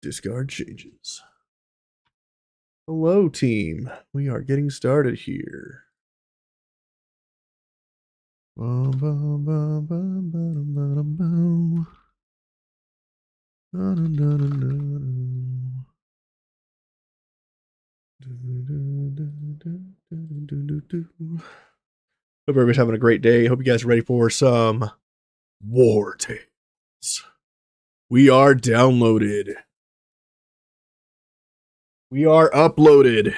Discard changes. Hello, team. We are getting started here. Hope everybody's having a great day. Hope you guys are ready for some Wartales. We are downloaded. We are uploaded.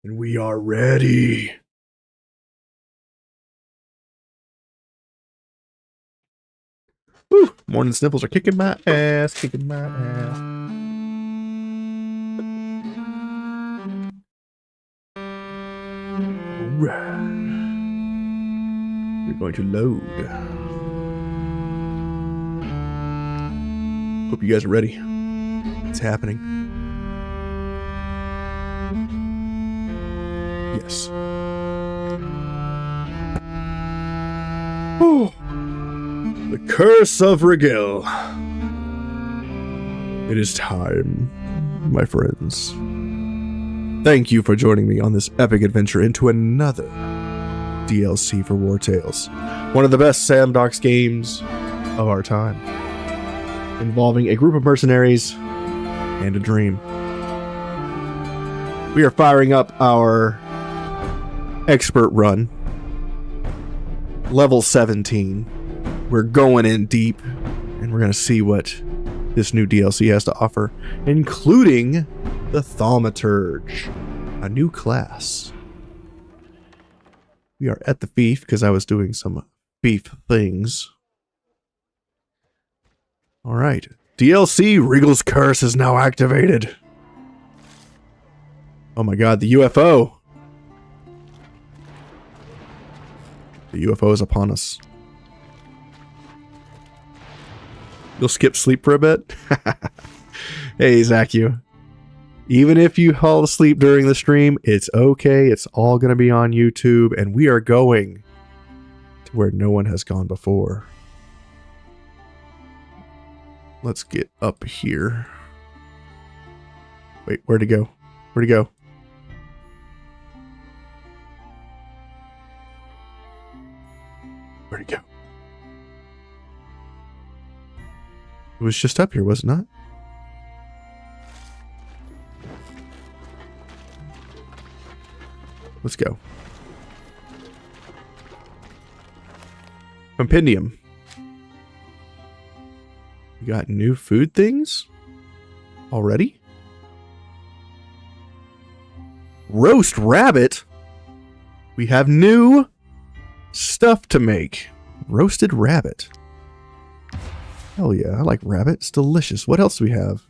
And we are ready. Woo! Morning sniffles are kicking my ass, kicking my ass. Alright. We're going to load. Hope you guys are ready. It's happening. Yes. Oh. The curse of Rigel. It is time, my friends. Thank you for joining me on this epic adventure into another DLC for Wartales. One of the best sandbox games of our time, involving a group of mercenaries and a dream. We are firing up our expert run, level 17. We're going in deep, and we're going to see what this new DLC has to offer, including the Thaumaturge, a new class. We are at the fief because I was doing some fief things. All right. DLC Rigel's Curse is now activated. Oh my god, the UFO. The UFO is upon us. You'll skip sleep for a bit? Hey, Zach, you. Even if you fall asleep during the stream, it's okay. It's all going to be on YouTube, and we are going to where no one has gone before. Let's get up here. Wait, where'd it go? Where'd it go? Where'd it go? It was just up here, was it not? Let's go. Compendium. We got new food things? Already? Roast rabbit? We have new stuff to make. Roasted rabbit. Hell yeah, I like rabbit. It's delicious. What else do we have?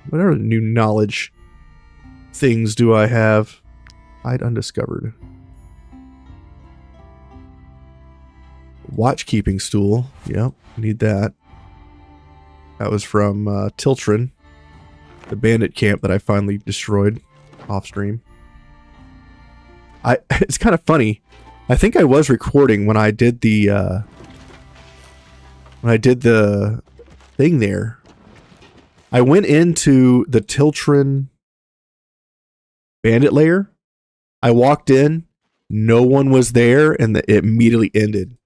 What other new knowledge things do I have? Hide undiscovered. Watchkeeping stool. Yep, need that. That was from Tiltrin, the bandit camp that I finally destroyed off stream. It's kind of funny. I think I was recording when I did the thing there. I went into the Tiltrin bandit lair. I walked in, no one was there, and it immediately ended.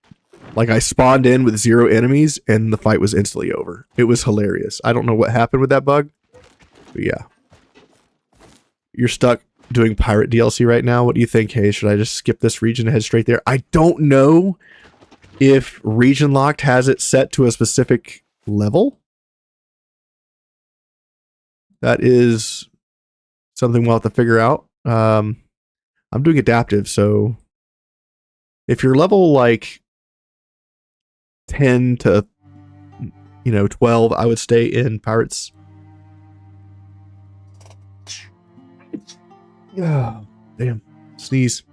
Like, I spawned in with 0 enemies, and the fight was instantly over. It was hilarious. I don't know what happened with that bug, but yeah. You're stuck doing pirate DLC right now. What do you think? Hey, should I just skip this region and head straight there? I don't know if region locked has it set to a specific level. That is something we'll have to figure out. I'm doing adaptive, so if you're level like 10 to 12, I would stay in pirates. Oh, damn. Sneeze.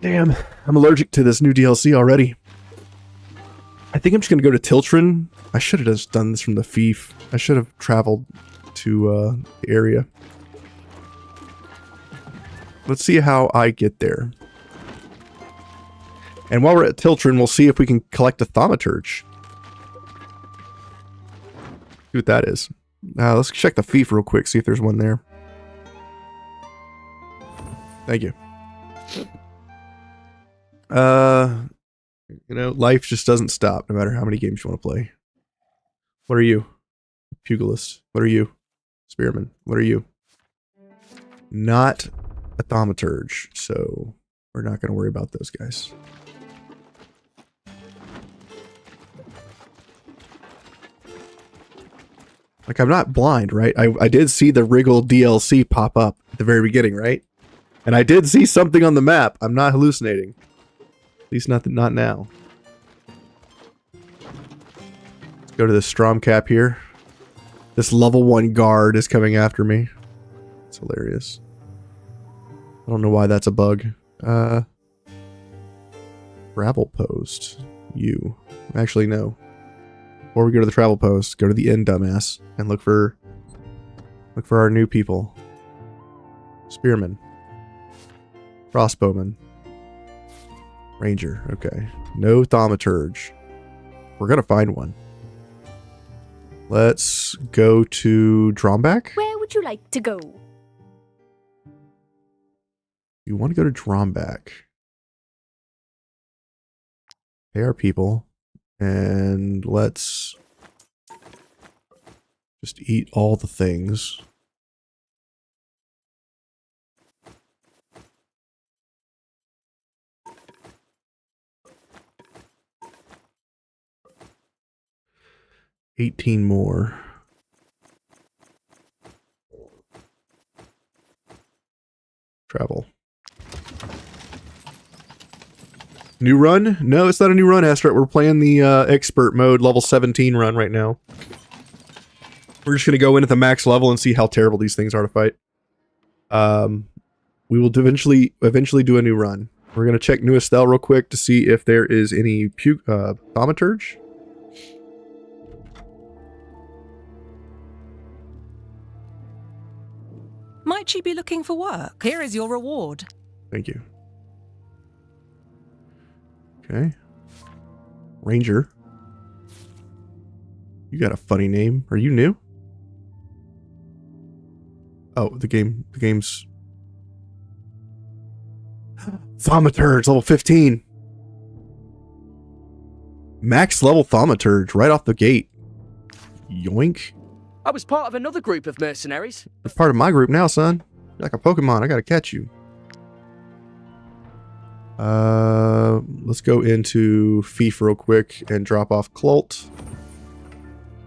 Damn. I'm allergic to this new DLC already. I think I'm just going to go to Tiltrin. I should have just done this from the fief. I should have traveled to the area. Let's see how I get there. And while we're at Tiltrin, we'll see if we can collect a Thaumaturge. See what that is. Let's check the thief real quick, see if there's one there. Thank you. You know, life just doesn't stop no matter how many games you want to play. What are you? Pugilist. What are you? Spearman. What are you? Not a thaumaturge, so we're not going to worry about those guys. Like, I'm not blind, right? I did see the Rigel DLC pop up at the very beginning, right? And I did see something on the map. I'm not hallucinating. At least not now. Let's go to the Stromcap here. This level 1 guard is coming after me. It's hilarious. I don't know why that's a bug. Travel post. You. Actually, no. Before we go to the travel post, go to the inn, dumbass, and look for our new people. Spearman. Crossbowman. Ranger. Okay. No thaumaturge. We're gonna find one. Let's go to Dromback. Where would you like to go? You want to go to Dromback. Pay our people. And let's just eat all the things. $18 more. Travel. New run? No, it's not a new run, Astrat. We're playing the expert mode level 17 run right now. We're just going to go in at the max level and see how terrible these things are to fight. We will eventually do a new run. We're going to check New Estelle real quick to see if there is any thaumaturge. Might she be looking for work? Here is your reward. Thank you. Okay. Ranger. You got a funny name. Are you new? Oh, the game's Thaumaturge, level 15. Max level Thaumaturge right off the gate. Yoink. I was part of another group of mercenaries. You're part of my group now, son. You're like a Pokemon. I gotta catch you. Let's go into Fief real quick and drop off Clolt.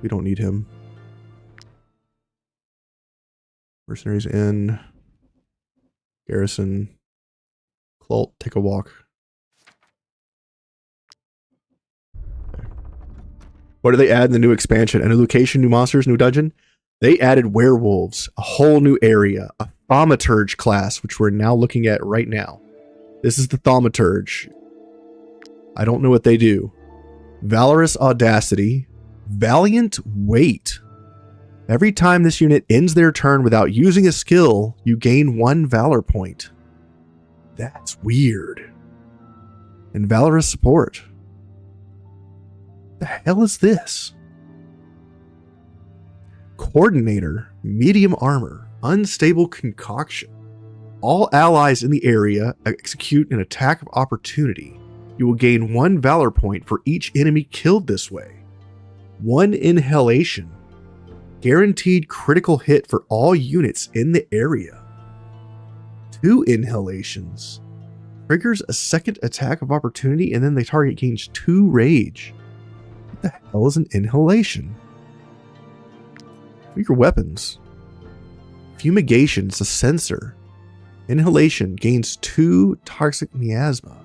We don't need him. Mercenaries in. Garrison. Clolt, take a walk. Okay. What do they add in the new expansion? A new location, new monsters, new dungeon? They added werewolves, a whole new area, a thaumaturge class, which we're now looking at right now. This is the thaumaturge. I don't know what they do. Valorous audacity. Valiant weight. Every time this unit ends their turn without using a skill, you gain 1 valor point. That's weird. And valorous support. The hell is this? Coordinator, medium armor, unstable concoction. All allies in the area execute an attack of opportunity. You will gain 1 valor point for each enemy killed this way. 1 inhalation. Guaranteed critical hit for all units in the area. 2 inhalations. Triggers a second attack of opportunity and then the target gains 2 rage. What the hell is an inhalation? What are your weapons? Fumigation is a sensor. Inhalation gains 2 toxic miasma.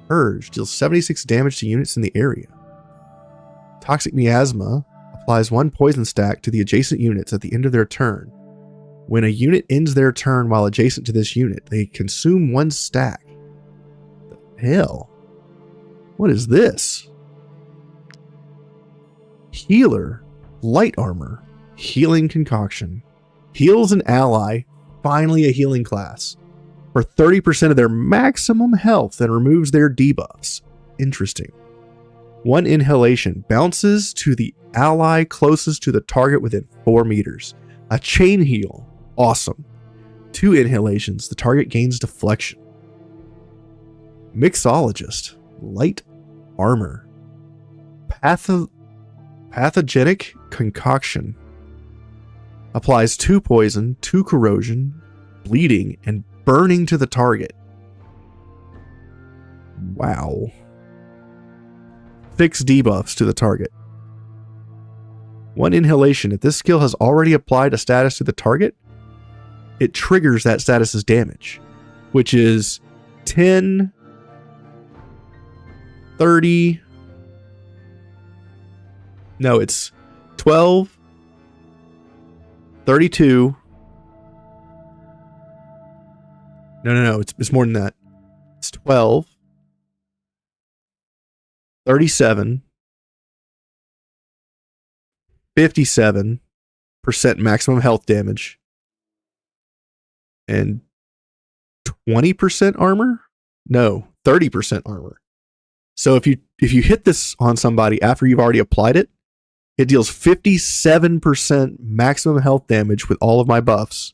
Purge deals 76 damage to units in the area. Toxic miasma applies 1 poison stack to the adjacent units at the end of their turn. When a unit ends their turn while adjacent to this unit, they consume 1 stack. The hell? What is this? Healer, light armor, healing concoction. Heals an ally, finally a healing class, for 30% of their maximum health and removes their debuffs. Interesting. One inhalation bounces to the ally closest to the target within 4 meters. A chain heal. Awesome. 2 inhalations. The target gains deflection. Mixologist. Light armor. Pathogenic concoction. Applies 2 poison, 2 corrosion, bleeding, and burning to the target. Wow. 6 debuffs to the target. 1 inhalation. If this skill has already applied a status to the target, it triggers that status's damage, which is 10, 30. No, it's 12, 32. No. It's more than that. It's 12, 37, 57% maximum health damage, and 20% armor? No, 30% armor. So if you hit this on somebody after you've already applied it, it deals 57% maximum health damage with all of my buffs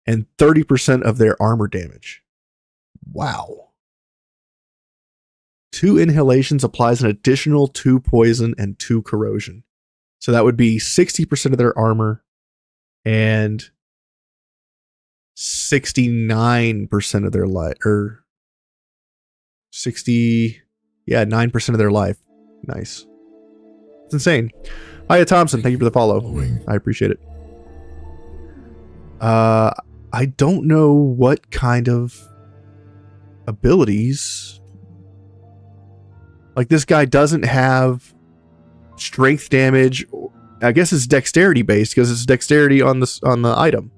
and 30% of their armor damage. Wow. 2 inhalations applies an additional 2 poison and 2 corrosion. So that would be 60% of their armor and 69% of their life, or 9% of their life. Nice. It's insane. Hiya Thompson, thank you for the follow. I appreciate it. I don't know what kind of abilities. Like, this guy doesn't have strength damage. I guess it's dexterity based because it's dexterity on the item.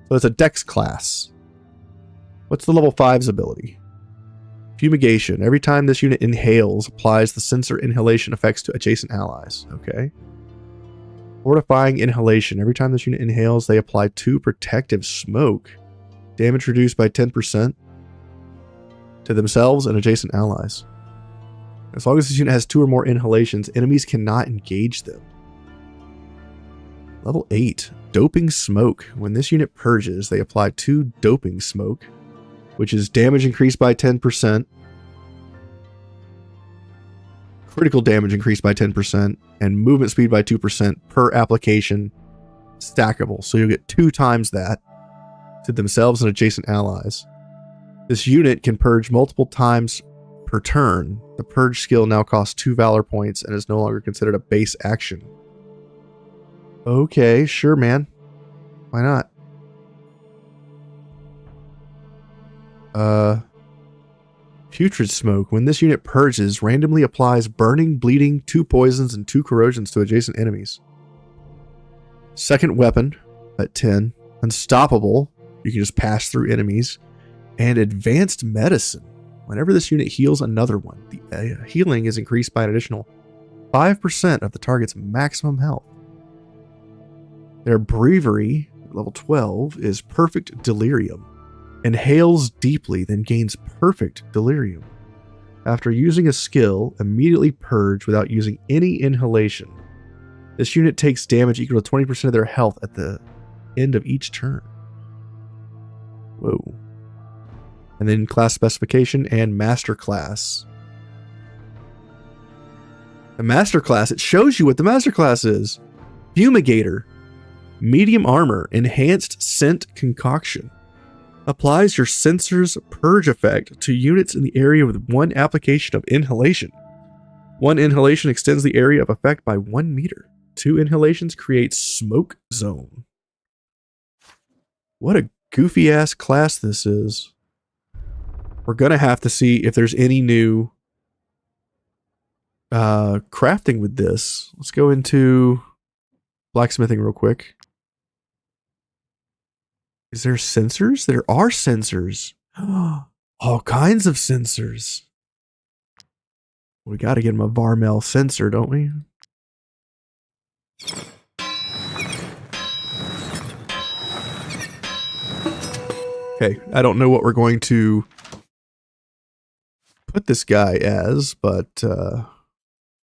So it's a dex class. What's the level 5's ability? Fumigation. Every time this unit inhales, applies the sensor inhalation effects to adjacent allies. Okay. Fortifying inhalation. Every time this unit inhales, they apply 2 protective smoke. Damage reduced by 10% to themselves and adjacent allies. As long as this unit has 2 or more inhalations, enemies cannot engage them. Level 8. Doping smoke. When this unit purges, they apply 2 doping smoke, which is damage increased by 10%, critical damage increased by 10%, and movement speed by 2% per application, stackable. So you'll get 2 times that to themselves and adjacent allies. This unit can purge multiple times per turn. The purge skill now costs 2 valor points and is no longer considered a base action. Okay, sure, man. Why not? Putrid smoke. When this unit purges, randomly applies burning, bleeding, 2 poisons, and 2 corrosions to adjacent enemies. Second weapon at 10. Unstoppable. You can just pass through enemies. And advanced medicine. Whenever this unit heals another one, the healing is increased by an additional 5% of the target's maximum health. Their bravery, level 12, is perfect delirium. Inhales deeply, then gains perfect delirium. After using a skill, immediately purge without using any inhalation. This unit takes damage equal to 20% of their health at the end of each turn. Whoa. And then class specification and master class. The master class, it shows you what the master class is. Fumigator. Medium armor, enhanced scent concoction. Applies your sensor's purge effect to units in the area with 1 application of inhalation. 1 inhalation extends the area of effect by 1 meter. 2 inhalations create smoke zone. What a goofy ass class this is. We're gonna have to see if there's any new crafting with this. Let's go into blacksmithing real quick. Is there sensors? There are sensors. All kinds of sensors. We got to get him a Varmel sensor, don't we? Okay, I don't know what we're going to put this guy as, but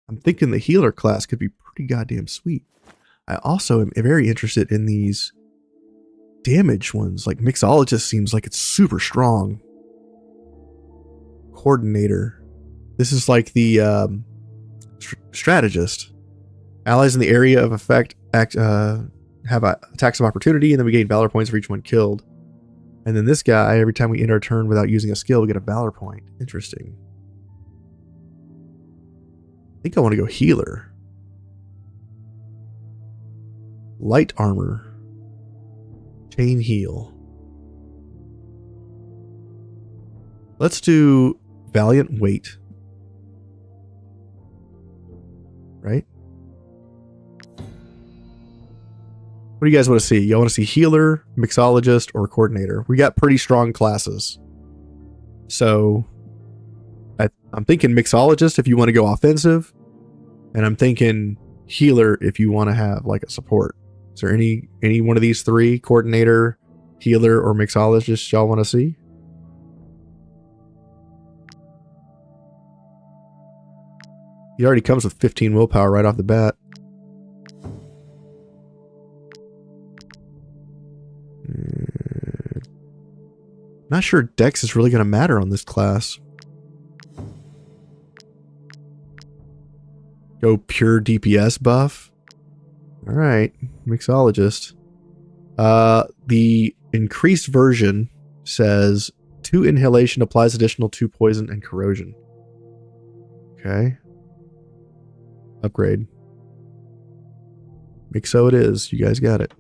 I'm thinking the healer class could be pretty goddamn sweet. I also am very interested in these damage ones. Like mixologist seems like it's super strong. Coordinator. This is like the strategist. Allies in the area of effect have attacks of opportunity, and then we gain valor points for each one killed. And then this guy, every time we end our turn without using a skill, we get a valor point. Interesting. I think I want to go healer. Light armor. Chain heal. Let's do valiant weight. Right? What do you guys want to see? Y'all want to see healer, mixologist, or coordinator? We got pretty strong classes. So I'm thinking mixologist if you want to go offensive. And I'm thinking healer if you want to have like a support. Is there any one of these three, coordinator, healer, or mixologist, y'all want to see? He already comes with 15 willpower right off the bat. Not sure Dex is really going to matter on this class. Go pure DPS buff. Alright, mixologist. The increased version says 2 inhalation applies additional 2 poison and corrosion. Okay. Upgrade. Mixo it is. You guys got it.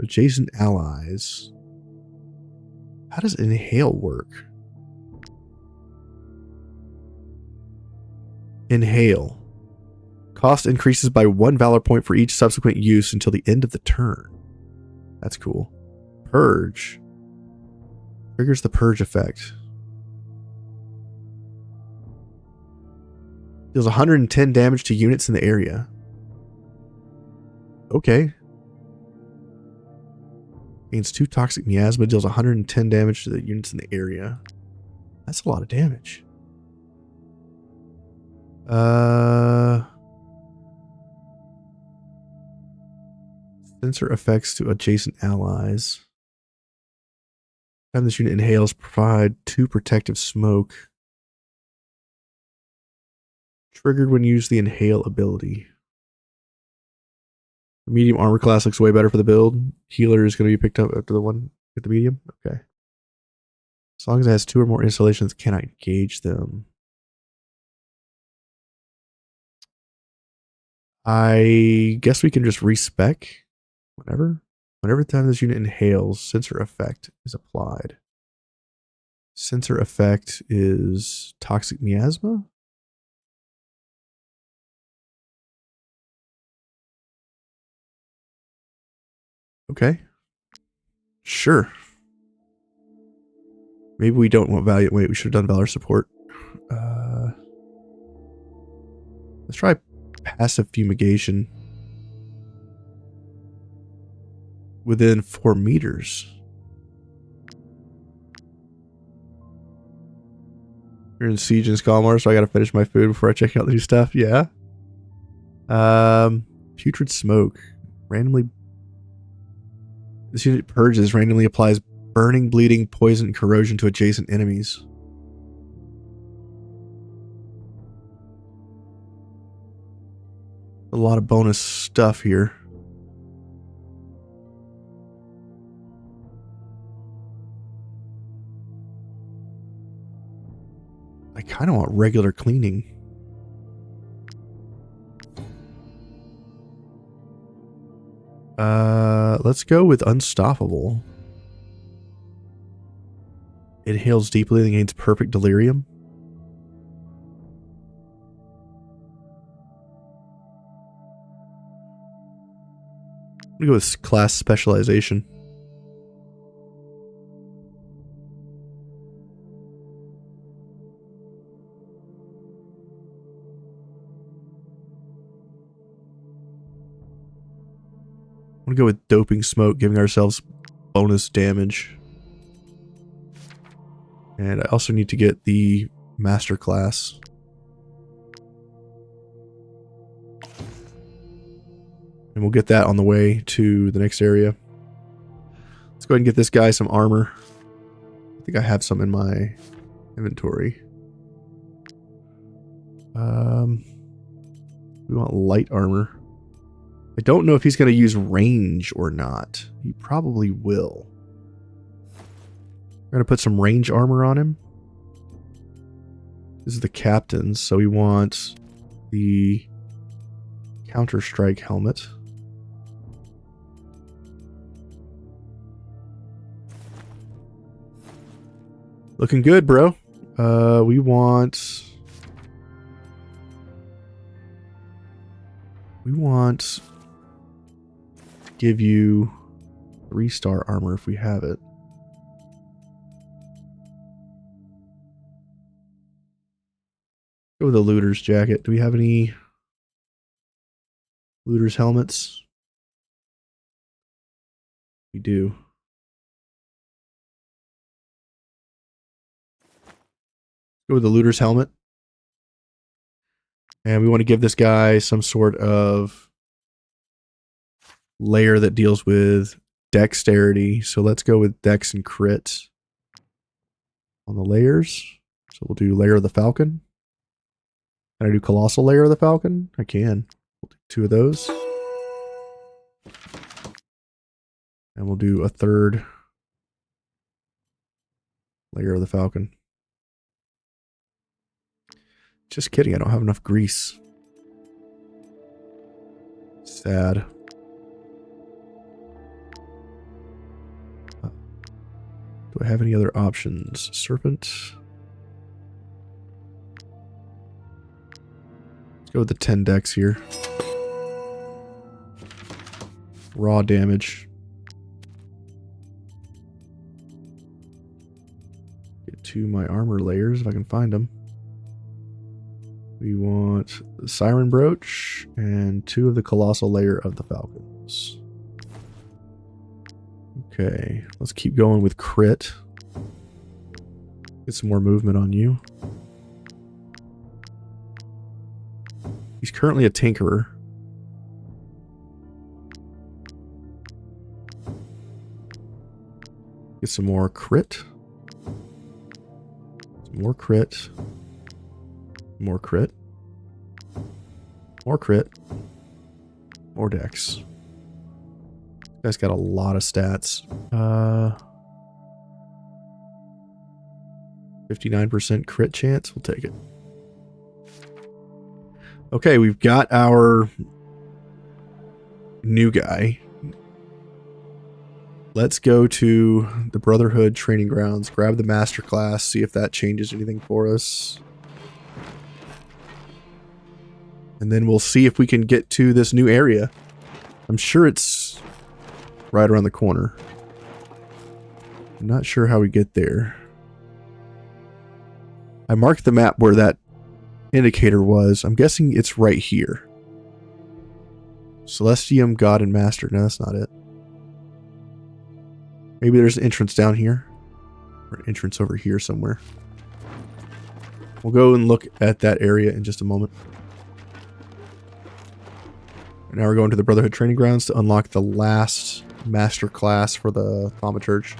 Adjacent allies. How does inhale work? Inhale. Cost increases by 1 valor point for each subsequent use until the end of the turn. That's cool. Purge. Triggers the purge effect. Deals 110 damage to units in the area. Okay. Gains 2 toxic miasma, deals 110 damage to the units in the area. That's a lot of damage. Sensor effects to adjacent allies. Time this unit inhales, provide 2 protective smoke. Triggered when you use the inhale ability. The medium armor class looks way better for the build. Healer is going to be picked up after the one with the medium. Okay. As long as it has 2 or more installations, can I engage them? I guess we can just respec whenever. Whenever time this unit inhales, sensor effect is applied. Sensor effect is toxic miasma. Okay. Sure. Maybe we don't want valiant weight. We should have done valor support. Let's try passive fumigation. Within 4 meters. We're in Siege and Skalmar, so I gotta finish my food before I check out the new stuff. Yeah. Putrid smoke. Randomly. This unit purges, randomly applies burning, bleeding, poison, and corrosion to adjacent enemies. A lot of bonus stuff here. I kind of want regular cleaning. Let's go with unstoppable. It heals deeply and gains perfect delirium. I'm gonna go with class specialization. I'm gonna go with doping smoke, giving ourselves bonus damage. And I also need to get the masterclass. And we'll get that on the way to the next area. Let's go ahead and get this guy some armor. I think I have some in my inventory. We want light armor. I don't know if he's going to use range or not. He probably will. We're going to put some range armor on him. This is the captain's, so we want the Counter-Strike helmet. Looking good, bro. We want to give you 3-star armor if we have it. Go with the looter's jacket. Do we have any looter's helmets? We do. Go with the looter's helmet. And we want to give this guy some sort of layer that deals with dexterity. So let's go with dex and crit on the layers. So we'll do layer of the falcon. Can I do colossal layer of the falcon? I can. We'll do 2 of those. And we'll do a 3rd layer of the falcon. Just kidding, I don't have enough grease. Sad. Do I have any other options? Serpent. Let's go with the 10 dex here. Raw damage. Get to my armor layers if I can find them. We want the Siren Brooch and 2 of the Colossal Layer of the Falcons. Okay, let's keep going with crit. Get some more movement on you. He's currently a Tinkerer. Get some more crit. Some more crit. More crit. More crit. More dex. This guy's got a lot of stats. 59% crit chance. We'll take it. Okay, we've got our new guy. Let's go to the Brotherhood training grounds, grab the masterclass, see if that changes anything for us. And then we'll see if we can get to this new area. I'm sure it's right around the corner. I'm not sure how we get there. I marked the map where that indicator was. I'm guessing it's right here. Celestium, God, and Master. No, that's not it. Maybe there's an entrance down here. Or an entrance over here somewhere. We'll go and look at that area in just a moment. Now we're going to the Brotherhood training grounds to unlock the last master class for the Thaumaturge.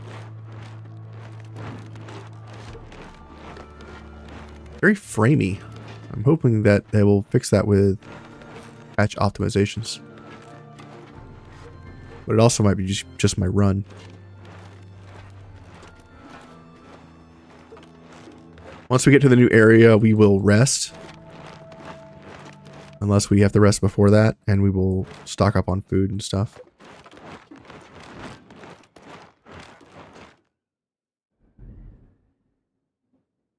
Very framey. I'm hoping that they will fix that with patch optimizations. But it also might be just my run. Once we get to the new area, we will rest. Unless we have to rest before that, and we will stock up on food and stuff.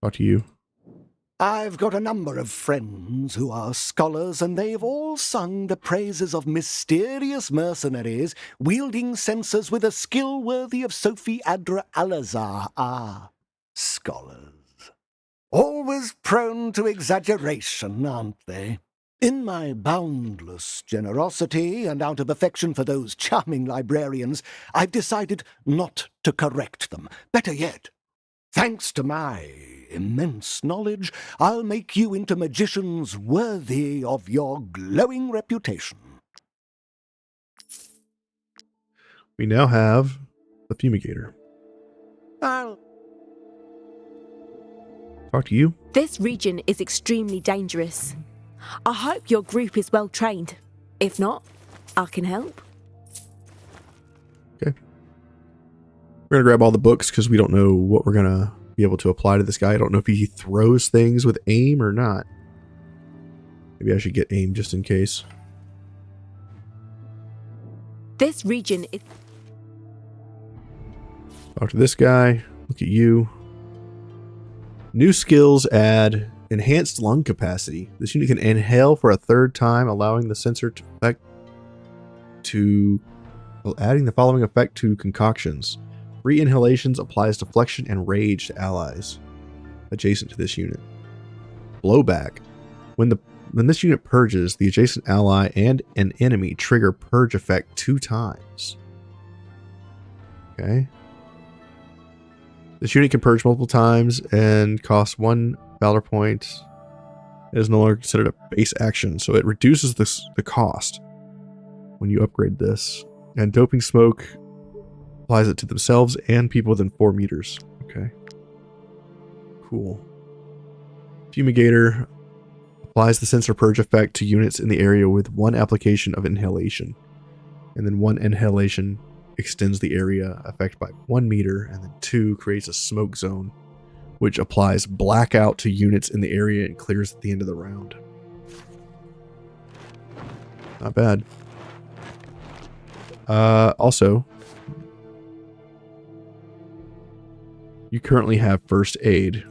Talk to you. I've got a number of friends who are scholars, and they've all sung the praises of mysterious mercenaries wielding censers with a skill worthy of Sophie Adra Alazar. Ah, scholars. Always prone to exaggeration, aren't they? In my boundless generosity and out of affection for those charming librarians, I've decided not to correct them. Better yet, Thanks to my immense knowledge, I'll make you into magicians worthy of your glowing reputation. We now have the fumigator. I'll Talk to you. This region is extremely dangerous. I hope your group is well trained. If not, I can help. Okay. We're going to grab all the books because we don't know what we're going to be able to apply to this guy. I don't know if he throws things with aim or not. Maybe I should get aim just in case. This region is... Talk to this guy. Look at you. New skills add enhanced lung capacity. This unit can inhale for a third time, allowing the sensor to effect to adding the following effect to concoctions. 3 inhalations applies deflection and rage to allies adjacent to this unit. Blowback. When this unit purges, the adjacent ally and an enemy trigger purge effect 2 times. Okay. This unit can purge multiple times and costs 1 valor point. It is no longer considered a base action, so it reduces the cost when you upgrade this. And doping smoke applies it to themselves and people within 4 meters. Okay. Cool. Fumigator applies the sensor purge effect to units in the area with 1 application of inhalation. And then 1 inhalation extends the area effect by 1 meter, and then 2 creates a smoke zone, which applies blackout to units in the area and clears at the end of the round. Not bad. Also, you currently have first aid.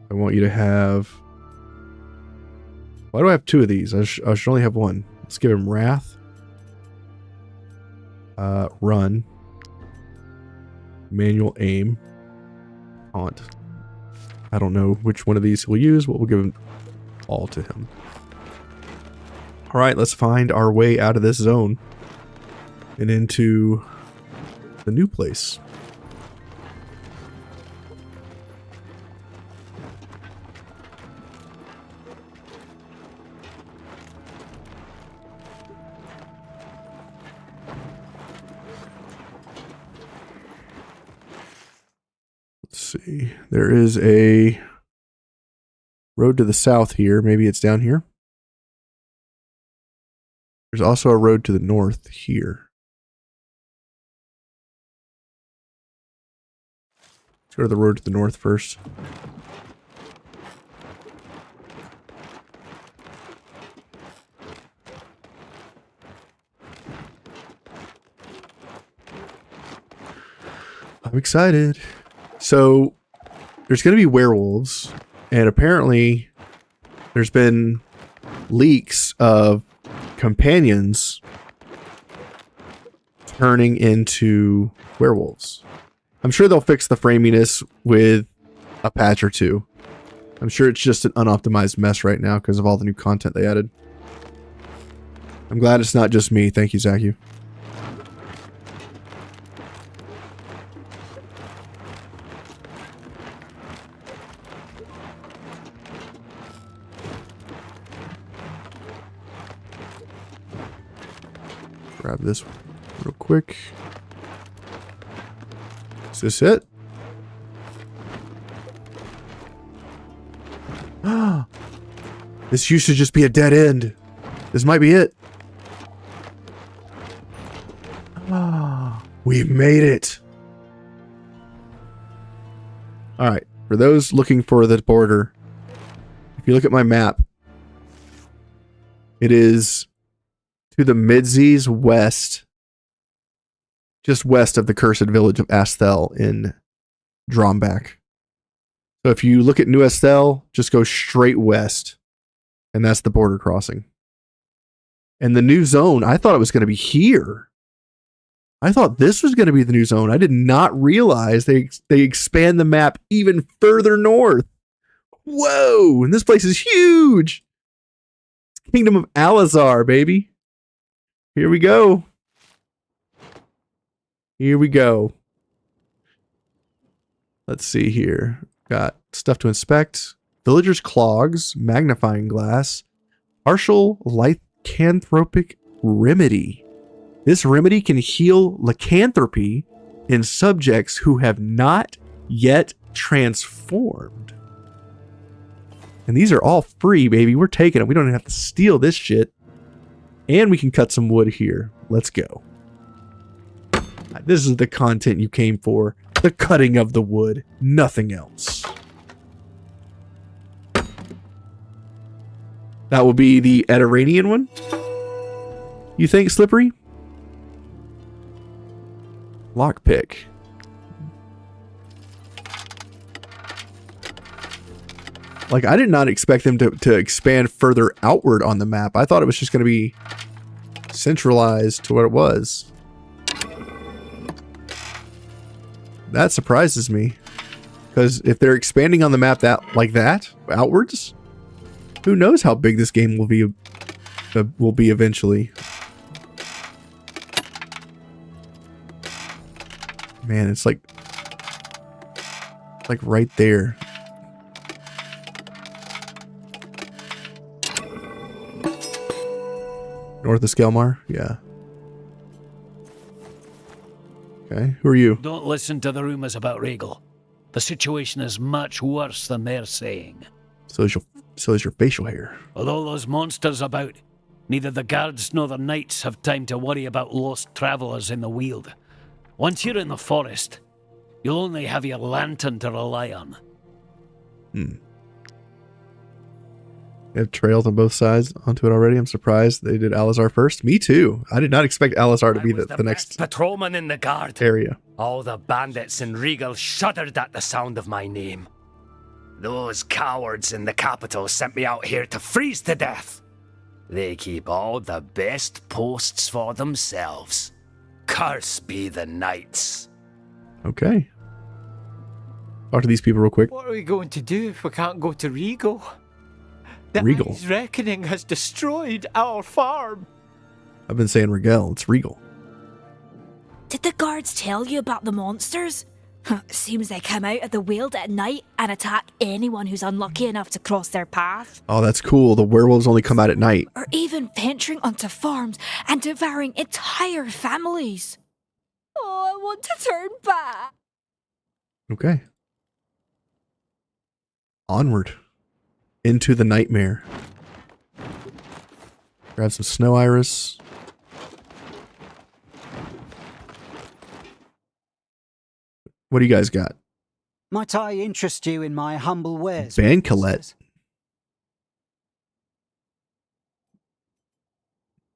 I want you to have... Why do I have 2 of these? I should only have 1. Let's give him Wrath. Run. Manual aim. Taunt. I don't know which one of these we'll use, but we'll give them all to him. Alright, let's find our way out of this zone and into the new place. Let's see. There is a road to the south here. Maybe it's down here. There's also a road to the north here. Let's go to the road to the north first. I'm excited. So there's going to be werewolves, and apparently there's been leaks of companions turning into werewolves. I'm sure they'll fix the framiness with a patch or 2. I'm sure it's just an unoptimized mess right now because of all the new content they added. I'm glad it's not just me. Thank you, Zaku. Grab this real quick. Is this it? This used to just be a dead end. This might be it. We made it. All right. For those looking for the border, if you look at my map, it is to the Midseas west, just west of the cursed village of Asthel in Drombach. So if you look at New Asthel, just go straight west, and that's the border crossing. And the new zone, I thought it was going to be here. I thought this was going to be the new zone. I did not realize they expand the map even further north. Whoa, and this place is huge. It's Kingdom of Alazar, baby. Here we go. Here we go. Let's see here. Got stuff to inspect. Villager's clogs, magnifying glass, partial lycanthropic remedy. This remedy can heal lycanthropy in subjects who have not yet transformed. And these are all free, baby. We're taking them. We don't even have to steal this shit. And we can cut some wood here. Let's go. This is the content you came for. The cutting of the wood. Nothing else. That will be the Alazarian one? You think, Slippery? Lockpick. Like, I did not expect them to expand further outward on the map. I thought it was just going to be centralized to what it was. That surprises me. Because if they're expanding on the map like that, outwards, who knows how big this game will be eventually. Man, it's like right there. North of Skelmar? Yeah. Okay, who are you? Don't listen to the rumors about Rigel. The situation is much worse than they're saying. So is your facial hair. With all those monsters about, neither the guards nor the knights have time to worry about lost travellers in the wield. Once you're in the forest, you'll only have your lantern to rely on. They have trails on both sides onto it already. I'm surprised they did Alazar first. Me too. I did not expect Alazar to be the next patrolman in the guard. area. All the bandits in Rigel shuddered at the sound of my name. Those cowards in the capital sent me out here to freeze to death. They keep all the best posts for themselves. Curse be the knights. Okay. Talk to these people real quick. What are we going to do if we can't go to Rigel? The Rigel? Ice Reckoning has destroyed our farm. I've been saying Rigel. It's Regal. Did the guards tell you about the monsters? Seems they come out of the wield at night and attack anyone who's unlucky enough to cross their path. Oh, that's cool. The werewolves only come out at night. Or even venturing onto farms and devouring entire families. Oh, I want to turn back. Okay. Onward. Into the nightmare. Grab some snow iris. What do you guys got? Might I interest you in my humble wares? Bancolette.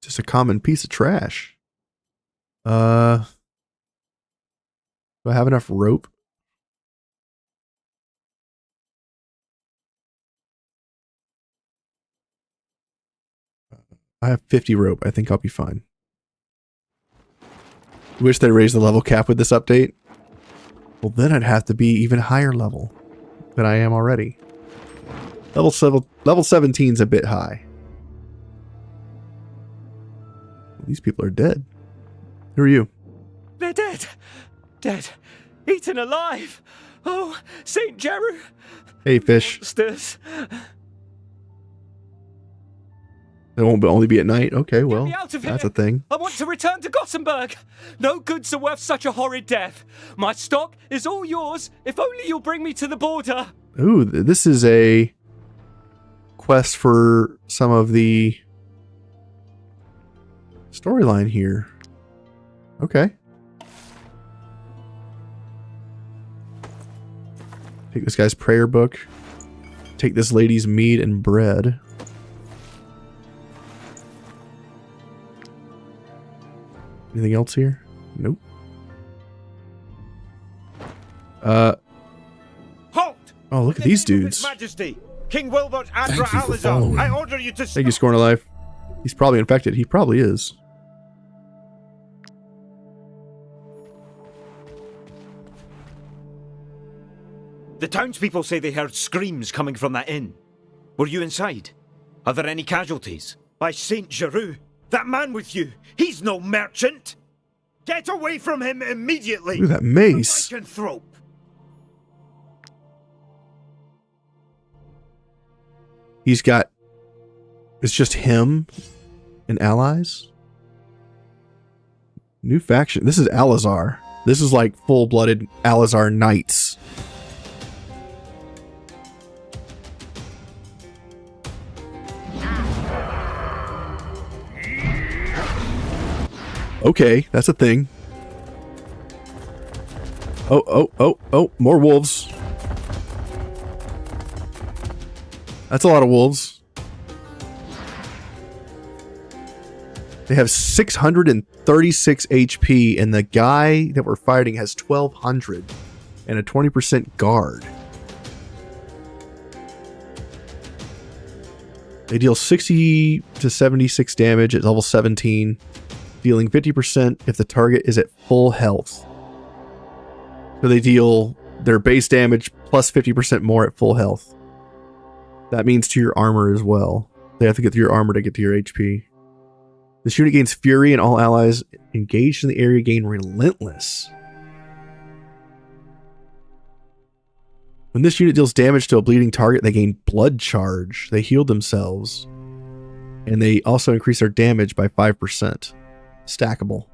Just a common piece of trash. Do I have enough rope? I have 50 rope. I think I'll be fine. Wish they raised the level cap with this update. Well, then I'd have to be even higher level than I am already. Level 17's a bit high. These people are dead. Who are you? They're dead. Dead. Eaten alive. Oh, St. Jeru. Hey, fish. Monsters. It won't only be at night. Okay, well, me out of that's here. a thing. I want to return to Gothenburg. No goods are worth such a horrid death. My stock is all yours if only you'll bring me to the border. Ooh, this is a quest for some of the storyline here. Okay. Take this guy's prayer book. Take this lady's meat and bread. Anything else here? Nope. Halt! Oh, look at these dudes. His Majesty, King Wilbert Adra Alazar, I order you to Thank you, Scorn Alive. He's probably infected. He probably is. The townspeople say they heard screams coming from that inn. Were you inside? Are there any casualties? By Saint Jeru, that man with you, he's no merchant! Get away from him immediately! Look at that mace. Lycanthrope! He's got... It's just him and allies? New faction. This is Alazar. This is like full-blooded Alazar knights. Okay, that's a thing. Oh, more wolves. That's a lot of wolves. They have 636 HP, and the guy that we're fighting has 1200 and a 20% guard. They deal 60 to 76 damage at level 17, dealing 50% if the target is at full health. So they deal their base damage plus 50% more at full health. That means to your armor as well. They have to get to your armor to get to your HP. This unit gains Fury, and all allies engaged in the area gain Relentless. When this unit deals damage to a bleeding target, they gain Blood Charge. They heal themselves. And they also increase their damage by 5%. Stackable.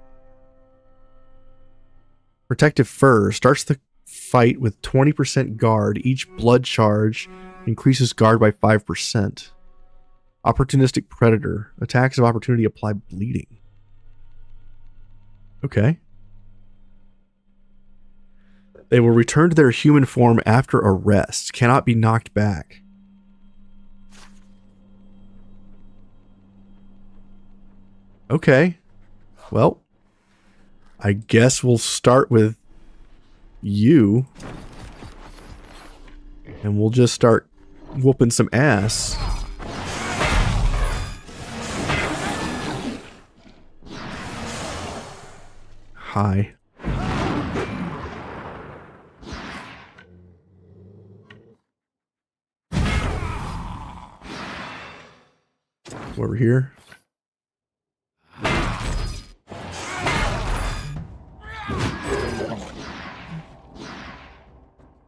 Protective Fur starts the fight with 20% guard. Each Blood Charge increases guard by 5%. Opportunistic Predator. Attacks of opportunity apply bleeding. Okay. They will return to their human form after arrest. Cannot be knocked back. Okay. Well, I guess we'll start with you. And we'll just start whooping some ass. Hi. Over here.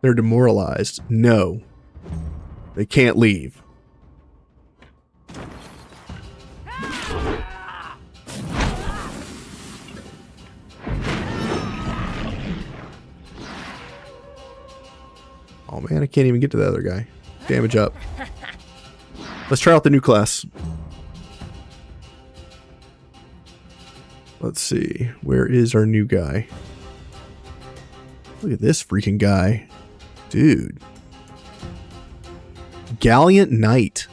They're demoralized. No. They can't leave. Oh man, I can't even get to the other guy. Damage up. Let's try out the new class. Let's see. Where is our new guy? Look at this freaking guy. Dude. Gallant Knight.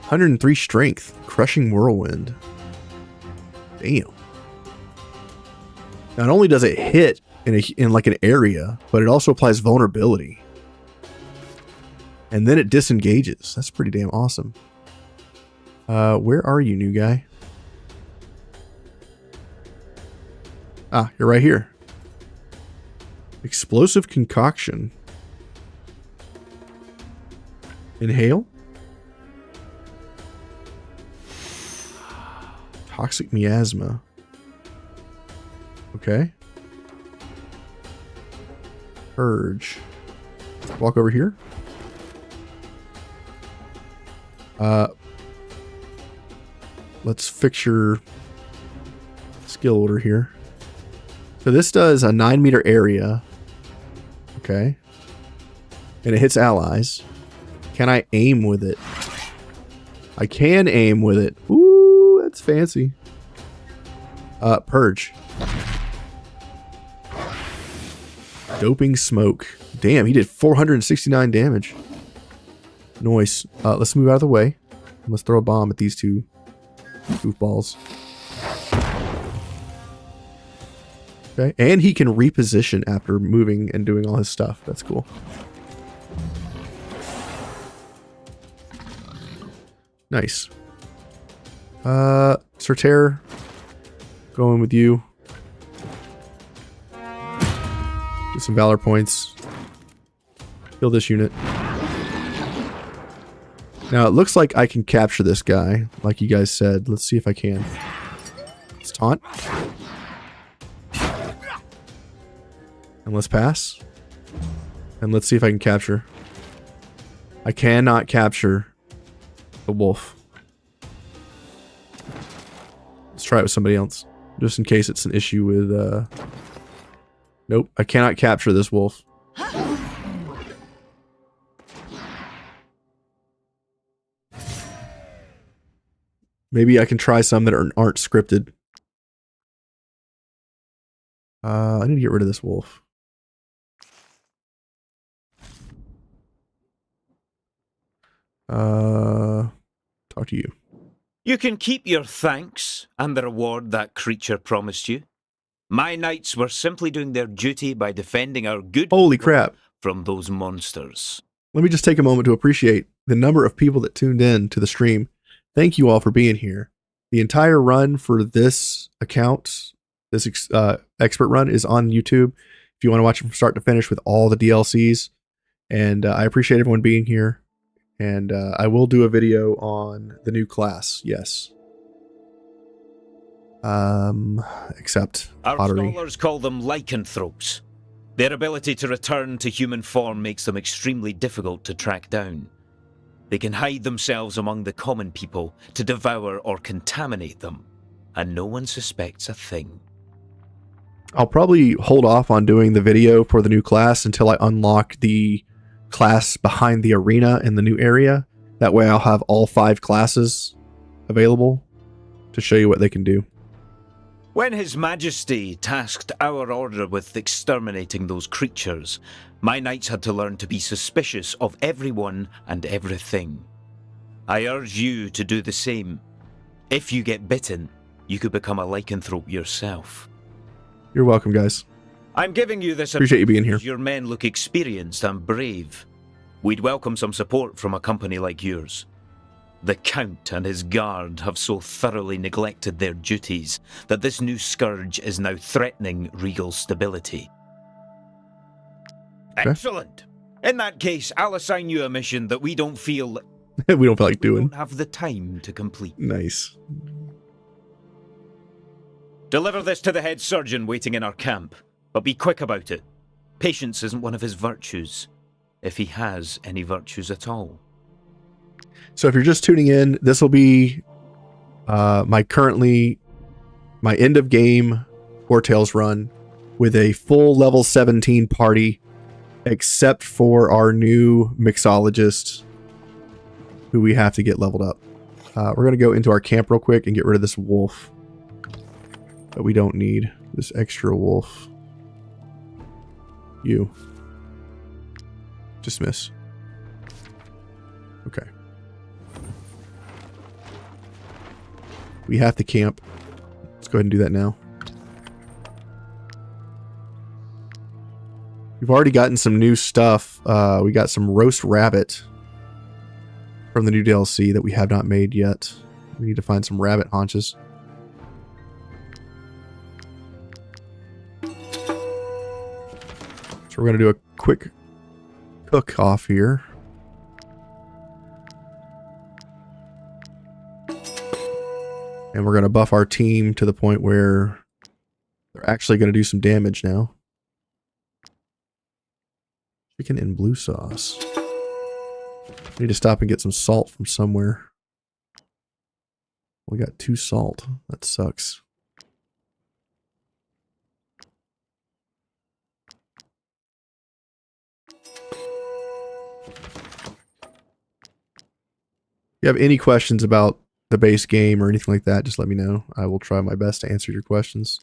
(103 strength. Crushing Whirlwind. Damn. Not only does it hit in like an area, but it also applies vulnerability. And then it disengages. That's pretty damn awesome. Where are you, new guy? Ah, you're right here. Explosive Concoction. Inhale. Toxic Miasma. Okay. Purge. Walk over here. Let's fix your skill order here. So this does a 9-meter area. Okay. And it hits allies. Can I aim with it? I can aim with it. Ooh, that's fancy. Purge. Doping Smoke. Damn, he did 469 damage. Noise. Let's move out of the way. Let's throw a bomb at these two goofballs. Okay, and he can reposition after moving and doing all his stuff. That's cool. Nice. Sorter. Going with you. Get some Valor points. Kill this unit. Now, it looks like I can capture this guy, like you guys said. Let's see if I can. Let's taunt. And let's pass. And let's see if I can capture. I cannot capture the wolf. Let's try it with somebody else. Just in case it's an issue with... Nope, I cannot capture this wolf. Maybe I can try some that aren't scripted. I need to get rid of this wolf. Talk to you. You can keep your thanks and the reward that creature promised you. My knights were simply doing their duty by defending our good Holy people crap. from those monsters. Let me just take a moment to appreciate the number of people that tuned in to the stream. Thank you all for being here. The entire run for this account, this expert run, is on YouTube. If you want to watch it from start to finish with all the DLCs. And I appreciate everyone being here. And I will do a video on the new class, yes. Except Our pottery. scholars call them lycanthropes. Their ability to return to human form makes them extremely difficult to track down. They can hide themselves among the common people to devour or contaminate them, and no one suspects a thing. I'll probably hold off on doing the video for the new class until I unlock the class behind the arena in the new area. That way I'll have all 5 classes available to show you what they can do. When His Majesty tasked our order with exterminating those creatures, my knights had to learn to be suspicious of everyone and everything. I urge you to do the same. If you get bitten, you could become a lycanthrope yourself. You're welcome, guys. I'm giving you this Appreciate you being here. because your men look experienced and brave. We'd welcome some support from a company like yours. The Count and his guard have so thoroughly neglected their duties that this new scourge is now threatening Regal stability. Okay. Excellent! In that case, I'll assign you a mission that we don't feel We don't feel like we doing. don't have the time to complete. Nice. Deliver this to the head surgeon waiting in our camp, but be quick about it. Patience isn't one of his virtues, if he has any virtues at all. So if you're just tuning in, this will be my end of game Wartales run with a full level 17 party, except for our new mixologist who we have to get leveled up. We're going to go into our camp real quick and get rid of this wolf that we don't need. This extra wolf. You. Dismiss. Okay. We have to camp. Let's go ahead and do that now. We've already gotten some new stuff. We got some roast rabbit from the new DLC that we have not made yet. We need to find some rabbit haunches. So we're going to do a quick cook off here. And we're going to buff our team to the point where they're actually going to do some damage now. Chicken and blue sauce. I need to stop and get some salt from somewhere. We got 2 salt. That sucks. If you have any questions about the base game or anything like that, just let me know. I will try my best to answer your questions.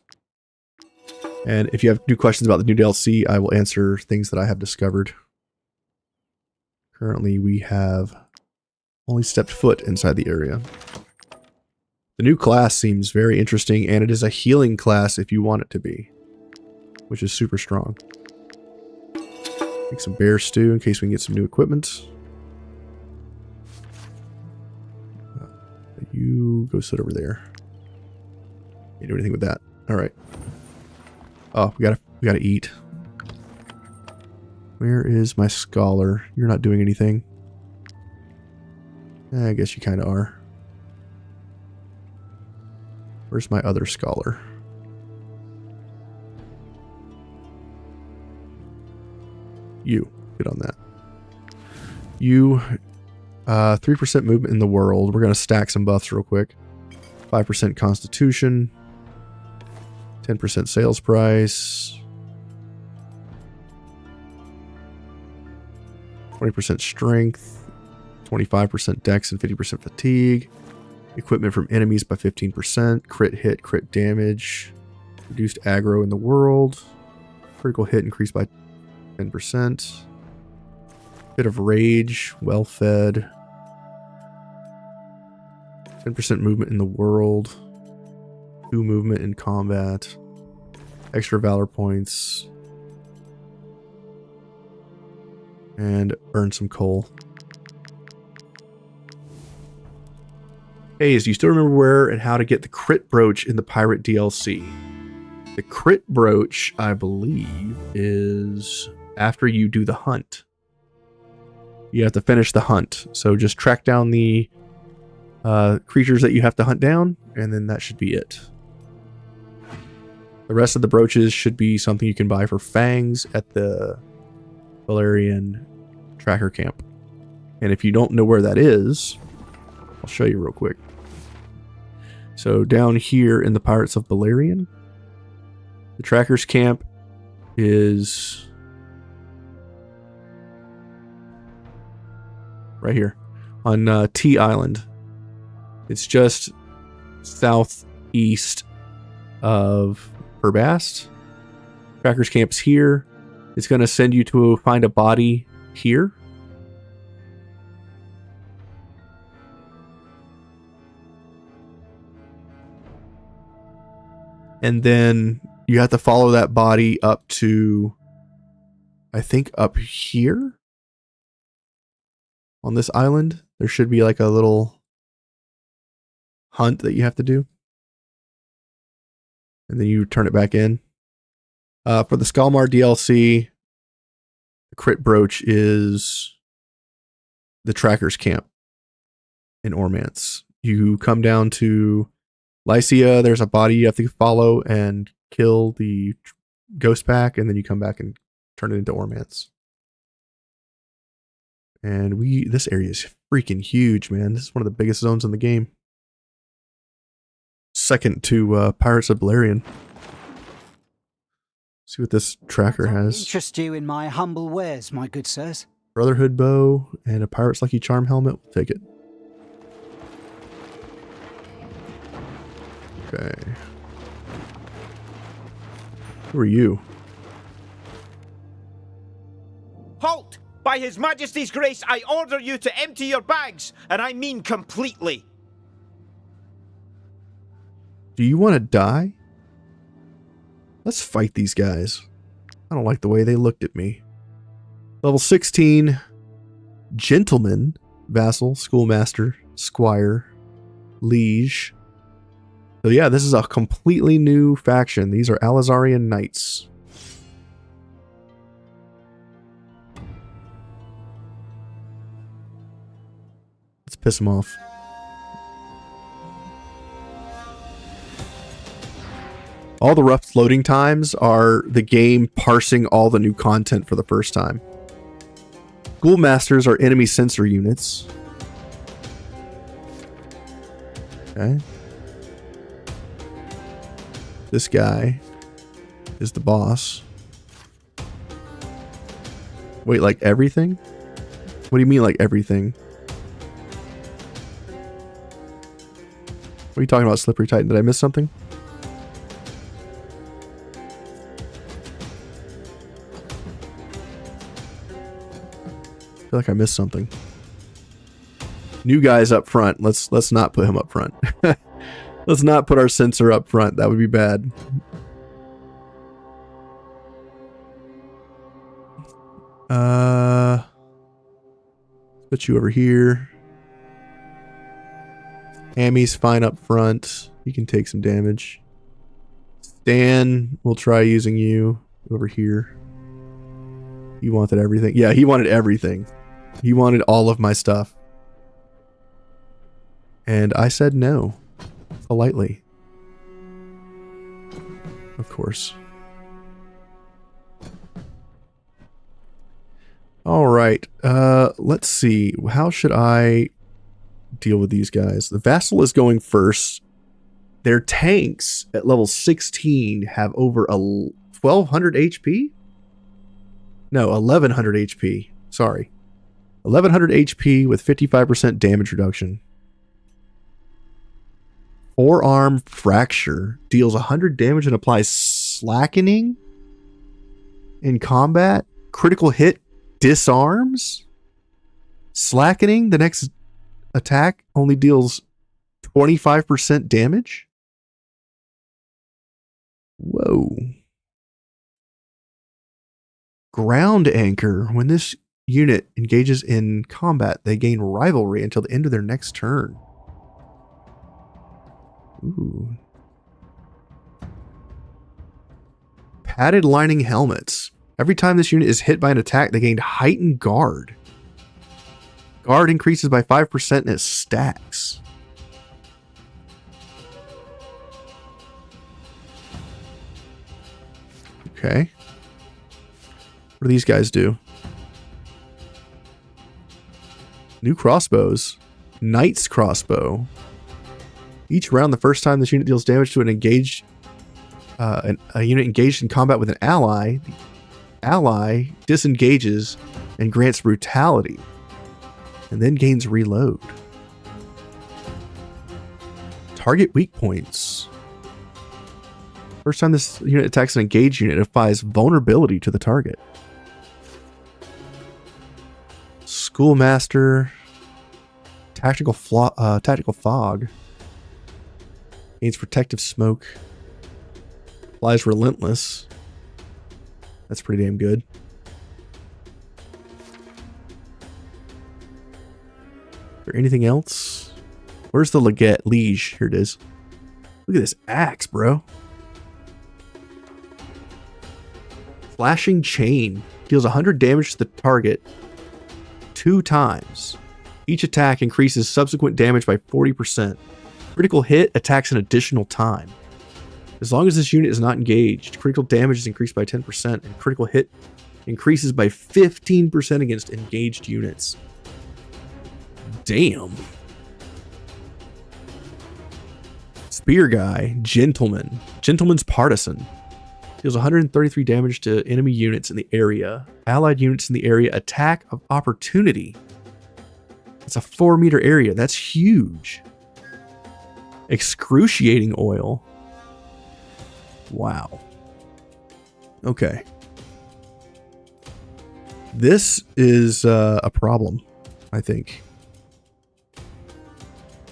And if you have new questions about the new DLC, I will answer things that I have discovered. Currently, we have only stepped foot inside the area. The new class seems very interesting, and it is a healing class if you want it to be, which is super strong. Make some bear stew in case we can get some new equipment. You go sit over there. Can't do anything with that. All right. Oh, we gotta eat. Where is my scholar? You're not doing anything. I guess you kind of are. Where's my other scholar? You. Good on that. You, 3% movement in the world. We're going to stack some buffs real quick. 5% constitution. 10% sales price. 20% strength. 25% dex and 50% fatigue. Equipment from enemies by 15%. Crit hit, crit damage. Reduced aggro in the world. Critical hit increased by 10%. Bit of rage. Well fed. 10% movement in the world. 2 movement in combat. Extra valor points. And earn some coal. Hey, do you still remember where and how to get the crit brooch in the pirate DLC? The crit brooch, I believe, is after you do the hunt. You have to finish the hunt. So just track down the creatures that you have to hunt down, and then that should be it. The rest of the brooches should be something you can buy for fangs at the Alazarian tracker camp. And if you don't know where that is, I'll show you real quick. So down here in the Pirates of Balerion, the tracker's camp is right here on T Island. It's just southeast of Urbast. Tracker's camp is here. It's going to send you to find a body here. And then you have to follow that body up to, I think, up here on this island. There should be like a little hunt that you have to do. And then you turn it back in. For the Skalmar DLC, the crit brooch is the tracker's camp in Ormance. You come down to Lycia, there's a body you have to follow and kill the ghost pack, and then you come back and turn it into Ormance. And this area is freaking huge, man. This is one of the biggest zones in the game. Second to Pirates of Balerion. See what this tracker has. Interest you in my humble wares, my good sirs. Brotherhood bow and a Pirate's Lucky Charm helmet. We'll take it. Okay. Who are you? Halt! By His Majesty's grace, I order you to empty your bags, and I mean completely. Do you want to die? Let's fight these guys. I don't like the way they looked at me. Level 16. Gentleman. Vassal. Schoolmaster. Squire. Liege. So yeah, this is a completely new faction. These are Alazarian Knights. Let's piss them off. All the rough loading times are the game parsing all the new content for the first time. Schoolmasters are enemy sensor units. Okay. This guy is the boss. Wait, like everything? What do you mean like everything? What are you talking about, Slippery Titan? Did I miss something? I feel like I missed something. New guy's up front. Let's not put him up front. Let's not put our sensor up front. That would be bad. Put you over here. Hammy's fine up front. You can take some damage. Stan, we'll try using you over here. He wanted everything. Yeah, he wanted everything. He wanted all of my stuff. And I said no. Politely. Of course. right. Let's see. How should I deal with these guys? The Vassal is going first. Their tanks at level 16 have over 1,200 HP? No, 1,100 HP. Sorry. 1,100 HP with 55% damage reduction. Forearm Fracture deals 100 damage and applies slackening in combat. Critical hit disarms. Slackening, the next attack only deals 25% damage. Whoa. Ground Anchor. When this unit engages in combat, they gain rivalry until the end of their next turn. Ooh. Padded lining helmets. Every time this unit is hit by an attack, they gain heightened guard. Guard increases by 5% and it stacks. Okay. What do these guys do? New crossbows. Knight's crossbow. Each round, the first time this unit deals damage to an engaged, a unit engaged in combat with an ally, the ally disengages and grants brutality, and then gains reload. Target weak points. First time this unit attacks an engaged unit, it applies vulnerability to the target. Schoolmaster. Tactical fog. Gains protective smoke. Applies relentless. That's pretty damn good. Is there anything else? Where's the liege? Here it is. Look at this axe, bro. Flashing chain. Deals 100 damage to the target 2 times. Each attack increases subsequent damage by 40%. Critical hit attacks an additional time. As long as this unit is not engaged, critical damage is increased by 10%, and critical hit increases by 15% against engaged units. Damn. Spear guy, Gentleman. Gentleman's Partisan. Deals 133 damage to enemy units in the area. Allied units in the area attack of opportunity. It's a 4-meter area. That's huge. Excruciating oil. Wow. Okay. This is a problem, I think.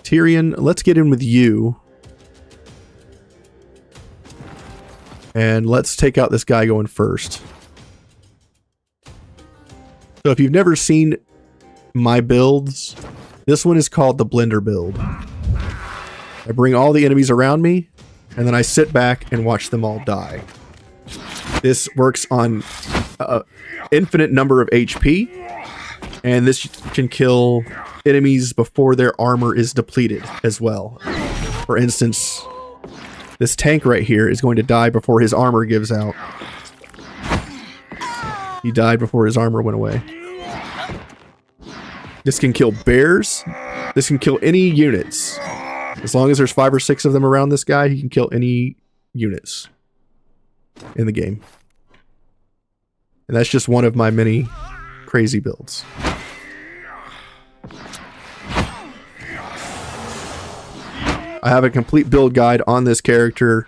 Tyrion, let's get in with you. And let's take out this guy going first. So if you've never seen my builds, this one is called the blender build. I bring all the enemies around me, and then I sit back and watch them all die. This works on infinite number of HP, and this can kill enemies before their armor is depleted as well. For instance, this tank right here is going to die before his armor gives out. He died before his armor went away. This can kill bears. This can kill any units. As long as there's 5 or 6 of them around this guy, he can kill any units in the game. And that's just one of my many crazy builds. I have a complete build guide on this character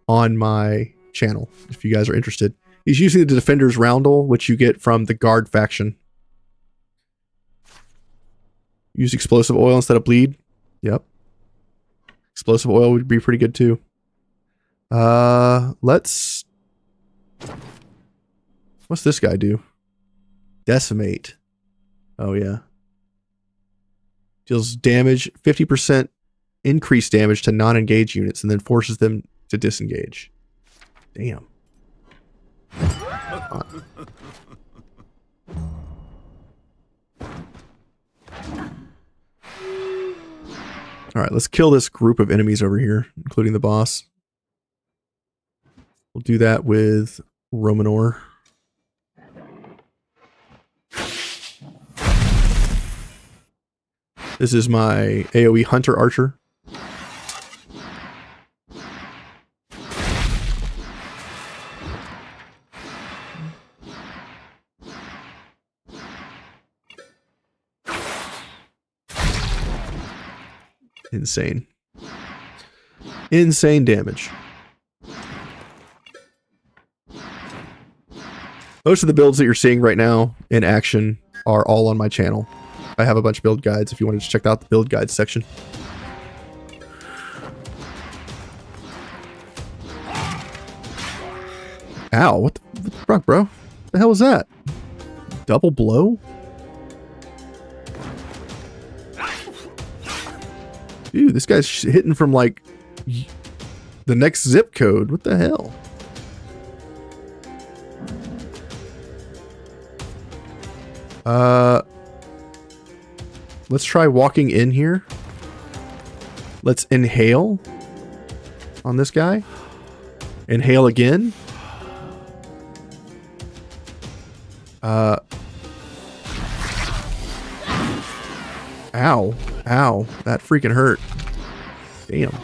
on my channel, if you guys are interested. He's using the Defender's Roundel, which you get from the Guard faction. Use explosive oil instead of bleed. Yep. Explosive oil would be pretty good too. Let's... What's this guy do? Decimate. Oh yeah. Deals damage, 50% increased damage to non-engaged units, and then forces them to disengage. Damn. Alright, let's kill this group of enemies over here, including the boss. We'll do that with Romanor. This is my AoE Hunter Archer. Insane. Insane damage. Most of the builds that you're seeing right now in action are all on my channel. I have a bunch of build guides if you wanted to check out the build guides section. Ow, what the fuck, bro? The hell was that? Double blow? Dude, this guy's hitting from like the next zip code. What the hell? Let's try walking in here. Let's inhale on this guy. Inhale again. Ow. Ow. That freaking hurt. Damn.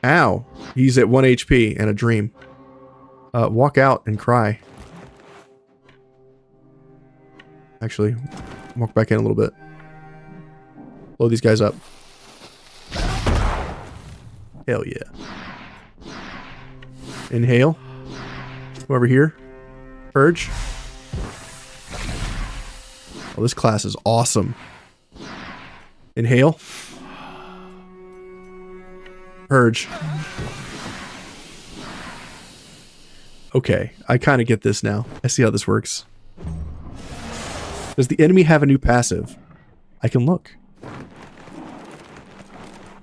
Ow. He's at 1 HP and a dream. Walk out and cry. Actually, walk back in a little bit. Blow these guys up. Hell yeah. Inhale. Go over here. Purge. Oh, this class is awesome. Inhale. Purge. Okay, I kind of get this now. I see how this works. Does the enemy have a new passive? I can look.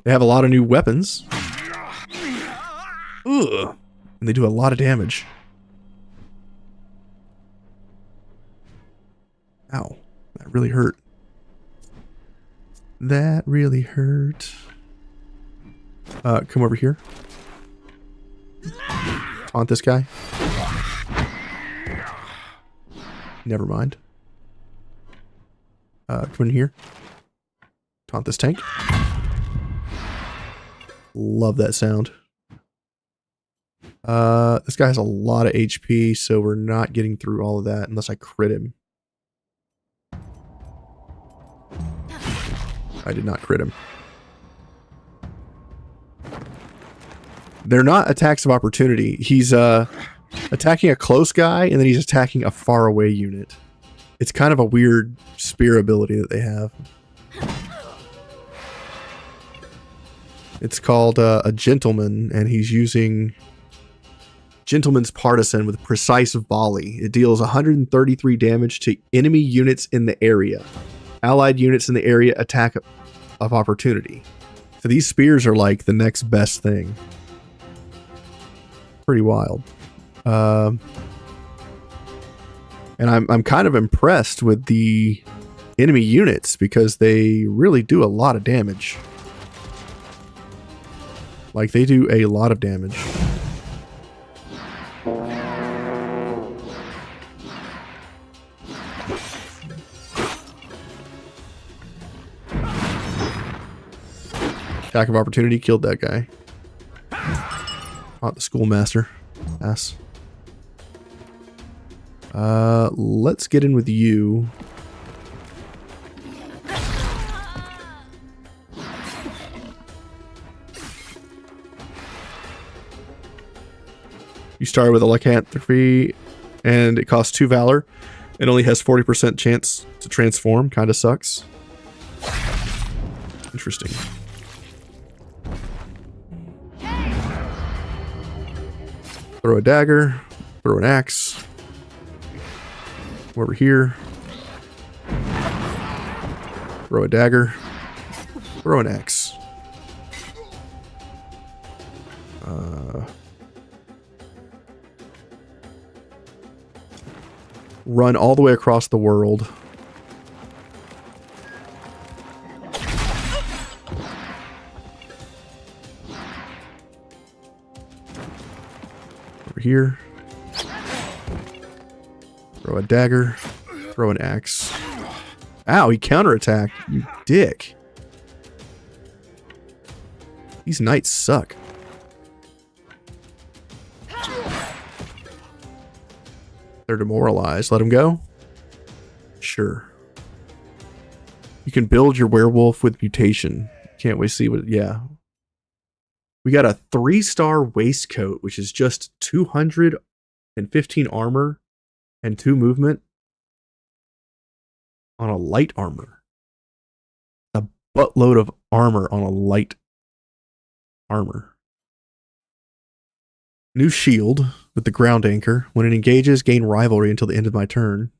They have a lot of new weapons. Ugh. And they do a lot of damage. Ow. That really hurt. That really hurt. Come over here. Taunt this guy. Never mind. Come in here. Taunt this tank. Love that sound. This guy has a lot of HP, so we're not getting through all of that unless I crit him. I did not crit him. They're not attacks of opportunity. He's attacking a close guy, and then he's attacking a far away unit. It's kind of a weird spear ability that they have. It's called a gentleman, and he's using Gentleman's Partisan with precise volley. It deals 133 damage to enemy units in the area. Allied units in the area attack of opportunity. So these spears are like the next best thing. Pretty wild. And I'm kind of impressed with the enemy units because they really do a lot of damage. Like, they do a lot of damage. Attack of opportunity killed that guy. Not the schoolmaster. Ass. Let's get in with you. You start with a Lycanthropy, and it costs 2 Valor. It only has 40% chance to transform. Kinda sucks. Interesting. Throw a dagger. Throw an axe. Over here. Throw a dagger. Throw an axe. Run all the way across the world. Over here. Throw a dagger. Throw an axe. Ow, he counterattacked. You dick. These knights suck. They're demoralized. Let them go? Sure. You can build your werewolf with mutation. Can't wait to see what... Yeah. We got a 3-star waistcoat, which is just 215 armor and 2 movement on a light armor. A buttload of armor on a light armor. New shield with the ground anchor. When it engages, gain rivalry until the end of my turn.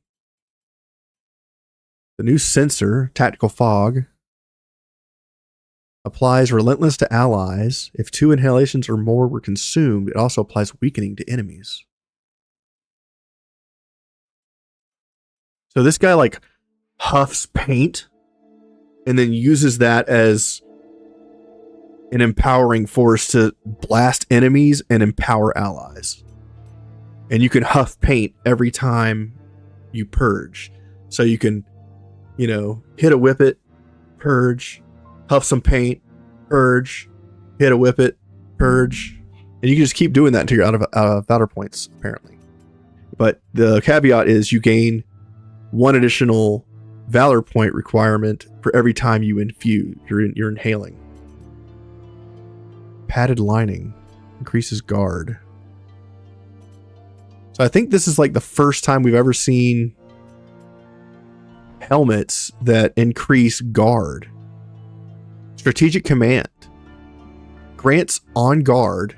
The new sensor, tactical fog, applies relentless to allies. If 2 inhalations or more were consumed, it also applies weakening to enemies. So this guy like huffs paint and then uses that as an empowering force to blast enemies and empower allies. And you can huff paint every time you purge. So you can, you know, hit a whippet, purge, huff some paint, purge, hit a whippet, purge. And you can just keep doing that until you're out of valor points, apparently. But the caveat is you gain 1 additional valor point requirement for every time you infuse. You're inhaling. Padded lining increases guard. So I think this is like the first time we've ever seen helmets that increase guard. Strategic command grants on guard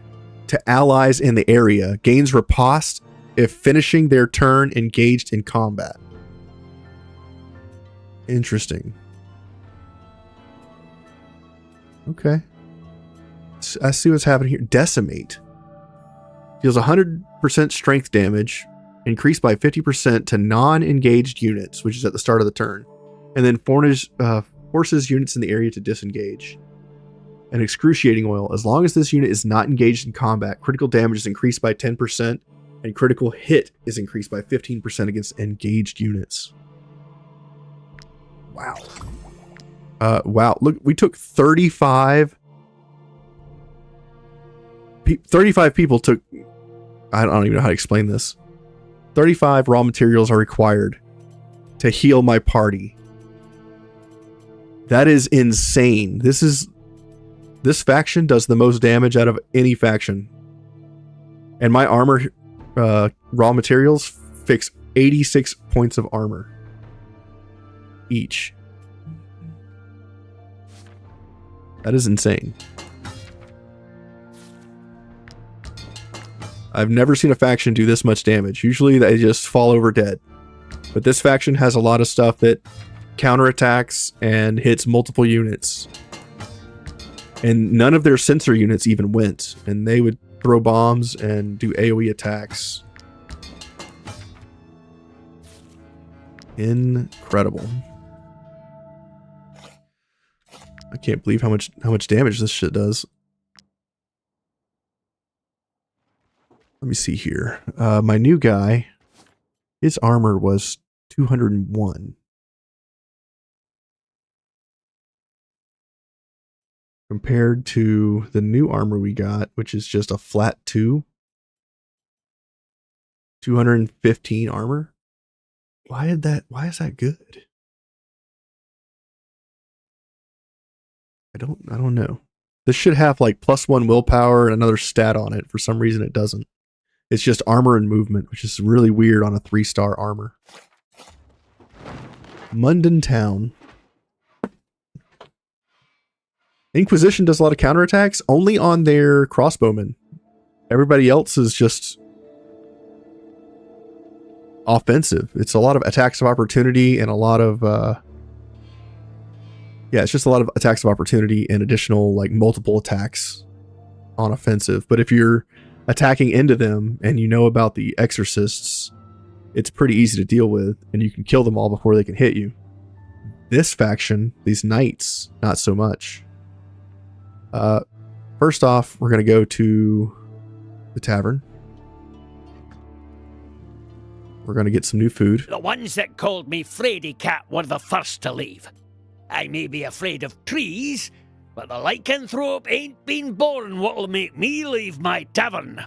to allies in the area, gains riposte if finishing their turn engaged in combat. Interesting. Okay. I see what's happening here. Decimate. Deals 100% strength damage, increased by 50% to non-engaged units, which is at the start of the turn. And then forces units in the area to disengage. An excruciating oil. As long as this unit is not engaged in combat, critical damage is increased by 10%, and critical hit is increased by 15% against engaged units. Wow. Wow. Look, we took 35 people took, I don't even know how to explain this. 35 raw materials are required to heal my party. That is insane. This faction does the most damage out of any faction. And my armor raw materials fix 86 points of armor each. That is insane. I've never seen a faction do this much damage. Usually they just fall over dead. But this faction has a lot of stuff that counterattacks and hits multiple units. And none of their sensor units even went. And they would throw bombs and do AoE attacks. Incredible. I can't believe how much damage this shit does. Let me see here. My new guy, his armor was 201. Compared to the new armor we got, which is just a flat 215 armor. Why is that good? I don't know. This should have like +1 willpower and another stat on it. For some reason it doesn't. It's just armor and movement, which is really weird on a 3-star armor. Munden Town. Inquisition does a lot of counterattacks, only on their crossbowmen. Everybody else is just offensive. It's a lot of attacks of opportunity and a lot of it's just a lot of attacks of opportunity and additional like multiple attacks on offensive. But if you're attacking into them and you know about the exorcists, it's pretty easy to deal with and you can kill them all before they can hit you. This faction, these knights, not so much. First off, we're going to go to the tavern. We're going to get some new food. The ones that called me Fraidy Cat were the first to leave. I may be afraid of trees, But the lycanthrope ain't been born what'll make me leave my tavern.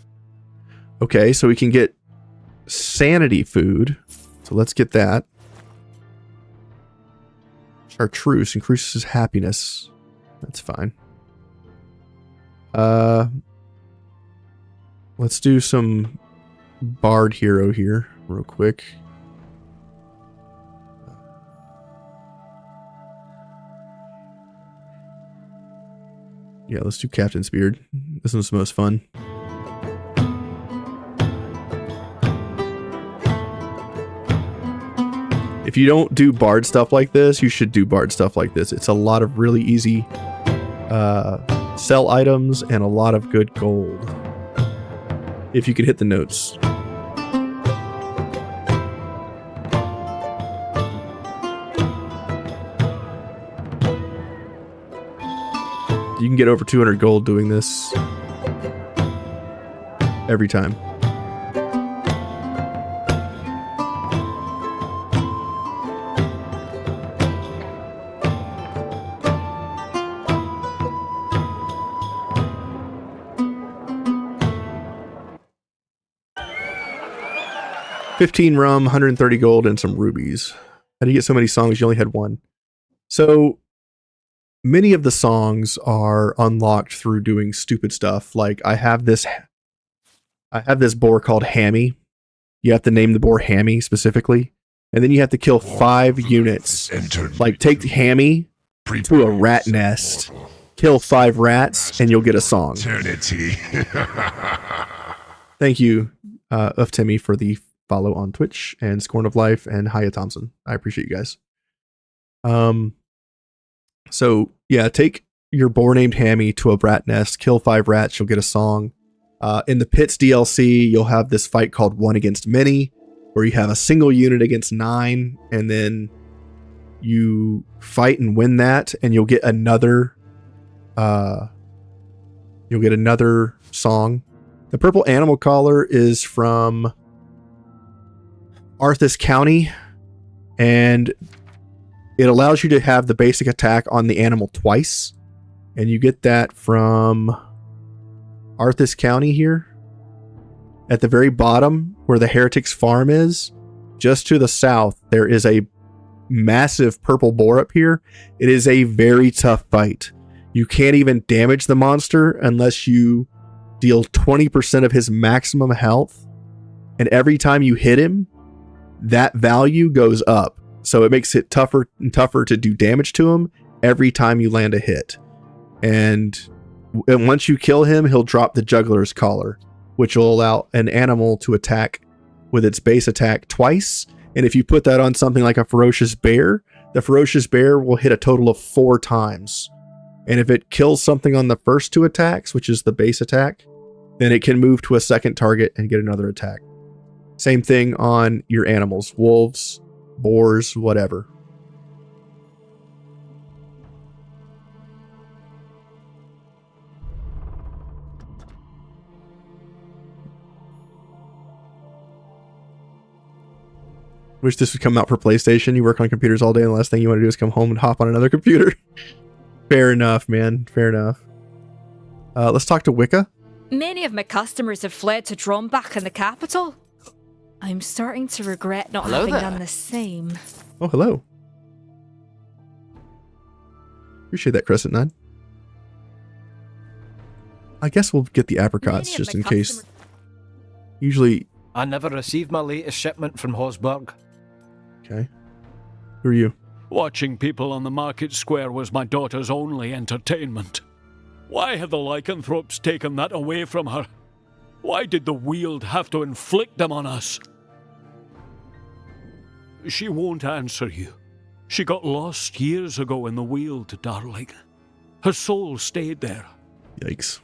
Okay, so we can get sanity food. So let's get that. Chartreuse increases happiness. That's fine. Let's do some bard hero here real quick. Yeah, let's do Captain's Beard. This one's the most fun. If you don't do bard stuff like this, you should do bard stuff like this. It's a lot of really easy sell items and a lot of good gold. If you could hit the notes. You can get over 200 gold doing this every time. $15 rum, 130 gold, and some rubies. How do you get so many songs? You only had one. So many of the songs are unlocked through doing stupid stuff. Like I have this boar called Hammy. You have to name the boar Hammy specifically, and then you have to kill 5 units. Like take Hammy to a rat nest, kill 5 rats, and you'll get a song. Thank you, of Timmy, for the follow on Twitch, and Scorn of Life, and Haya Thompson. I appreciate you guys. So yeah, take your boar named Hammy to a rat nest, kill 5 rats, you'll get a song. In the Pits DLC, you'll have this fight called 1 against many, where you have a single unit against 9, and then you fight and win that, and you'll get another song. The purple animal collar is from Arthas County, and it allows you to have the basic attack on the animal twice, and you get that from Arthas County here. At the very bottom, where the Heretics farm is, just to the south, there is a massive purple boar up here. It is a very tough fight. You can't even damage the monster unless you deal 20% of his maximum health, and every time you hit him, that value goes up. So it makes it tougher and tougher to do damage to him every time you land a hit. And once you kill him, he'll drop the juggler's collar, which will allow an animal to attack with its base attack twice. And if you put that on something like a ferocious bear, the ferocious bear will hit a total of 4 times. And if it kills something on the first 2 attacks, which is the base attack, then it can move to a second target and get another attack. Same thing on your animals, wolves, boars, whatever. Wish this would come out for PlayStation. You work on computers all day and the last thing you want to do is come home and hop on another computer. Fair enough, man. Fair enough. Let's talk to Wicca. Many of my customers have fled to Drombach in the capital. I'm starting to regret not having done the same. Oh, hello. Appreciate that, Crescent 9. I guess we'll get the apricots just in case. Usually... I never received my latest shipment from Hosberg. Okay. Who are you? Watching people on the market square was my daughter's only entertainment. Why have the lycanthropes taken that away from her? Why did the wield have to inflict them on us? She won't answer you. She got lost years ago in the wield, darling. Her soul stayed there. Yikes.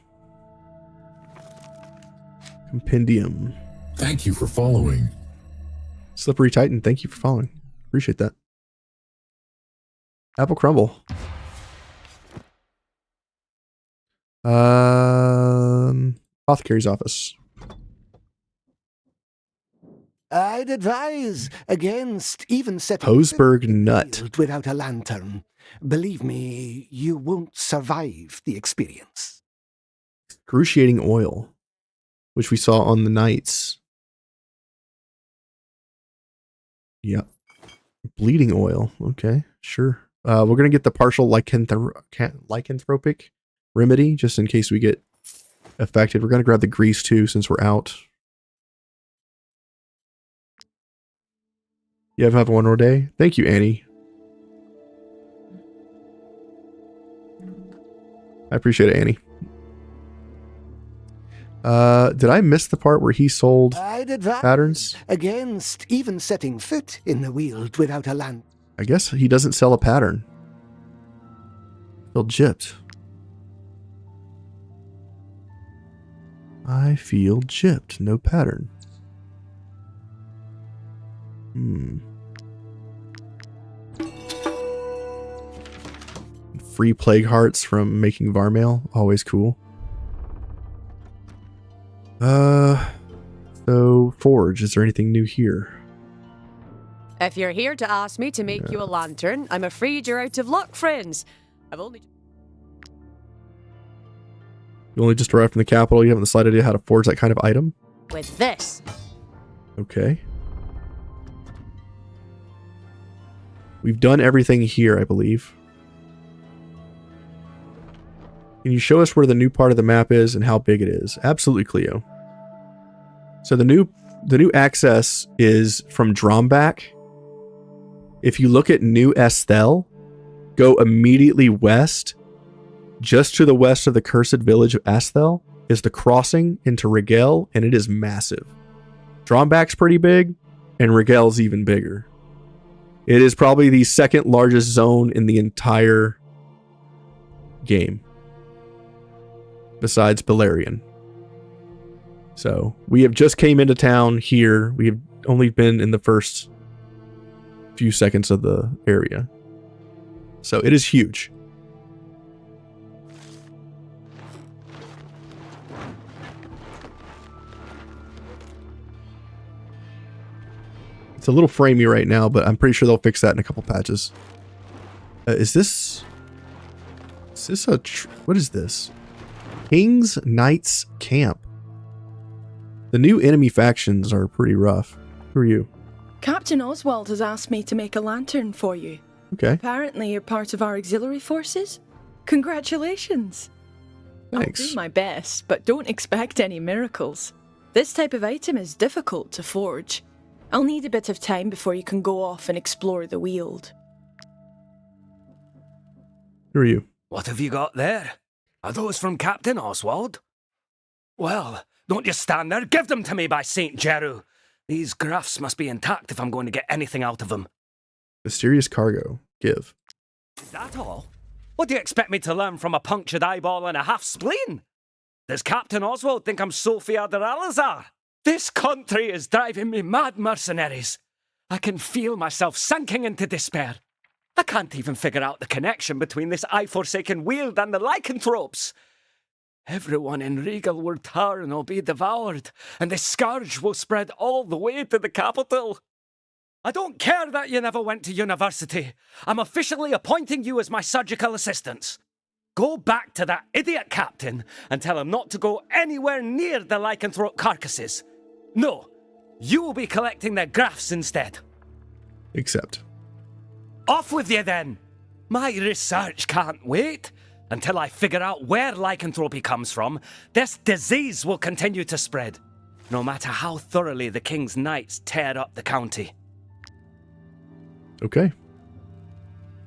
Compendium. Thank you for following. Slippery Titan, thank you for following. Appreciate that. Apple Crumble. Apothecary's office. I'd advise against even setting Hosberg Nut. without a lantern. Believe me, you won't survive the experience. Excruciating oil, which we saw on the knights. Yep. Bleeding oil. Okay, sure. We're going to get the partial lycanthropic remedy, just in case we get affected. We're going to grab the grease, too, since we're out. You have one more day? Thank you, Annie. I appreciate it, Annie. Did I miss the part where he sold I'd advise patterns? against even setting foot in the wield without a lantern. I guess he doesn't sell a pattern. Feel gypped. I feel gypped. No pattern. Free plague hearts from making Varmail. Always cool. So Forge, is there anything new here? If you're here to ask me to make you a lantern, I'm afraid you're out of luck, friends. I've only... You only just arrived from the capital. You haven't the slight idea how to forge that kind of item? With this. Okay. We've done everything here, I believe. Can you show us where the new part of the map is and how big it is? Absolutely, Cleo. So the new access is from Drombach. If you look at New Esthel, go immediately west. Just to the west of the cursed village of Esthel is the crossing into Rigel, and it is massive. Drombach's pretty big, and Rigel's even bigger. It is probably the second largest zone in the entire game, besides Balerion. So we have just came into town here. We have only been in the first few seconds of the area. So it is huge. It's a little framey right now, but I'm pretty sure they'll fix that in a couple patches. Is this a... what is this? King's Knights Camp. The new enemy factions are pretty rough. Who are you? Captain Oswald has asked me to make a lantern for you. Okay. Apparently you're part of our auxiliary forces. Congratulations. Thanks. I'll do my best, but don't expect any miracles. This type of item is difficult to forge. I'll need a bit of time before you can go off and explore the wield. Who are you? What have you got there? Are those from Captain Oswald? Well, don't just stand there. Give them to me, by St. Jeru. These graphs must be intact if I'm going to get anything out of them. Mysterious cargo. Give. Is that all? What do you expect me to learn from a punctured eyeball and a half spleen? Does Captain Oswald think I'm Sophia de Alazar? This country is driving me mad, mercenaries. I can feel myself sinking into despair. I can't even figure out the connection between this eye-forsaken wield and the lycanthropes. Everyone in Rigel will turn or be devoured, and the scourge will spread all the way to the capital. I don't care that you never went to university. I'm officially appointing you as my surgical assistants. Go back to that idiot captain and tell him not to go anywhere near the lycanthrope carcasses. No, you will be collecting their graphs instead. Accept. Off with you then! My research can't wait. Until I figure out where lycanthropy comes from, this disease will continue to spread, no matter how thoroughly the King's Knights tear up the county. Okay.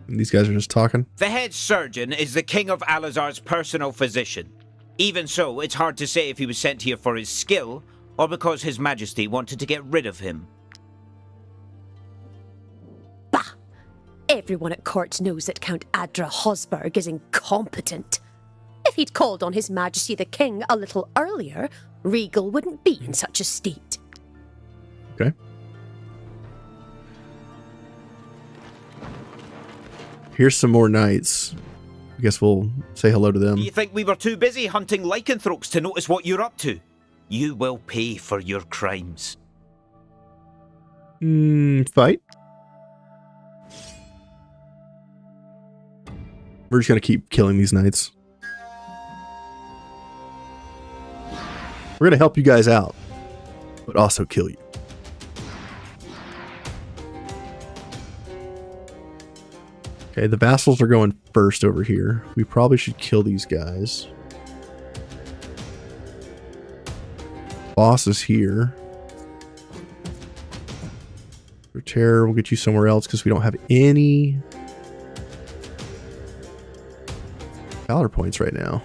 And these guys are just talking. The head surgeon is the King of Alazar's personal physician. Even so, it's hard to say if he was sent here for his skill, or because His Majesty wanted to get rid of him. Bah! Everyone at court knows that Count Adra Hosberg is incompetent. If he'd called on His Majesty the King a little earlier, Rigel wouldn't be in such a state. Okay. Here's some more knights. I guess we'll say hello to them. You think we were too busy hunting lycanthropes to notice what you're up to? You will pay for your crimes. Fight? We're just going to keep killing these knights. We're going to help you guys out, but also kill you. Okay, the vassals are going first over here. We probably should kill these guys. Boss is here. For terror, we'll get you somewhere else because we don't have any valor points right now.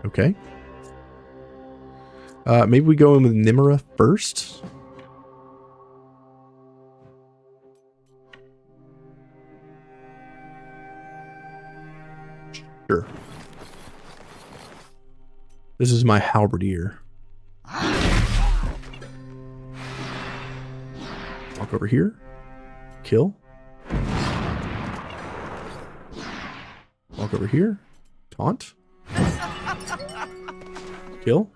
Okay. Maybe we go in with Nimera first. Sure. This is my halberdier. Walk over here. Kill. Walk over here. Taunt. Kill.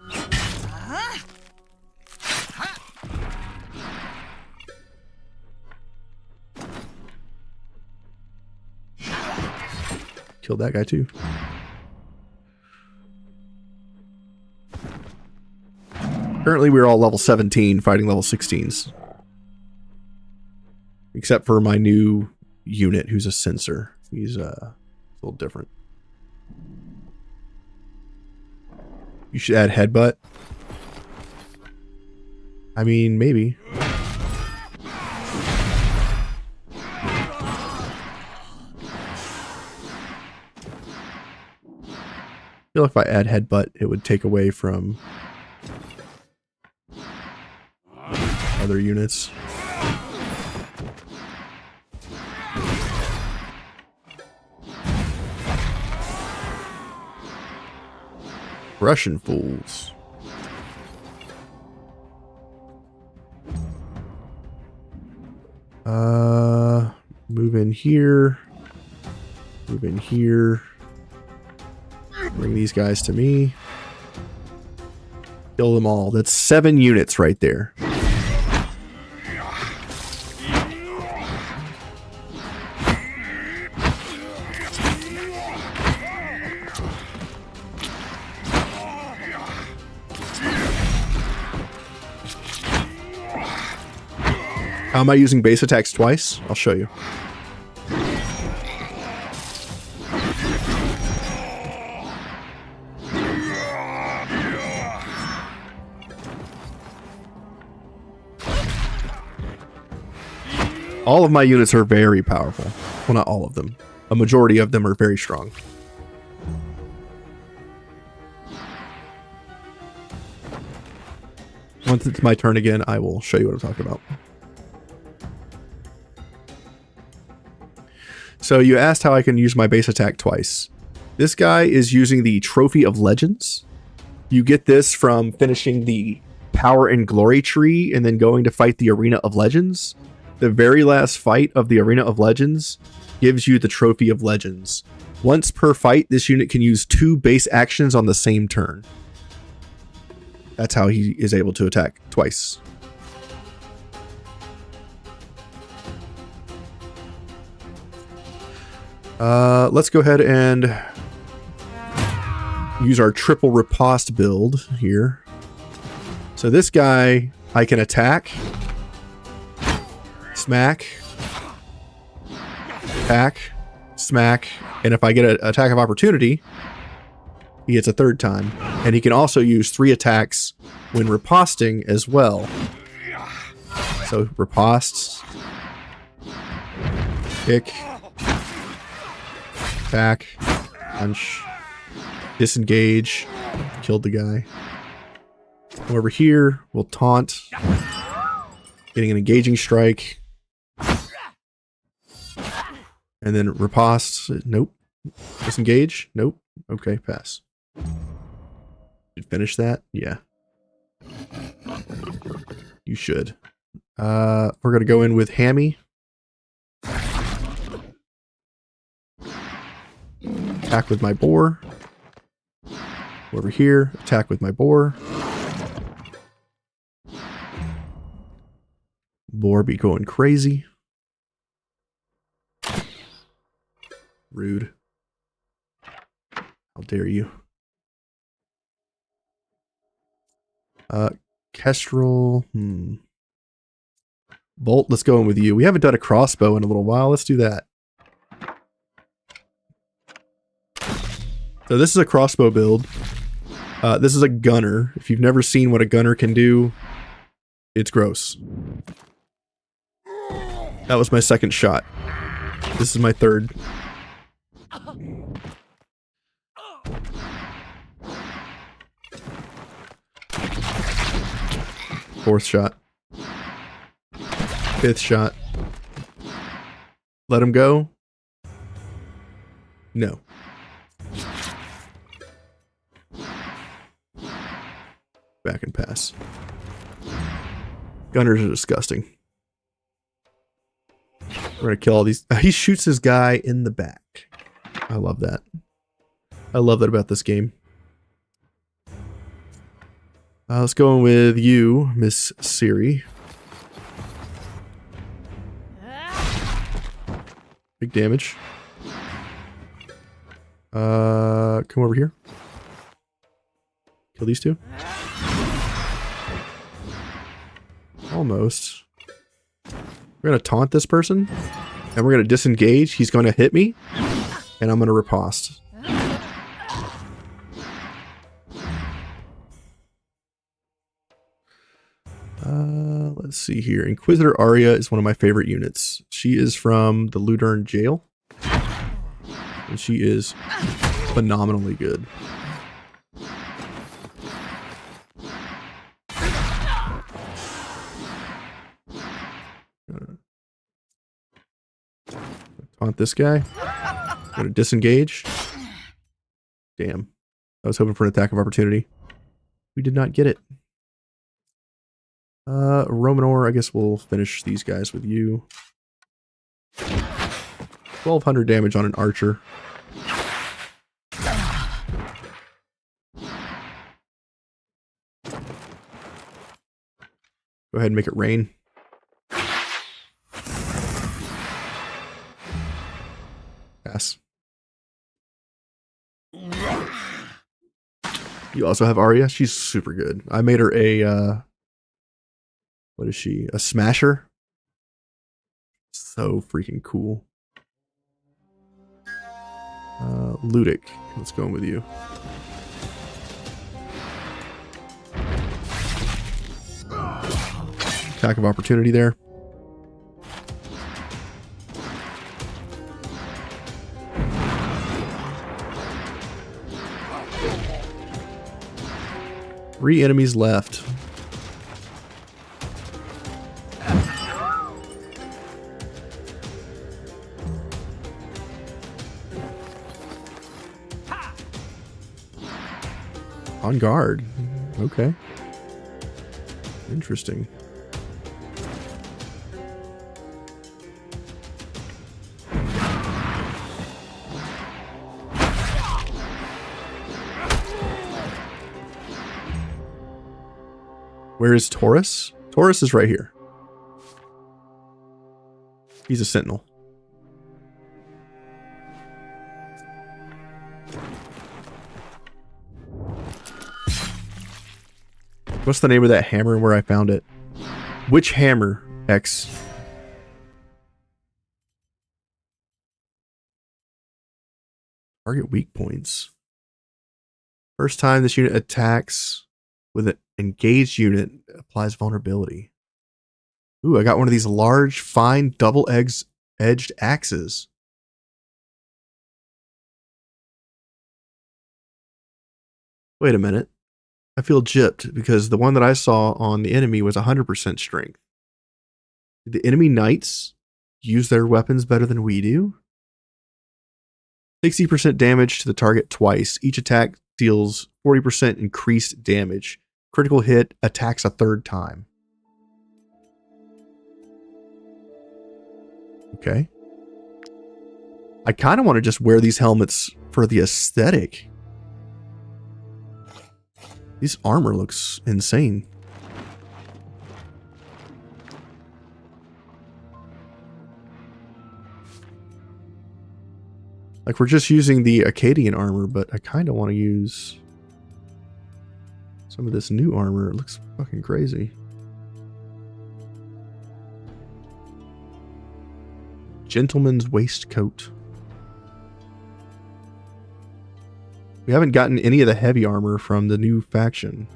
Killed that guy too. Currently we're all level 17 fighting level 16s. Except for my new unit who's a censor. He's a little different. You should add headbutt. I mean, maybe. I feel like if I add headbutt, it would take away from other units. Russian fools. Move in here. Move in here. Bring these guys to me. Kill them all. That's 7 units right there. How am I using base attacks twice? I'll show you. All of my units are very powerful. Well, not all of them. A majority of them are very strong. Once it's my turn again, I will show you what I'm talking about. So you asked how I can use my base attack twice. This guy is using the Trophy of Legends. You get this from finishing the Power and Glory tree and then going to fight the Arena of Legends. The very last fight of the Arena of Legends gives you the Trophy of Legends. Once per fight, this unit can use 2 base actions on the same turn. That's how he is able to attack twice. Let's go ahead and use our triple riposte build here. So this guy, I can attack, smack, attack, smack, and if I get an attack of opportunity, he gets a 3rd time. And he can also use 3 attacks when riposting as well. So riposte, kick, attack, punch, disengage, killed the guy. Over here, we'll taunt, getting an engaging strike, and then riposte. Nope. Disengage. Nope. Okay, pass. Did finish that? Yeah. You should. We're gonna go in with Hammy. Attack with my boar. Over here, attack with my boar. Boar be going crazy. Rude. How dare you. Kestrel. Bolt, let's go in with you. We haven't done a crossbow in a little while. Let's do that. So this is a crossbow build. This is a gunner. If you've never seen what a gunner can do, it's gross. That was my second shot. This is my third. Fourth shot. Fifth shot. Let him go? No. Back and pass. Gunners are disgusting. We're gonna kill all these. He shoots his guy in the back. I love that. I love that about this game. Let's go in with you, Miss Siri. Big damage. Come over here. Kill these two. Almost. We're gonna taunt this person, and we're gonna disengage. He's gonna hit me, and I'm gonna riposte. Let's see here. Inquisitor Arya is one of my favorite units. She is from the Ludern jail, and she is phenomenally good. Taunt this guy. Gonna disengage. Damn. I was hoping for an attack of opportunity. We did not get it. Romanor, I guess we'll finish these guys with you. 1200 damage on an archer. Go ahead and make it rain. Pass. You also have Arya. She's super good. I made her a what is she? A smasher? So freaking cool. Ludic. Let's go in with you. Attack of opportunity there. Three enemies left. On guard. Okay. Interesting. Where is Taurus? Taurus is right here. He's a sentinel. What's the name of that hammer and where I found it? Which hammer, X? Target weak points. First time this unit attacks with an engaged unit applies vulnerability. Ooh, I got one of these large, fine, double-edged axes. Wait a minute. I feel gypped because the one that I saw on the enemy was 100% strength. Did the enemy knights use their weapons better than we do? 60% damage to the target twice. Each attack deals 40% increased damage. Critical hit attacks a third time. Okay. I kind of want to just wear these helmets for the aesthetic. This armor looks insane. Like, we're just using the Acadian armor, but I kind of want to use some of this new armor. It looks fucking crazy. Gentleman's waistcoat. We haven't gotten any of the heavy armor from the new faction.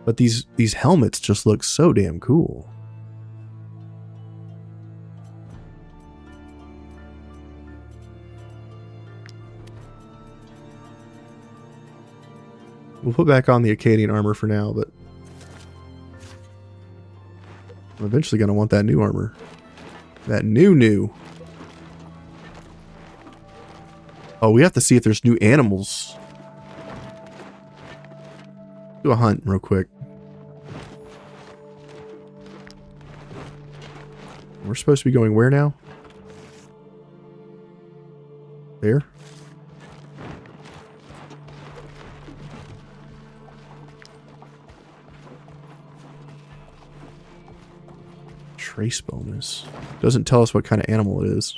But these helmets just look so damn cool. We'll put back on the Acadian armor for now, but I'm eventually going to want that new armor. That new. Oh, we have to see if there's new animals. Do a hunt real quick. We're supposed to be going where now? There? Trace bonus. Doesn't tell us what kind of animal it is.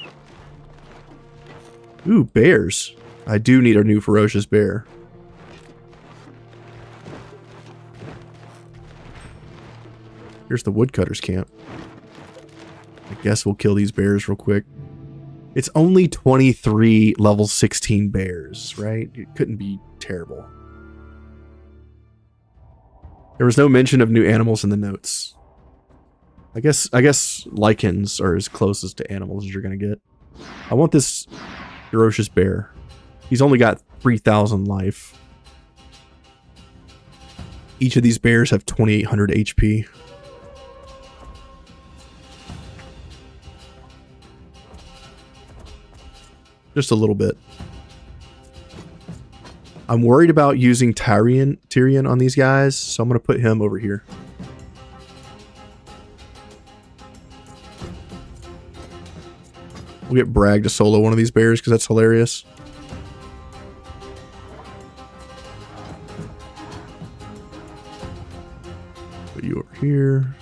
Ooh, bears. I do need a new ferocious bear. Here's the woodcutter's camp. I guess we'll kill these bears real quick. It's only 23 level 16 bears, right? It couldn't be terrible. There was no mention of new animals in the notes. I guess lichens are as closest to animals as you're gonna get. I want this ferocious bear. He's only got 3,000 life. Each of these bears have 2,800 HP. Just a little bit. I'm worried about using Tyrion on these guys, so I'm going to put him over here. We'll get Bragg to solo one of these bears because that's hilarious. Put you over here.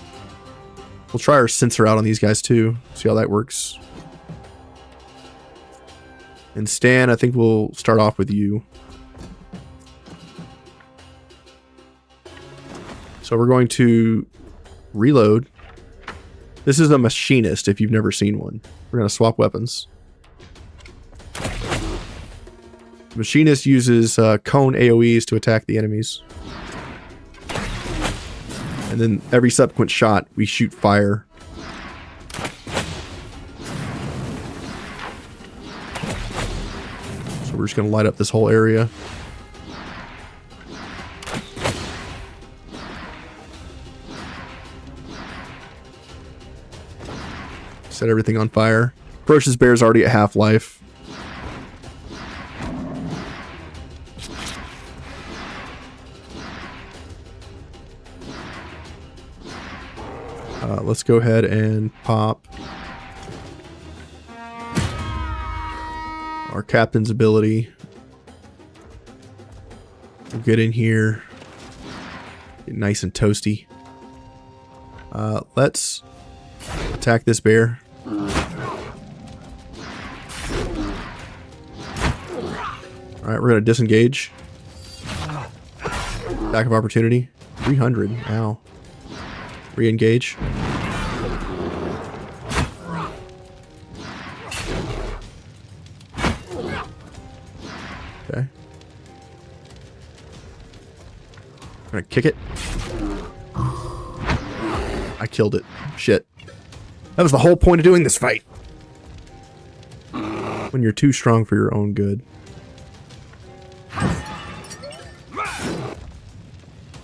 We'll try our sensor out on these guys too. See how that works. And Stan, I think we'll start off with you. So we're going to reload. This is a machinist if you've never seen one. We're going to swap weapons. The machinist uses cone AoEs to attack the enemies. And then every subsequent shot, we shoot fire. So we're just going to light up this whole area. Set everything on fire. Ferocious Bear's already at half-life. Let's go ahead and pop our captain's ability. We'll get in here. Get nice and toasty. Let's attack this bear. Alright, we're going to disengage. Attack of opportunity. 300. Ow. Re-engage. Okay. I'm going to kick it. I killed it. Shit. That was the whole point of doing this fight. When you're too strong for your own good.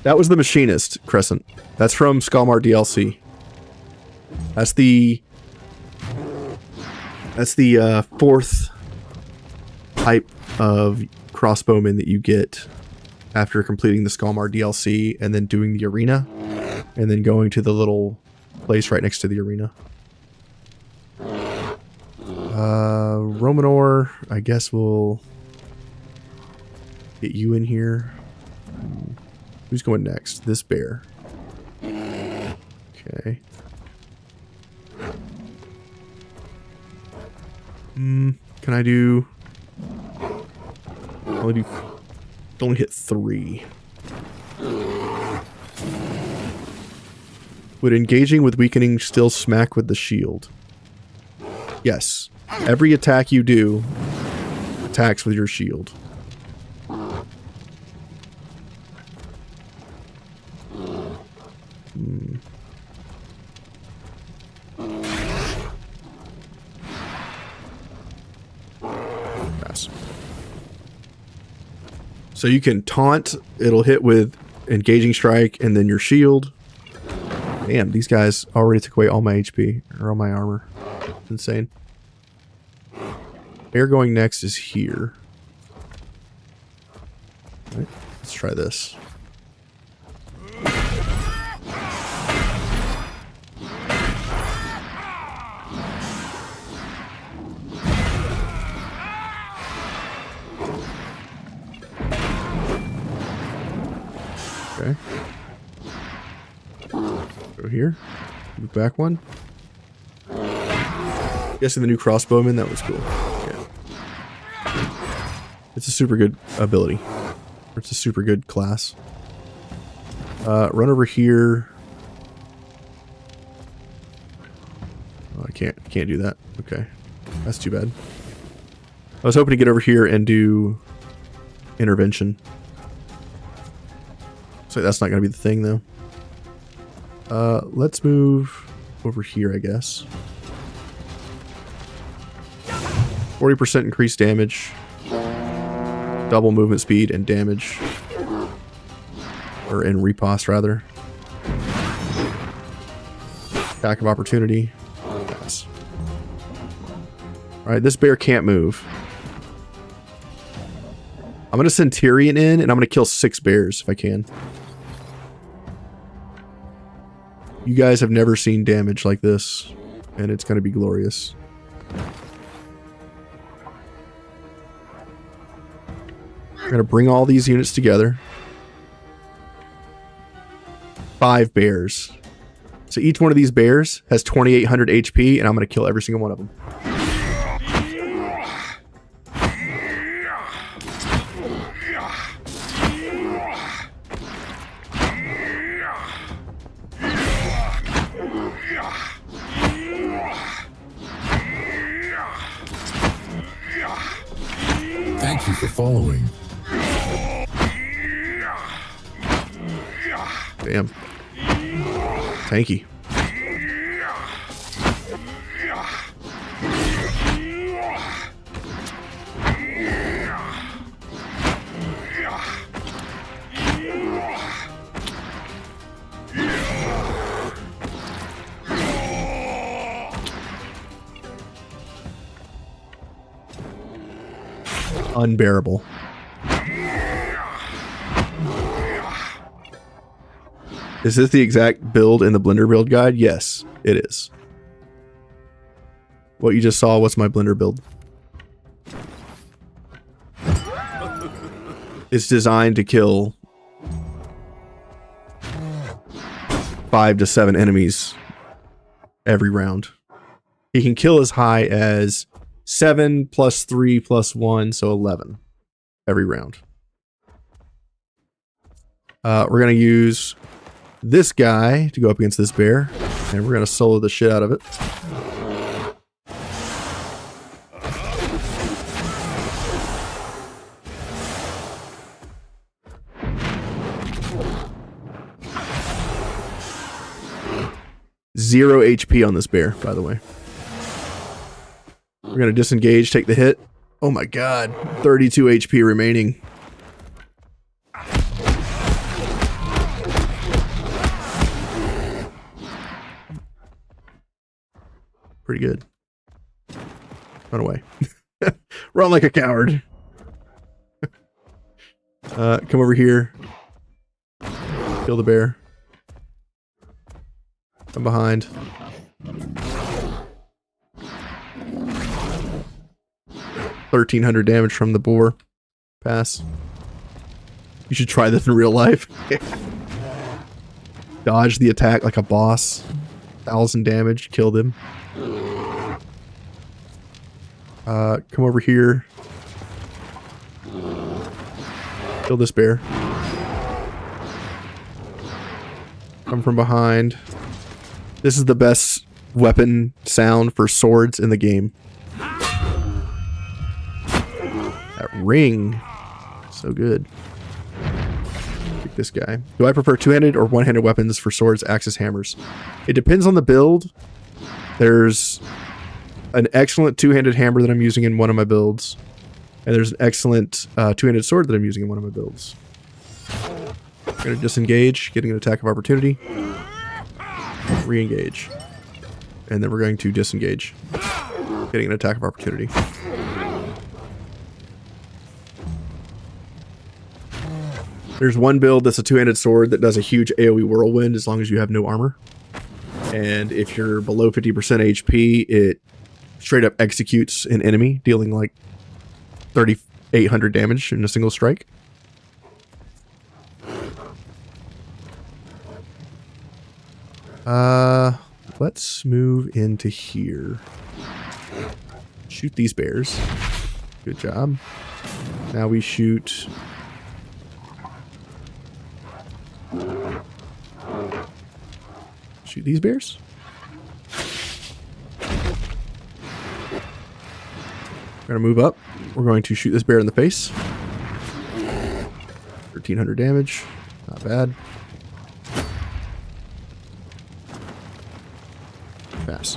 That was the machinist, Crescent. That's from Skullmart DLC. That's the fourth type of crossbowman that you get after completing the Skullmart DLC and then doing the arena and then going to the little place right next to the arena. Romanor, I guess we'll Get you in here. Who's going next? This bear. Okay. Can I do... Only hit 3. Would engaging with weakening still smack with the shield? Yes. Every attack you do attacks with your shield. Pass. So you can taunt, it'll hit with engaging strike and then your shield. Damn, these guys already took away all my HP, or all my armor. Insane. Bear going next is here. All right, let's try this. Okay. Go here. Move back one. Guessing the new crossbowman, that was cool. Yeah. It's a super good ability. Or it's a super good class. Run over here. Oh, I can't do that. Okay. That's too bad. I was hoping to get over here and do intervention. So that's not going to be the thing, though. Let's move over here, I guess. 40% increased damage. Double movement speed and damage. Or in riposte, rather. Attack of opportunity. Pass. Alright, this bear can't move. I'm going to send Tyrion in, and I'm going to kill 6 bears if I can. You guys have never seen damage like this, and it's going to be glorious. We're going to bring all these units together. 5 bears. So each one of these bears has 2,800 HP, and I'm going to kill every single one of them. Thank you for following. Damn. Tanky. Unbearable. Is this the exact build in the Blender build guide? Yes, it is. What you just saw, what's my Blender build? It's designed to kill 5 to 7 enemies every round. He can kill as high as 7 plus 3 plus 1, so 11 every round. We're going to use this guy to go up against this bear, and we're going to solo the shit out of it. Zero HP on this bear, by the way. We're going to disengage, take the hit. Oh my god, 32 HP remaining. Pretty good. Run away. Run like a coward. Come over here. Kill the bear. Come behind. $1,300 damage from the boar. Pass. You should try this in real life. Dodge the attack like a boss. 1,000 damage. Killed him. Come over here. Kill this bear. Come from behind. This is the best weapon sound for swords in the game. That ring. So good. Kick this guy. Do I prefer two-handed or one-handed weapons for swords, axes, hammers? It depends on the build. There's an excellent two-handed hammer that I'm using in one of my builds. And there's an excellent two-handed sword that I'm using in one of my builds. I'm going to disengage, getting an attack of opportunity. Re-engage. And then we're going to disengage, getting an attack of opportunity. There's one build that's a two-handed sword that does a huge AoE whirlwind as long as you have no armor. And if you're below 50% HP, it straight up executes an enemy, dealing like 3,800 damage in a single strike. Let's move into here. Shoot these bears. Good job. Now we shoot... Shoot these bears. We're gonna move up. We're going to shoot this bear in the face. 1,300 damage. Not bad. Pass.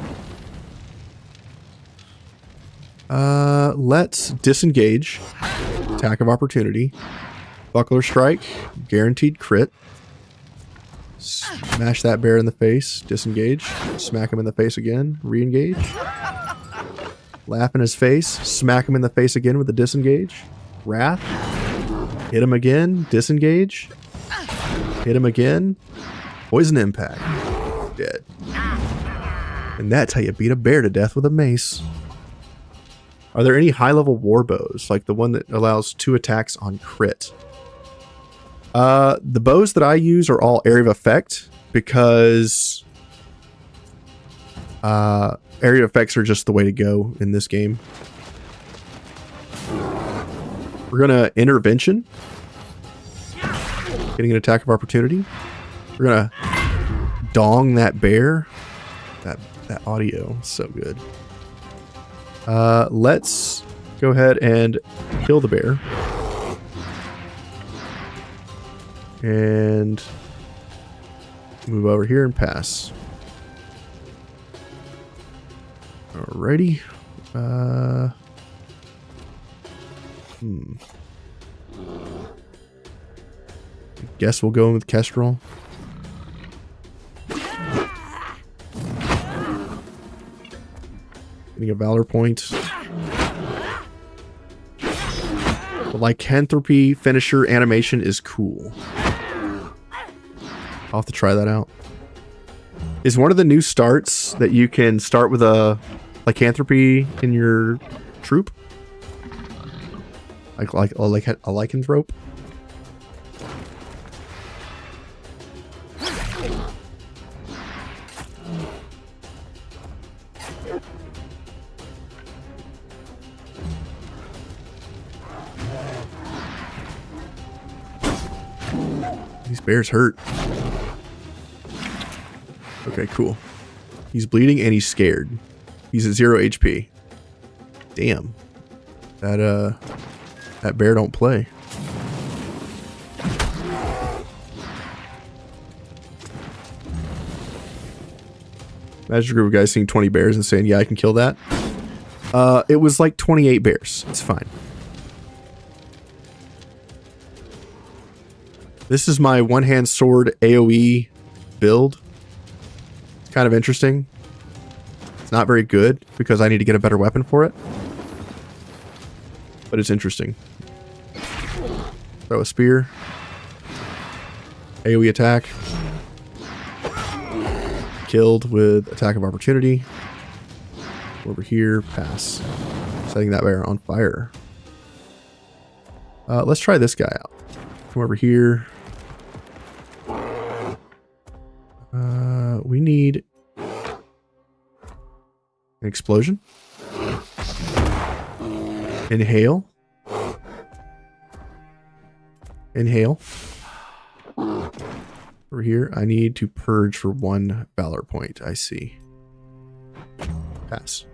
Let's disengage. Attack of opportunity. Buckler strike. Guaranteed crit. Smash that bear in the face. Disengage. Smack him in the face again. Re-engage. Laugh in his face. Smack him in the face again with a disengage. Wrath. Hit him again. Disengage. Hit him again. Poison impact. Dead. And that's how you beat a bear to death with a mace. Are there any high-level war bows, like the one that allows 2 attacks on crit? The bows that I use are all area of effect because area effects are just the way to go in this game. We're gonna intervention, getting an attack of opportunity. We're gonna dong that bear. That audio is so good. Let's go ahead and kill the bear. And move over here and pass. Alrighty. Guess we'll go in with Kestrel. Getting a Valor point. The Lycanthropy finisher animation is cool. I'll have to try that out. Is one of the new starts that you can start with a Lycanthropy in your troop? Like a lycanthrope? These bears hurt. Okay, cool. He's bleeding and he's scared. He's at 0 HP. Damn. That bear don't play. Imagine a group of guys seeing 20 bears and saying, yeah, I can kill that. It was like 28 bears. It's fine. This is my one-hand sword AoE build. It's kind of interesting. It's not very good because I need to get a better weapon for it. But it's interesting. Throw a spear. AoE attack. Killed with attack of opportunity. Over here, pass. Setting that bear on fire. Let's try this guy out. Come over here. We need an explosion. Inhale. Inhale. Over here, I need to purge for 1 valor point. I see. Pass.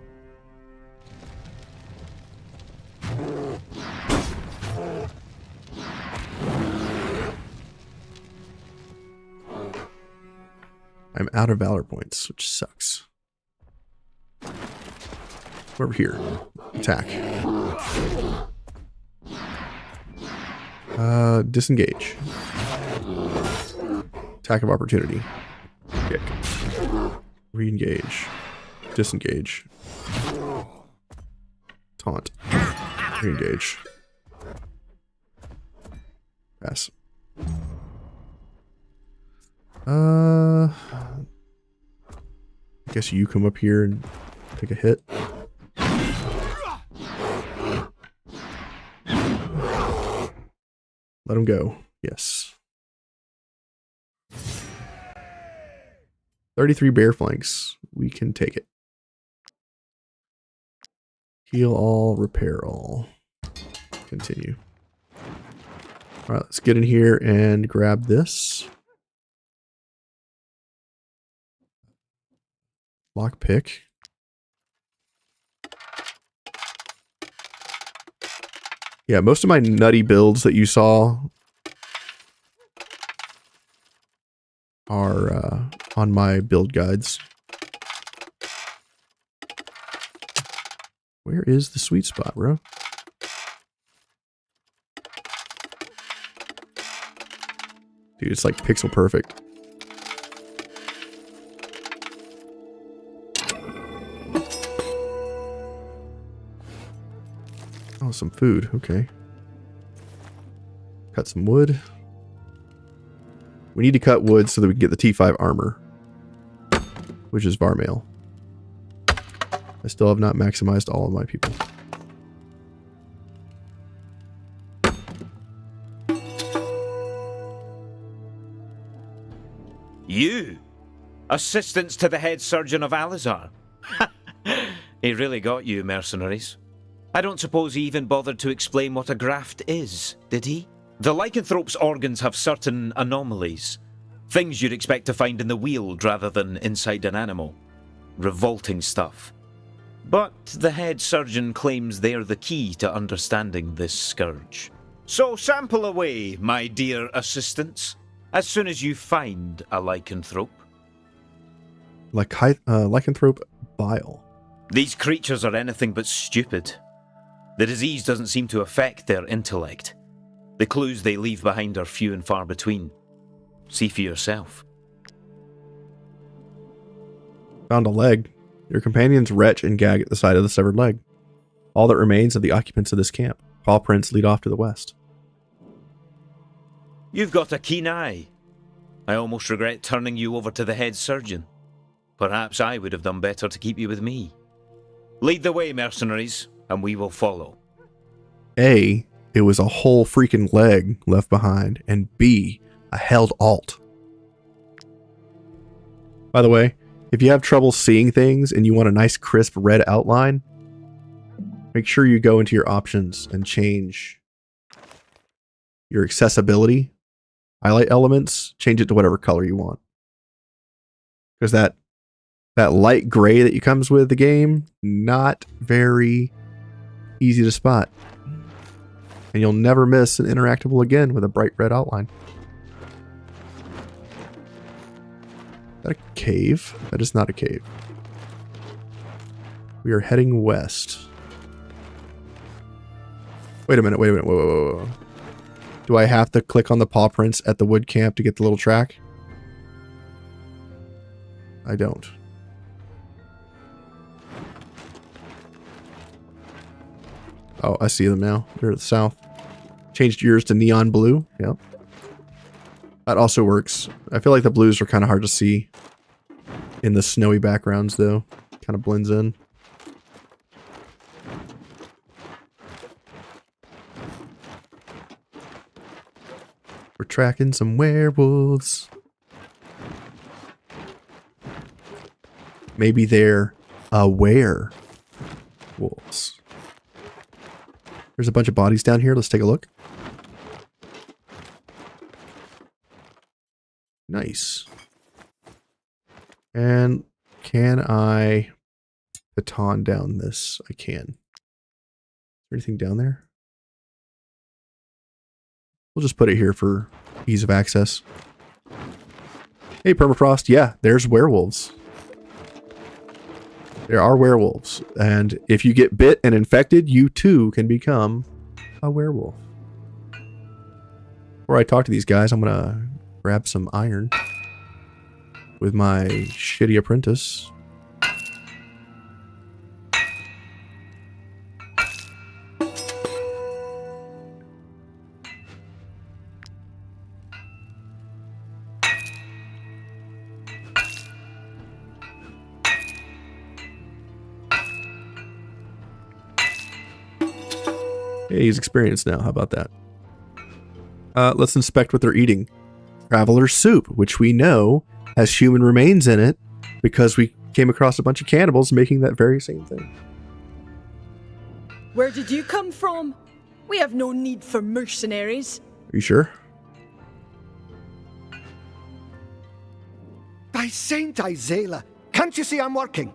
I'm out of valor points, which sucks. Over here. Attack. Disengage. Attack of opportunity. Kick. Re-engage. Disengage. Taunt. Re-engage. Pass. I guess you come up here and take a hit. Let him go. Yes. 33 bear flanks. We can take it. Heal all, repair all. Continue. Alright, let's get in here and grab this. Lockpick. Yeah, most of my nutty builds that you saw are on my build guides. Where is the sweet spot, bro? Dude, it's like pixel perfect. Oh, some food. Okay. Cut some wood. We need to cut wood so that we can get the T5 armor, which is Varmail. I still have not maximized all of my people. You? Assistants to the head surgeon of Alazar? He really got you, mercenaries. I don't suppose he even bothered to explain what a graft is, did he? The lycanthrope's organs have certain anomalies. Things you'd expect to find in the wield rather than inside an animal. Revolting stuff. But the head surgeon claims they're the key to understanding this scourge. So sample away, my dear assistants, as soon as you find a lycanthrope. Lycanthrope bile. These creatures are anything but stupid. The disease doesn't seem to affect their intellect. The clues they leave behind are few and far between. See for yourself. Found a leg. Your companions retch and gag at the sight of the severed leg. All that remains of the occupants of this camp. Paw prints lead off to the west. You've got a keen eye. I almost regret turning you over to the head surgeon. Perhaps I would have done better to keep you with me. Lead the way, mercenaries, and we will follow. A, it was a whole freaking leg left behind, and B, a held alt. By the way, if you have trouble seeing things and you want a nice crisp red outline, make sure you go into your options and change your accessibility, highlight elements, change it to whatever color you want. Because that light gray that comes with the game, not very easy to spot. And you'll never miss an interactable again with a bright red outline. Is that a cave? That is not a cave. We are heading west. Wait a minute, whoa. Do I have to click on the paw prints at the wood camp to get the little track? I don't. Oh, I see them now. They're at the south. Changed yours to neon blue. Yep. That also works. I feel like the blues are kind of hard to see in the snowy backgrounds, though. Kind of blends in. tracking some werewolves. Maybe they're werewolves. There's a bunch of bodies down here. Let's take a look. Nice. And can I baton down this? I can. Is there anything down there? We'll just put it here for ease of access. Hey, Permafrost. Yeah, there's werewolves. There are werewolves. And if you get bit and infected, you too can become a werewolf. Before I talk to these guys, I'm going to grab some iron with my shitty apprentice. Hey, he's experienced now. How about that? Let's inspect what they're eating. Traveler's soup, which we know has human remains in it because we came across a bunch of cannibals making that very same thing. Where did you come from? We have no need for mercenaries. Are you sure? By Saint Isela, can't you see I'm working?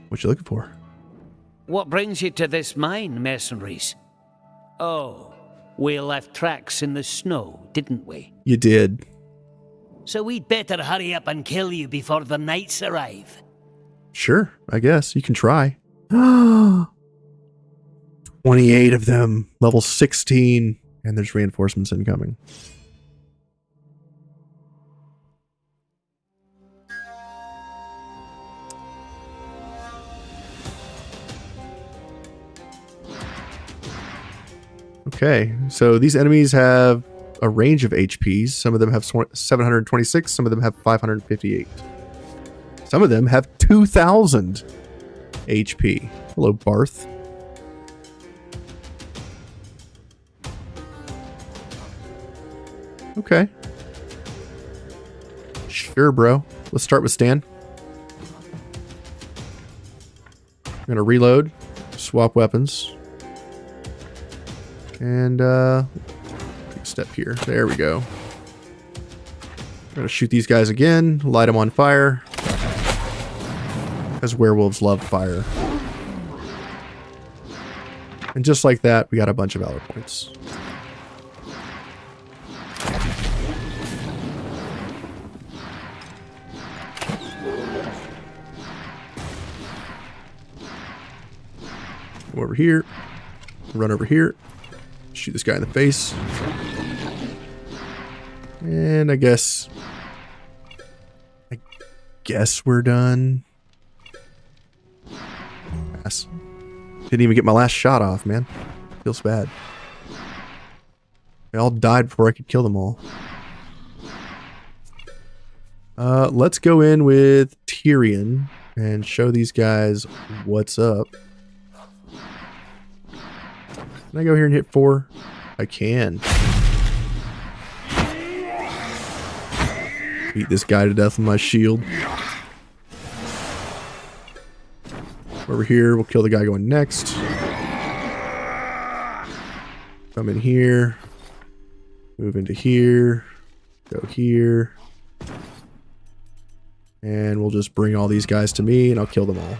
What you looking for? What brings you to this mine, mercenaries? Oh, we left tracks in the snow, didn't we? You did. So we'd better hurry up and kill you before the knights arrive. Sure, I guess. You can try. 28 of them. Level 16. And there's reinforcements incoming. Okay, so these enemies have a range of HPs. Some of them have 726, some of them have 558. Some of them have 2,000 HP. Hello, Barth. Okay. Sure, bro. Let's start with Stan. I'm gonna reload, swap weapons. And, take a step here. There we go. I'm gonna shoot these guys again, light them on fire. Because werewolves love fire. And just like that, we got a bunch of valor points. Go over here. Run over here. Shoot this guy in the face. And I guess we're done. Pass. Didn't even get my last shot off, man. Feels bad. They all died before I could kill them all. Let's go in with Tyrion and show these guys what's up. Can I go here and hit 4? I can. Beat this guy to death with my shield. Over here, we'll kill the guy going next. Come in here. Move into here. Go here. And we'll just bring all these guys to me and I'll kill them all.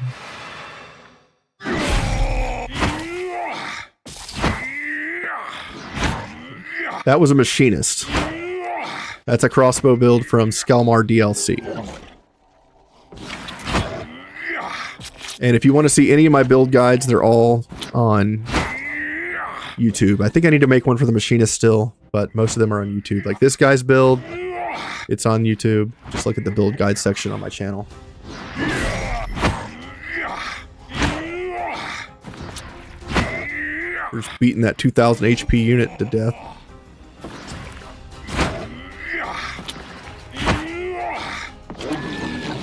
That was a machinist. That's a crossbow build from Skalmar DLC. And if you want to see any of my build guides, they're all on YouTube. I think I need to make one for the machinist still, but most of them are on YouTube. Like this guy's build, it's on YouTube. Just look at the build guide section on my channel. We're just beating that 2,000 HP unit to death.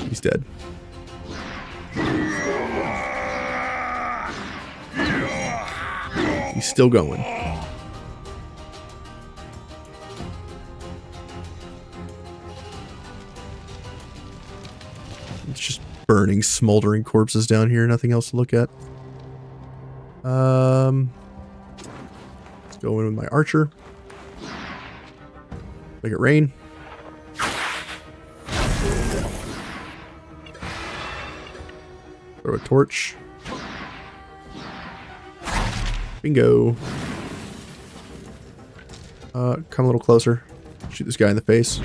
He's dead. He's still going. burning, smoldering corpses down here. Nothing else to look at. Let's go in with my archer. Make it rain. Throw a torch. Bingo. Come a little closer. Shoot this guy in the face.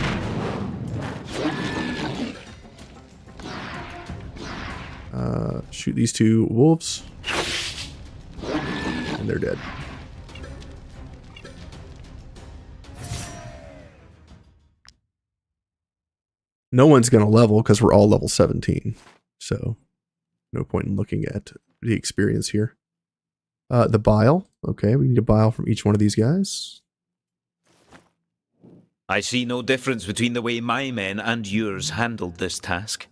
Shoot these two wolves. And they're dead. No one's going to level because we're all level 17. So, no point in looking at the experience here. The bile. Okay, we need a bile from each one of these guys. I see no difference between the way my men and yours handled this task.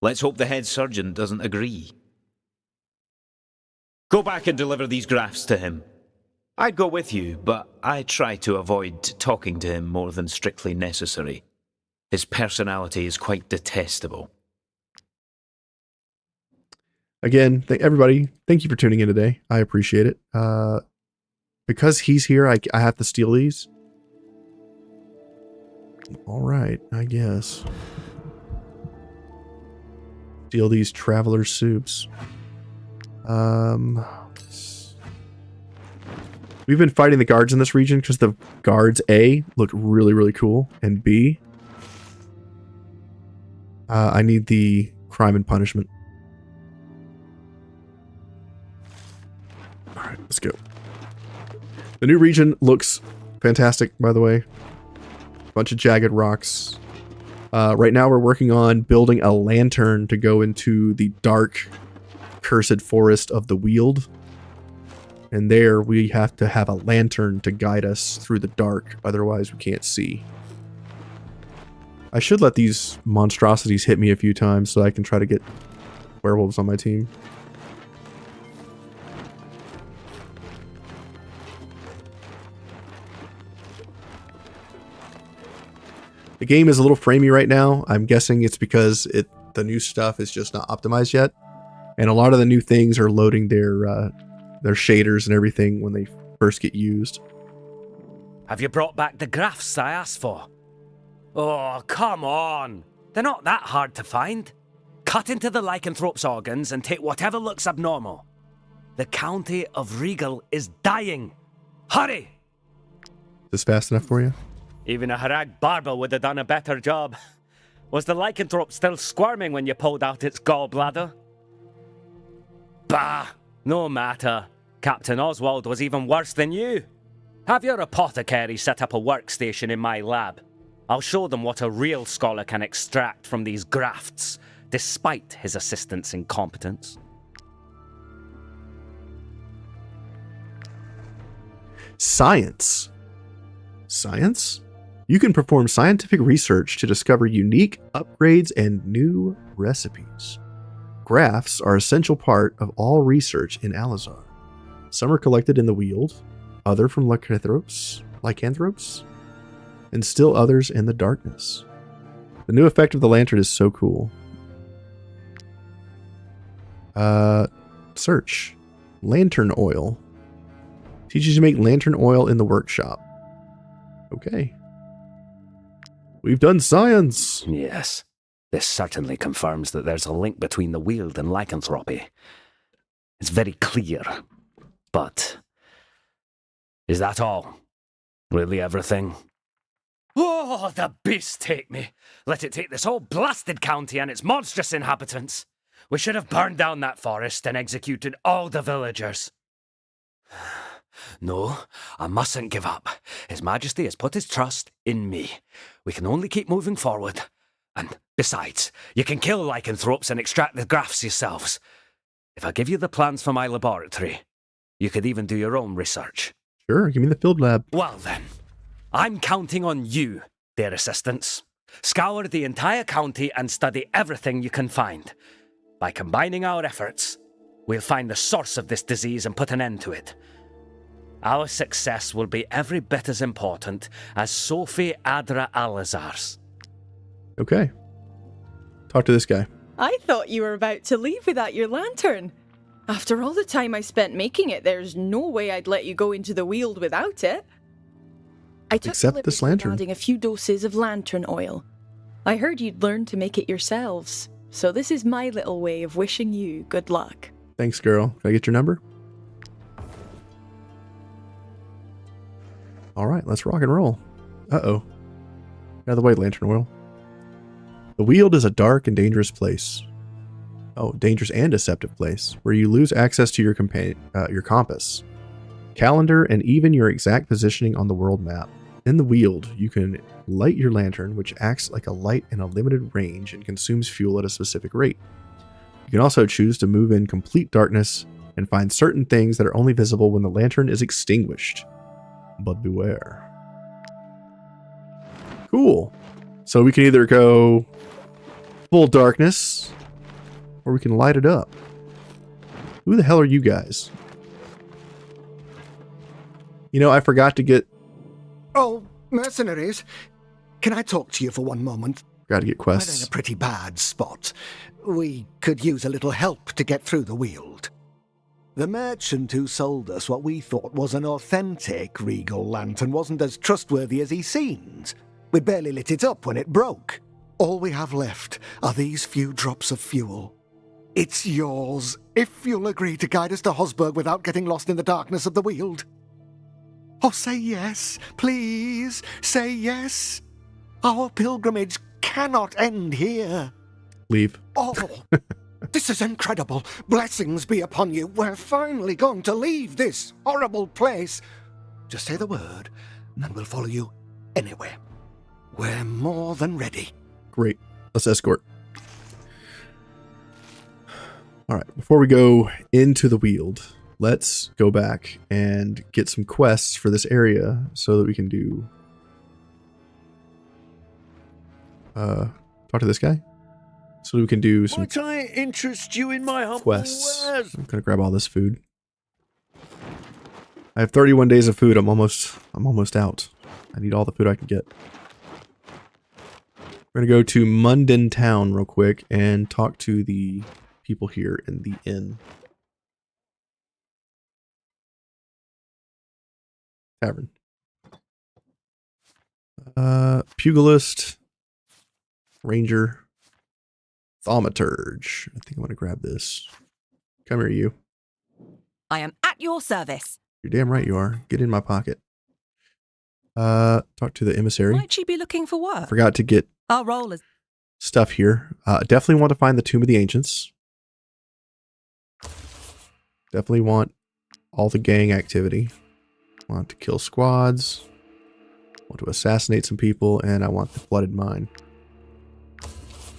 Let's hope the head surgeon doesn't agree. Go back and deliver these grafts to him. I'd go with you, but I try to avoid talking to him more than strictly necessary. His personality is quite detestable. Again, everybody, thank you for tuning in today. I appreciate it. Because he's here, I have to steal these. All right, I guess. Steal these traveler soups. We've been fighting the guards in this region because the guards, A, look really, really cool, and B, I need the crime and punishment. Alright, let's go. The new region looks fantastic, by the way. Bunch of jagged rocks. Right now we're working on building a lantern to go into the dark, cursed forest of the Wield. And there we have to have a lantern to guide us through the dark, otherwise we can't see. I should let these monstrosities hit me a few times so I can try to get werewolves on my team. The game is a little framey right now. I'm guessing it's because the new stuff is just not optimized yet. And a lot of the new things are loading their shaders and everything when they first get used. Have you brought back the graphs I asked for? Oh, come on. They're not that hard to find. Cut into the lycanthrope's organs and take whatever looks abnormal. The county of Rigel is dying. Hurry! Is this fast enough for you? Even a harag barber would have done a better job. Was the lycanthrope still squirming when you pulled out its gallbladder? Bah! No matter. Captain Oswald was even worse than you. Have your apothecary set up a workstation in my lab. I'll show them what a real scholar can extract from these grafts, despite his assistant's incompetence. Science. Science? You can perform scientific research to discover unique upgrades and new recipes. Grafts are an essential part of all research in Alazar. Some are collected in the Wield, other from lycanthropes, and still others in the darkness. The new effect of the lantern is so cool. Search. Lantern oil. Teaches you to make lantern oil in the workshop. Okay. We've done science! Yes. This certainly confirms that there's a link between the Wield and lycanthropy. It's very clear. But is that all? Really everything? Oh, the beast take me! Let it take this whole blasted county and its monstrous inhabitants! We should have burned down that forest and executed all the villagers. No, I mustn't give up. His Majesty has put his trust in me. We can only keep moving forward. And besides, you can kill lycanthropes and extract the grafts yourselves. If I give you the plans for my laboratory, you could even do your own research. Sure, give me the field lab. Well then, I'm counting on you, dear assistants. Scour the entire county and study everything you can find. By combining our efforts, we'll find the source of this disease and put an end to it. Our success will be every bit as important as Sophie Adra Alazar's. Okay. Talk to this guy. I thought you were about to leave without your lantern. After all the time I spent making it, there's no way I'd let you go into the Weald without it. I took Except the this liberty of lantern. adding a few doses of lantern oil. I heard you'd learned to make it yourselves, so this is my little way of wishing you good luck. Thanks, girl. Can I get your number? All right, let's rock and roll. Uh-oh. Out of the way, lantern oil. The Weald is a dark and dangerous place. Oh, dangerous and deceptive place, where you lose access to your compass, calendar, and even your exact positioning on the world map. In the Weald, you can light your lantern, which acts like a light in a limited range and consumes fuel at a specific rate. You can also choose to move in complete darkness and find certain things that are only visible when the lantern is extinguished. But beware. Cool. So we can either go full darkness, or we can light it up. Who the hell are you guys? You know, I forgot to get... Oh, mercenaries. Can I talk to you for one moment? Got to get We're in quests. a pretty bad spot. We could use a little help to get through the Weald. The merchant who sold us what we thought was an authentic Rigel lantern wasn't as trustworthy as he seemed. We barely lit it up when it broke. All we have left are these few drops of fuel. It's yours, if you'll agree to guide us to Hosberg without getting lost in the darkness of the Weald. Oh, say yes, please, say yes. Our pilgrimage cannot end here. Leave. Oh, this is incredible. Blessings be upon you. We're finally going to leave this horrible place. Just say the word, and we'll follow you anywhere. We're more than ready. Great. Let's escort. All right. Before we go into the Weald, let's go back and get some quests for this area so that we can do... talk to this guy? So we can do some Might I interest you in my humble quests. wares? I'm going to grab all this food. I have 31 days of food. I'm almost out. I need all the food I can get. We're going to go to Munden Town real quick and talk to the people here in the inn. Tavern. Pugilist. Ranger. Thaumaturge. I think I'm going to grab this. Come here, you. I am at your service. You're damn right you are. Get in my pocket. Talk to the emissary. Might she be looking for work? Forgot to get Our role is... stuff here. Definitely want to find the Tomb of the Ancients. Definitely want all the gang activity. Want to kill squads. Want to assassinate some people. And I want the flooded mine.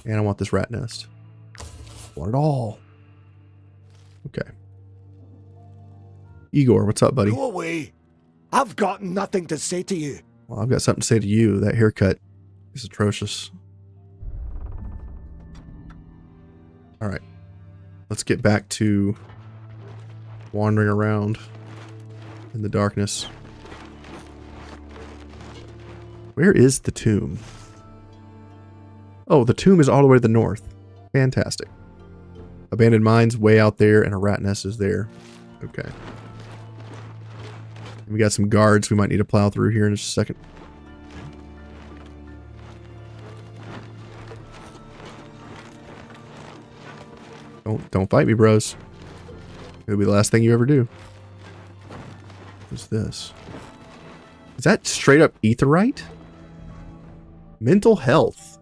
And I want this rat nest. Want it all. Okay. Igor, what's up, buddy? Go away. I've got nothing to say to you. Well, I've got something to say to you. That haircut is atrocious. All right. Let's get back to wandering around in the darkness. Where is the tomb? Oh, the tomb is all the way to the north. Fantastic. Abandoned mines way out there, and a rat nest is there. Okay. We got some guards we might need to plow through here in just a second. Don't fight me, bros. It'll be the last thing you ever do. What's this? Is that straight up etherite? Mental health.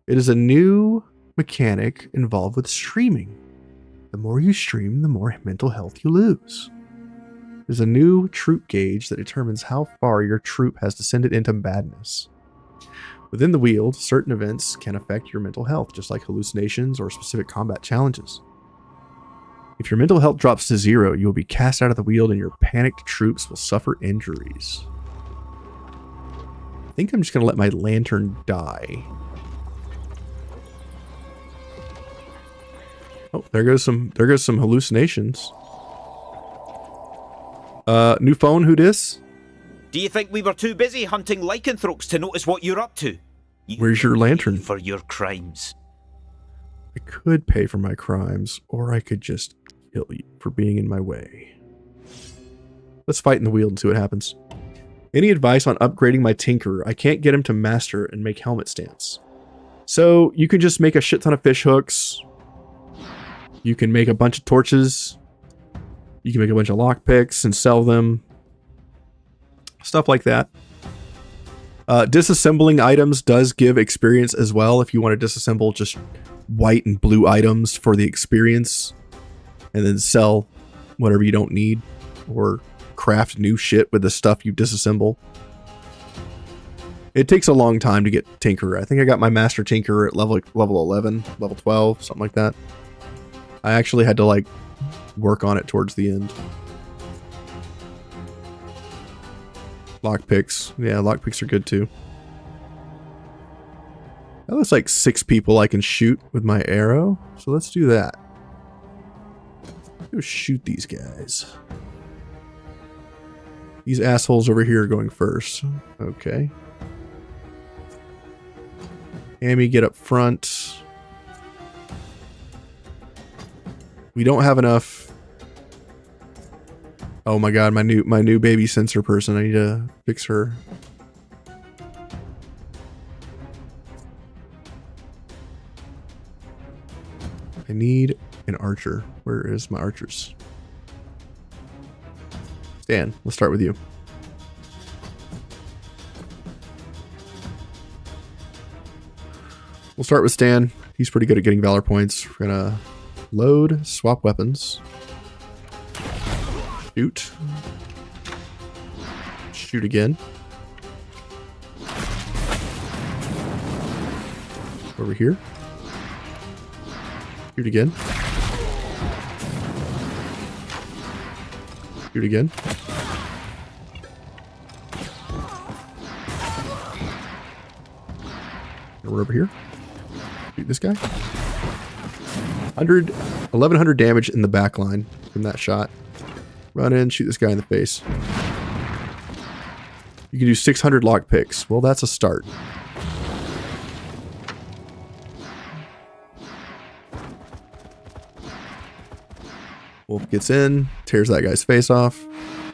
It is a new mechanic involved with streaming. The more you stream, the more mental health you lose. There's a new troop gauge that determines how far your troop has descended into madness. Within the Weald, certain events can affect your mental health, just like hallucinations or specific combat challenges. If your mental health drops to 0, you will be cast out of the Weald and your panicked troops will suffer injuries. I think I'm just going to let my lantern die. Oh, there goes some hallucinations. New phone, who dis? Do you think we were too busy hunting lycanthropes to notice what you're up to? Where's your lantern? For your crimes. I could pay for my crimes, or I could just kill you for being in my way. Let's fight in the wield and see what happens. Any advice on upgrading my tinkerer? I can't get him to master and make helmet stance. So you can just make a shit ton of fish hooks. You can make a bunch of torches. You can make a bunch of lockpicks and sell them. Stuff like that. Disassembling items does give experience as well if you want to disassemble just white and blue items for the experience and then sell whatever you don't need or craft new shit with the stuff you disassemble. It takes a long time to get Tinkerer. I think I got my Master Tinkerer at level 11, level 12, something like that. I actually had to like work on it towards the end. Lockpicks. Yeah, lockpicks are good too. That looks like 6 people I can shoot with my arrow. So let's do that. Go shoot these guys. These assholes over here are going first. Okay. Amy, get up front. We don't have enough. Oh my god, my new baby sensor person. I need to fix her. I need an archer. Where is my archers? Stan, let's start with you. We'll start with Stan. He's pretty good at getting valor points. We're gonna load, swap weapons. Shoot. Shoot again. Over here. Shoot again. Shoot again. And we're over here. Shoot this guy. 1100 damage in the back line from that shot. Run in, shoot this guy in the face. You can do 600 lockpicks. Well, that's a start. Wolf gets in, tears that guy's face off,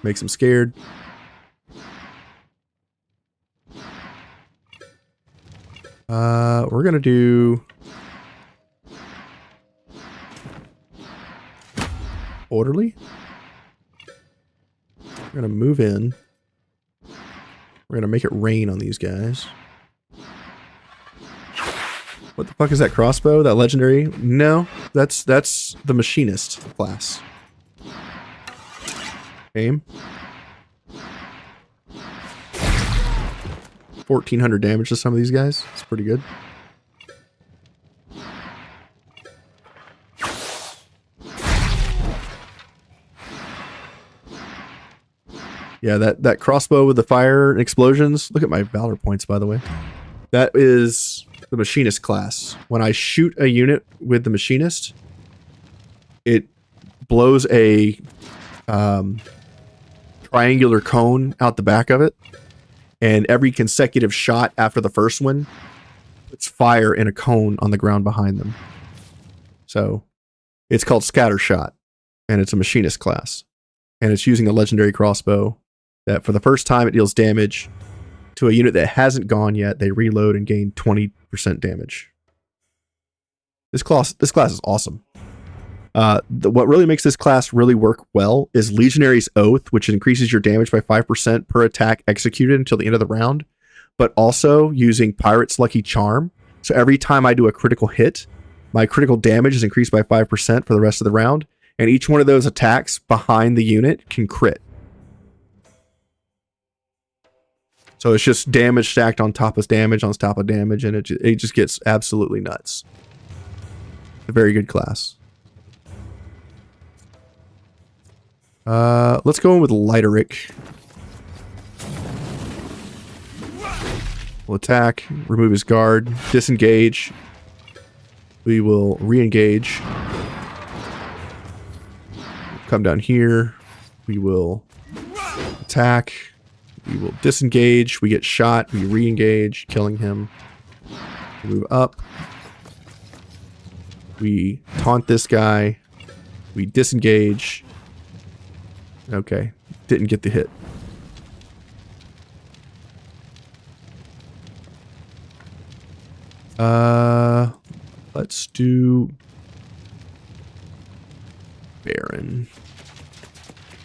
makes him scared. We're gonna do orderly. We're gonna move in. We're gonna make it rain on these guys. What the fuck is that crossbow? That legendary? No, that's the machinist class. Aim. 1400 damage to some of these guys. It's pretty good. Yeah, that crossbow with the fire and explosions. Look at my valor points, by the way. That is the machinist class. When I shoot a unit with the machinist, it blows a triangular cone out the back of it, and every consecutive shot after the first one puts fire in a cone on the ground behind them. So it's called scatter shot, and it's a machinist class, and it's using a legendary crossbow that for the first time it deals damage to a unit that hasn't gone yet. They reload and gain 20% damage. This class is awesome. What really makes this class really work well is Legionary's Oath, which increases your damage by 5% per attack executed until the end of the round, but also using Pirate's Lucky Charm. So every time I do a critical hit, my critical damage is increased by 5% for the rest of the round, and each one of those attacks behind the unit can crit. So it's just damage stacked on top of damage on top of damage, and it just gets absolutely nuts. A very good class. Let's go in with Lighterick. We'll attack, remove his guard, disengage. We will re-engage. Come down here. We will attack. We will disengage. We get shot. We re-engage, killing him. Move up. We taunt this guy. We disengage. Okay. Didn't get the hit. Let's do Baron.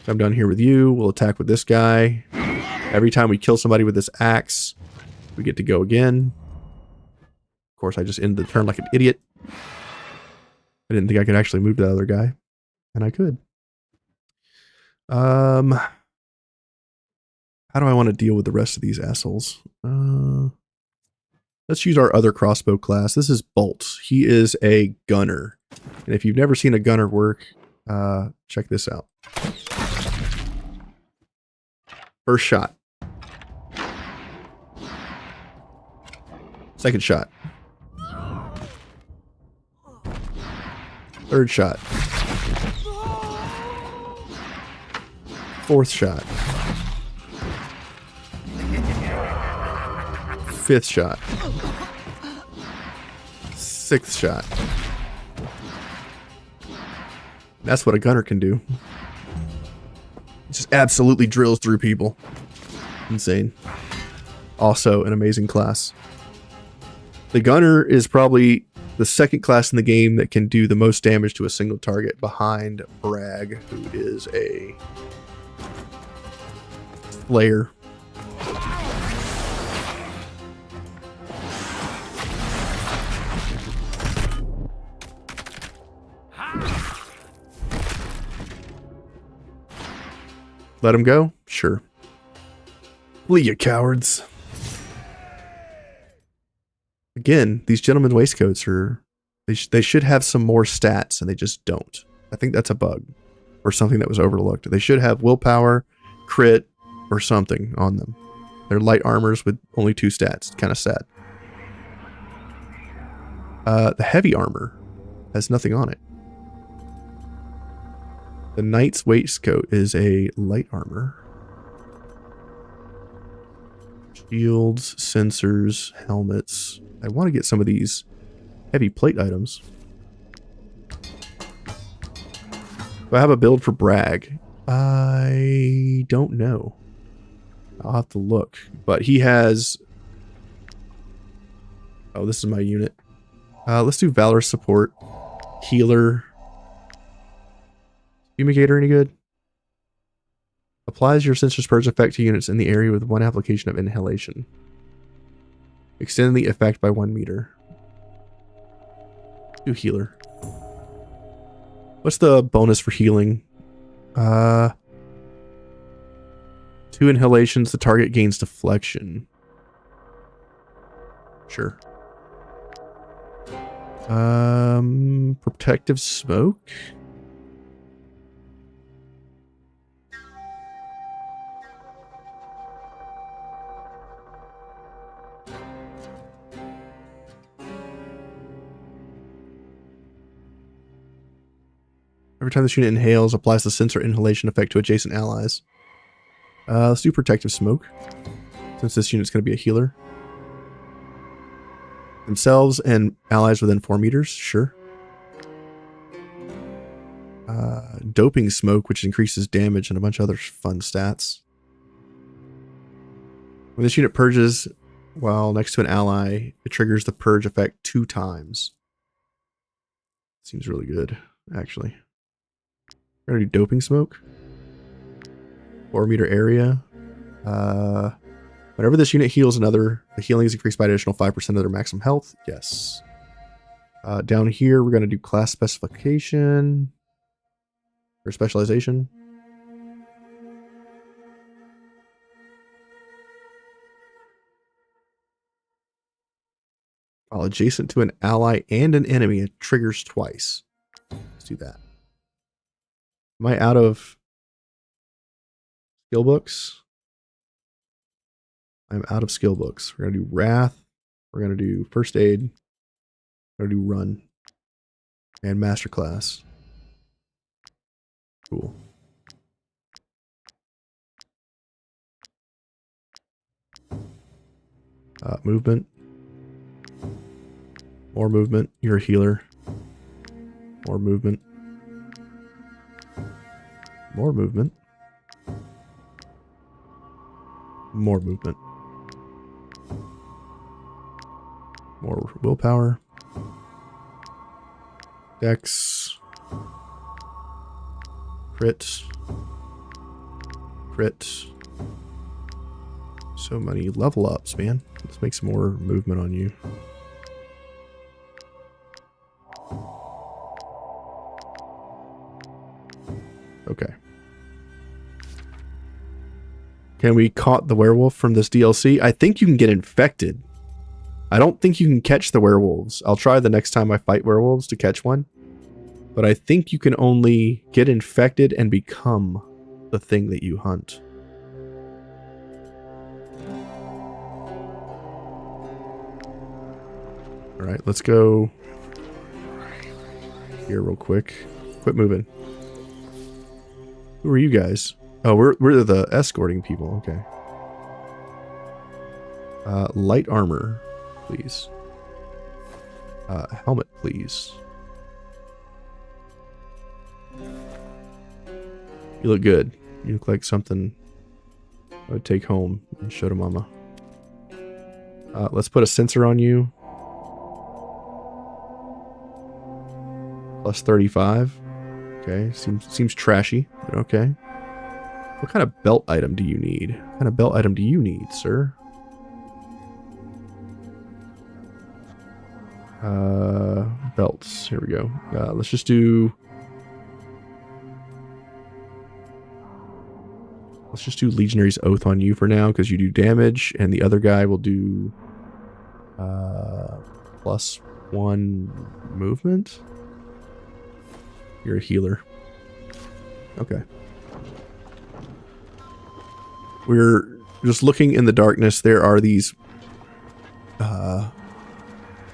I'm done here with you. We'll attack with this guy. Every time we kill somebody with this axe, we get to go again. Of course, I just ended the turn like an idiot. I didn't think I could actually move to the other guy. And I could. How do I want to deal with the rest of these assholes? Let's use our other crossbow class. This is Bolt. He is a gunner. And if you've never seen a gunner work, check this out. First shot. Second shot. Third shot. Fourth shot. Fifth shot. Sixth shot. That's what a gunner can do. It just absolutely drills through people. Insane. Also an amazing class. The gunner is probably the second class in the game that can do the most damage to a single target behind Bragg, who is a slayer. Let him go? Sure. Flee, you cowards. Again, these gentlemen's waistcoats are... They should have some more stats, and they just don't. I think that's a bug. Or something that was overlooked. They should have willpower, crit, or something on them. They're light armors with only 2 stats. Kind of sad. The heavy armor has nothing on it. The knight's waistcoat is a light armor. Shields, sensors, helmets. I want to get some of these heavy plate items. Do I have a build for Bragg? I don't know. I'll have to look. But he has... Oh, this is my unit. Let's do Valor Support. Healer. Fumigator any good? Applies your sensor's purge effect to units in the area with 1 application of inhalation. Extend the effect by 1 meter. Do healer. What's the bonus for healing? 2 inhalations, the target gains deflection. Sure. Protective smoke? Every time this unit inhales, applies the sensor inhalation effect to adjacent allies. Let's do protective smoke, since this unit's going to be a healer. Themselves and allies within 4 meters, sure. Doping smoke, which increases damage and a bunch of other fun stats. When this unit purges while next to an ally, it triggers the purge effect 2 times. Seems really good, actually. We're gonna do doping smoke. 4 meter area. Whenever this unit heals another, the healing is increased by an additional 5% of their maximum health. Yes. Down here, we're gonna do class specification or specialization. While adjacent to an ally and an enemy, it triggers twice. Let's do that. Am I out of skill books? I'm out of skill books. We're going to do Wrath. We're going to do First Aid. We're going to do Run. And Masterclass. Cool. Movement. More movement. You're a healer. More movement. More movement. More movement. More willpower. Dex. Crit. Crit. So many level ups, man. Let's make some more movement on you. Okay. Can we caught the werewolf from this DLC? I think you can get infected. I don't think you can catch the werewolves. I'll try the next time I fight werewolves to catch one. But I think you can only get infected and become the thing that you hunt. Alright, let's go here real quick. Quit moving. Who are you guys? Oh, we're the escorting people. Okay. Light armor, please. Helmet, please. You look good. You look like something I would take home and show to mama. Let's put a sensor on you. Plus 35. Okay, seems trashy, but okay. What kind of belt item do you need? What kind of belt item do you need, sir? Belts. Here we go. Let's just do... Let's just do Legionary's Oath on you for now, because you do damage, and the other guy will do... +1 movement? You're a healer. Okay. We're just looking in the darkness. There are these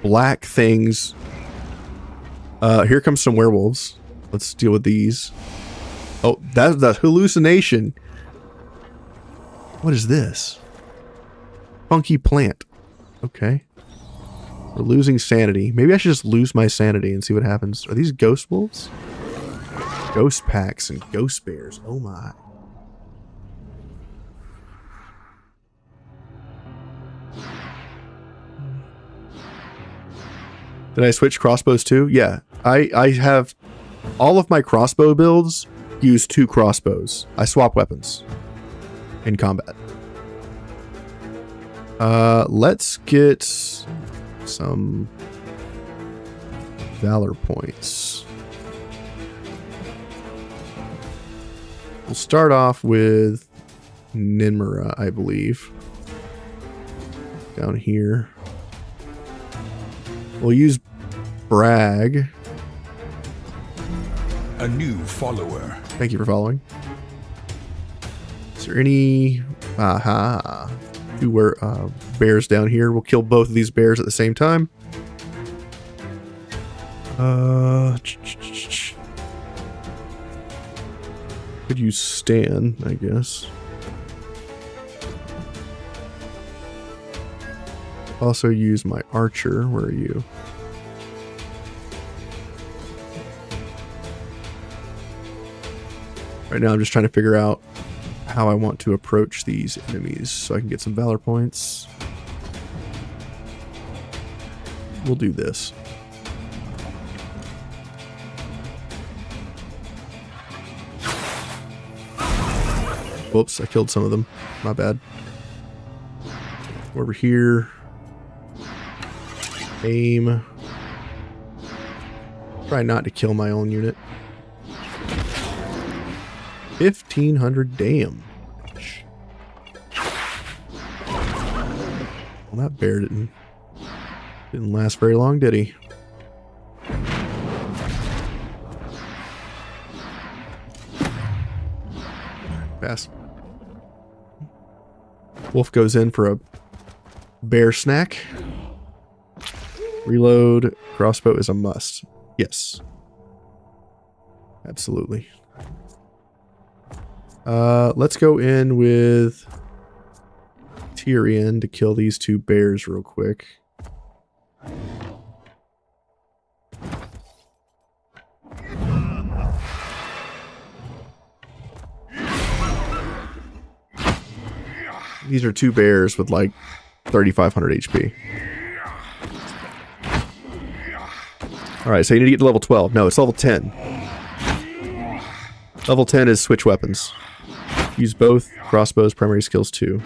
black things. Here comes some werewolves. Let's deal with these. Oh, that's the hallucination. What is this? Funky plant. Okay. We're losing sanity. Maybe I should just lose my sanity and see what happens. Are these ghost wolves? Ghost packs and ghost bears. Oh my. Did I switch crossbows too? Yeah. I have all of my crossbow builds use 2 crossbows. I swap weapons in combat. Let's get some valor points. We'll start off with Ninmara, I believe. Down here. We'll use Brag. A new follower. Thank you for following. Is there any... Aha. 2 bears down here. We'll kill both of these bears at the same time. Could use Stan, I guess. Also use my archer. Where are you? Right now I'm just trying to figure out how I want to approach these enemies so I can get some valor points. We'll do this. Whoops, I killed some of them. My bad. Over here. Aim. Try not to kill my own unit. 1,500 damage. Well, that bear didn't last very long, did he? Pass. Wolf goes in for a bear snack. Reload. Crossbow is a must. Yes. Absolutely. Let's go in with Tyrion to kill these 2 bears real quick. These are 2 bears with like 3,500 HP. Alright, so you need to get to level 12. No, it's level 10. Level 10 is switch weapons. Use both crossbows, primary skills 2.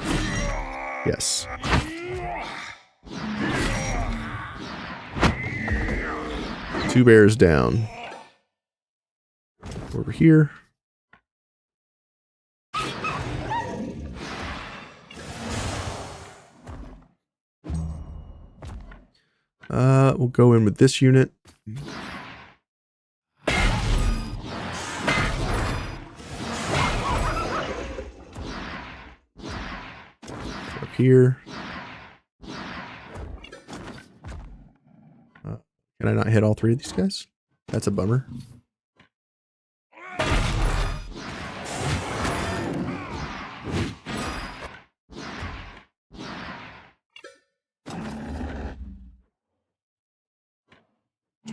Yes. Two bears down. Over here. We'll go in with this unit. Up here. Can I not hit all 3 of these guys? That's a bummer.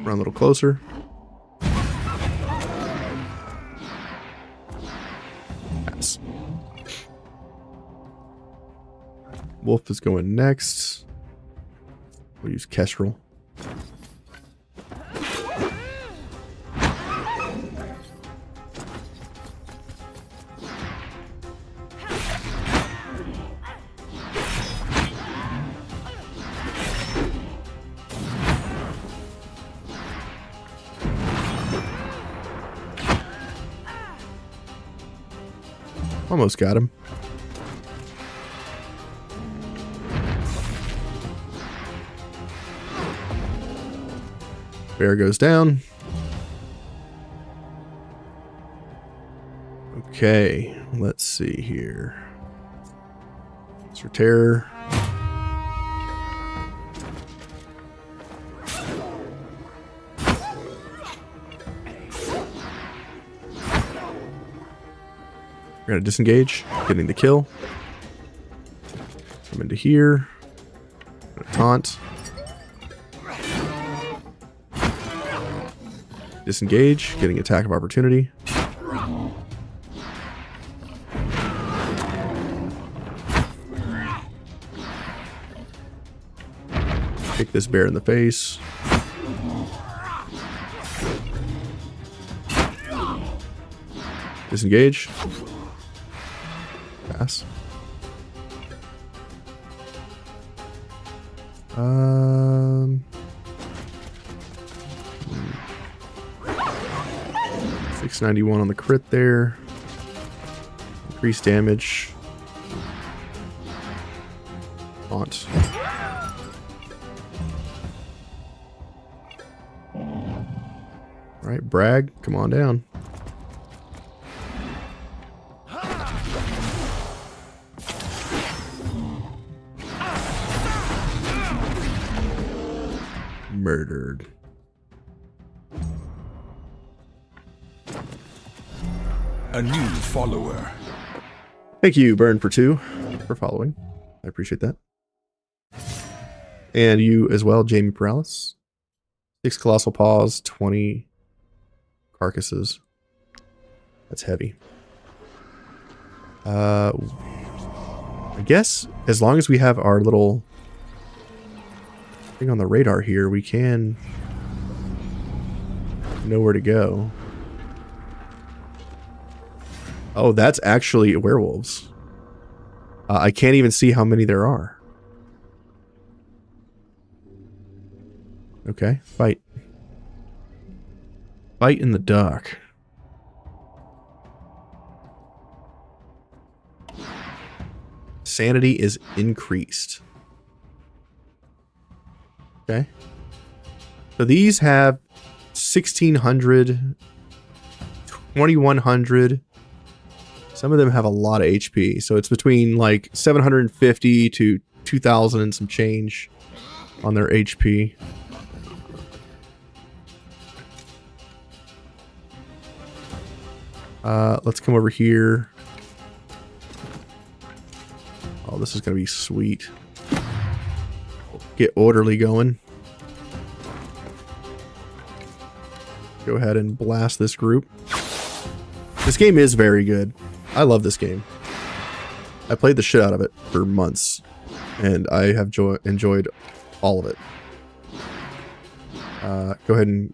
Run a little closer. Pass. Wolf is going next. We'll use Kestrel. Almost got him. Bear goes down. Okay, let's see here. Sir Terror. We're gonna disengage, getting the kill. Come into here. Gonna taunt. Disengage, getting attack of opportunity. Kick this bear in the face. Disengage. Pass. 691 on the crit there. Increased damage. Taunt. Alright, Bragg, come on down. Murdered. A new follower. Thank you, Burn for 2, for following. I appreciate that. And you as well, Jamie Paralysis. 6 Colossal Paws, 20 Carcasses. That's heavy. I guess as long as we have our little thing on the radar here, we can know where to go. Oh, that's actually werewolves. I can't even see how many there are. Okay, fight. Fight in the dark. Sanity is increased. Okay. So these have 1,600, 2,100. Some of them have a lot of HP. So it's between like 750 to 2,000 and some change on their HP. Let's come over here. Oh, this is going to be sweet. Get orderly going. Go ahead and blast this group. This game is very good. I love this game. I played the shit out of it for months, and I have enjoyed all of it. Go ahead and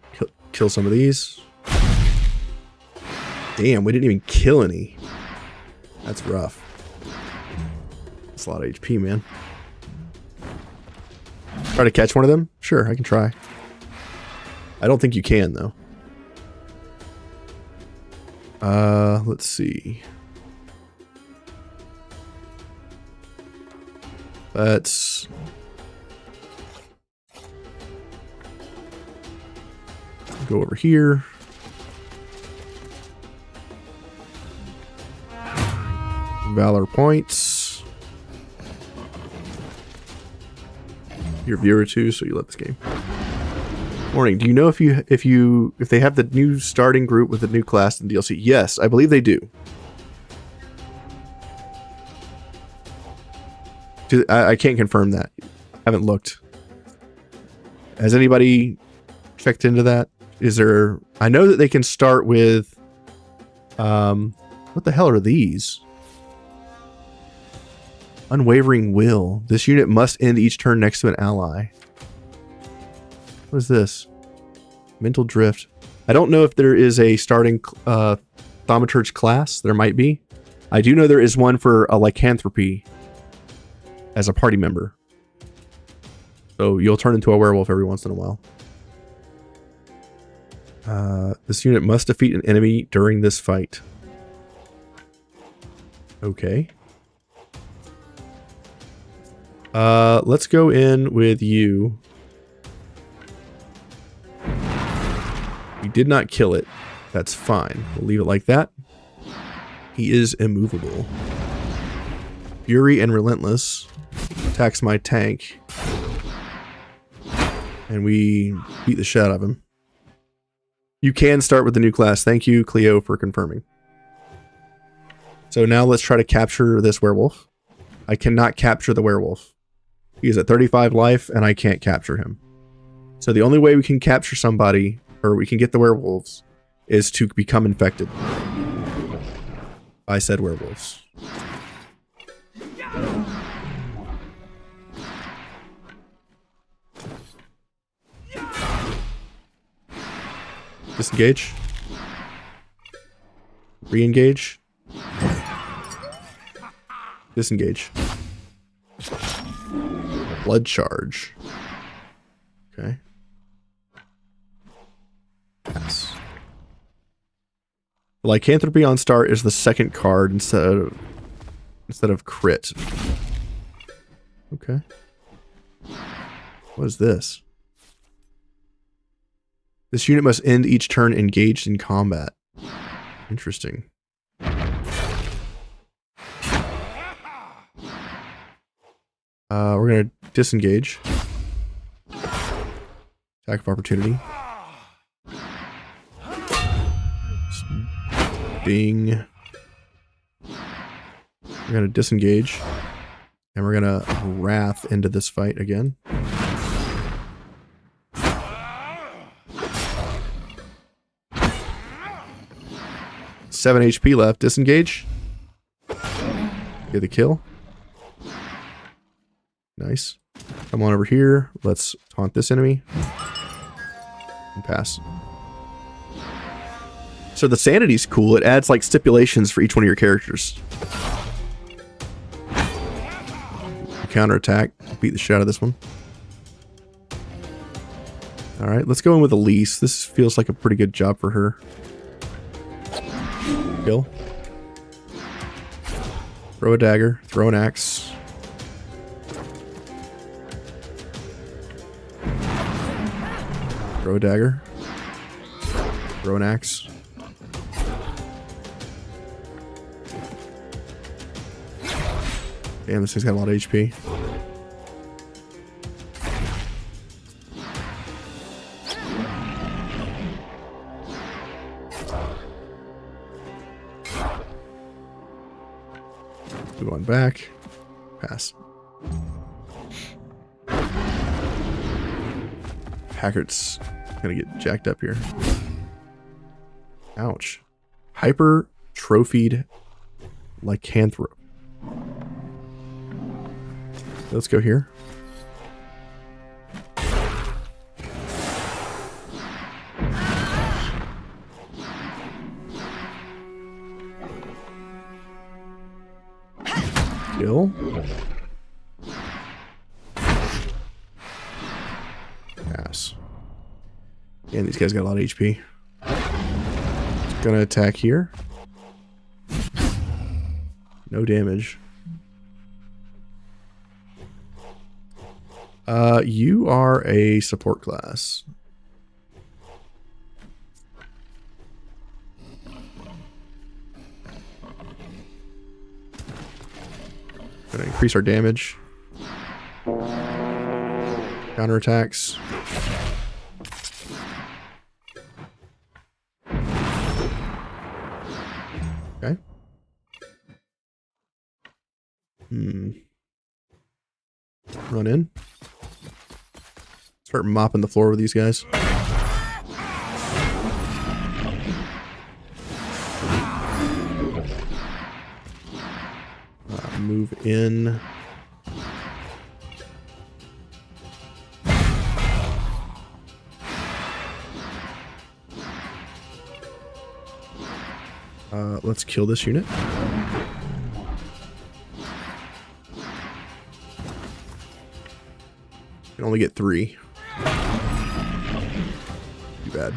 kill some of these. Damn, we didn't even kill any. That's rough. That's a lot of HP, man. Try to catch one of them? Sure, I can try. I don't think you can, though. Let's see. Let's go over here. Valor points. Your viewer too, so you love this game. Morning. Do you know if they have the new starting group with the new class in DLC? Yes, I believe they do. I can't confirm that. I haven't looked. Has anybody checked into that? Is there... I know that they can start with... what the hell are these? Unwavering will. This unit must end each turn next to an ally. What is this? Mental drift. I don't know if there is a starting thaumaturge class. There might be. I do know there is one for a lycanthropy as a party member. So you'll turn into a werewolf every once in a while. This unit must defeat an enemy during this fight. Okay. Let's go in with you. We did not kill it. That's fine. We'll leave it like that. He is immovable. Fury and Relentless attacks my tank. And we beat the shit out of him. You can start with the new class. Thank you, Cleo, for confirming. So now let's try to capture this werewolf. I cannot capture the werewolf. He is at 35 life, and I can't capture him. So the only way we can capture somebody, or we can get the werewolves, is to become infected by said werewolves. Disengage. Re-engage. Disengage. Blood charge. Okay. Pass. Lycanthropy on start is the second card instead of crit. Okay. What is this? This unit must end each turn engaged in combat. Interesting. We're gonna disengage. Attack of opportunity. Ding. We're gonna disengage. And we're gonna wrath into this fight again. Seven HP left. Disengage. Get the kill. Nice. Come on over here. Let's taunt this enemy. And pass. So the sanity's cool. It adds like stipulations for each one of your characters. Counterattack. Beat the shit out of this one. Alright, let's go in with Elise. This feels like a pretty good job for her. Kill. Throw a dagger. Throw an axe. Throw a dagger. Throw an axe. Damn, this thing's got a lot of HP. Move on back. Pass. Packard's gonna get jacked up here. Ouch. Hyper-trophied lycanthrope. Let's go here. Kill. Pass. And these guys got a lot of HP. Gonna attack here. No damage. You are a support class. Gonna increase our damage. Counterattacks. Okay. Run in. Start mopping the floor with these guys. Move in. Let's kill this unit. Can only get 3. Too bad.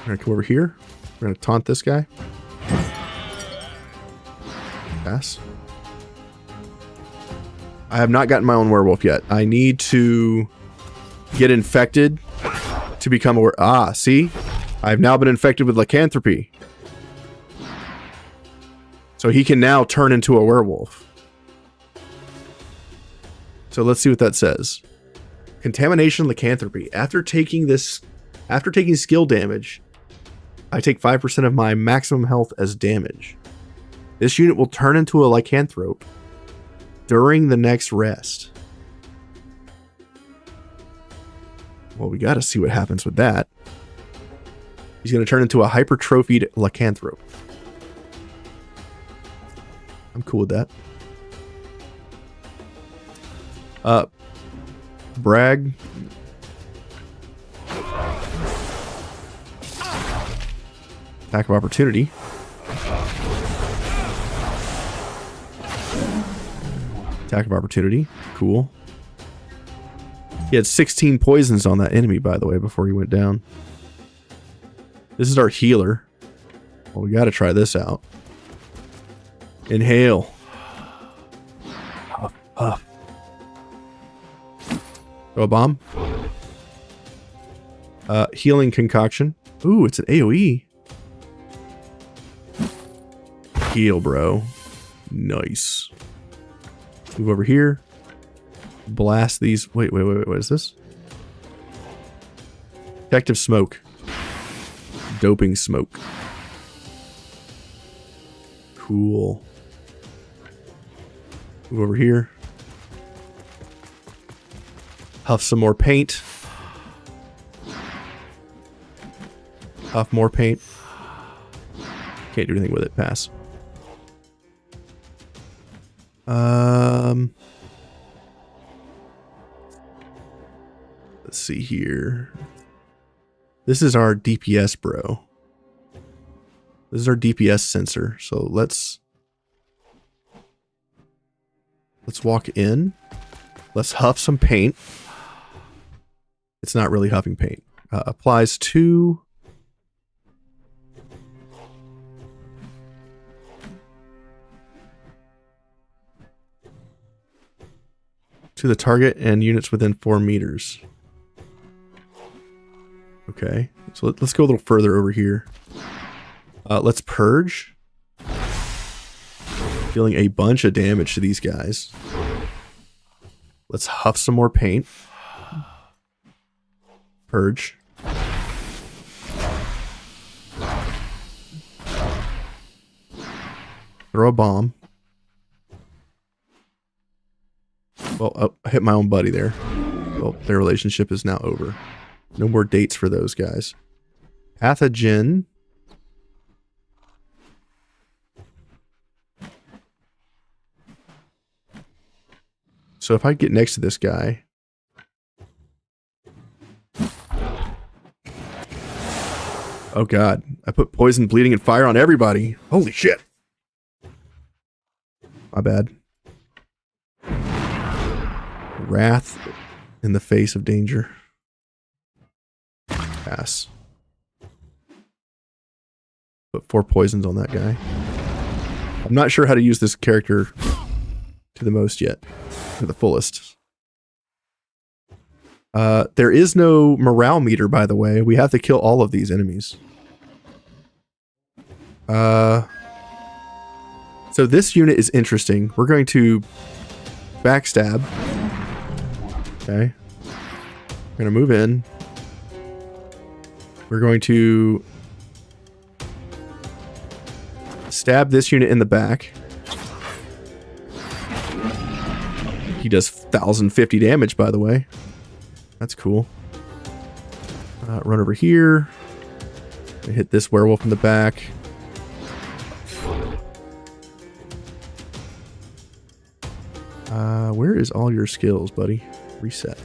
We're gonna come over here. We're gonna taunt this guy. Pass. I have not gotten my own werewolf yet. I need to get infected to become a see? I've now been infected with lycanthropy. So he can now turn into a werewolf. So let's see what that says. Contamination lycanthropy. After taking skill damage, I take 5% of my maximum health as damage. This unit will turn into a lycanthrope during the next rest. Well, we gotta see what happens with that. He's gonna turn into a hypertrophied lycanthrope. I'm cool with that. Brag. Attack of opportunity. Attack of opportunity. Cool. He had 16 poisons on that enemy, by the way, before he went down. This is our healer. Well, we gotta try this out. Inhale. Puff, puff. Throw a bomb. Healing concoction. Ooh, it's an AoE. Heal, bro. Nice. Move over here. Blast these. Wait. What is this? Detective smoke. Doping smoke. Cool. Move over here. Huff some more paint. Huff more paint. Can't do anything with it. Pass. Let's see here. This is our DPS, bro. This is our DPS sensor. So let's walk in. Let's huff some paint. It's not really huffing paint. Applies to the target and units within 4 meters. Okay, so let's go a little further over here. Let's purge. Dealing a bunch of damage to these guys. Let's huff some more paint. Purge. Throw a bomb. Well, I hit my own buddy there. Well, their relationship is now over. No more dates for those guys. Pathogen. So if I get next to this guy... Oh god, I put poison, bleeding, and fire on everybody. Holy shit. My bad. Wrath in the face of danger. Pass. Put 4 poisons on that guy. I'm not sure how to use this character to the most yet. To the fullest. There is no morale meter, by the way. We have to kill all of these enemies. So this unit is interesting. We're going to backstab. Okay. We're going to move in. We're going to stab this unit in the back. He does 1,050 damage, by the way. That's cool. Run over here. Hit this werewolf in the back. Where is all your skills, buddy? Reset.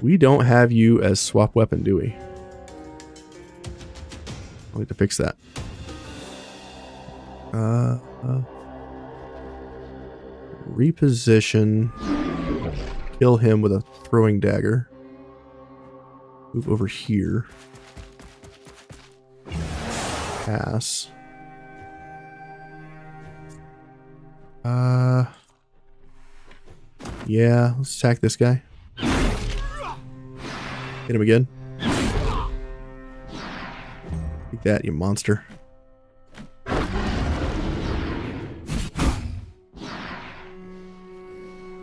We don't have you as swap weapon, do we? I'll need to fix that. Reposition. Kill him with a throwing dagger. Move over here. Pass. Yeah, let's attack this guy. Hit him again. Take that, you monster.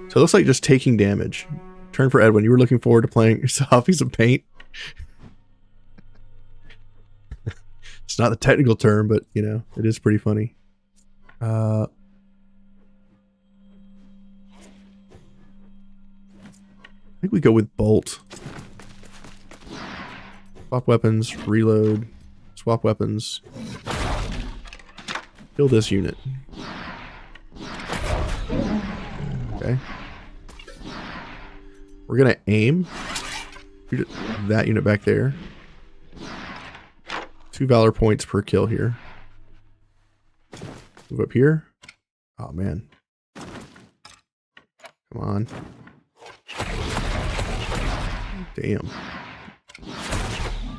So it looks like just taking damage. Turn for Edwin. You were looking forward to playing yourself a piece of paint. It's not the technical term, but, you know, it is pretty funny. I think we go with bolt. Swap weapons, reload, swap weapons. Kill this unit. Okay. We're gonna aim. Shoot that unit back there. 2 valor points per kill here. Move up here. Oh man. Come on. Damn.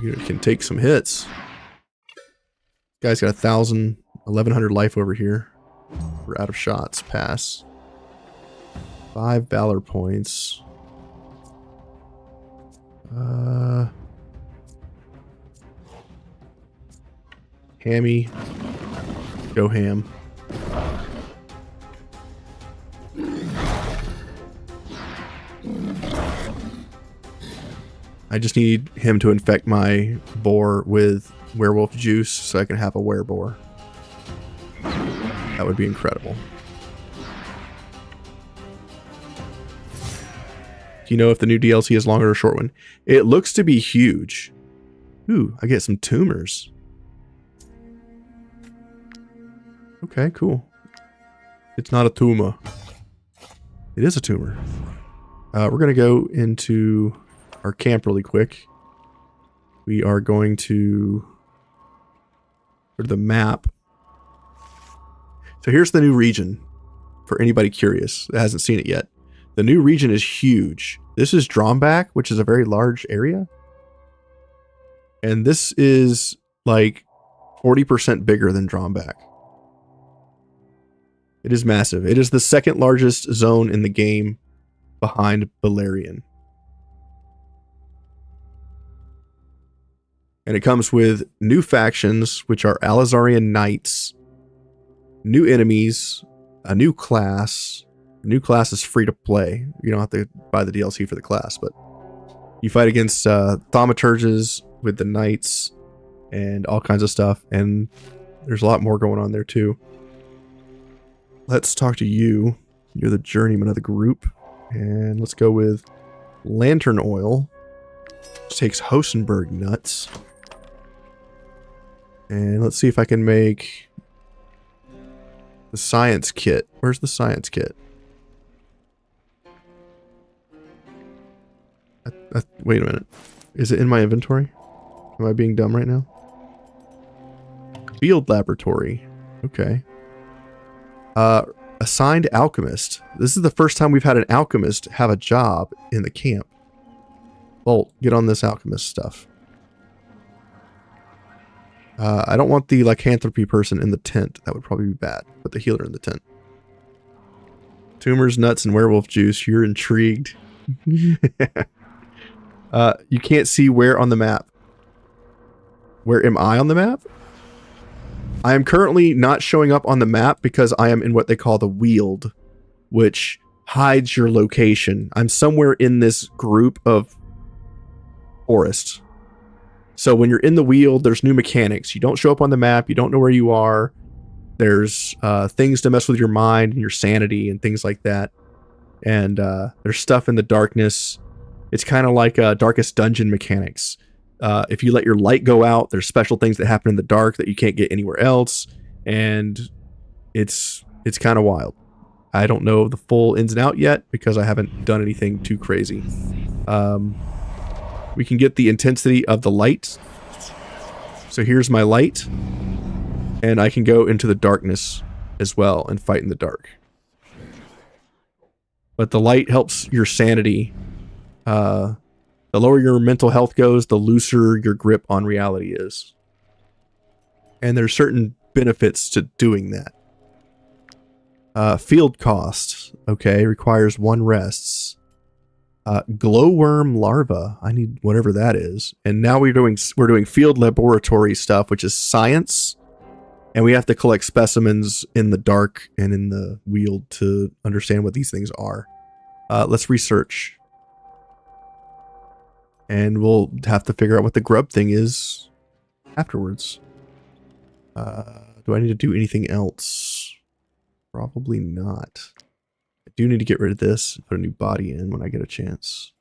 Unit can take some hits. Guy's got 1,000, 1,100 life over here. We're out of shots. Pass. 5 valor points. Hammy. Go ham. I just need him to infect my boar with werewolf juice so I can have a wereboar. That would be incredible. Do you know if the new DLC is long or a short one? It looks to be huge. Ooh, I get some tumors. Okay, cool. It's not a tumor. It is a tumor. We're going to go into our camp really quick. We are going to go to the map. So here's the new region for anybody curious that hasn't seen it yet. The new region is huge. This is Drawback, which is a very large area. And this is like 40% bigger than Drawback. It is massive. It is the second largest zone in the game behind Balerion. And it comes with new factions, which are Alazarian Knights, new enemies, a new class. The new class is free to play. You don't have to buy the DLC for the class, but you fight against thaumaturges with the Knights and all kinds of stuff. And there's a lot more going on there too. Let's talk to you. You're the journeyman of the group. And let's go with Lantern Oil. Which takes Hosenberg nuts. And let's see if I can make the science kit. Where's the science kit? Wait a minute. Is it in my inventory? Am I being dumb right now? Field laboratory. Okay. Assigned alchemist. This is the first time we've had an alchemist have a job in the camp. Bolt, get on this alchemist stuff. I don't want the lycanthropy person in the tent. That would probably be bad. Put the healer in the tent. Tumors, nuts, and werewolf juice. You're intrigued. You can't see where on the map. Where am I on the map? I am currently not showing up on the map because I am in what they call the wield, which hides your location. I'm somewhere in this group of forests. So when you're in the wield, there's new mechanics. You don't show up on the map. You don't know where you are. There's things to mess with your mind and your sanity and things like that. And there's stuff in the darkness. It's kind of like Darkest Dungeon mechanics. If you let your light go out, there's special things that happen in the dark that you can't get anywhere else. And it's kind of wild. I don't know the full ins and out yet because I haven't done anything too crazy. We can get the intensity of the light. So here's my light. And I can go into the darkness as well and fight in the dark. But the light helps your sanity. The lower your mental health goes, the looser your grip on reality is. And there's certain benefits to doing that. Field cost. Okay, requires 1 rests. Glowworm larva. I need whatever that is. And now we're doing field laboratory stuff, which is science. And we have to collect specimens in the dark and in the wield to understand what these things are. Let's research. And we'll have to figure out what the grub thing is afterwards. Do I need to do anything else? Probably not. I do need to get rid of this and put a new body in when I get a chance.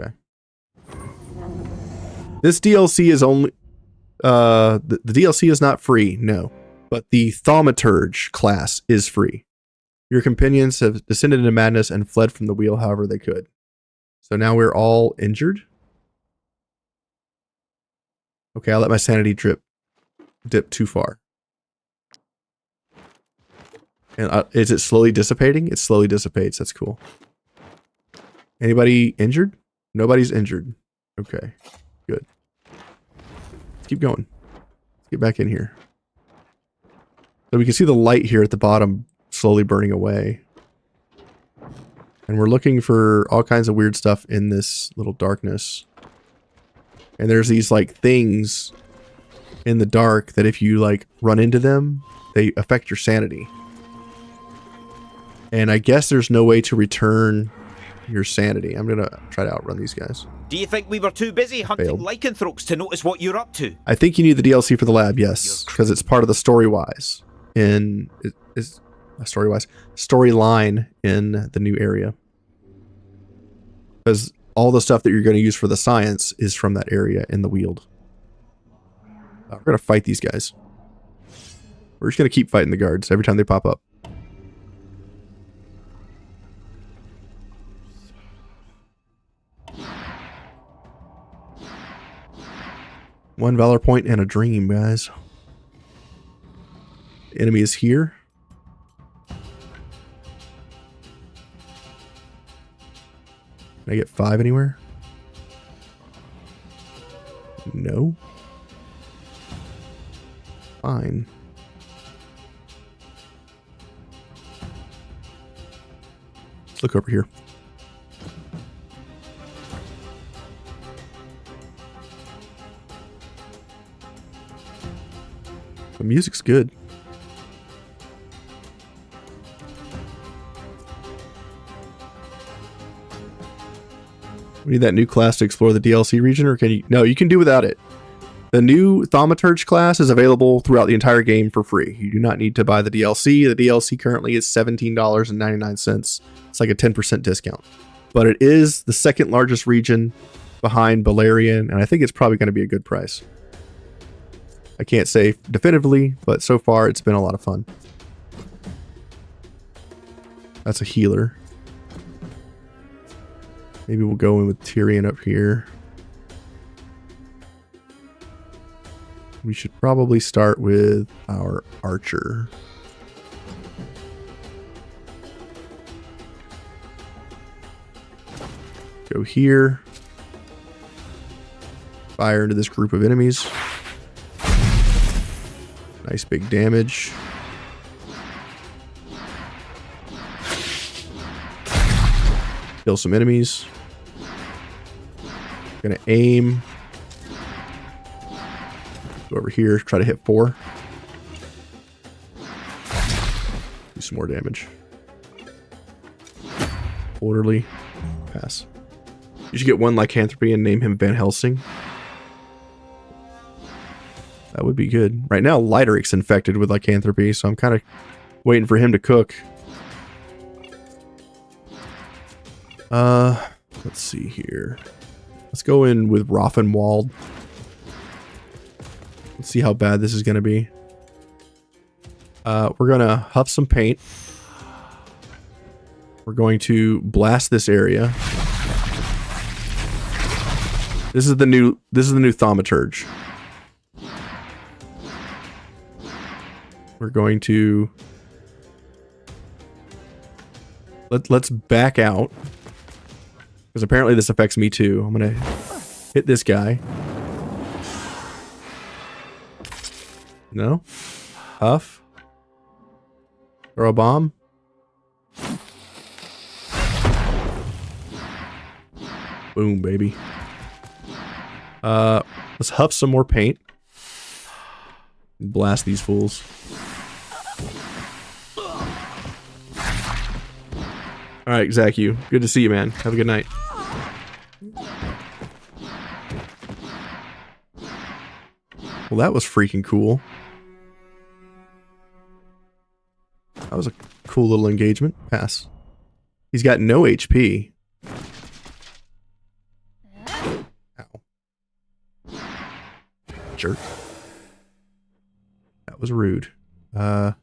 Okay. This DLC is only... the DLC is not free, no. But the Thaumaturge class is free. Your companions have descended into madness and fled from the wheel however they could. So now we're all injured. Okay, I'll let my sanity dip too far. And is it slowly dissipating? It slowly dissipates. That's cool. Anybody injured? Nobody's injured. Okay, good. Let's keep going. Let's get back in here. So we can see the light here at the bottom slowly burning away. And we're looking for all kinds of weird stuff in this little darkness. And there's these like things in the dark that if you like run into them, they affect your sanity. And I guess there's no way to return your sanity. I'm going to try to outrun these guys. Do you think we were too busy hunting lycanthropes to notice what you're up to? I think you need the DLC for the lab, yes. Because it's part of the story-wise. Storyline in the new area. Because all the stuff that you're going to use for the science is from that area in the wield. We're going to fight these guys. We're just going to keep fighting the guards every time they pop up. One valor point and a dream, guys. The enemy is here. Can I get 5 anywhere? No. Fine. Let's look over here. The music's good. We need that new class to explore the DLC region, or can you? No, you can do without it. The new Thaumaturge class is available throughout the entire game for free. You do not need to buy the DLC. The DLC currently is $17.99. It's like a 10% discount. But it is the second largest region behind Balerion, and I think it's probably going to be a good price. I can't say definitively, but so far it's been a lot of fun. That's a healer. Maybe we'll go in with Tyrion up here. We should probably start with our archer. Go here. Fire into this group of enemies. Nice big damage. Kill some enemies. Gonna aim. Go over here, try to hit 4. Do some more damage. Orderly. Pass. You should get one Lycanthropy and name him Van Helsing. That would be good. Right now, Lighteric's infected with Lycanthropy, so I'm kind of waiting for him to cook. Let's see here. Let's go in with Raffenwald. Let's see how bad this is going to be. We're going to huff some paint. We're going to blast this area. This is the new thaumaturge. We're going to let's back out, because apparently this affects me too. I'm gonna hit this guy. No? Huff. Throw a bomb. Boom, baby. Let's huff some more paint. Blast these fools. Alright, Zach, good to see you, man. Have a good night. Well, that was freaking cool. That was a cool little engagement. Pass. He's got no HP. Ow. Jerk. That was rude. Let's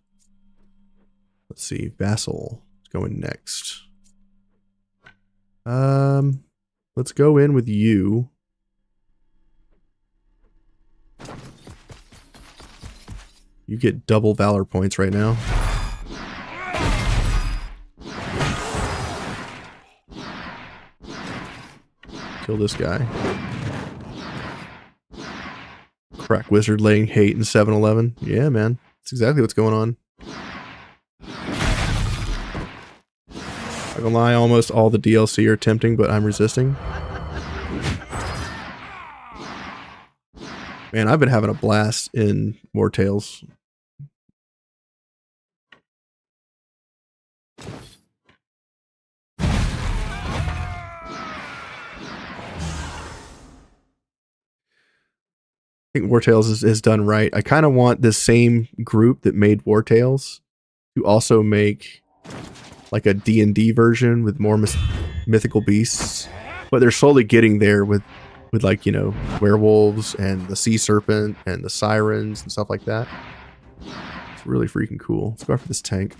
see. Vassal is going next. Let's go in with you. You get double valor points right now. Kill this guy. Crack wizard laying hate in 7-11. Yeah, man. That's exactly what's going on. Not gonna lie, almost all the DLC are tempting, but I'm resisting. Man, I've been having a blast in Wartales. I think Wartales is done right. I kind of want this same group that made Wartales to also make like a D&D version with more mythical beasts, but they're slowly getting there with like, you know, werewolves and the sea serpent and the sirens and stuff like that. It's really freaking cool. Let's go after this tank.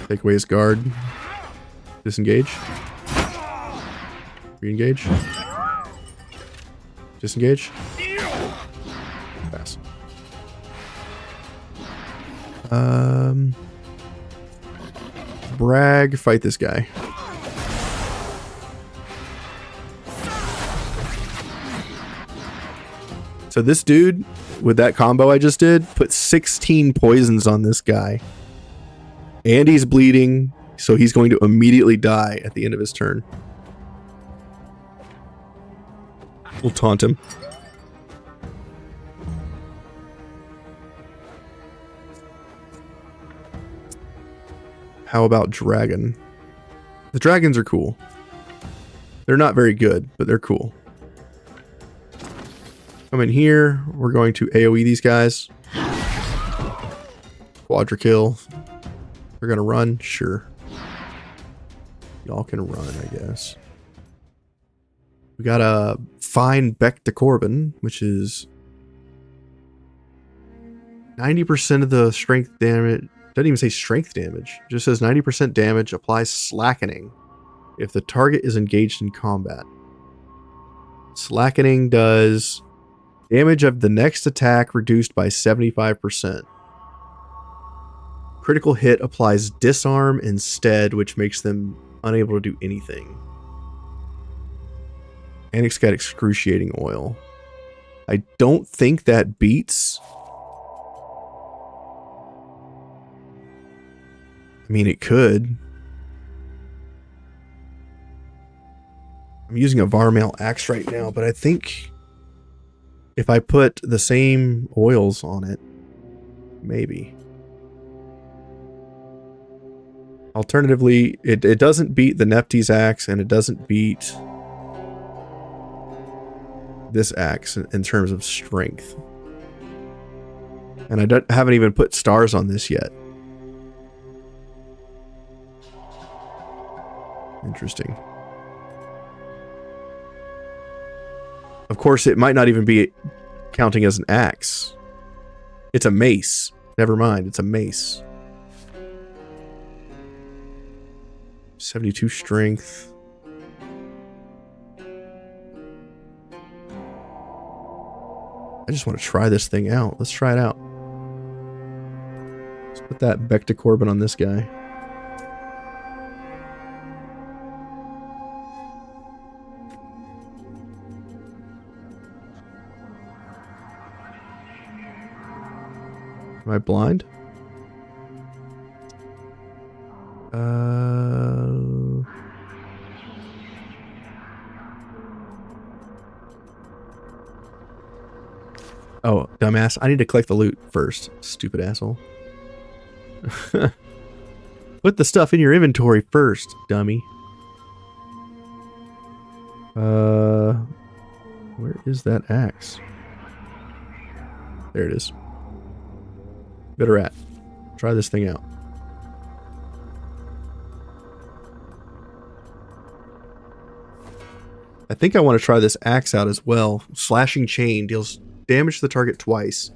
Take away his guard. Disengage. Re-engage. Disengage. Pass. Brag, fight this guy. So this dude, with that combo I just did, put 16 poisons on this guy. And he's bleeding, so he's going to immediately die at the end of his turn. We'll taunt him. How about dragon? The dragons are cool. They're not very good, but they're cool. Come in here. We're going to AoE these guys. Quadra kill. They're gonna run? Sure. Y'all can run, I guess. We got a fine Beck de Corbin, which is 90% of the strength damage, Doesn't even say strength damage. It just says 90% damage applies slackening if the target is engaged in combat. Slackening does damage of the next attack reduced by 75%. Critical hit applies disarm instead, which makes them unable to do anything. And it's got excruciating oil. I don't think that beats. I mean, it could. I'm using a Varmail axe right now, but I think if I put the same oils on it, maybe. Alternatively, it doesn't beat the Nephtes axe, and it doesn't beat this axe in terms of strength. And I haven't even put stars on this yet. Interesting. Of course, it might not even be counting as an axe. It's a mace. Never mind, it's a mace. 72 strength. I just want to try this thing out. Let's try it out. Let's put that Becta Corbin on this guy. Am I blind? Oh, dumbass. I need to collect the loot first. Stupid asshole. Put the stuff in your inventory first, dummy. Where is that axe? There it is. Bitter rat. Try this thing out. I think I want to try this axe out as well. Slashing chain deals damage to the target twice,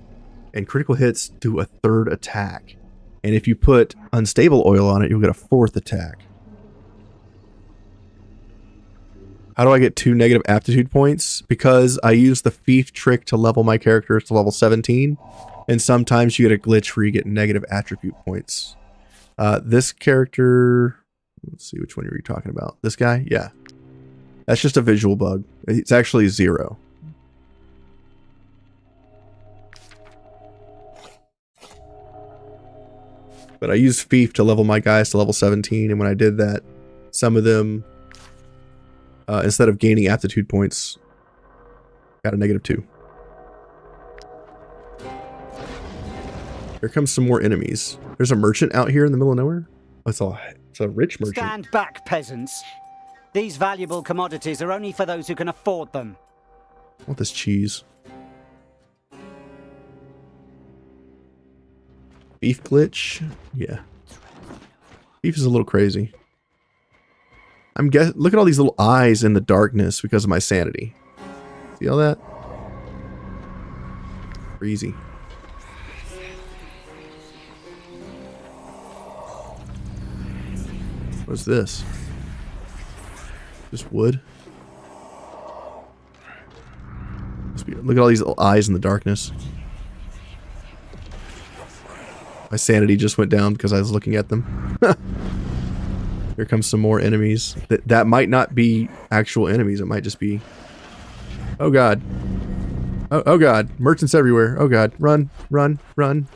and critical hits do a third attack. And if you put unstable oil on it, you'll get a fourth attack. How do I get 2 negative aptitude points? Because I use the thief trick to level my character to level 17. And sometimes you get a glitch where you get negative attribute points. This character... Let's see, which one are you talking about? This guy? Yeah. That's just a visual bug. It's actually 0. But I use thief to level my guys to level 17. And when I did that, some of them, instead of gaining aptitude points, got a -2. Here comes some more enemies. There's a merchant out here in the middle of nowhere. Oh, it's a rich merchant. Stand back, peasants. These valuable commodities are only for those who can afford them. I want this cheese. Beef glitch? Yeah. Beef is a little crazy. Look at all these little eyes in the darkness because of my sanity. See all that? Crazy. What's this? Just wood? Look at all these little eyes in the darkness. My sanity just went down because I was looking at them. Here comes some more enemies. That might not be actual enemies. It might just be... Oh god. Oh god. Merchants everywhere. Oh god. Run. Run. Run.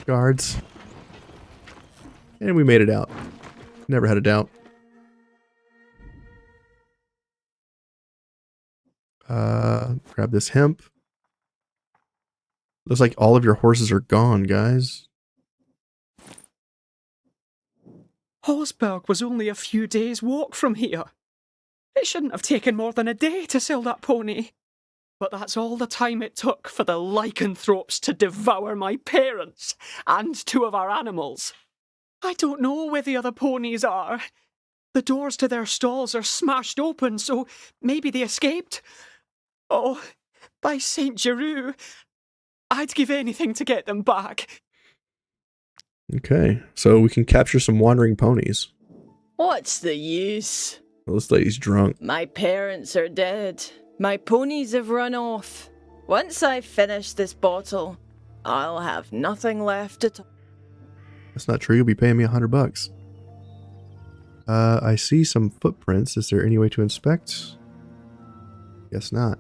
Guards. And we made it out. Never had a doubt. Grab this hemp. Looks like all of your horses are gone, guys. Hosberg was only a few days' walk from here. It shouldn't have taken more than a day to sell that pony. But that's all the time it took for the lycanthropes to devour my parents and 2 of our animals. I don't know where the other ponies are. The doors to their stalls are smashed open, so maybe they escaped. Oh, Oh, by St. Giroux, I'd give anything to get them back. Okay, so we can capture some wandering ponies. What's the use? Well, this lady's drunk. My parents are dead. My ponies have run off. Once I finish this bottle, I'll have nothing left to talk. That's not true. You'll be paying me $100. I see some footprints. Is there any way to inspect? Guess not.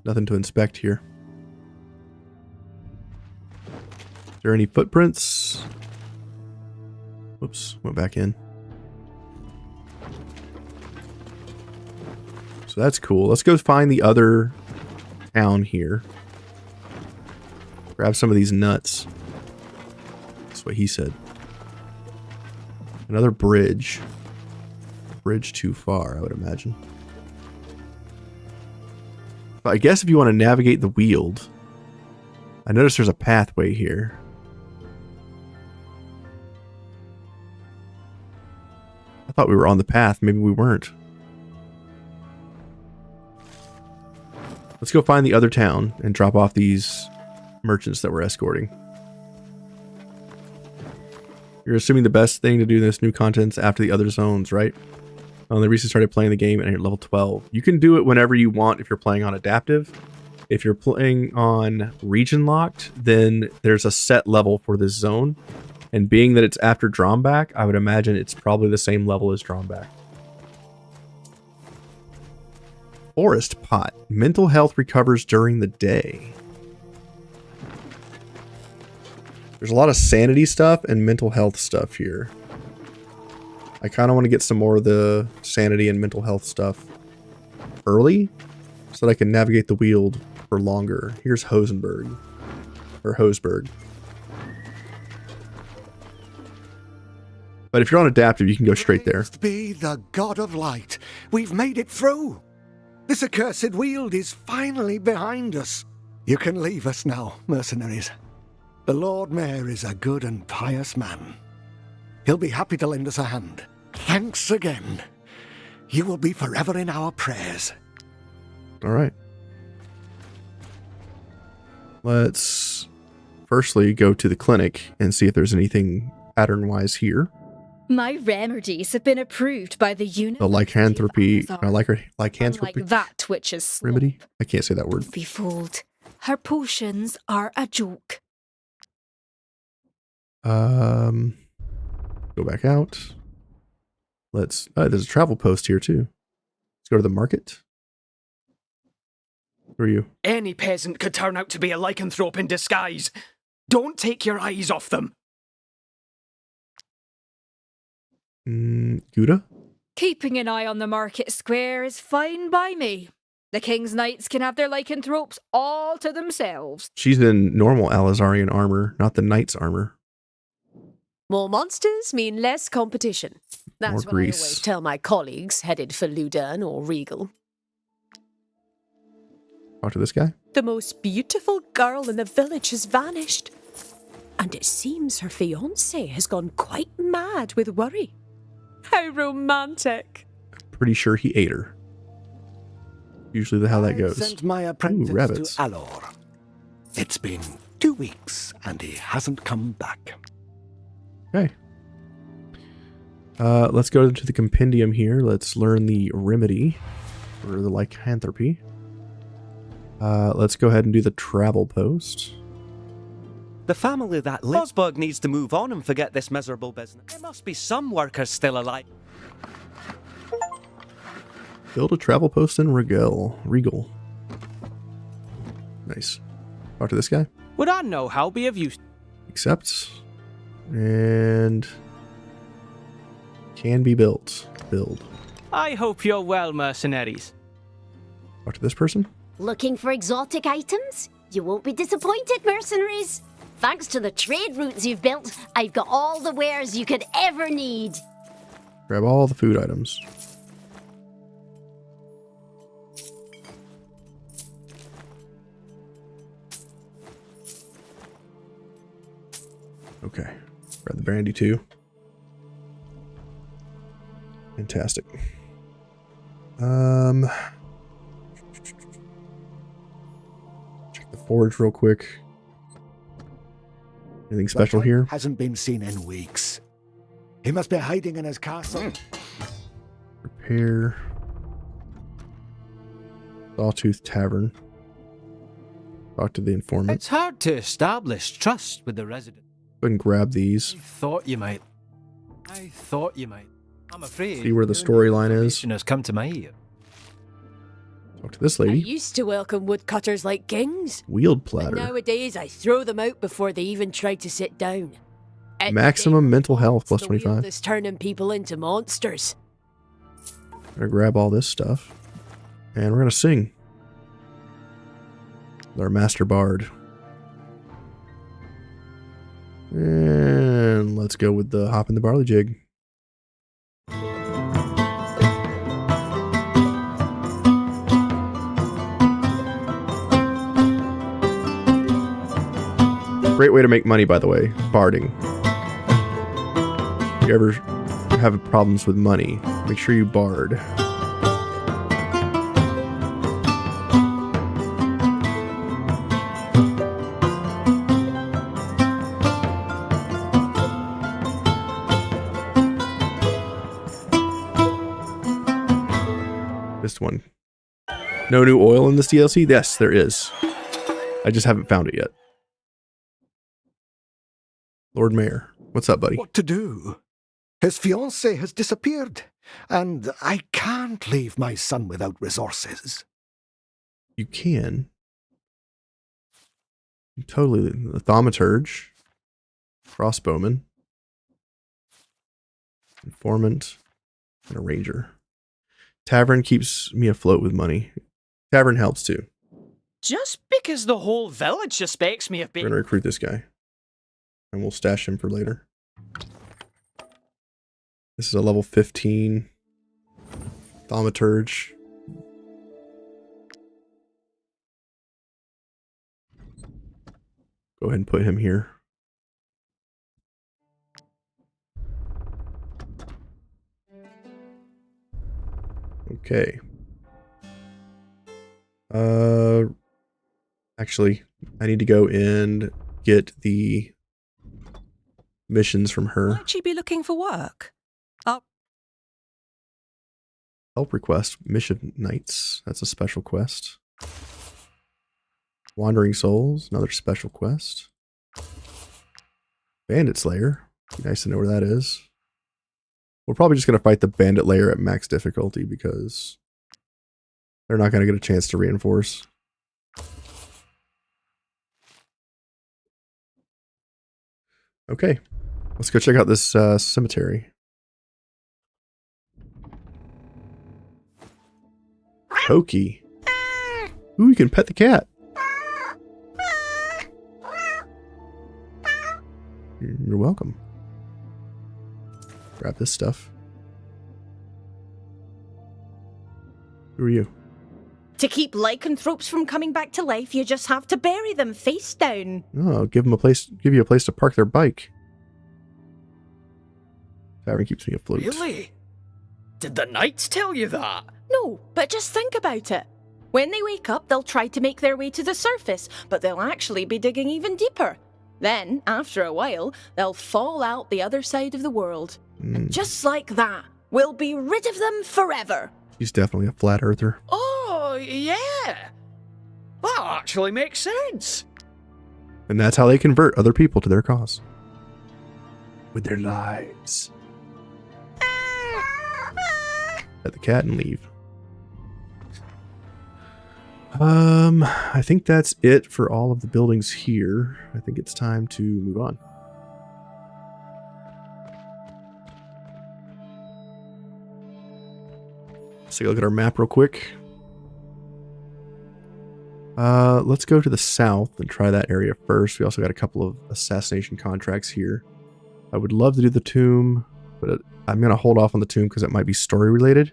Nothing to inspect here. Is there any footprints? Whoops, went back in. So that's cool. Let's go find the other town here. Grab some of these nuts. That's what he said. Another bridge. Bridge too far, I would imagine. But I guess if you want to navigate the wield, I notice there's a pathway here. I thought we were on the path. Maybe we weren't. Let's go find the other town and drop off these merchants that we're escorting. You're assuming the best thing to do in this new content's after the other zones, right? They recently started playing the game and you're level 12. You can do it whenever you want if you're playing on adaptive. If you're playing on region locked, then there's a set level for this zone. And being that it's after Drawback, I would imagine it's probably the same level as Drawback. Forest pot. Mental health recovers during the day. There's a lot of sanity stuff and mental health stuff here. I kind of want to get some more of the sanity and mental health stuff early so that I can navigate the wield for longer. Here's Hosenberg. Or Hoseberg. But if you're on adaptive, you can go straight there. Praised be the God of Light. We've made it through. This accursed wield is finally behind us. You can leave us now, mercenaries. The Lord Mayor is a good and pious man. He'll be happy to lend us a hand. Thanks again. You will be forever in our prayers. All right. Let's firstly go to the clinic and see if there's anything pattern-wise here. My remedies have been approved by the unit. The lycanthropy, lycanthropy Like that which is remedy. I can't say that word. Be fooled. Her potions are a joke. Go back out. Let's. There's a travel post here too. Let's go to the market. Who are you? Any peasant could turn out to be a lycanthrope in disguise. Don't take your eyes off them. Gouda? Keeping an eye on the market square is fine by me. The King's Knights can have their lycanthropes all to themselves. She's in normal Alazarian armor, not the knight's armor. More monsters mean less competition. That's what I always tell my colleagues headed for Ludern or Rigel. Talk to this guy. The most beautiful girl in the village has vanished. And it seems her fiancé has gone quite mad with worry. How romantic. Pretty sure he ate her. Usually how that goes. I sent my apprentice to rabbits. Alor. It's been 2 weeks and he hasn't come back. Okay. Let's go to the compendium here. Let's learn the remedy for the lycanthropy. Let's go ahead and do the travel post. The family that lives Osberg needs to move on and forget this miserable business. There must be some workers still alive. Build a travel post in Rigel. Nice. Talk to this guy. Would I know how be of use? Accept. And can be built. Build. I hope you're well, mercenaries. Talk to this person. Looking for exotic items? You won't be disappointed, mercenaries. Thanks to the trade routes you've built, I've got all the wares you could ever need. Grab all the food items. Okay. Grab the brandy too. Fantastic. Check the forge real quick. Anything special here? Hasn't been seen in weeks. He must be hiding in his castle. Repair. Sawtooth Tavern. Talk to the informant. It's hard to establish trust with the resident. Go ahead and grab these. I thought you might. I'm afraid. See where the storyline is. Has come to my ear. Talk to this I lady. used to welcome woodcutters like kings. Wield But platter. nowadays, I throw them out before they even try to sit down. It's Maximum mental health plus the wield 25. that's turning people into monsters. Gonna grab all this stuff. And we're gonna sing. With our master bard. And let's go with the hop in the barley jig. Great way to make money, by the way, barding. If you ever have problems with money, make sure you bard. This one. No new oil in this DLC? Yes, there is. I just haven't found it yet. Lord Mayor, what's up, buddy? What to do? His fiancée has disappeared, and I can't leave my son without resources. You can. Totally. The thaumaturge. Crossbowman. Informant. And a ranger. Tavern keeps me afloat with money. Tavern helps too. Just because the whole village suspects me of We're being... going to recruit this guy. And we'll stash him for later. This is a level 15 thaumaturge. Go ahead and put him here. Okay. Actually, I need to go and get the missions from her. Might she be looking for work? Oh. Help request. Mission Knights. That's a special quest. Wandering Souls. Another special quest. Bandit Slayer. Be nice to know where that is. We're probably just going to fight the Bandit Layer at max difficulty because they're not going to get a chance to reinforce. Okay. Let's go check out this cemetery. Pokey. Ooh, you can pet the cat. You're welcome. Grab this stuff. Who are you? To keep lycanthropes from coming back to life, you just have to bury them face down. Oh, give you a place to park their bike. Tavern keeps me afloat. Really? Did the knights tell you that? No, but just think about it. When they wake up, they'll try to make their way to the surface, but they'll actually be digging even deeper. Then, after a while, they'll fall out the other side of the world. And just like that, we'll be rid of them forever. She's definitely a flat earther. Oh, yeah. That actually makes sense. And that's how they convert other people to their cause. With their lives. Pet the cat and leave. I think that's it for all of the buildings here. I think it's time to move on. Let's take a look at our map real quick. Let's go to the south and try that area first. We also got a couple of assassination contracts here. I would love to do the tomb, but I'm going to hold off on the tomb because it might be story related.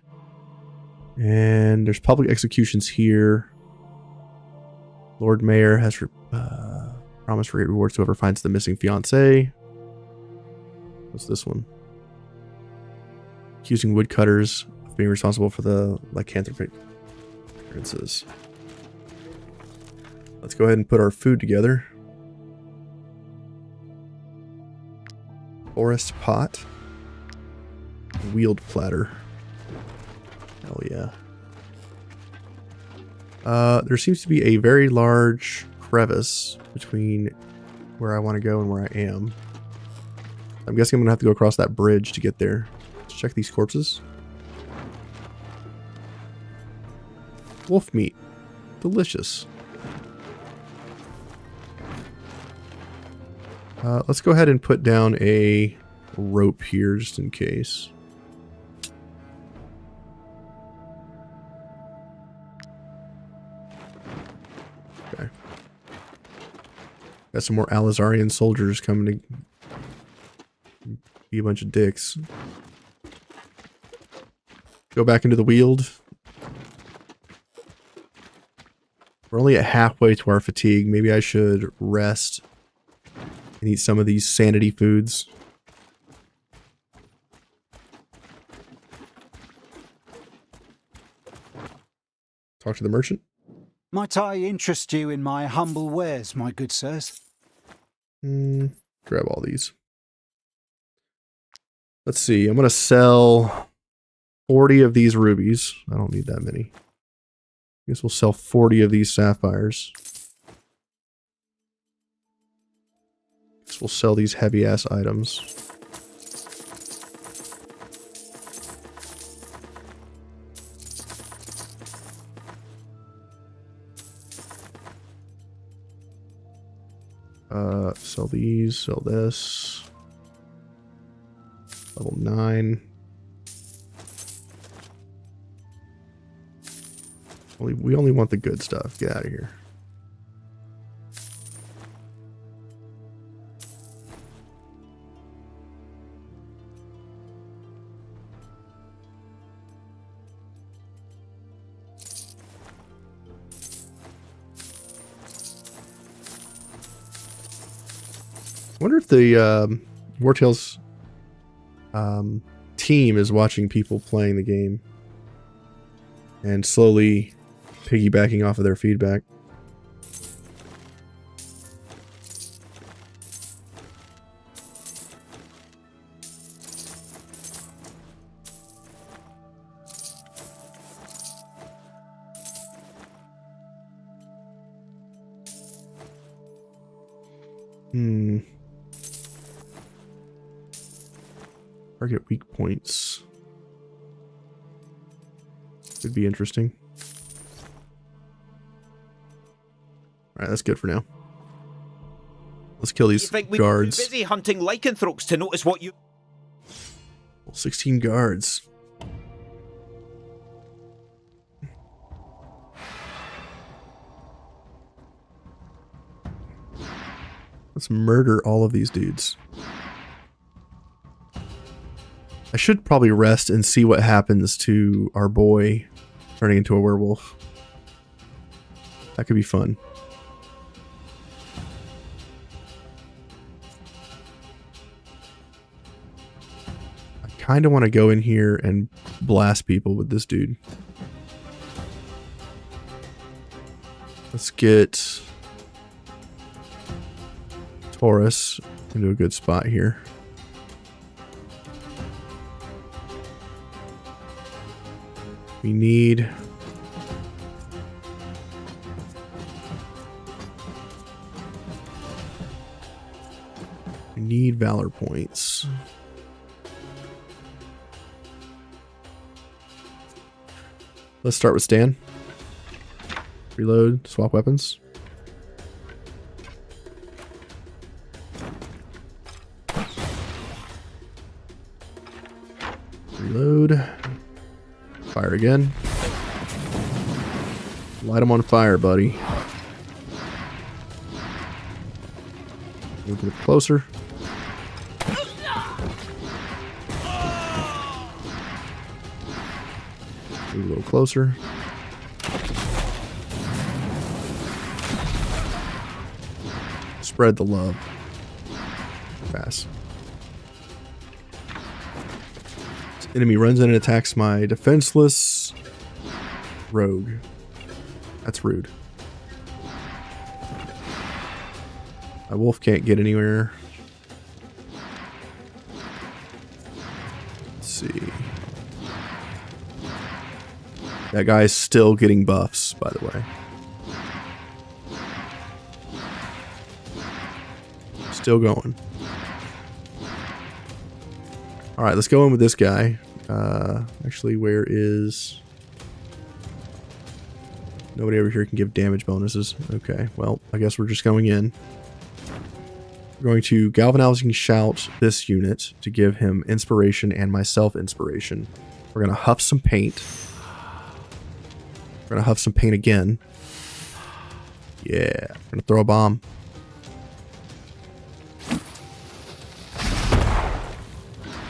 And there's public executions here. Lord Mayor has promised great rewards to whoever finds the missing fiancé. What's this one? Accusing woodcutters of being responsible for the lycanthropy appearances. Let's go ahead and put our food together. Forest pot. Wield platter. Hell yeah. There seems to be a very large crevice between where I want to go and where I am. I'm guessing I'm going to have to go across that bridge to get there. Let's check these corpses. Wolf meat. Delicious. Let's go ahead and put down a rope here just in case. Okay. Got some more Alazarian soldiers coming to be a bunch of dicks. Go back into the wield. We're only at halfway to our fatigue. Maybe I should rest and eat some of these sanity foods. Talk to the merchant. Might I interest you in my humble wares, my good sirs? Grab all these. Let's see. I'm going to sell 40 of these rubies. I don't need that many. I guess we'll sell 40 of these sapphires. We'll sell these heavy-ass items. Sell these, sell this. Level 9. We only want the good stuff. Get out of here. I wonder if the Wartales team is watching people playing the game and slowly piggybacking off of their feedback. Target weak points. Could be interesting. Alright, that's good for now. Let's kill these guards. We're busy hunting lycanthropes to notice what you... 16 guards. Let's murder all of these dudes. I should probably rest and see what happens to our boy turning into a werewolf. That could be fun. I kind of want to go in here and blast people with this dude. Let's get Taurus into a good spot here. We need valor points. Let's start with Stan. Reload, swap weapons. Reload. Fire again. Light them on fire, buddy. Move a bit closer. Move a little closer. Spread the love. Pass. Enemy runs in and attacks my defenseless rogue. That's rude. My wolf can't get anywhere. see. That guy's still getting buffs, by the way. Still going. Alright, let's go in with this guy. Actually, where is... Nobody over here can give damage bonuses. Okay, well, I guess we're just going in. We're going to galvanizing shout this unit to give him inspiration and myself inspiration. We're going to huff some paint. We're going to huff some paint again. Yeah, we're going to throw a bomb.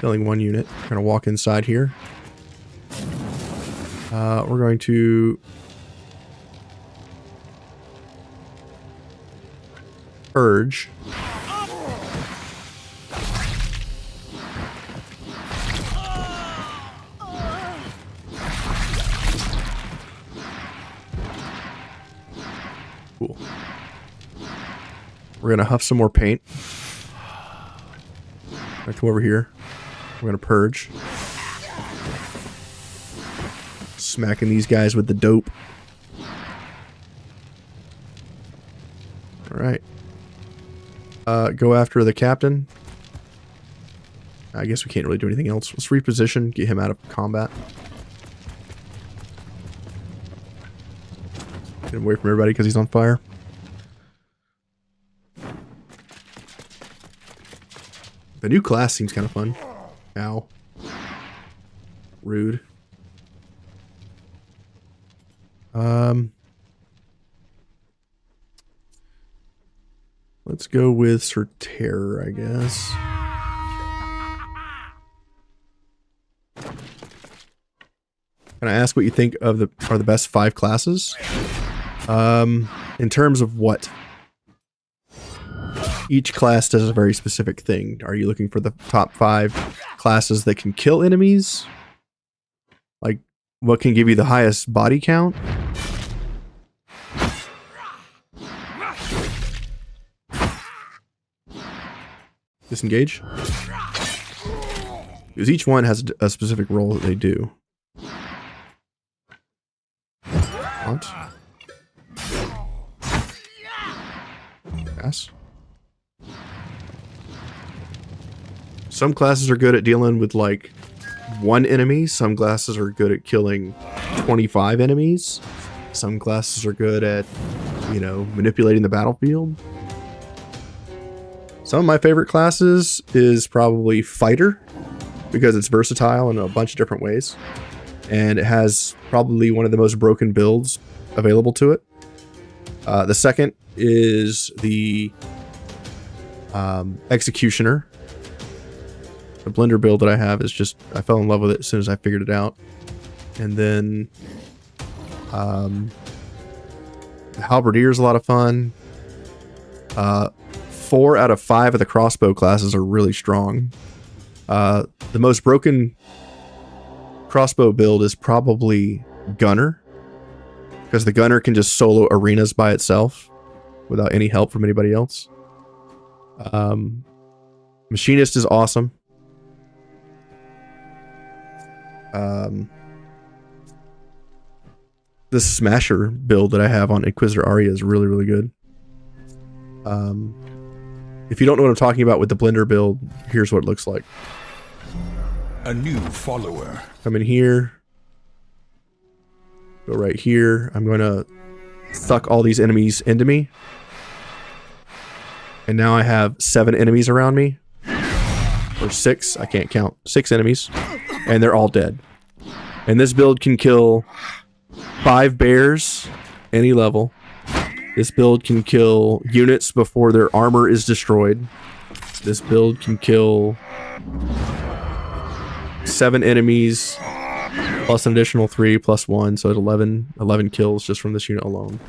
Killing one unit. We're going to walk inside here. We're going to purge. Cool. We're gonna huff some more paint. I come over here. We're gonna purge. Smacking these guys with the dope. Alright. Go after the captain. I guess we can't really do anything else. Let's reposition, get him out of combat. Get him away from everybody because he's on fire. The new class seems kind of fun. Ow. Rude. Let's go with Sir Terror, I guess. Can I ask what you think of are the best 5 classes? In terms of what? Each class does a very specific thing. Are you looking for the top 5 classes that can kill enemies? Like, what can give you the highest body count? Disengage? Because each one has a specific role that they do. What? Yes. Some classes are good at dealing with like 1 enemy. Some classes are good at killing 25 enemies. Some classes are good at, you know, manipulating the battlefield. Some of my favorite classes is probably Fighter, because it's versatile in a bunch of different ways. And it has probably one of the most broken builds available to it. The second is the Executioner. The Blender build that I have is just, I fell in love with it as soon as I figured it out. And then the Halberdier is a lot of fun. 4 out of 5 of the crossbow classes are really strong. The most broken crossbow build is probably Gunner, because the Gunner can just solo arenas by itself without any help from anybody else. Machinist is awesome. This Smasher build that I have on Inquisitor Arya is really, really good. If you don't know what I'm talking about with the Blender build, here's what it looks like. A new follower. Come in here. Go right here. I'm going to suck all these enemies into me. And now I have 7 enemies around me. Or 6. I can't count. 6 enemies. And they're all dead. And this build can kill 5 bears, any level. This build can kill units before their armor is destroyed. This build can kill 7 enemies, plus an additional 3, plus 1, so it's 11 kills just from this unit alone.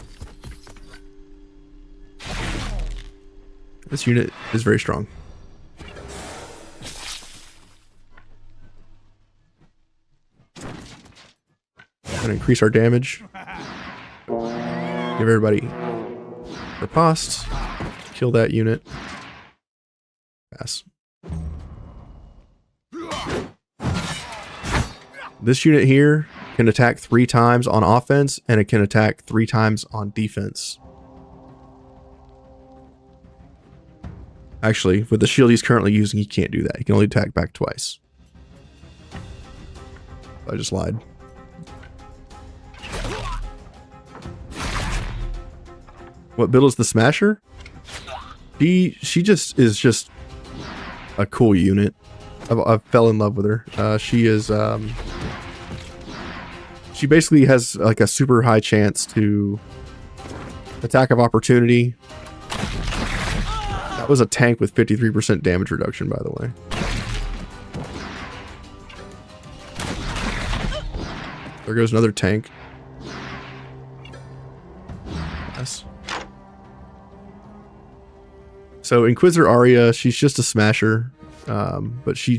This unit is very strong. I'm gonna increase our damage. Give everybody riposte. Kill that unit. Pass. This unit here can attack 3 times on offense, and it can attack 3 times on defense. Actually, with the shield he's currently using, he can't do that. He can only attack back twice. I just lied. What build is the Smasher? She just is just a cool unit. I fell in love with her. She is she basically has like a super high chance to attack of opportunity. That was a tank with 53% damage reduction, by the way. There goes another tank. Yes. So Inquisitor Arya, she's just a smasher, but she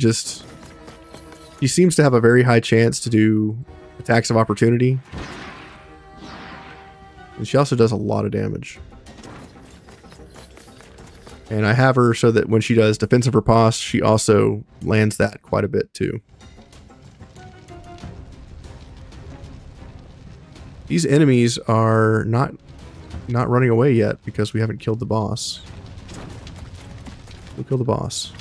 seems to have a very high chance to do attacks of opportunity. And she also does a lot of damage. And I have her so that when she does defensive riposte, she also lands that quite a bit too. These enemies are not running away yet because we haven't killed the boss. We'll kill the boss.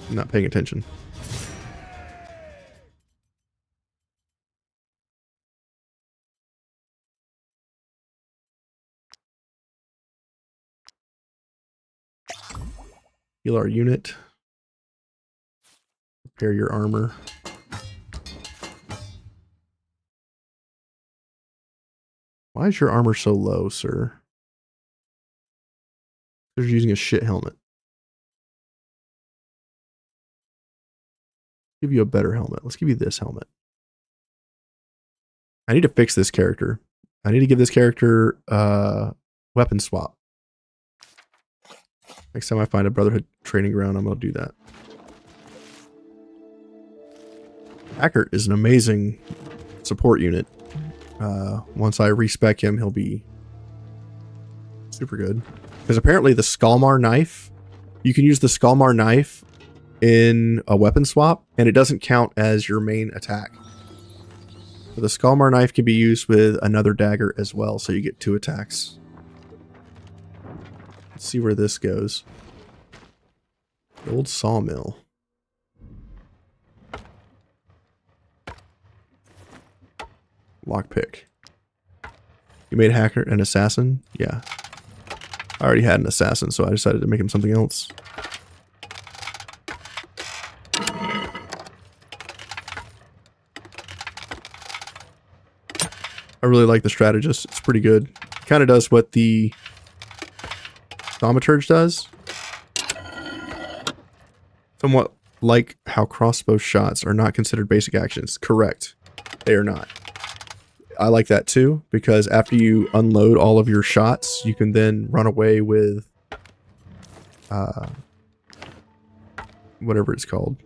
I'm not paying attention. Heal our unit. Repair your armor. Why is your armor so low, sir? They're using a shit helmet. Give you a better helmet. Let's give you this helmet. I need to fix this character. I need to give this character weapon swap. Next time I find a Brotherhood training ground, I'm going to do that. Hackert is an amazing support unit. Once I respec him, he'll be super good. Because apparently the Skalmar knife, you can use the Skalmar knife in a weapon swap, and it doesn't count as your main attack. So the Skalmar knife can be used with another dagger as well, so you get 2 attacks. Let's see where this goes. The old sawmill. Lockpick. You made Hacker an assassin? Yeah. I already had an assassin, so I decided to make him something else. I really like the strategist. It's pretty good. Kind of does what the thaumaturge does. Somewhat like how crossbow shots are not considered basic actions. Correct. They are not. I like that too, because after you unload all of your shots, you can then run away with whatever it's called.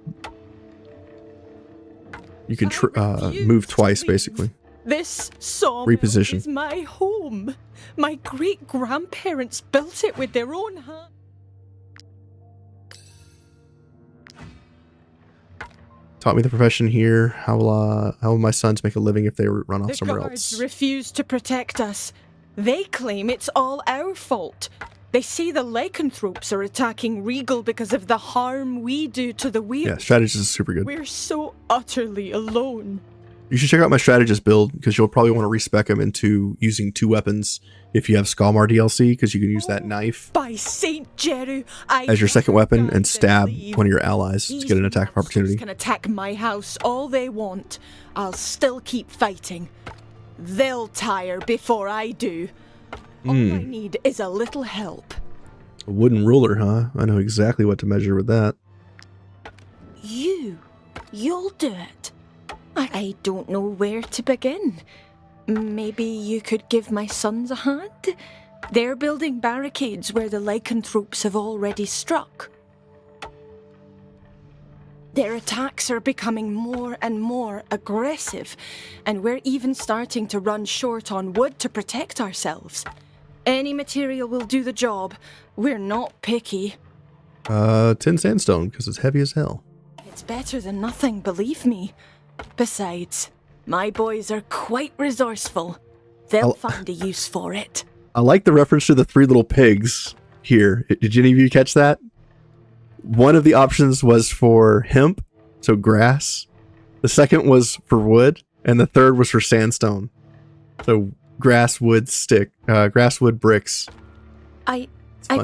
You can move twice, basically. This sawmill Reposition. is my home. My great-grandparents built it with their own hands. Taught me the profession here. How will my sons make a living if they run off somewhere else? The guards refuse to protect us. They claim it's all our fault. They say the Lycanthropes are attacking Rigel because of the harm we do to the wield. Yeah, strategist is super good. We're so utterly alone. You should check out my strategist build, because you'll probably want to respec him into using 2 weapons if you have Skalmar DLC, because you can use that knife By Saint Jeru, as your second weapon and stab one of your allies to get an attack of opportunity. Can attack my house all they want. I'll still keep fighting. They'll tire before I do. All I need is a little help. A wooden ruler, huh? I know exactly what to measure with that. You'll do it. I don't know where to begin. Maybe you could give my sons a hand? They're building barricades where the Lycanthropes have already struck. Their attacks are becoming more and more aggressive, and we're even starting to run short on wood to protect ourselves. Any material will do the job. We're not picky. 10 sandstone, because it's heavy as hell. It's better than nothing, believe me. Besides, my boys are quite resourceful. They'll find a use for it. I like the reference to the 3 little pigs here. Did any of you catch that? One of the options was for hemp, so grass. The second was for wood, and the third was for sandstone. So grass, wood, bricks. I've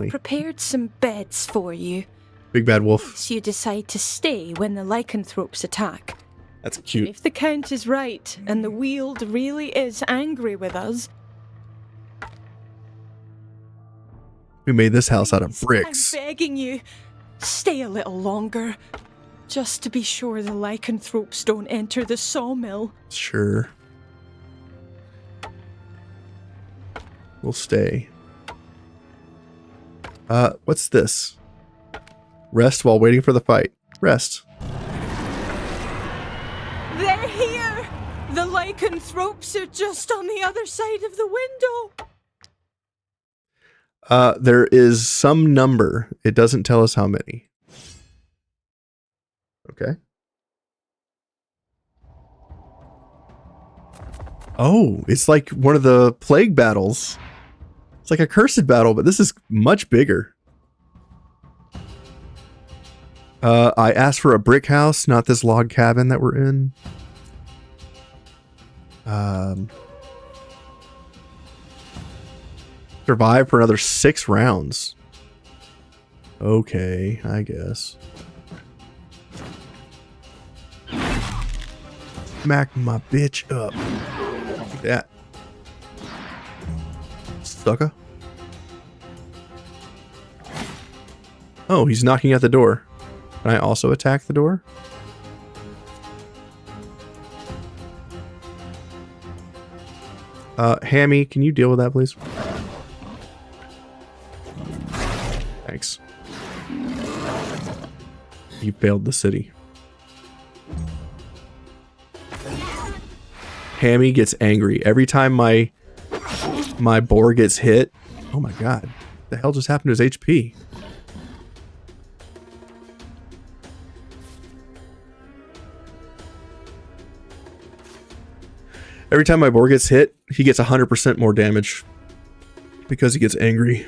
prepared some beds for you. Big bad wolf. So you decide to stay when the lycanthropes attack. That's cute. If the count is right, and the wield really is angry with us... We made this house out of bricks. I'm begging you, stay a little longer. Just to be sure the lycanthropes don't enter the sawmill. Sure. We'll stay. What's this? Rest while waiting for the fight. Rest. They're here! The lycanthropes are just on the other side of the window. There is some number. It doesn't tell us how many. Okay. Oh, it's like one of the plague battles. It's like a cursed battle, but this is much bigger. I asked for a brick house, not this log cabin that we're in. Survive for another 6 rounds. Okay, I guess. Smack my bitch up. Like that. Sucker. Oh, he's knocking at the door. Can I also attack the door? Hammy, can you deal with that, please? Thanks. You failed the city. Hammy gets angry every time my boar gets hit. Oh my god. What the hell just happened to his HP? Every time my boar gets hit, he gets 100% more damage because he gets angry.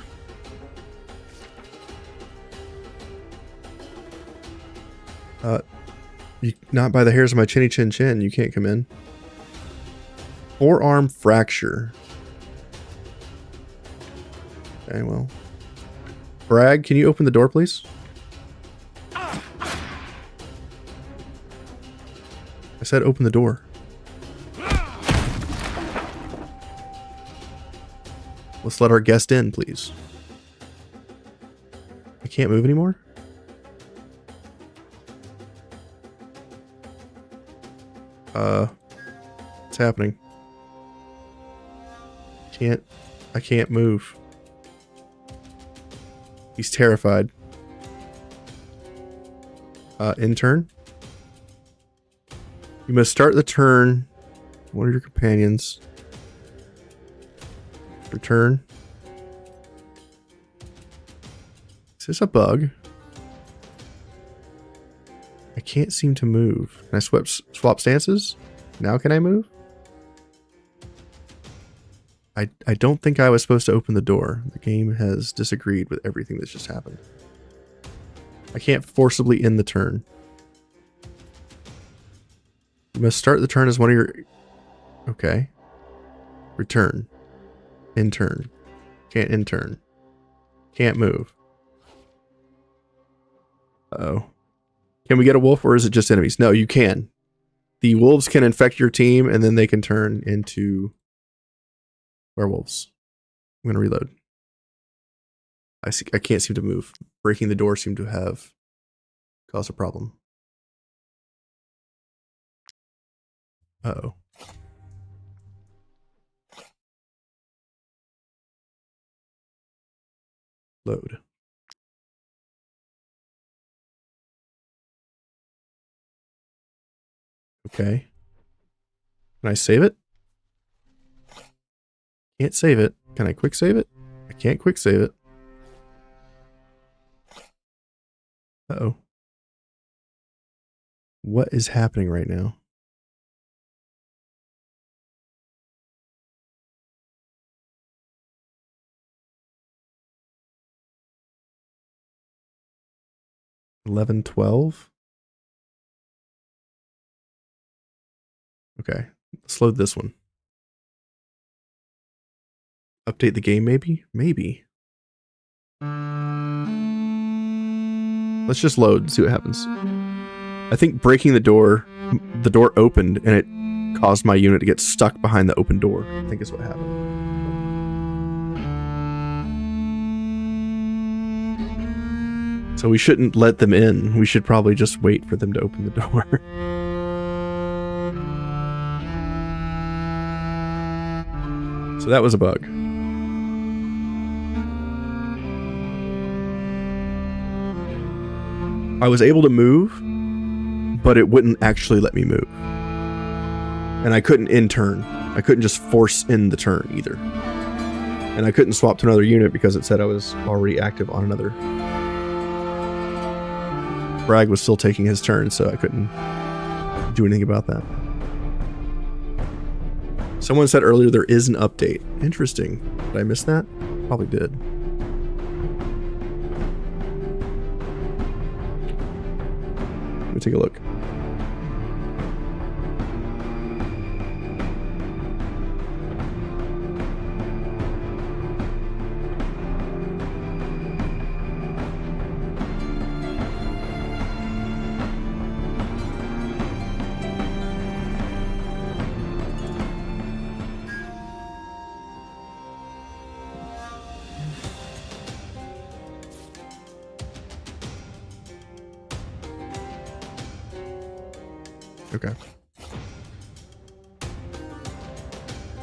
Not by the hairs of my chinny chin chin. You can't come in. Forearm fracture. Okay, well. Bragg, can you open the door, please? I said open the door. Let's let our guest in, please. I can't move anymore? What's happening? I can't move. He's terrified. Intern? You must start the turn. One of your companions. Return. Is this a bug? I can't seem to move. Can I swap stances? Now can I move? I don't think I was supposed to open the door. The game has disagreed with everything that's just happened. I can't forcibly end the turn. You must start the turn as one of your... Okay. Return. Intern. Can't intern. Can't move. Uh-oh. Can we get a wolf or is it just enemies? No, you can. The wolves can infect your team and then they can turn into werewolves. I'm going to reload. I can't seem to move. Breaking the door seemed to have caused a problem. Uh-oh. Load. Okay. Can I save it? Can't save it. Can I quick save it? I can't quick save it. Uh-oh. What is happening right now? $11, $12. Okay, let's load this one. Update the game, maybe? Maybe. Let's just load and see what happens. I think breaking the door opened and it caused my unit to get stuck behind the open door. I think is what happened. So we shouldn't let them in. We should probably just wait for them to open the door. So that was a bug. I was able to move, but it wouldn't actually let me move. And I couldn't in turn. I couldn't just force in the turn either. And I couldn't swap to another unit because it said I was already active on another. Bragg was still taking his turn, so I couldn't do anything about that. Someone said earlier there is an update. Interesting. Did I miss that? Probably did. Let me take a look. Okay.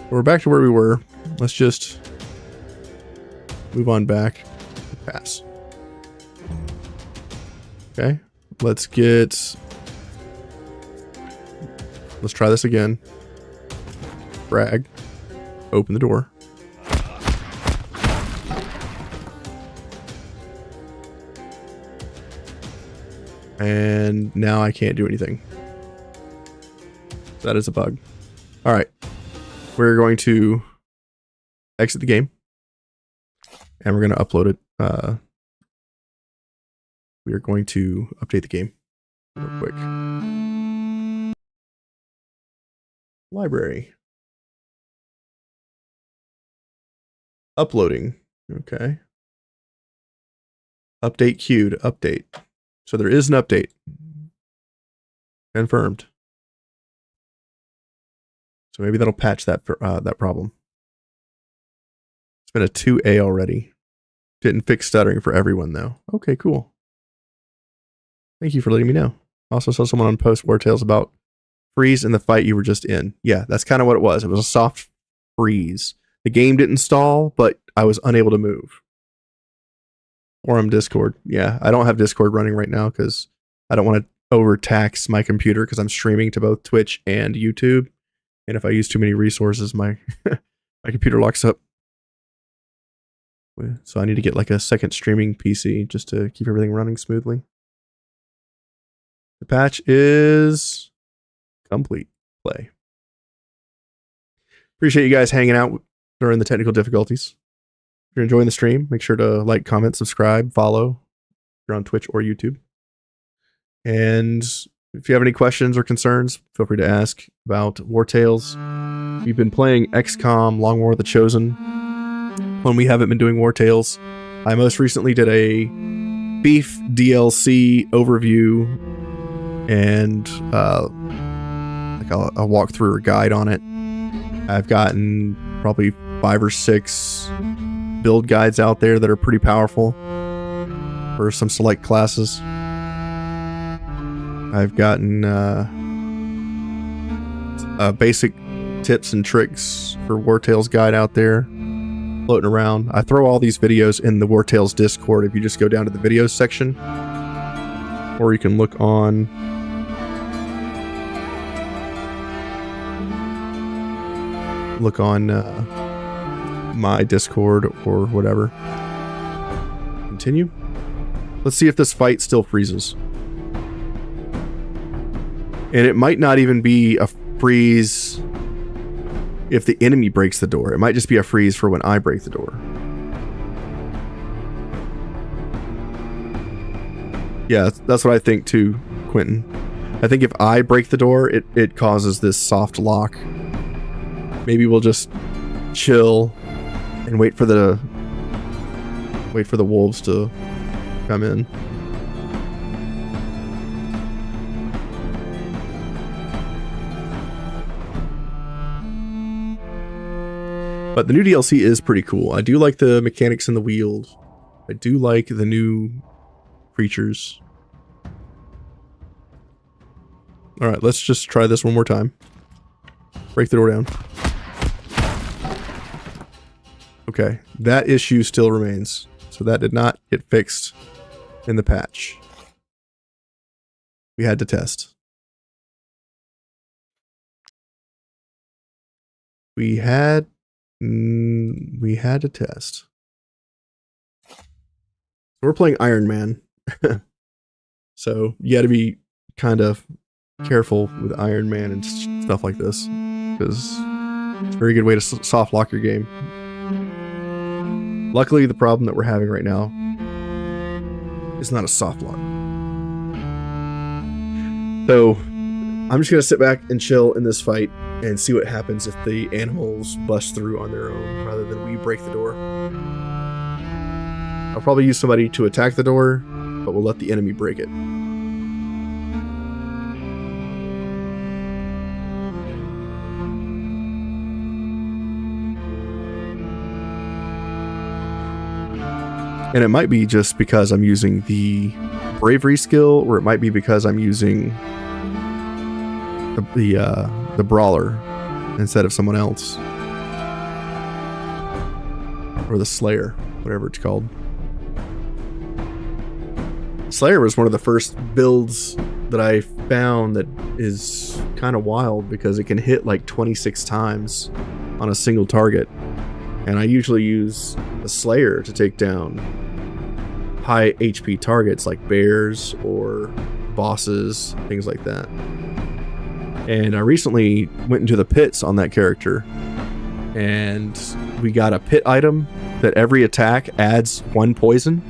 We're back to where we were. Let's just move on back. Pass. Okay. Let's try this again. Bragg. Open the door. And now I can't do anything. That is a bug. All right. We're going to exit the game. And we're going to upload it. We are going to update the game real quick. Library. Uploading. Okay. Update queued. Update. So there is an update. Confirmed. So maybe that'll patch that problem. It's been a 2A already. Didn't fix stuttering for everyone though. Okay, cool. Thank you for letting me know. Also saw someone on post Wartales about freeze in the fight you were just in. Yeah, that's kind of what it was. It was a soft freeze. The game didn't stall, but I was unable to move. Forum Discord. Yeah, I don't have Discord running right now because I don't want to overtax my computer because I'm streaming to both Twitch and YouTube. And if I use too many resources, my my computer locks up. So I need to get like a second streaming PC just to keep everything running smoothly. The patch is complete. Play. Appreciate you guys hanging out during the technical difficulties. If you're enjoying the stream, make sure to like, comment, subscribe, follow. If you're on Twitch or YouTube. And if you have any questions or concerns, feel free to ask about Wartales. We've been playing XCOM, Long War of the Chosen, when we haven't been doing Wartales. I most recently did a Beef DLC overview and like a walkthrough or guide on it. I've gotten probably 5 or 6 build guides out there that are pretty powerful for some select classes. I've gotten basic tips and tricks for Wartales guide out there floating around. I throw all these videos in the Wartales Discord if you just go down to the videos section, or you can look on my Discord or whatever. Continue. Let's see if this fight still freezes. And it might not even be a freeze if the enemy breaks the door. It might just be a freeze for when I break the door. Yeah, that's what I think too, Quentin. I think if I break the door, it causes this soft lock. Maybe we'll just chill and wait for the wolves to come in. But the new DLC is pretty cool. I do like the mechanics in the wield. I do like the new creatures. Alright, let's just try this one more time. Break the door down. Okay, that issue still remains. So that did not get fixed in the patch. We had to test. We had to test. We're playing Iron Man. So you got to be kind of careful with Iron Man and stuff like this, because it's a very good way to soft lock your game. Luckily, the problem that we're having right now is not a soft lock. So I'm just going to sit back and chill in this fight and see what happens if the animals bust through on their own rather than we break the door. I'll probably use somebody to attack the door, but we'll let the enemy break it. And it might be just because I'm using the bravery skill, or it might be because I'm using the brawler instead of someone else. Or the Slayer, whatever it's called. Slayer was one of the first builds that I found that is kind of wild because it can hit like 26 times on a single target. And I usually use the Slayer to take down high HP targets like bears or bosses, things like that. And I recently went into the pits on that character, and we got a pit item that every attack adds 1 poison.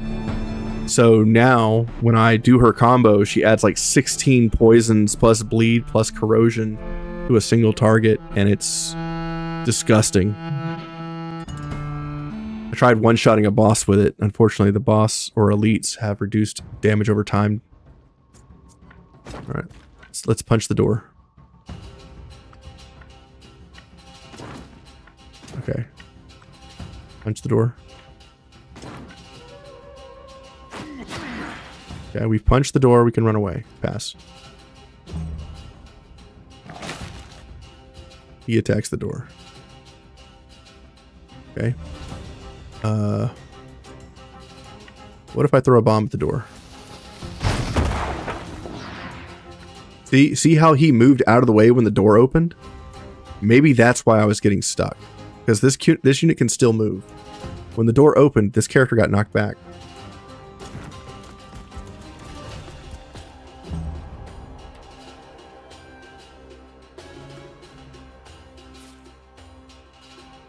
So now when I do her combo, she adds like 16 poisons plus bleed plus corrosion to a single target, and it's disgusting. I tried one-shotting a boss with it. Unfortunately, the boss or elites have reduced damage over time. Alright, let's punch the door. Okay. Punch the door. Okay, we've punched the door. We can run away. Pass. He attacks the door. Okay. What if I throw a bomb at the door? See how he moved out of the way when the door opened? Maybe that's why I was getting stuck. Because this unit can still move. When the door opened, this character got knocked back.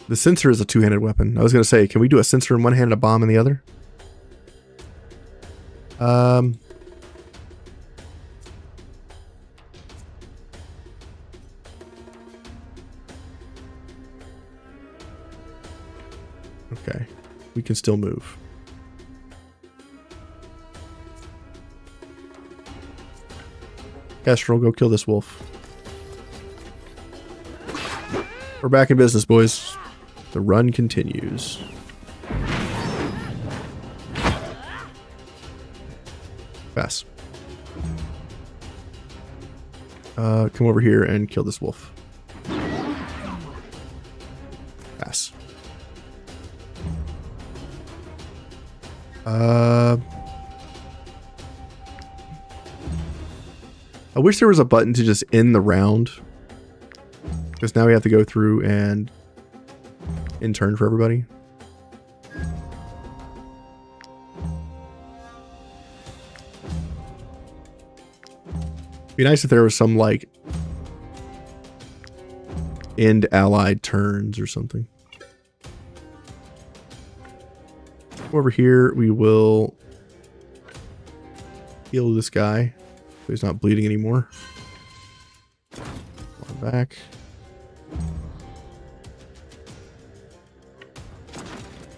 The sensor is a two-handed weapon. I was going to say, can we do a sensor in one hand and a bomb in the other? Okay. We can still move. Kestrel, go kill this wolf. We're back in business, boys. The run continues. Pass. Come over here and kill this wolf. Pass. I wish there was a button to just end the round. Because now we have to go through and in turn for everybody. Be nice if there was some like end allied turns or something. Over here, we will heal this guy so he's not bleeding anymore. Back.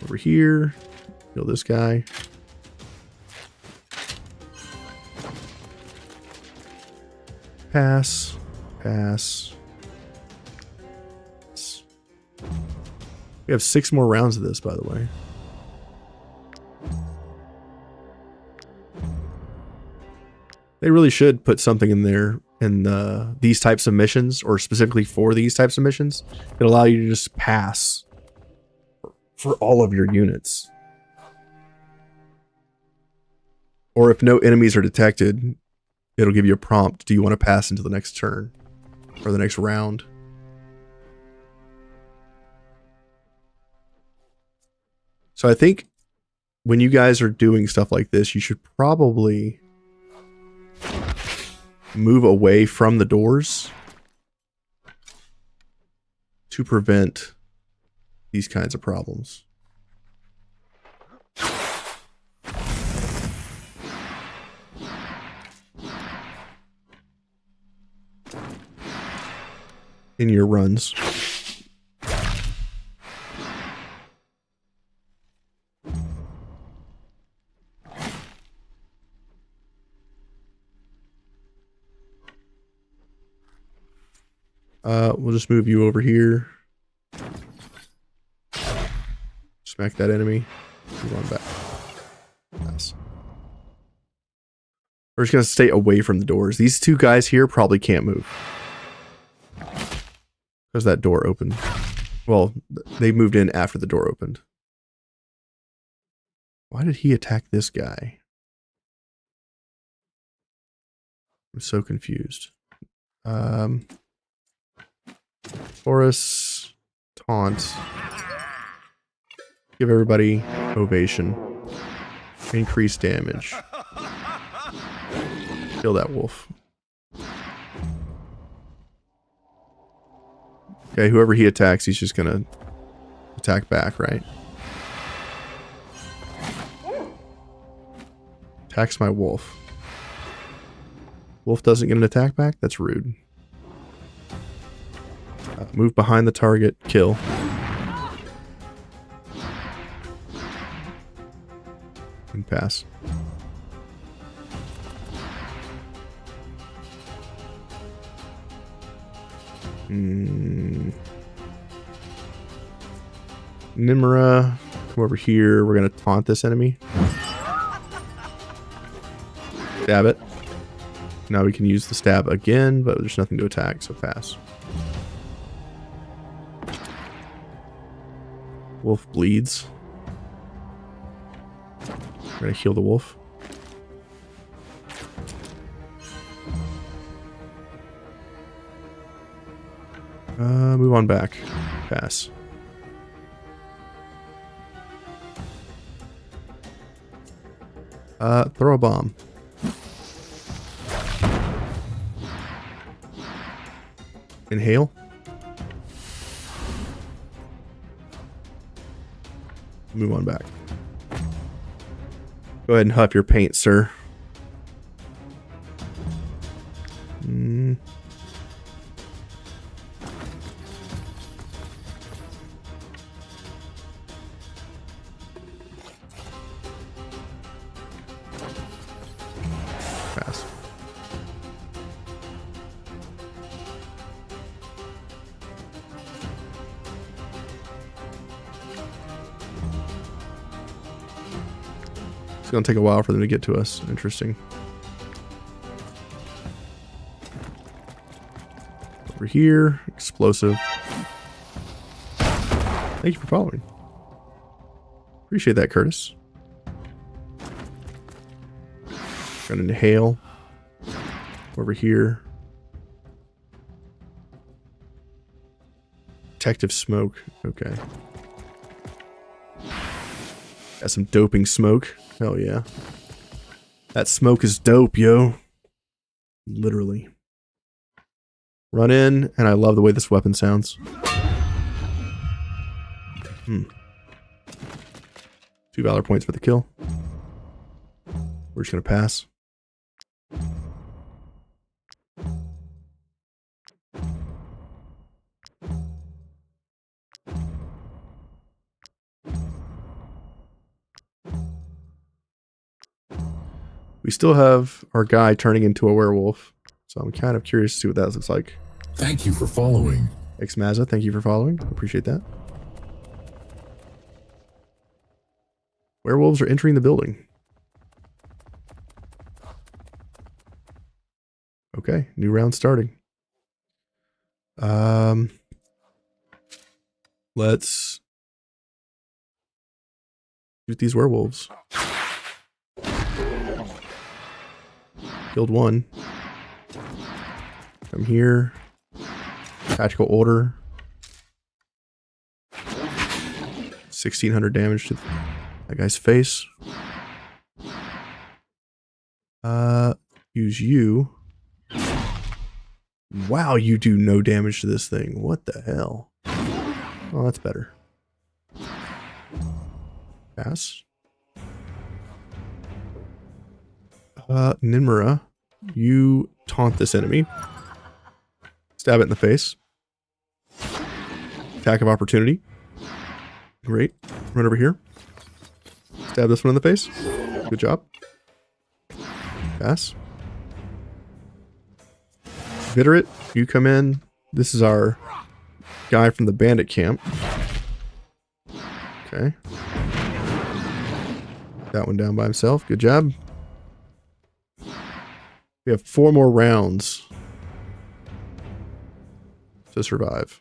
Over here, heal this guy. Pass. Pass. We have 6 more rounds of this, by the way. They really should put something in there in these types of missions, or specifically for these types of missions, that allow you to just pass for all of your units. Or if no enemies are detected, it'll give you a prompt. Do you want to pass into the next turn or the next round? So I think when you guys are doing stuff like this, you should probably move away from the doors to prevent these kinds of problems. In your runs. We'll just move you over here. Smack that enemy. Move on back. Nice. We're just going to stay away from the doors. These 2 guys here probably can't move. Because that door opened. Well, they moved in after the door opened. Why did he attack this guy? I'm so confused. Chorus, taunt. Give everybody ovation. Increase damage. Kill that wolf. Okay, whoever he attacks, he's just gonna attack back, right? Attacks my wolf. Wolf doesn't get an attack back? That's rude. Move behind the target, kill. And pass. Nimra, come over here. We're going to taunt this enemy. Stab it. Now we can use the stab again, but there's nothing to attack, so pass. Wolf bleeds. We're going to heal the wolf. Move on back. Pass. Throw a bomb. Inhale. Move on back. Go ahead and huff your paint, sir. Pass. It's going to take a while for them to get to us. Interesting. Over here. Explosive. Thank you for following. Appreciate that, Curtis. Gonna inhale. Over here. Detective smoke. Okay. Got some doping smoke. Hell yeah. That smoke is dope, yo. Literally. Run in, and I love the way this weapon sounds. 2 valor points for the kill. We're just going to pass. We still have our guy turning into a werewolf, so I'm kind of curious to see what that looks like. Thank you for following. Xmazza, thank you for following. Appreciate that. Werewolves are entering the building. Okay, new round starting. Let's shoot these werewolves. Killed one. Come here. Tactical order. 1600 damage to that guy's face. Use you. Wow, you do no damage to this thing. What the hell? Oh, that's better. Pass. Nimura, you taunt this enemy. Stab it in the face. Attack of opportunity. Great. Run over here. Stab this one in the face. Good job. Pass. Vitorate, you come in. This is our guy from the bandit camp. Okay. That one down by himself. Good job. We have 4 more rounds to survive.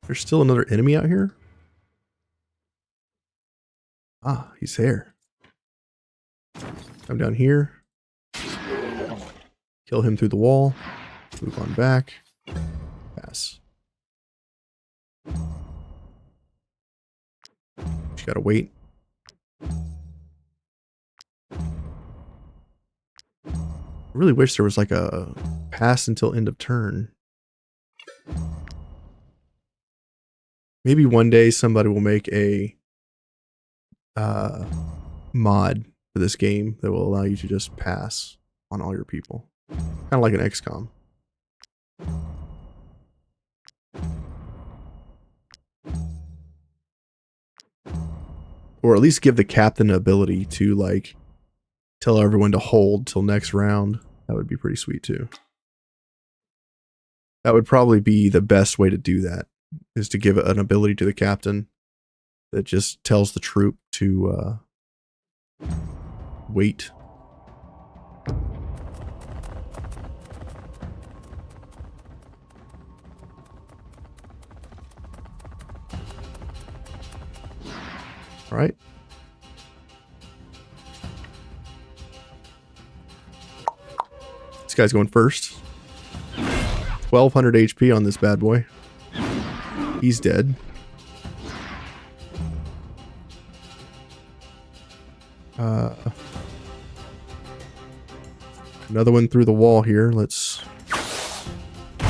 There's still another enemy out here? Ah, he's there. Come down here. Kill him through the wall. Move on back. Pass. Just gotta wait. I really wish there was like a pass until end of turn. Maybe one day somebody will make a mod for this game that will allow you to just pass on all your people. Kind of like an XCOM. Or at least give the captain the ability to like tell everyone to hold till next round. That would be pretty sweet too. That would probably be the best way to do that, is to give an ability to the captain that just tells the troop to wait. All right. This guy's going first. 1200 HP on this bad boy. He's dead. Another one through the wall here. Let's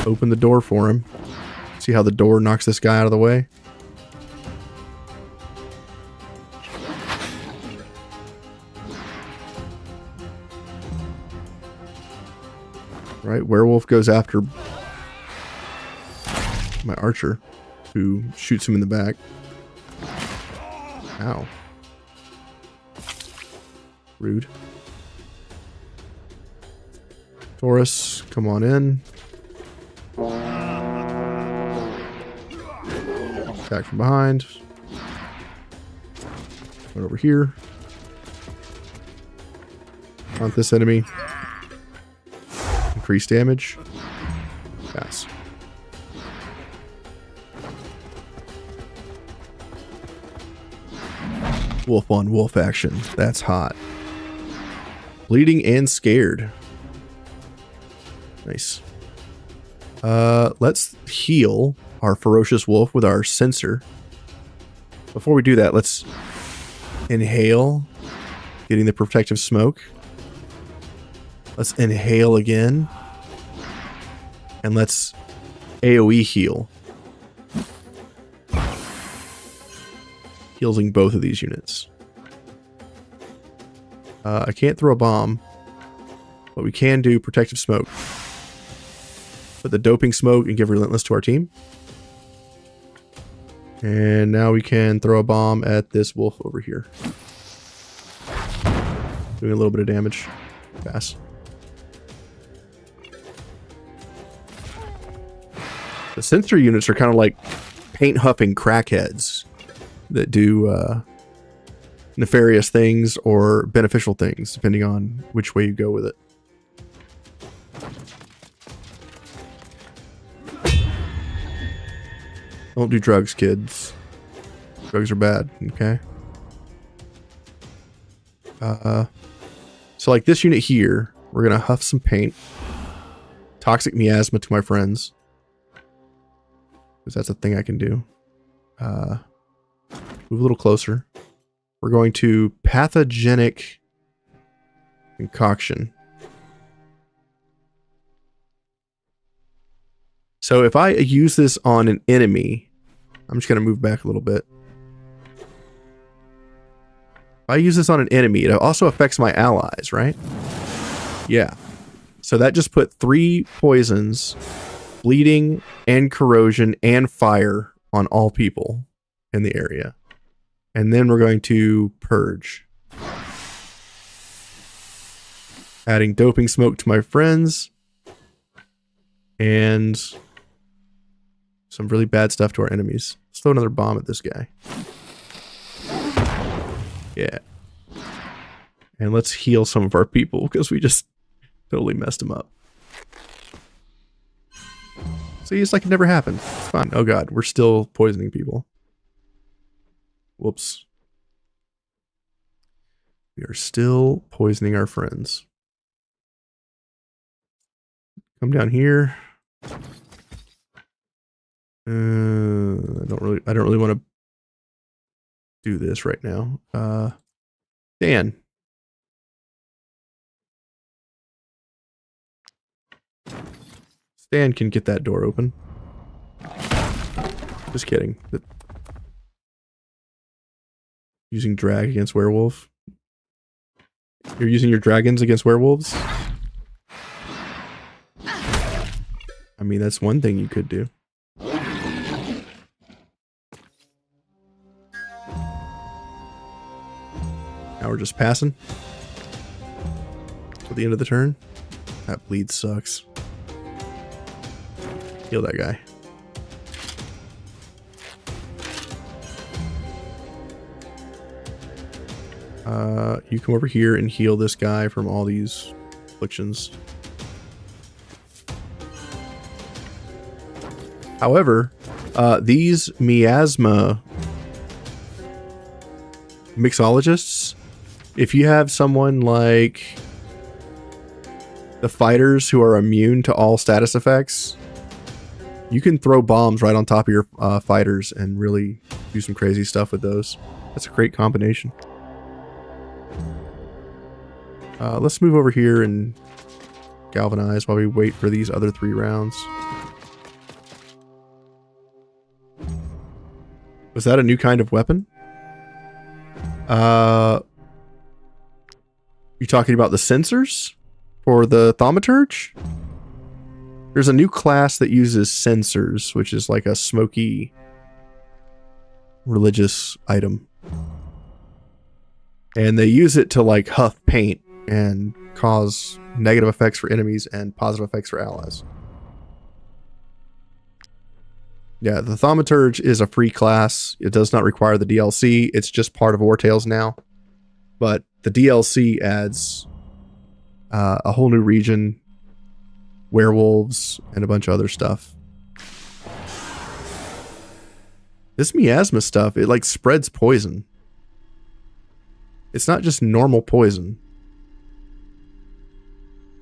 open the door for him. See how the door knocks this guy out of the way? Right, werewolf goes after my archer, who shoots him in the back. Ow. Rude. Taurus, come on in. Attack from behind. Right over here. Hunt this enemy. Increase damage. Pass. Wolf on wolf action. That's hot. Bleeding and scared. Nice. Let's heal our ferocious wolf with our sensor. Before we do that, let's Inhale. Getting the protective smoke. Let's inhale again. And let's AoE heal. Healing both of these units. I can't throw a bomb. But we can do protective smoke. Put the doping smoke and give relentless to our team. And now we can throw a bomb at this wolf over here. Doing a little bit of damage. Pass. The sensor units are kind of like paint-huffing crackheads that do nefarious things or beneficial things, depending on which way you go with it. Don't do drugs, kids. Drugs are bad, okay? So like this unit here, we're going to huff some paint. Toxic miasma to my friends. Because that's a thing I can do. Move a little closer. We're going to pathogenic concoction. So if I use this on an enemy, I'm just going to move back a little bit. If I use this on an enemy, it also affects my allies, right? Yeah. So that just put 3 poisons, bleeding and corrosion and fire on all people in the area. And then we're going to purge. Adding doping smoke to my friends. And some really bad stuff to our enemies. Let's throw another bomb at this guy. Yeah. And let's heal some of our people because we just totally messed them up. See, it's like it never happened. It's fine. Oh god, we're still poisoning people. Whoops. We are still poisoning our friends. Come down here. I don't really want to do this right now. Dan. Stan can get that door open. Just kidding. Using drag against werewolf. You're using your dragons against werewolves? I mean, that's one thing you could do. Now we're just passing. Till the end of the turn. That bleed sucks. Heal that guy. You come over here and heal this guy from all these afflictions. However, these miasma mixologists, if you have someone like the fighters who are immune to all status effects, you can throw bombs right on top of your fighters and really do some crazy stuff with those. That's a great combination. Let's move over here and galvanize while we wait for these other 3 rounds. Was that a new kind of weapon? You talking about the sensors for the thaumaturge? There's a new class that uses sensors, which is like a smoky religious item. And they use it to like huff paint and cause negative effects for enemies and positive effects for allies. Yeah, the thaumaturge is a free class. It does not require the DLC. It's just part of Wartales now. But the DLC adds a whole new region, werewolves, and a bunch of other stuff. This miasma stuff, it like spreads poison. It's not just normal poison.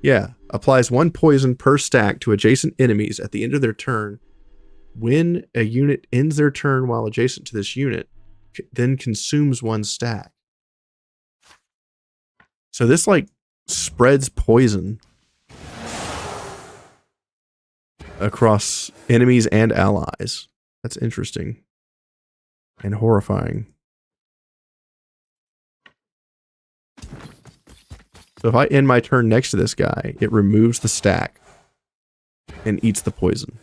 Yeah, applies 1 poison per stack to adjacent enemies at the end of their turn. When a unit ends their turn while adjacent to this unit, then consumes 1 stack. So this like spreads poison across enemies and allies. That's interesting and horrifying. So if I end my turn next to this guy, it removes the stack and eats the poison.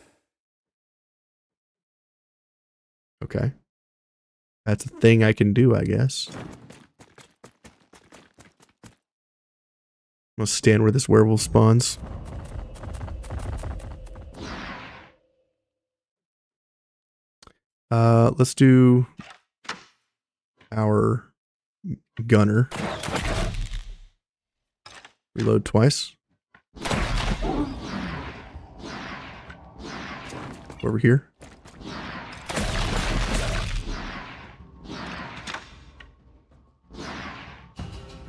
Okay. That's a thing I can do, I guess. I'm gonna stand where this werewolf spawns. Let's do our gunner. Reload twice. Over here.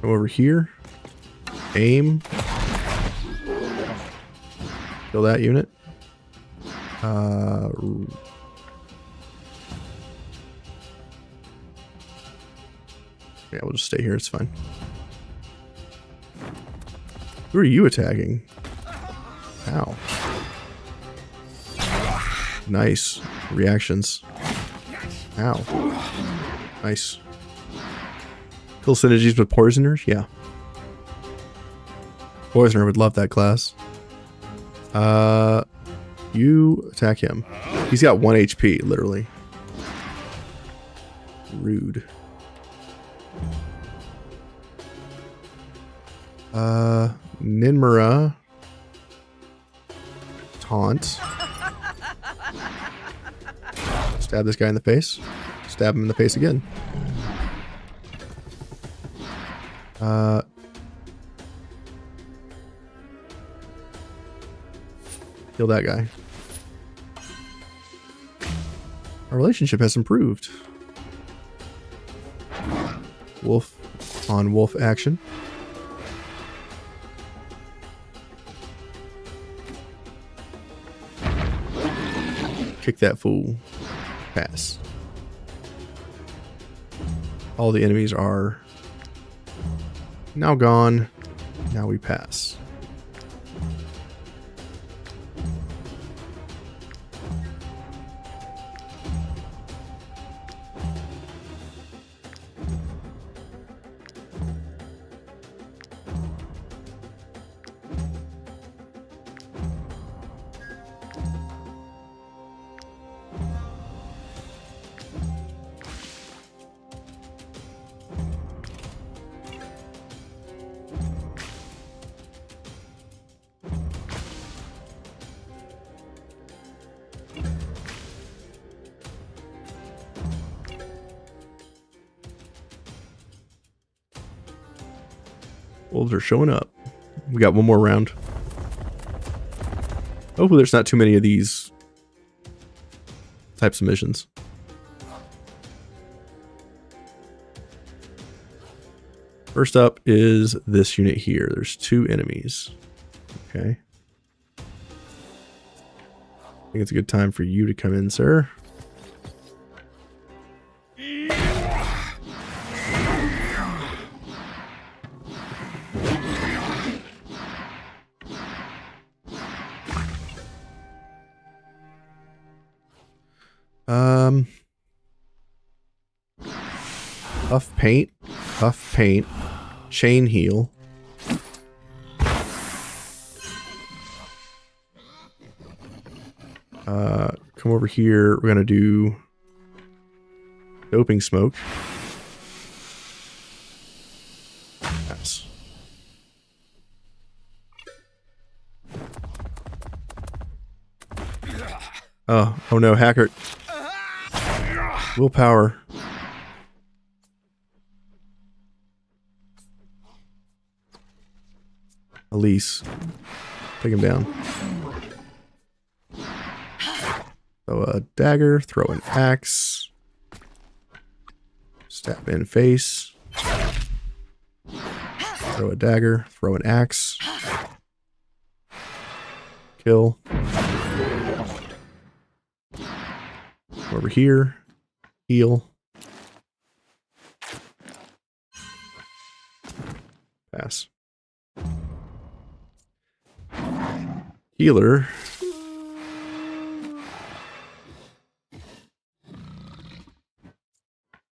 Come over here. Aim. Kill that unit. Yeah, we'll just stay here. It's fine. Who are you attacking? Ow. Nice. Reactions. Ow. Nice. Kill synergies with poisoners? Yeah. Poisoner would love that class. You attack him. He's got 1 HP, literally. Rude. Ninmara. Taunt. Stab this guy in the face. Stab him in the face again. Kill that guy. Our relationship has improved. Wolf on wolf action. Kick that fool. Pass. All the enemies are now gone. Now we pass. Wolves are showing up. We got one more round. Hopefully there's not too many of these types of missions. First up is this unit here. There's 2 enemies. Okay. I think it's a good time for you to come in, sir. Puff paint, chain heal. Come over here. We're gonna do doping smoke. Pass. Oh no, Hackert. Willpower. Elise. Take him down. Throw a dagger, throw an axe. Stab in face. Throw a dagger, throw an axe. Kill. Over here. Heal. Pass. Healer.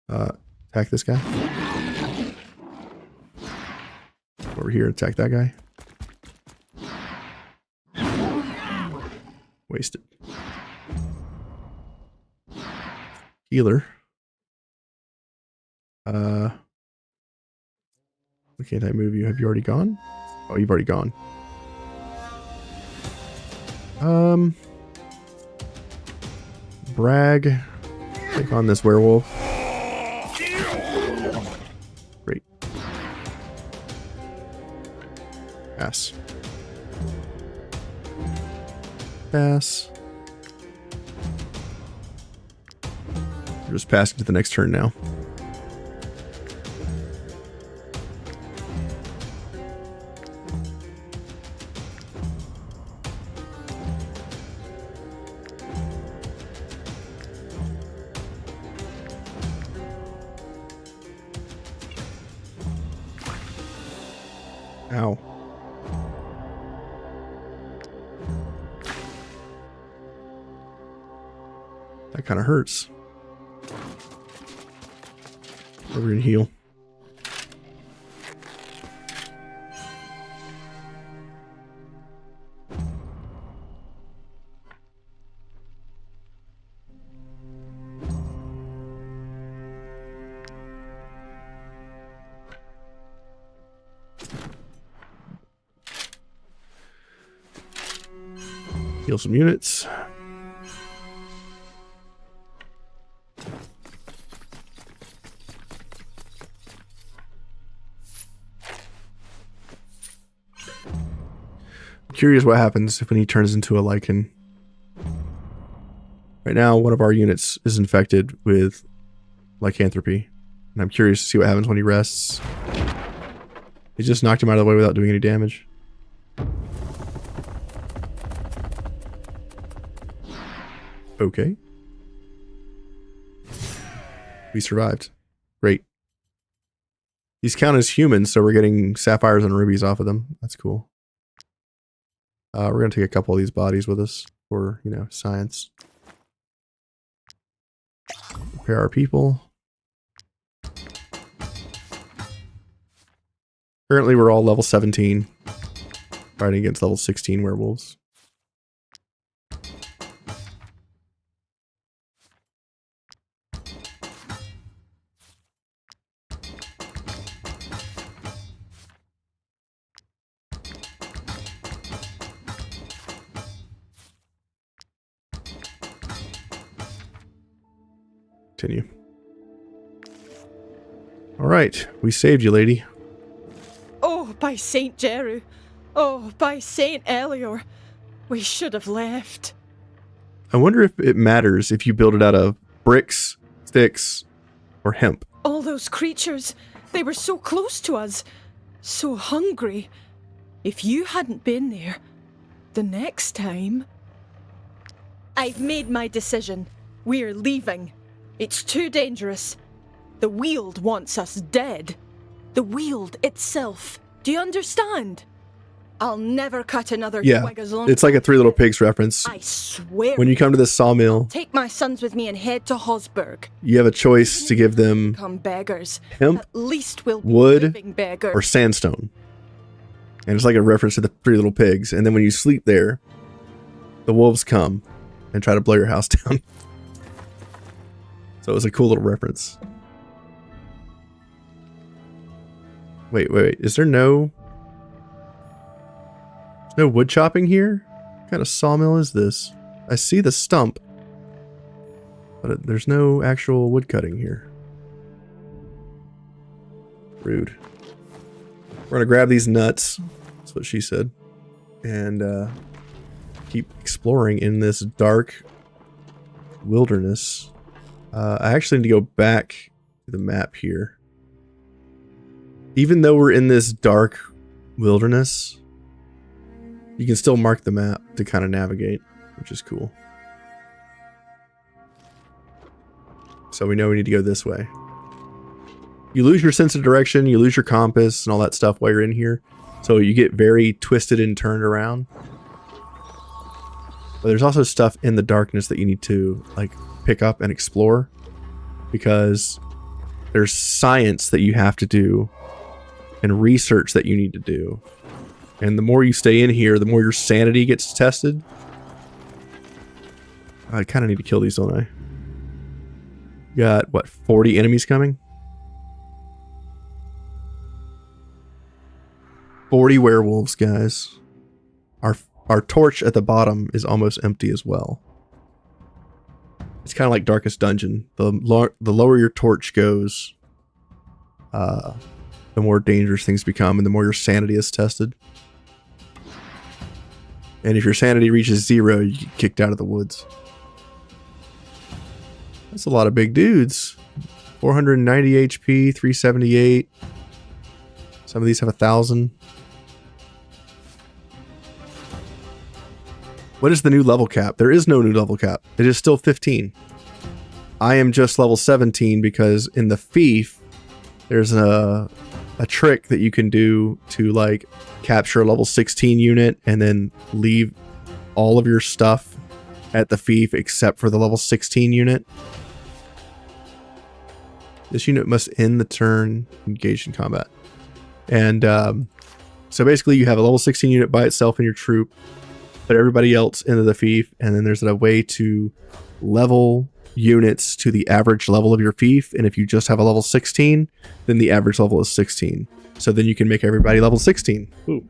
Attack this guy. Over here, attack that guy. Wasted. Healer. Why can't I move you? Have you already gone? Oh, you've already gone. Brag. Take on this werewolf. Great. Pass. Pass. You're just passing to the next turn now. Ow. That kind of hurts. We're gonna heal. Heal some units. I'm curious what happens when he turns into a Lycan. Right now, one of our units is infected with Lycanthropy. And I'm curious to see what happens when he rests. He just knocked him out of the way without doing any damage. Okay. We survived. Great. These count as humans, so we're getting sapphires and rubies off of them. That's cool. We're going to take a couple of these bodies with us for, you know, science. Prepare our people. Currently, we're all level 17. Fighting against level 16 werewolves. Continue. All right, we saved you, lady. Oh, by Saint Jeru. Oh, by Saint Elior. We should have left. I wonder if it matters if you build it out of bricks, sticks, or hemp. All those creatures, they were so close to us, so hungry. If you hadn't been there, the next time... I've made my decision. We're leaving. It's too dangerous. The wield wants us dead. The wield itself. Do you understand? I'll never cut another twig as long it's like a Three Little Pigs reference. I swear. When you come to the sawmill, Take my sons with me and head to Hosberg. you have a choice to give them Become beggars. hemp, At least we'll be wood, living beggars. or sandstone. And it's like a reference to the Three Little Pigs. And then when you sleep there, the wolves come and try to blow your house down. So it was a cool little reference. Wait. Is there no... There's no wood chopping here? What kind of sawmill is this? I see the stump. But there's no actual wood cutting here. Rude. We're gonna grab these nuts. That's what she said. And keep exploring in this dark wilderness. I actually need to go back to the map here. Even though we're in this dark wilderness, you can still mark the map to kind of navigate, which is cool. So we know we need to go this way. You lose your sense of direction, you lose your compass and all that stuff while you're in here. So you get very twisted and turned around. But there's also stuff in the darkness that you need to like pick up and explore, because there's science that you have to do and research that you need to do. And the more you stay in here, the more your sanity gets tested. I kind of need to kill these, don't I? Got, what, 40 enemies coming? 40 werewolves, guys. Our torch at the bottom is almost empty as well. It's kind of like Darkest Dungeon. The lower your torch goes, the more dangerous things become and the more your sanity is tested. And if your sanity reaches 0, you get kicked out of the woods. That's a lot of big dudes. 490 HP, 378. Some of these have 1,000. What is the new level cap? There is no new level cap. It is still 15. I am just level 17 because in the fief, there's a trick that you can do to like capture a level 16 unit and then leave all of your stuff at the fief except for the level 16 unit. This unit must end the turn engaged in combat. And so basically you have a level 16 unit by itself in your troop, put everybody else into the fief, and then there's a way to level units to the average level of your fief. And if you just have a level 16, then the average level is 16. So then you can make everybody level 16. Ooh.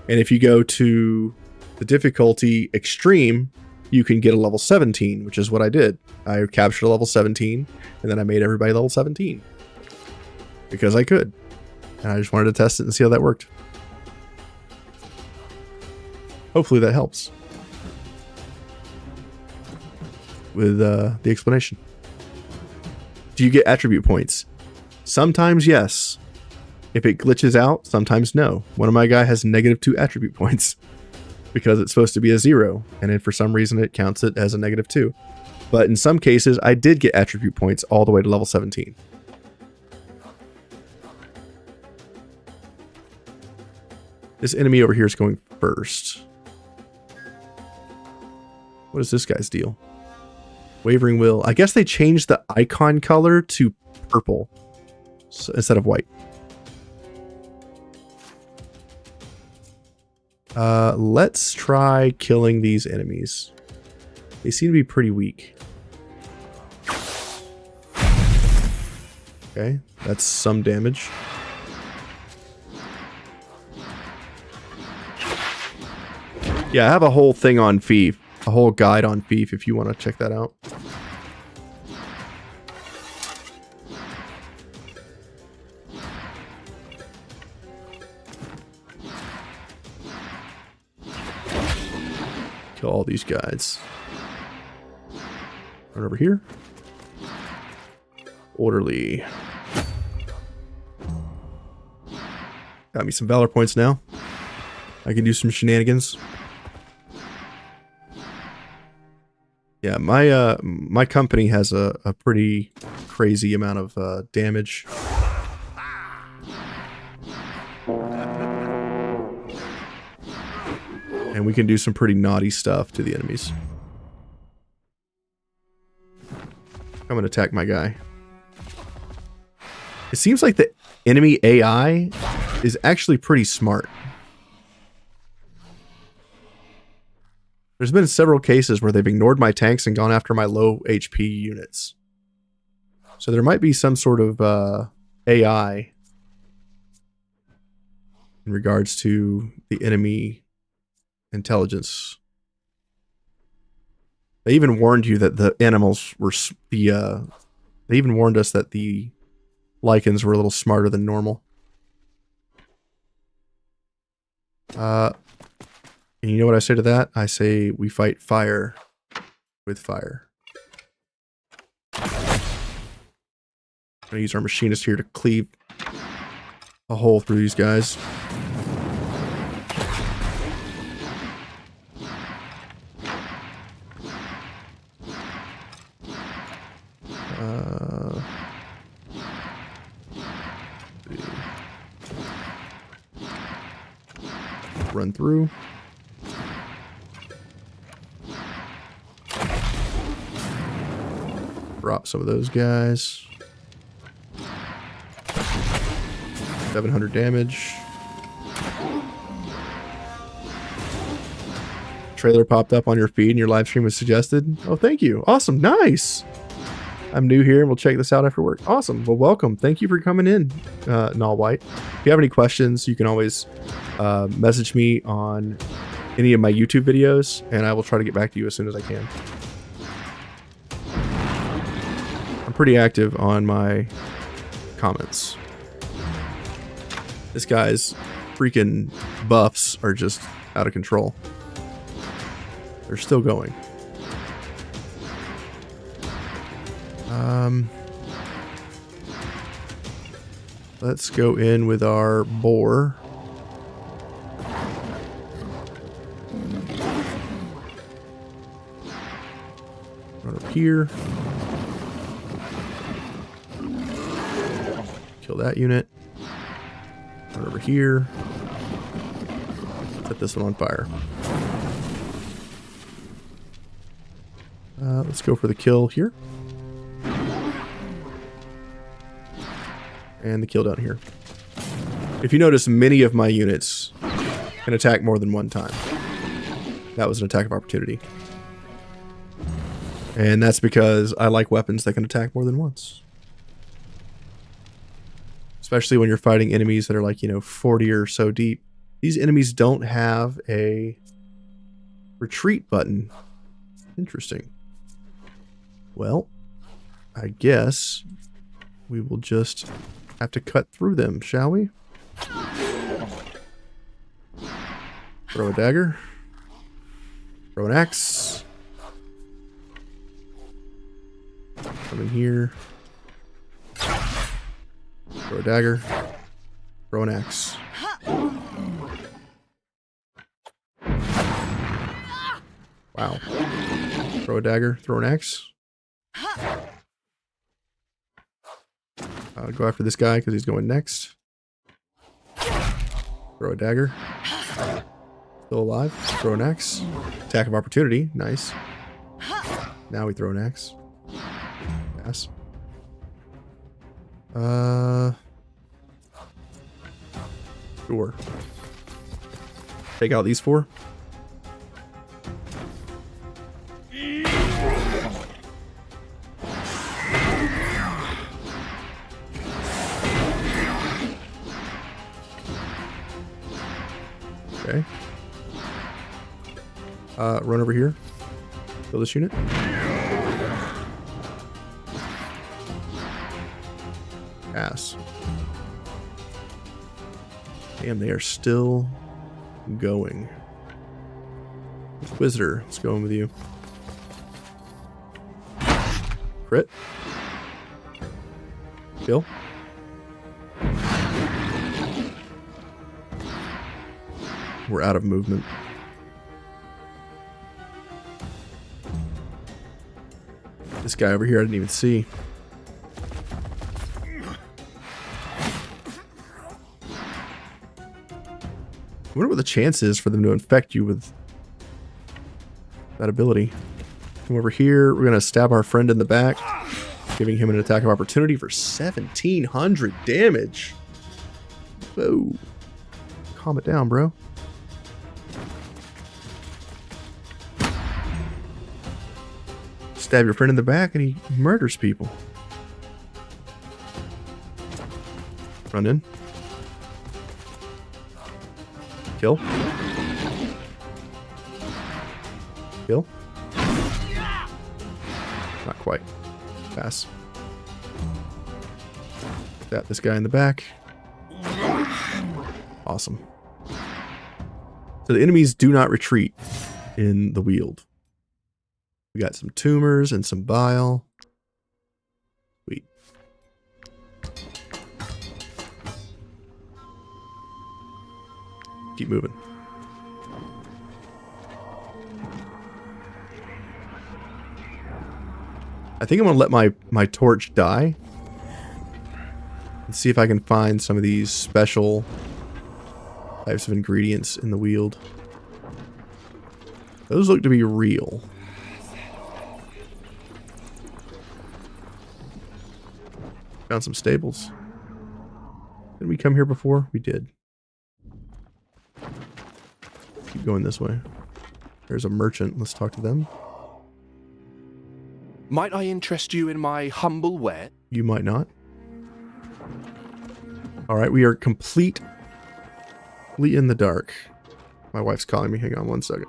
And if you go to the difficulty extreme, you can get a level 17, which is what I did. I captured a level 17, and then I made everybody level 17. Because I could. And I just wanted to test it and see how that worked. Hopefully that helps with the explanation. Do you get attribute points? Sometimes yes. If it glitches out, sometimes no. One of my guy has -2 attribute points because it's supposed to be a 0, and then for some reason it counts it as a -2. But in some cases, I did get attribute points all the way to level 17. This enemy over here is going first. What is this guy's deal? Wavering Will. I guess they changed the icon color to purple instead of white. Let's try killing these enemies. They seem to be pretty weak. Okay, that's some damage. Yeah, I have a whole thing on fief. A whole guide on fief if you want to check that out. Kill all these guys. Run over here. Orderly. Got me some valor points now. I can do some shenanigans. Yeah, my company has a pretty crazy amount of damage. And we can do some pretty naughty stuff to the enemies. I'm gonna attack my guy. It seems like the enemy AI is actually pretty smart. There's been several cases where they've ignored my tanks and gone after my low HP units. So there might be some sort of AI in regards to the enemy intelligence. They even warned you that the animals were they even warned us that the Lycans were a little smarter than normal. And you know what I say to that? I say we fight fire with fire. I'm gonna use our machinist here to cleave a hole through these guys. Run through. Drop some of those guys. 700 damage. Trailer popped up on your feed and your live stream was suggested. Oh, thank you. Awesome. Nice. I'm new here and we'll check this out after work. Awesome. Well, welcome. Thank you for coming in, Null White. If you have any questions, you can always message me on any of my YouTube videos and I will try to get back to you as soon as I can. I'm pretty active on my comments. This guy's freaking buffs are just out of control. They're still going. Let's go in with our boar. Run up here. Kill that unit. Run over here. Set this one on fire. Let's go for the kill here. And the kill down here. If you notice, many of my units can attack more than one time. That was an attack of opportunity. And that's because I like weapons that can attack more than once. Especially when you're fighting enemies that are like, 40 or so deep. These enemies don't have a retreat button. Interesting. Well, I guess we will just have to cut through them, shall we? Throw a dagger. Throw an axe. Come in here. Throw a dagger. Throw an axe. Wow. Throw a dagger. Throw an axe. Go after this guy because he's going next. Throw a dagger. Still alive. Throw an axe. Attack of opportunity. Nice. Now we throw an axe. Pass. Sure. Take out these 4. Okay. Run over here. Kill this unit. Pass. Damn, they are still going. Inquisitor, let's go in with you. Crit. Kill. We're out of movement. This guy over here I didn't even see. I wonder what the chance is for them to infect you with that ability. Come over here. We're going to stab our friend in the back, giving him an attack of opportunity for 1,700 damage. Whoa. Calm it down, bro. Stab your friend in the back and he murders people. Run in. Kill. Kill. Not quite. Pass. Stab this guy in the back. Awesome. So the enemies do not retreat in the wield. We got some tumors and some bile. Sweet. Keep moving. I think I'm gonna let my torch die. And see if I can find some of these special Types of ingredients in the wield. Those look to be real. Found some stables. Did we come here before? We did. Keep going this way. There's a merchant. Let's talk to them. Might I interest you in my humble ware? You might not. Alright, we are completely in the dark. My wife's calling me. Hang on one second.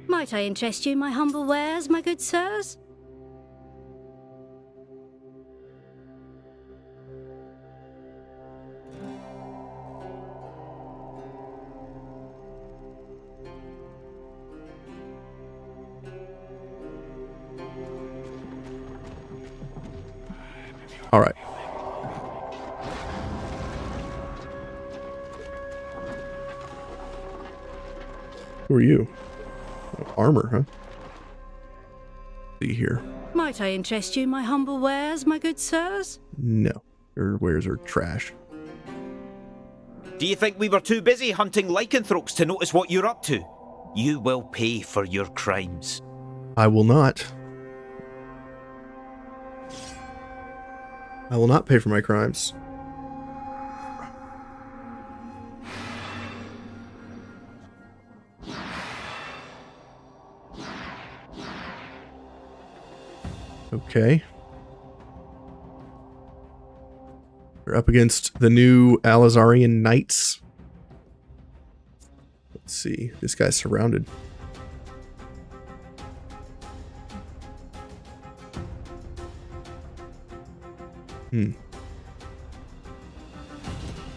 Might I interest you in my humble wares, my good sirs? All right. Who are you? Armor, huh? See here. Might I interest you in my humble wares, my good sirs? No. Your wares are trash. Do you think we were too busy hunting lycanthropes to notice what you're up to? You will pay for your crimes. I will not. I will not pay for my crimes. Okay. We're up against the new Alazarian knights. Let's see. This guy's surrounded.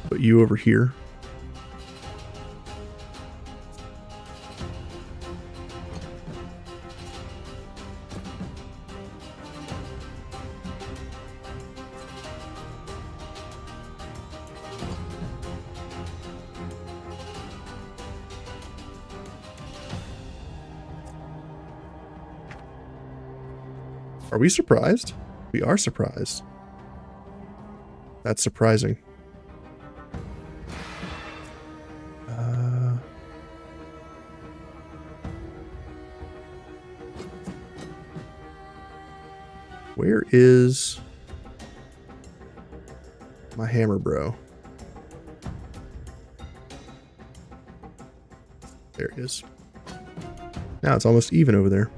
Put you over here. Are we surprised? We are surprised. That's surprising. Where is my hammer bro? There he is. Now it's almost even over there.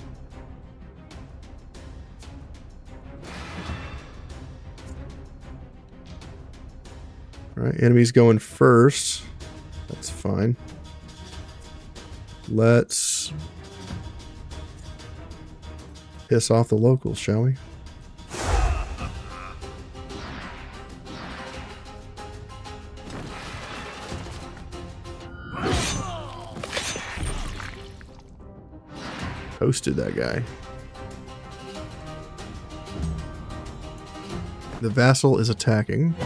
Alright, enemy's going first. That's fine. Let's piss off the locals, shall we? Toasted that guy. The vassal is attacking.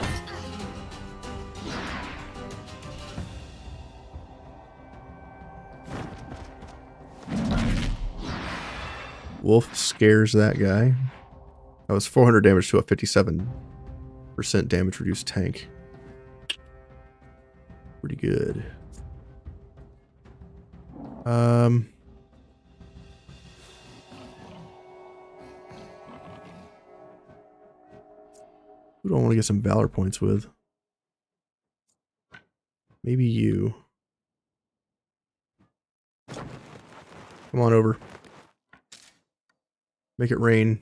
Wolf scares that guy. That was 400 damage to a 57% damage reduced tank. Pretty good. Who do I want to get some valor points with? Maybe you. Come on over. Make it rain.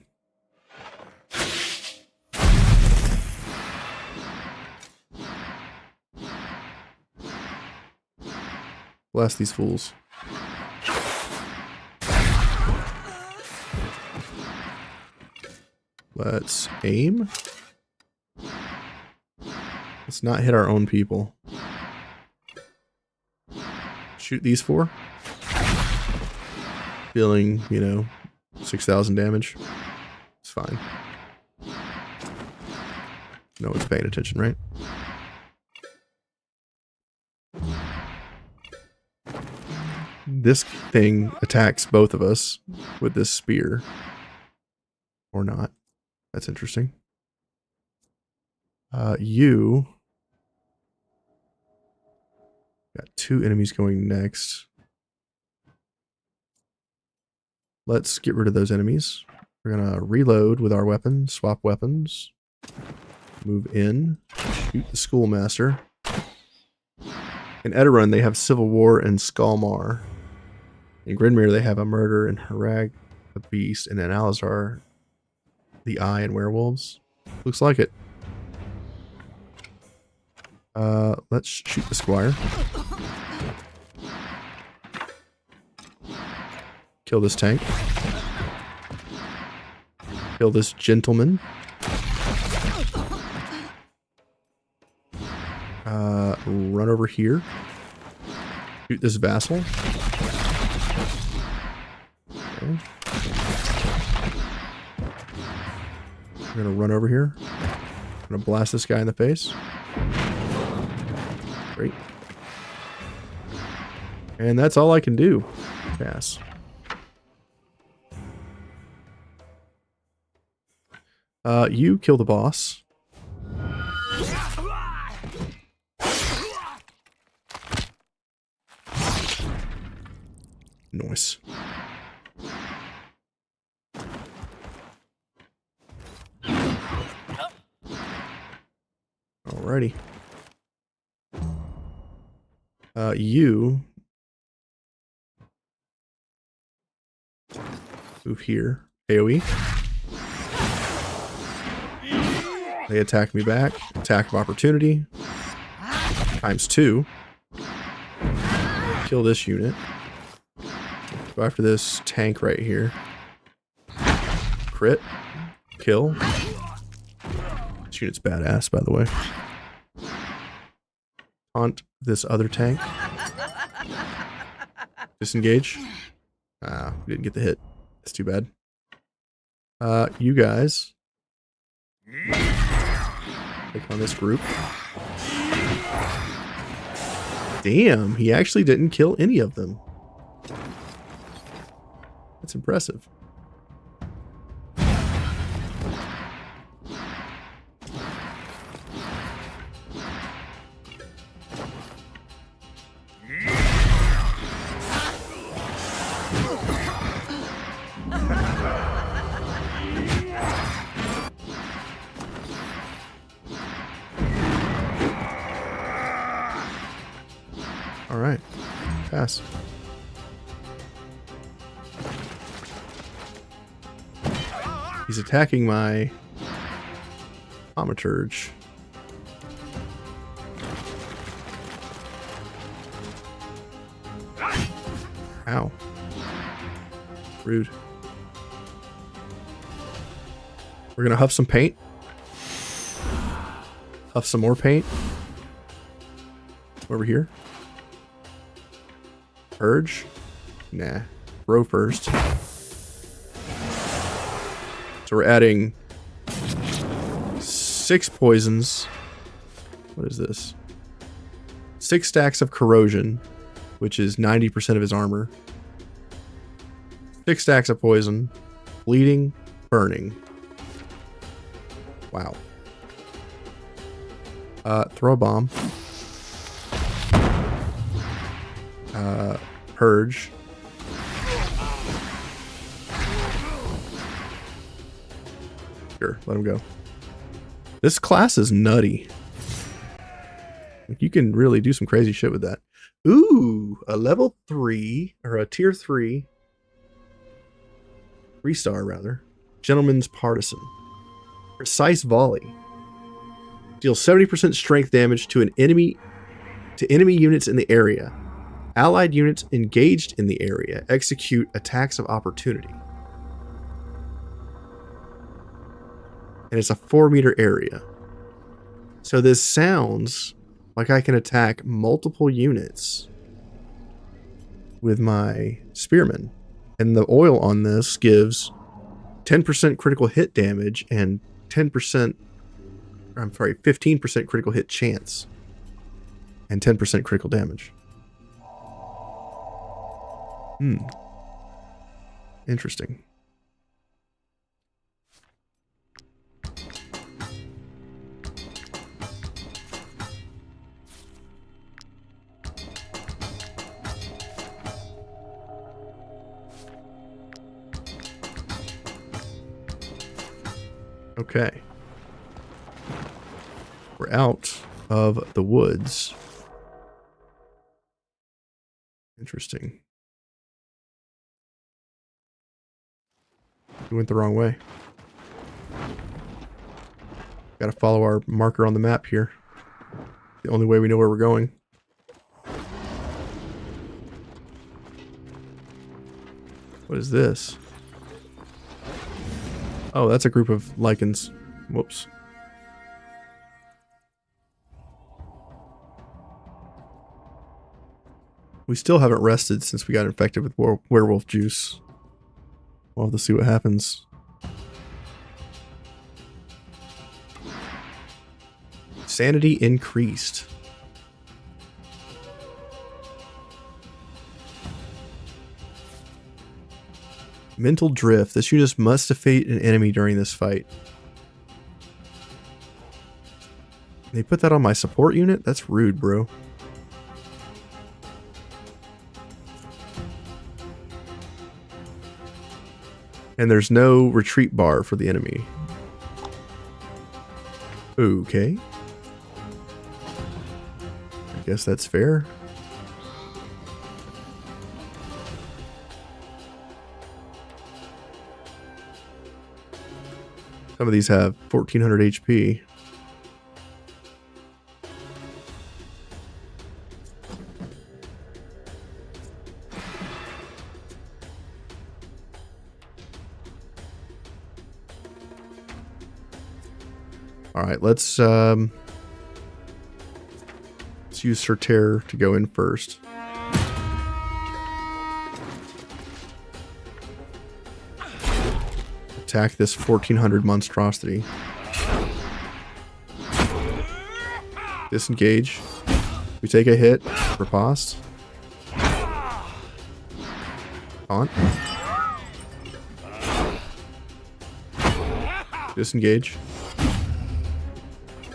Blast these fools. Let's aim. Let's not hit our own people. Shoot these 4. Dealing, 6,000 damage. It's fine. No one's paying attention, right? This thing attacks both of us with this spear. Or not. That's interesting. You got 2 enemies going next. Let's get rid of those enemies. We're gonna reload with our weapons, swap weapons, move in, shoot the schoolmaster. In Edirun, they have Civil War and Skalmar. In Gridmere, they have a murder and Harag, the beast, and in Alazar, the eye and werewolves. Looks like it. Let's shoot the squire. Kill this tank. Kill this gentleman. Run over here. Shoot this vassal. Okay. We're gonna run over here. I'm gonna blast this guy in the face. Great. And that's all I can do. Pass. You kill the boss. Nice. Alrighty. You move here. AoE. They attack me back. Attack of opportunity. ×2. Kill this unit. Go after this tank right here. Crit. Kill. This unit's badass, by the way. Taunt this other tank. Disengage. Ah, we didn't get the hit. That's too bad. You guys. Click on this group. Damn, he actually didn't kill any of them. That's impressive. All right, pass. He's attacking my thaumaturge. Ow. Rude. We're gonna huff some paint. Huff some more paint. Over here. Purge? Nah. Row first. So we're adding 6 poisons. What is this? 6 stacks of corrosion, which is 90% of his armor. 6 stacks of poison. Bleeding, burning. Wow. Throw a bomb. Purge. Sure, let him go. This class is nutty. Like, you can really do some crazy shit with that. Ooh, a level 3, or a tier 3. 3-star, rather. Gentleman's Partisan. Precise volley. Deals 70% strength damage to enemy units in the area. Allied units engaged in the area execute attacks of opportunity. And it's a 4-meter area. So this sounds like I can attack multiple units with my spearmen. And the oil on this gives 10% critical hit damage and 15% critical hit chance. And 10% critical damage. Interesting. Okay. We're out of the woods. Interesting. We went the wrong way. Gotta follow our marker on the map here. The only way we know where we're going. What is this? Oh, that's a group of lichens. Whoops. We still haven't rested since we got infected with werewolf juice. We'll have to see what happens. Sanity increased. Mental drift. This unit must defeat an enemy during this fight. They put that on my support unit? That's rude, bro. And there's no retreat bar for the enemy. Okay. I guess that's fair. Some of these have 1400 HP. All right, let's use Sir Terror to go in first. Attack this 1400 monstrosity. Disengage. We take a hit. Riposte. Taunt. Disengage.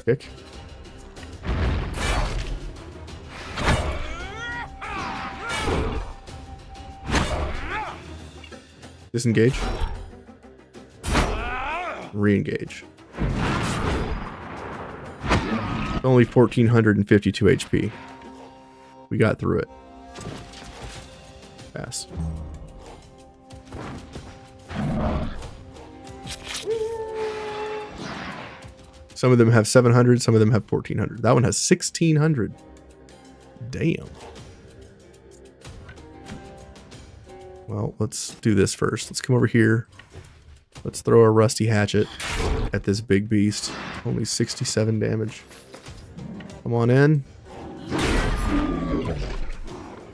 Kick. Disengage. Re-engage. Only 1452 HP. We got through it. Pass. Some of them have 700, some of them have 1400. That one has 1600. Damn. Well, let's do this first. Let's come over here. Let's throw a rusty hatchet at this big beast. Only 67 damage. Come on in.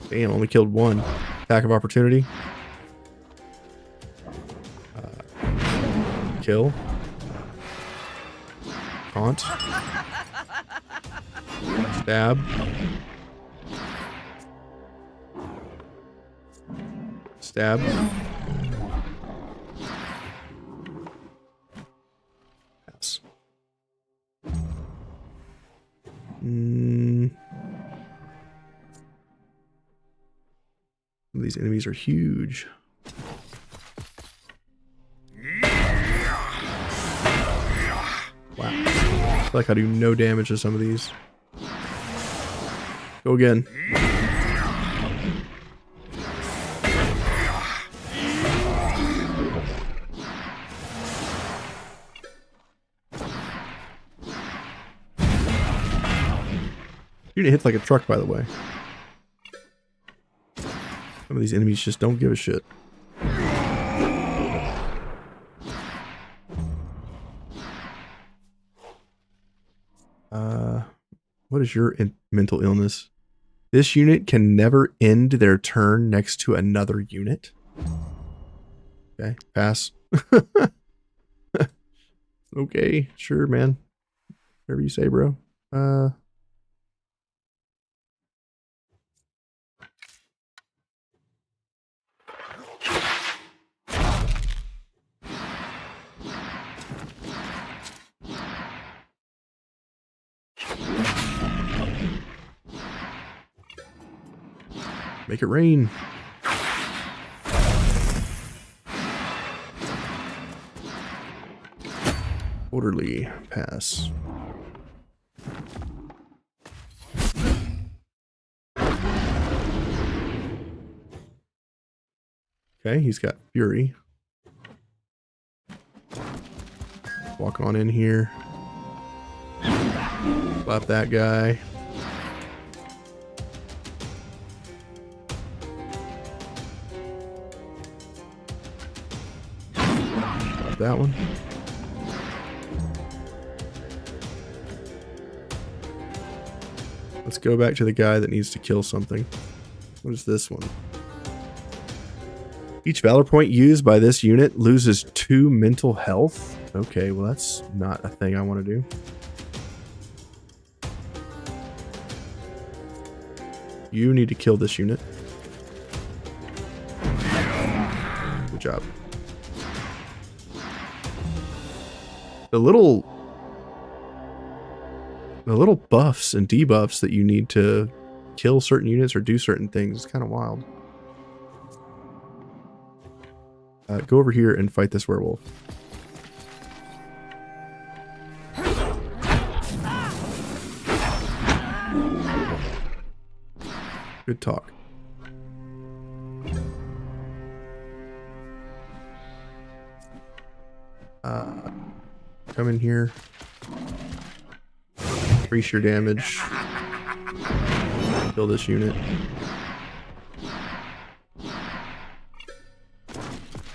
Damn, only killed one. Attack of opportunity. Kill. Taunt. Stab. Stab. Pass. Some of these enemies are huge. Wow. I feel like I do no damage to some of these. Go again. Unit hits like a truck, by the way. Some of these enemies just don't give a shit. What is your mental illness? This unit can never end their turn next to another unit. Okay, pass. Okay, sure, man. Whatever you say, bro. Make it rain. Orderly pass. Okay, he's got fury. Walk on in here. Slap that guy. Slap that one. Let's go back to the guy that needs to kill something. What is this one? Each valor point used by this unit loses 2 mental health. Okay, well that's not a thing I want to do. You need to kill this unit. Good job. The little buffs and debuffs that you need to kill certain units or do certain things is kind of wild. Go over here and fight this werewolf. Good talk. Come in here. Increase your damage. Kill this unit.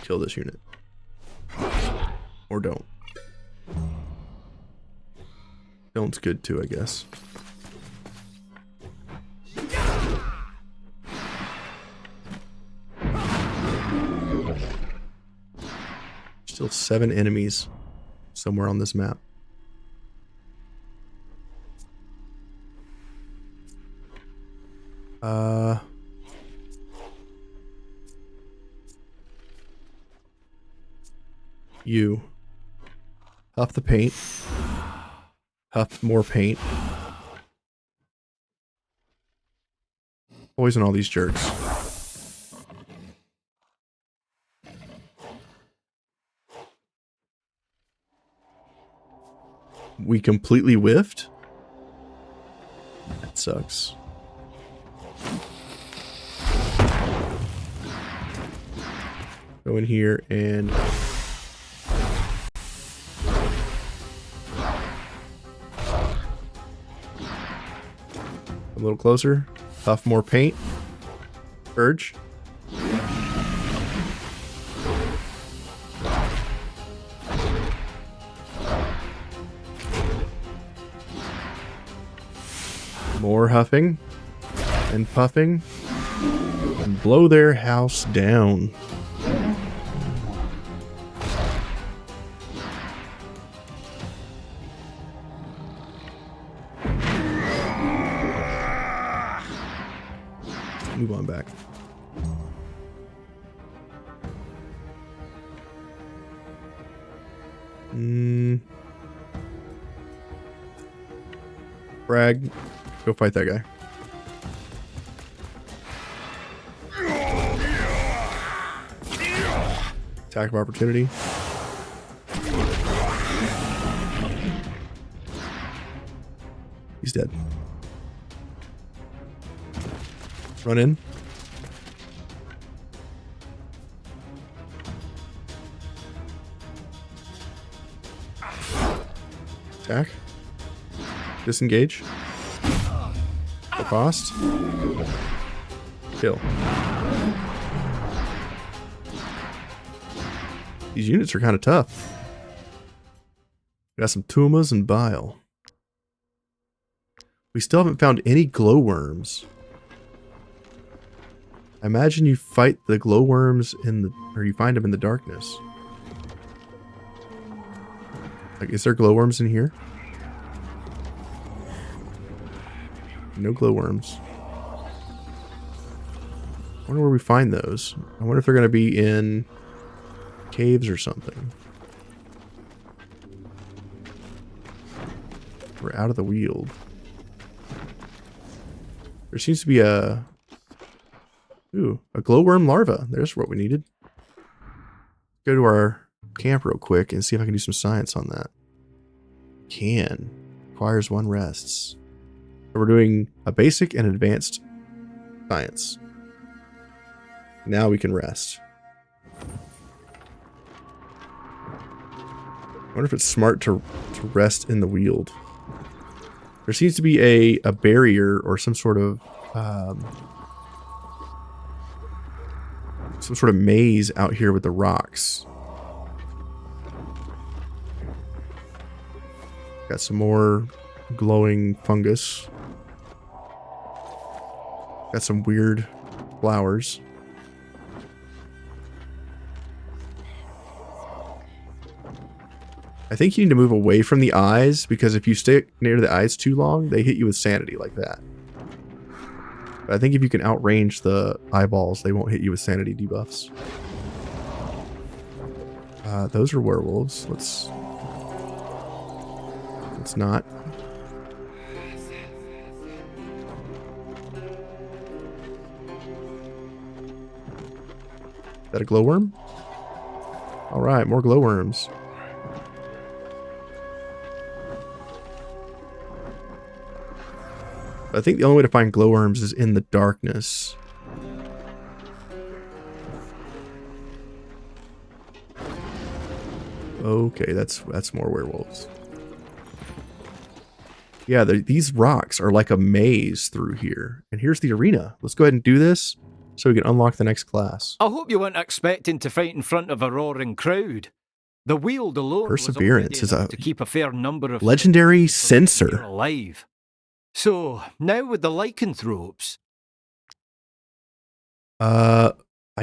Kill this unit. Or don't. Don't's good too, I guess. Still 7 enemies somewhere on this map. You. Huff the paint. Huff more paint. Poison all these jerks. We completely whiffed? That sucks. Go in here and a little closer. Huff more paint. Purge. More huffing and puffing and blow their house down. Move on back. Brag. Go fight that guy. Attack of opportunity. He's dead. Run in. Attack. Disengage. The cost. Kill. These units are kind of tough. Got some tumas and bile. We still haven't found any glowworms. I imagine you fight the glowworms or you find them in the darkness. Like, is there glowworms in here? No glowworms. I wonder where we find those. I wonder if they're going to be in caves or something. We're out of the wield. There seems to be a glowworm larva. There's what we needed. Go to our camp real quick and see if I can do some science on that. Can. Requires 1 rests. So we're doing a basic and advanced science. Now we can rest. I wonder if it's smart to rest in the wield. There seems to be a barrier or some sort of maze out here with the rocks. Got some more glowing fungus. Got some weird flowers. I think you need to move away from the eyes, because if you stay near the eyes too long, they hit you with sanity like that. But I think if you can outrange the eyeballs, they won't hit you with sanity debuffs. Those are werewolves. Let's not. Is that a glowworm? Alright, more glowworms. I think the only way to find glowworms is in the darkness. Okay, that's more werewolves. Yeah, these rocks are like a maze through here. And here's the arena. Let's go ahead and do this so we can unlock the next class. I hope you weren't expecting to fight in front of a roaring crowd. The wield alone Perseverance is to keep a fair number of legendary censor alive. So, now with the lycanthropes. I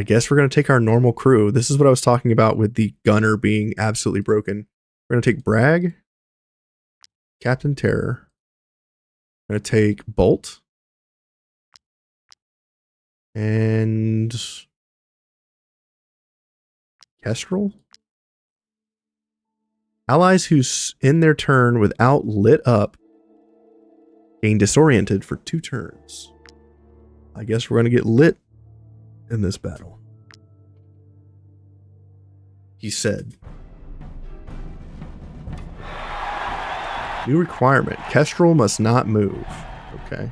guess we're going to take our normal crew. This is what I was talking about with the gunner being absolutely broken. We're going to take Bragg, Captain Terror. We're going to take Bolt. And Kestrel. Allies who's in their turn without lit up gain disoriented for 2 turns. I guess we're going to get lit in this battle. He said. New requirement. Kestrel must not move. Okay.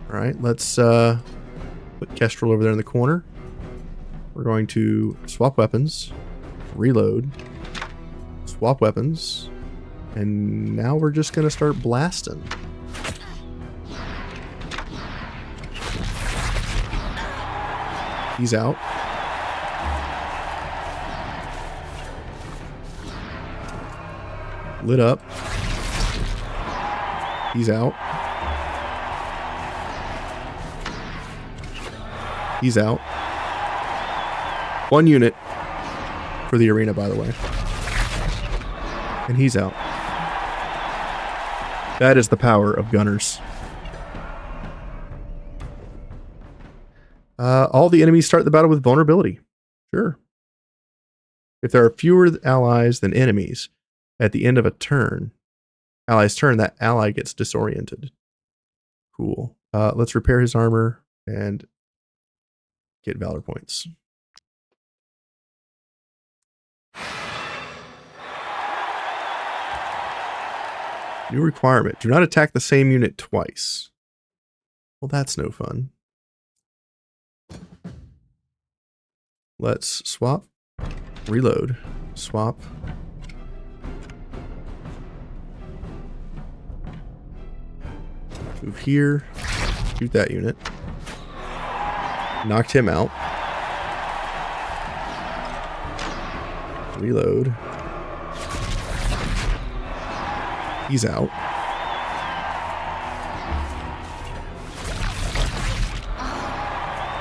Alright, let's put Kestrel over there in the corner. We're going to swap weapons. Reload. Swap weapons. And now we're just going to start blasting. He's out. Lit up. He's out. He's out. 1 unit for the arena, by the way. And he's out. That is the power of gunners. All the enemies start the battle with vulnerability. Sure. If there are fewer allies than enemies at the end of a ally's turn, that ally gets disoriented. Cool. Let's repair his armor and get valor points. New requirement. Do not attack the same unit twice. Well, that's no fun. Let's swap. Reload. Swap. Move here. Shoot that unit. Knocked him out. Reload. He's out.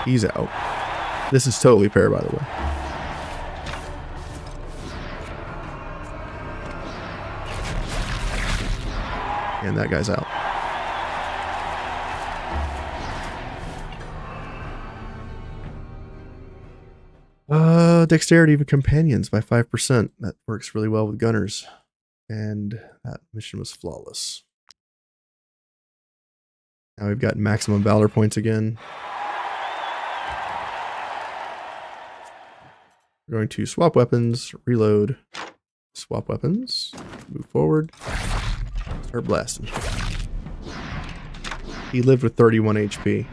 He's out. This is totally fair, by the way. And that guy's out. Dexterity of companions by 5%. That works really well with gunners. And that mission was flawless. Now we've got maximum valor points again. We're going to swap weapons, reload, swap weapons, move forward, start blasting. He lived with 31 HP.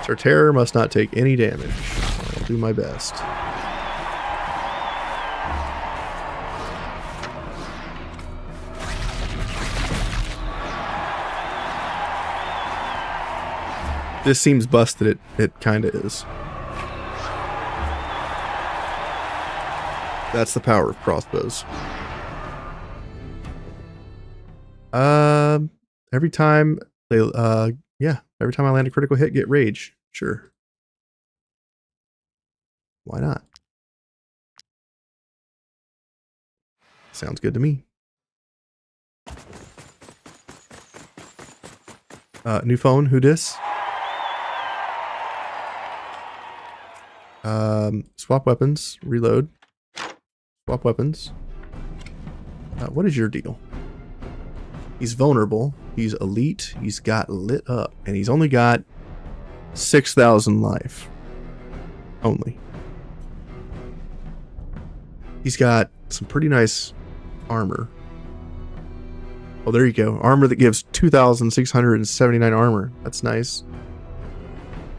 Sir Terror must not take any damage. I'll do my best. This seems busted. It kind of is. That's the power of crossbows. Every time they, every time I land a critical hit, get rage. Sure. Why not? Sounds good to me. New phone, who dis? Swap weapons, reload. Swap weapons. What is your deal? He's vulnerable. He's elite. He's got lit up. And he's only got 6,000 life. Only. He's got some pretty nice armor. Oh, there you go. Armor that gives 2,679 armor. That's nice.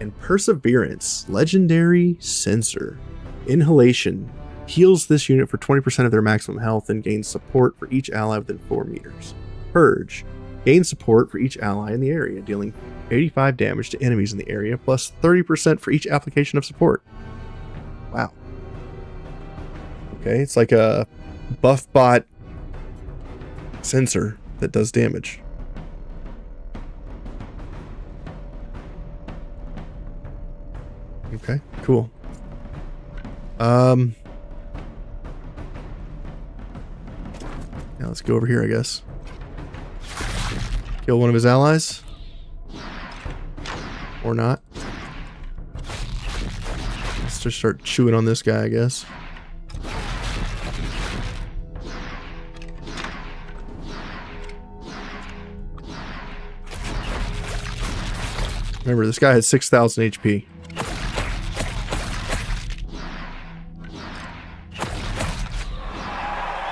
And Perseverance. Legendary Sensor. Inhalation. Heals this unit for 20% of their maximum health and gains support for each ally within 4 meters. Purge. Gain support for each ally in the area, dealing 85 damage to enemies in the area, plus 30% for each application of support. Wow. Okay, it's like a buff bot sensor that does damage. Okay, cool. Now let's go over here, I guess. Kill one of his allies. Or not. Let's just start chewing on this guy, I guess. Remember, this guy has 6,000 HP.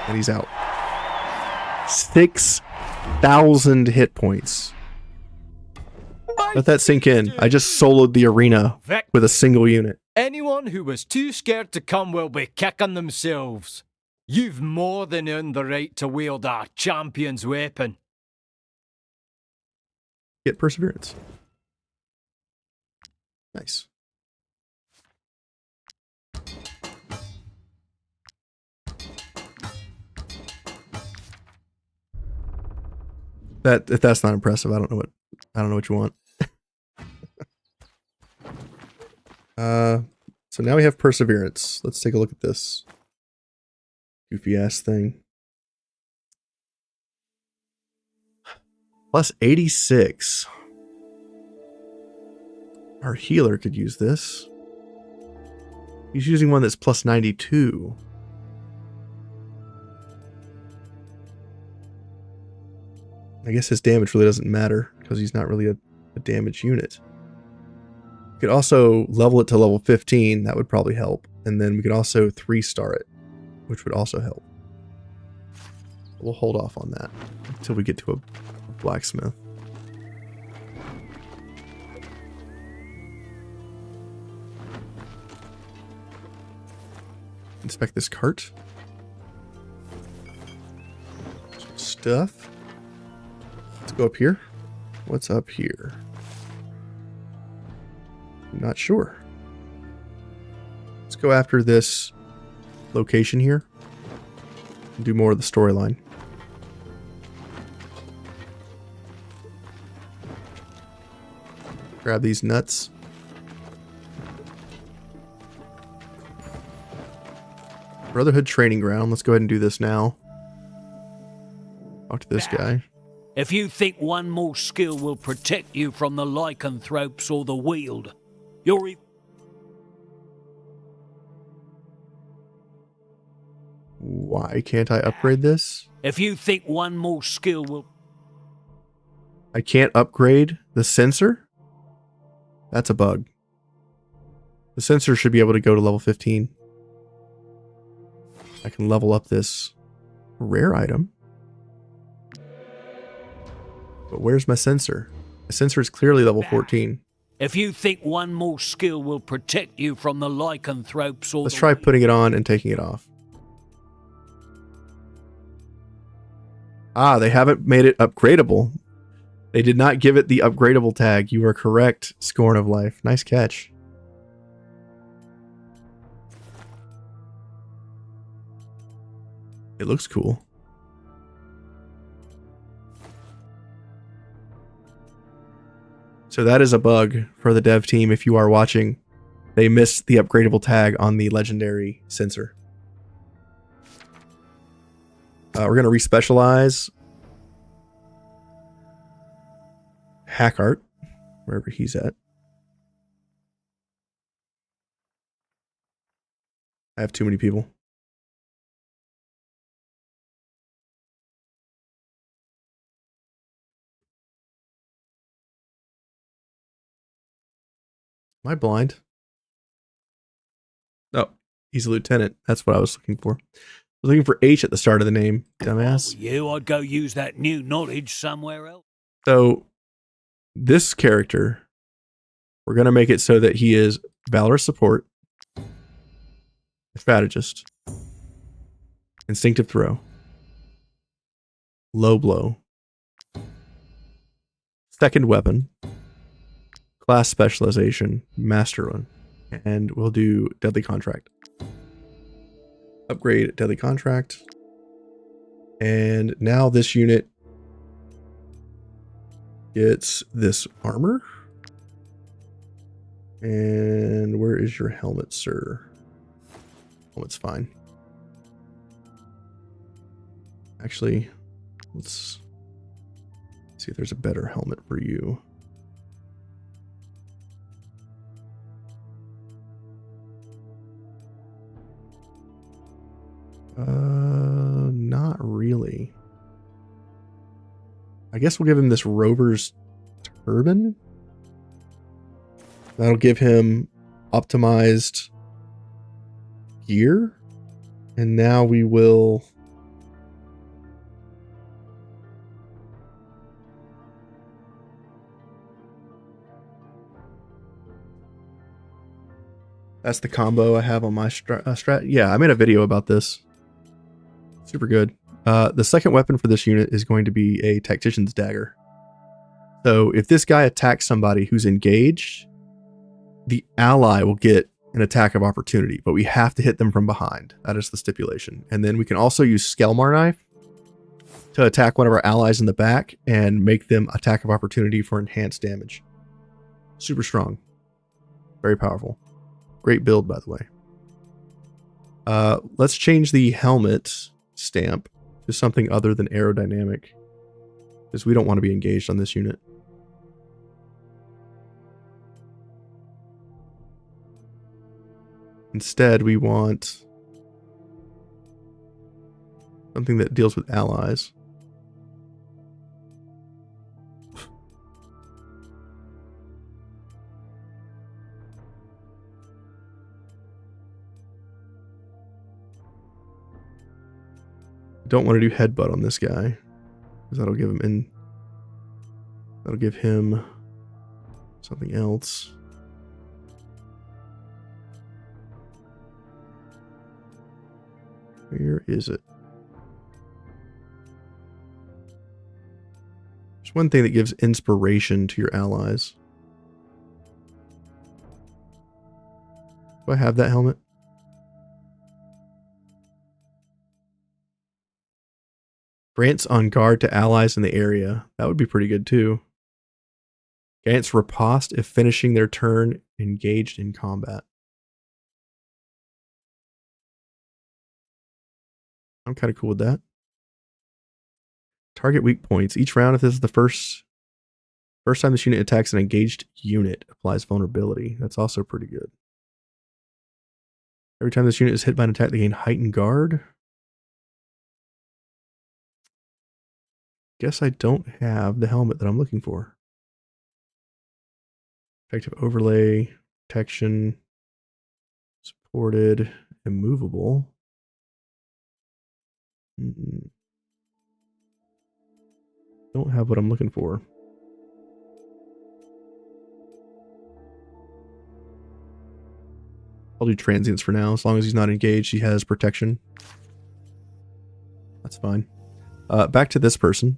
And he's out. 6,000 hit points. Let that sink in. I just soloed the arena with a single unit. Anyone who was too scared to come will be kicking themselves. You've more than earned the right to wield our champion's weapon. Get Perseverance. Nice. If that's not impressive, I don't know what you want. So now we have Perseverance. Let's take a look at this goofy ass thing. Plus 86. Our healer could use this. He's using one that's plus 92. I guess his damage really doesn't matter because he's not really a damage unit. We could also level it to level 15. That would probably help. And then we could also 3-star it, which would also help. We'll hold off on that until we get to a blacksmith. Inspect this cart. Some stuff. Let's go up here. What's up here? I'm not sure. Let's go after this location here and do more of the storyline. Grab these nuts. Brotherhood training ground. Let's go ahead and do this now. Talk to this guy. If you think one more skill will protect you from the lycanthropes or the wield, you're... Why can't I upgrade this? If you think one more skill will... I can't upgrade the sensor? That's a bug. The sensor should be able to go to level 15. I can level up this rare item. But where's my sensor? My sensor is clearly level 14. If you think one more skill will protect you from the lycanthropes or... Let's try putting it on and taking it off. Ah, they haven't made it upgradable. They did not give it the upgradable tag. You are correct, Scorn of Life. Nice catch. It looks cool. So that is a bug for the dev team. If you are watching, they missed the upgradable tag on the legendary sensor. We're going to respecialize Hackart, wherever he's at. I have too many people. Am I blind? Oh, he's a lieutenant. That's what I was looking for. I was looking for H at the start of the name, dumbass. You, I'd go use that new knowledge somewhere else. So, this character, we're going to make it so that he is valorous support, strategist, instinctive throw, low blow, second weapon, class specialization, master one, and we'll do deadly contract. Upgrade deadly contract. And now this unit gets this armor. And where is your helmet, sir? Helmet's fine. Actually, let's see if there's a better helmet for you. Not really. I guess we'll give him this rover's turban. That'll give him optimized gear. And now we will... That's the combo I have on my strat. Yeah, I made a video about this. Super good. The second weapon for this unit is going to be a tactician's dagger. So if this guy attacks somebody who's engaged, the ally will get an attack of opportunity, but we have to hit them from behind. That is the stipulation. And then we can also use Skelmar Knife to attack one of our allies in the back and make them attack of opportunity for enhanced damage. Super strong. Very powerful. Great build, by the way. Let's change the helmet stamp to something other than aerodynamic, because we don't want to be engaged on this unit. Instead, we want something that deals with allies. Don't want to do headbutt on this guy, because that'll give him something else. Where is it? There's one thing that gives inspiration to your allies. Do I have that helmet? Grants on guard to allies in the area. That would be pretty good too. Grants riposte if finishing their turn engaged in combat. I'm kind of cool with that. Target weak points. Each round, if this is the first time this unit attacks an engaged unit, applies vulnerability. That's also pretty good. Every time this unit is hit by an attack, they gain heightened guard. Guess I don't have the helmet that I'm looking for. Effective overlay, protection, supported, immovable. Don't have what I'm looking for. I'll do transients for now. As long as he's not engaged, he has protection. That's fine. Back to this person.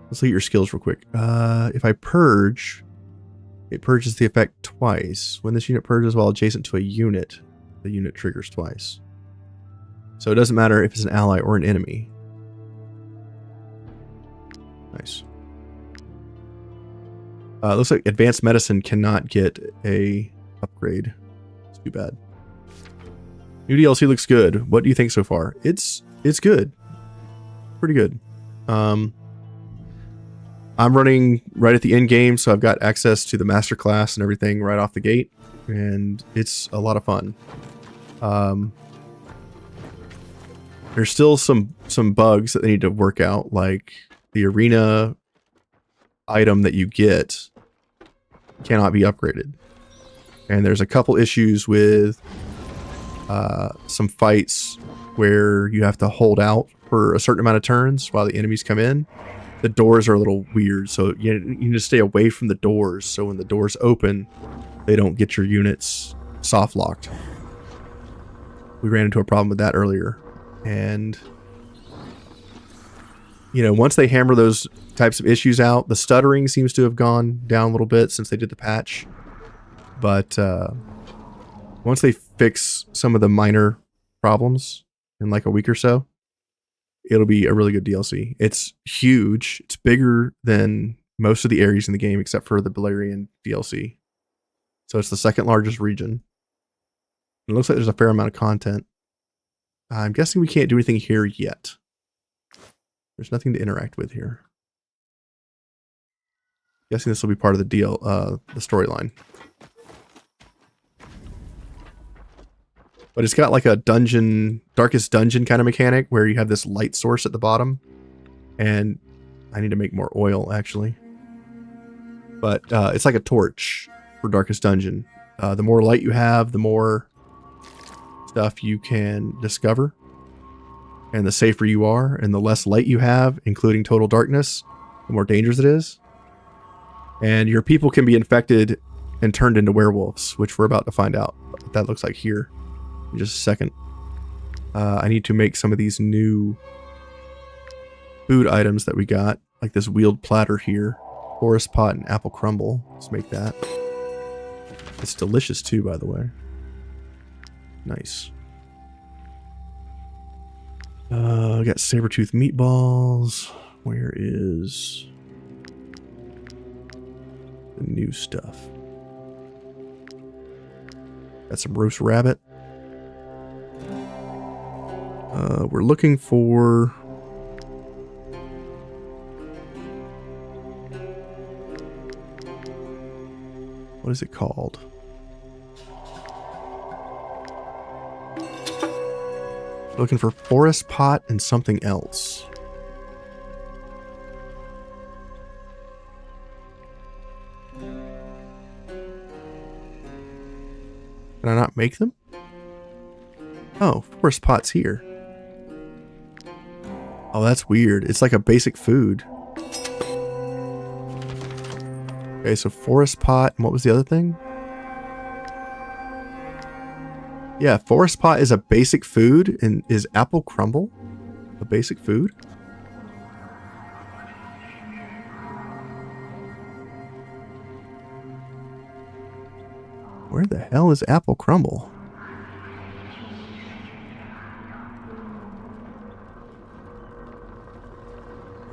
Let's look at your skills real quick. If I purge, it purges the effect twice. When this unit purges while adjacent to a unit, the unit triggers twice. So it doesn't matter if it's an ally or an enemy. Nice. Looks like advanced medicine cannot get a upgrade. It's too bad. New DLC looks good. What do you think so far? It's good. Pretty good. I'm running right at the end game, so I've got access to the master class and everything right off the gate, and it's a lot of fun. There's still some bugs that they need to work out, like the arena item that you get cannot be upgraded. And there's a couple issues with some fights where you have to hold out for a certain amount of turns while the enemies come in. The doors are a little weird, so you need to stay away from the doors, so when the doors open, they don't get your units soft locked. We ran into a problem with that earlier. And once they hammer those types of issues out, the stuttering seems to have gone down a little bit since they did the patch. But once they fix some of the minor problems in like a week or so, it'll be a really good DLC. It's huge. It's bigger than most of the areas in the game except for the Balerian DLC. So it's the second largest region. It looks like there's a fair amount of content. I'm guessing we can't do anything here yet. There's nothing to interact with here. Guessing this will be part of the the storyline. But it's got like a darkest dungeon kind of mechanic where you have this light source at the bottom. And I need to make more oil, actually. But it's like a torch for darkest dungeon. The more light you have, the more stuff you can discover. And the safer you are, and the less light you have, including total darkness, the more dangerous it is. And your people can be infected and turned into werewolves, which we're about to find out what that looks like here in just a second. I need to make some of these new food items that we got, like this wield platter here, forest pot and apple crumble. Let's make that. It's delicious too, by the way. Nice. I got saber-tooth meatballs. Where is the new stuff? Got some roast rabbit. We're looking for what is it called? Looking for forest pot and something else. Can I not make them? Oh, forest pot's here. Oh, that's weird. It's like a basic food. Okay, so forest pot, and what was the other thing? Yeah, forest pot is a basic food, and is apple crumble a basic food? Where the hell is apple crumble?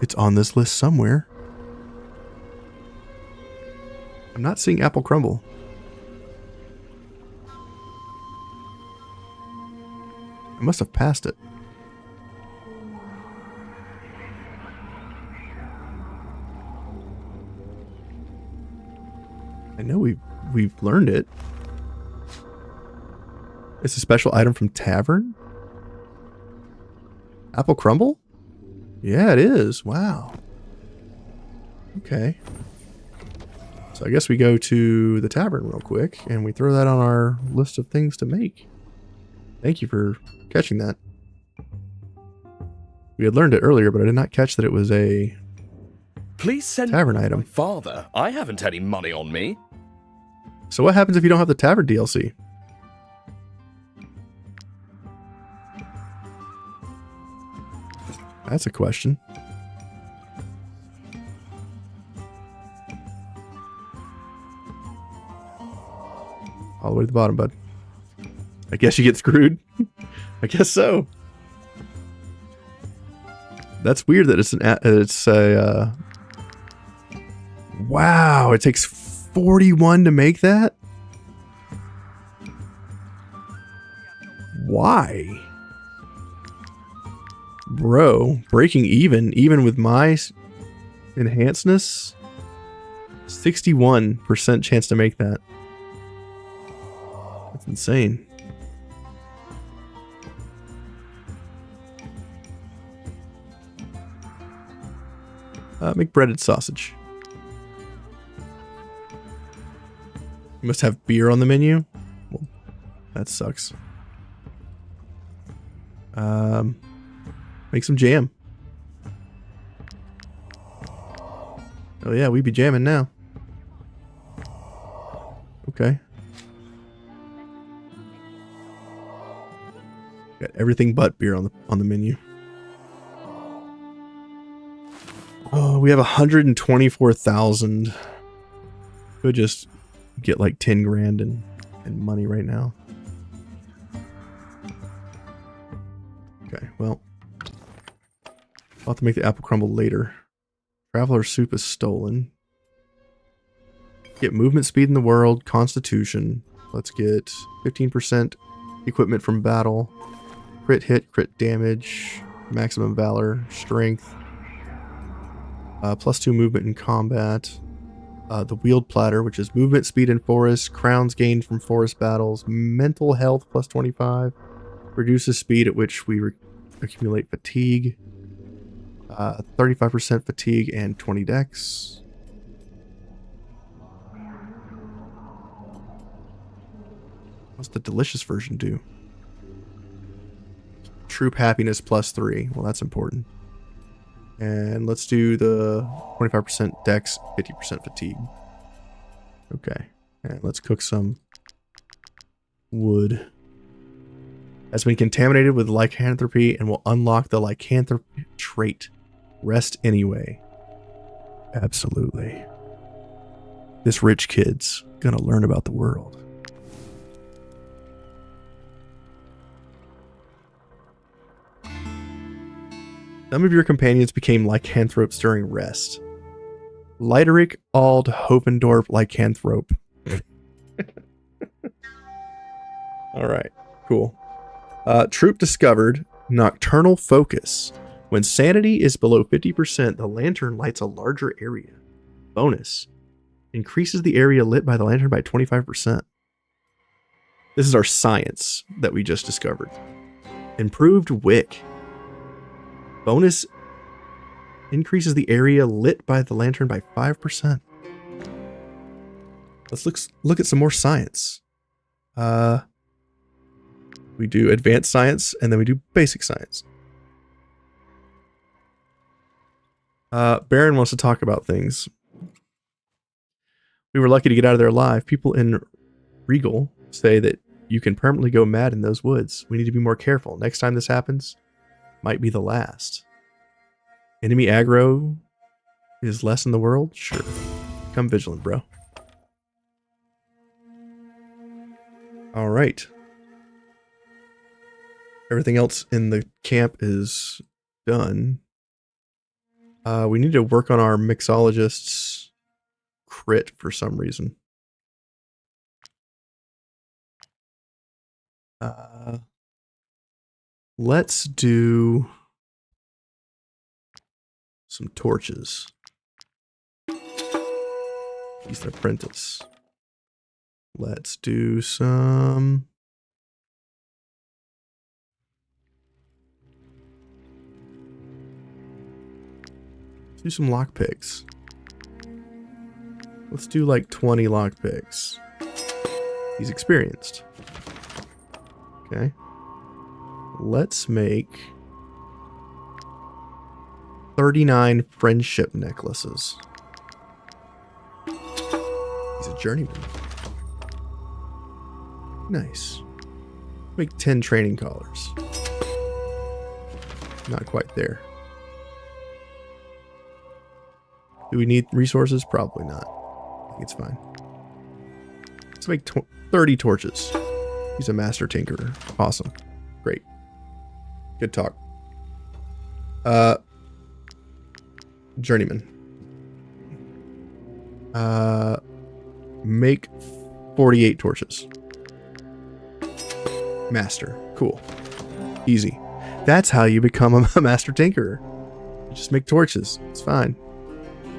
It's on this list somewhere. I'm not seeing apple crumble. I must have passed it. I know we've learned it. It's a special item from Tavern? Apple crumble? Yeah, it is. Wow. Okay. So I guess we go to the tavern real quick and we throw that on our list of things to make. Thank you for catching that. We had learned it earlier, but I did not catch that it was a Please send tavern me to item. my father. I haven't any money on me. So what happens if you don't have the tavern DLC? That's a question. All the way to the bottom, bud. I guess you get screwed. I guess so. That's weird that it's a wow, it takes 41 to make that? Why? Bro, breaking even with my enhancedness? 61% chance to make that. That's insane. Make breaded sausage. You must have beer on the menu? Well, that sucks. Make some jam. Oh yeah, we be jamming now. Okay. Got everything but beer on the menu. Oh, we have 124,000. Could just get like 10 grand in money right now. Okay, well. I'll have to make the apple crumble later. Traveler soup is stolen. Get movement speed in the world, constitution. Let's get 15% equipment from battle. Crit hit, crit damage, maximum valor, strength. +2 movement in combat. The wield platter, which is movement speed in forest, crowns gained from forest battles, mental health +25, reduces speed at which we accumulate fatigue, 35% fatigue and 20 dex. What's the delicious version do? Troop happiness +3. Well, that's important. And let's do the 25% dex, 50% fatigue. Okay. And let's cook some wood. Has been contaminated with lycanthropy and will unlock the lycanthropy trait. Rest anyway. Absolutely. This rich kid's gonna learn about the world. Some of your companions became lycanthropes during rest. Leiteric Ald Hofendorp Lycanthrope. Alright, cool. Troop discovered Nocturnal Focus. When sanity is below 50%, the lantern lights a larger area. Bonus. Increases the area lit by the lantern by 25%. This is our science that we just discovered. Improved Wick. Bonus increases the area lit by the lantern by 5%. Let's look at some more science. We do advanced science and then we do basic science. Baron wants to talk about things. We were lucky to get out of there alive. People in Rigel say that you can permanently go mad in those woods. We need to be more careful. Next time this happens, might be the last. Enemy aggro is less in the world? Sure. Become vigilant, bro. Alright. Everything else in the camp is done. We need to work on our mixologist's crit for some reason. Let's do some torches. He's an apprentice. Let's do some... Let's do some lockpicks. Let's do like 20 lockpicks. He's experienced. Okay. Let's make 39 friendship necklaces. He's a journeyman. Nice. Make 10 training collars. Not quite there. Do we need resources? Probably not. I think it's fine. Let's make 30 torches. He's a master tinkerer. Awesome. Great. Good talk. Journeyman. Make 48 torches. Master. Cool. Easy. That's how you become a master tinkerer. You just make torches. It's fine.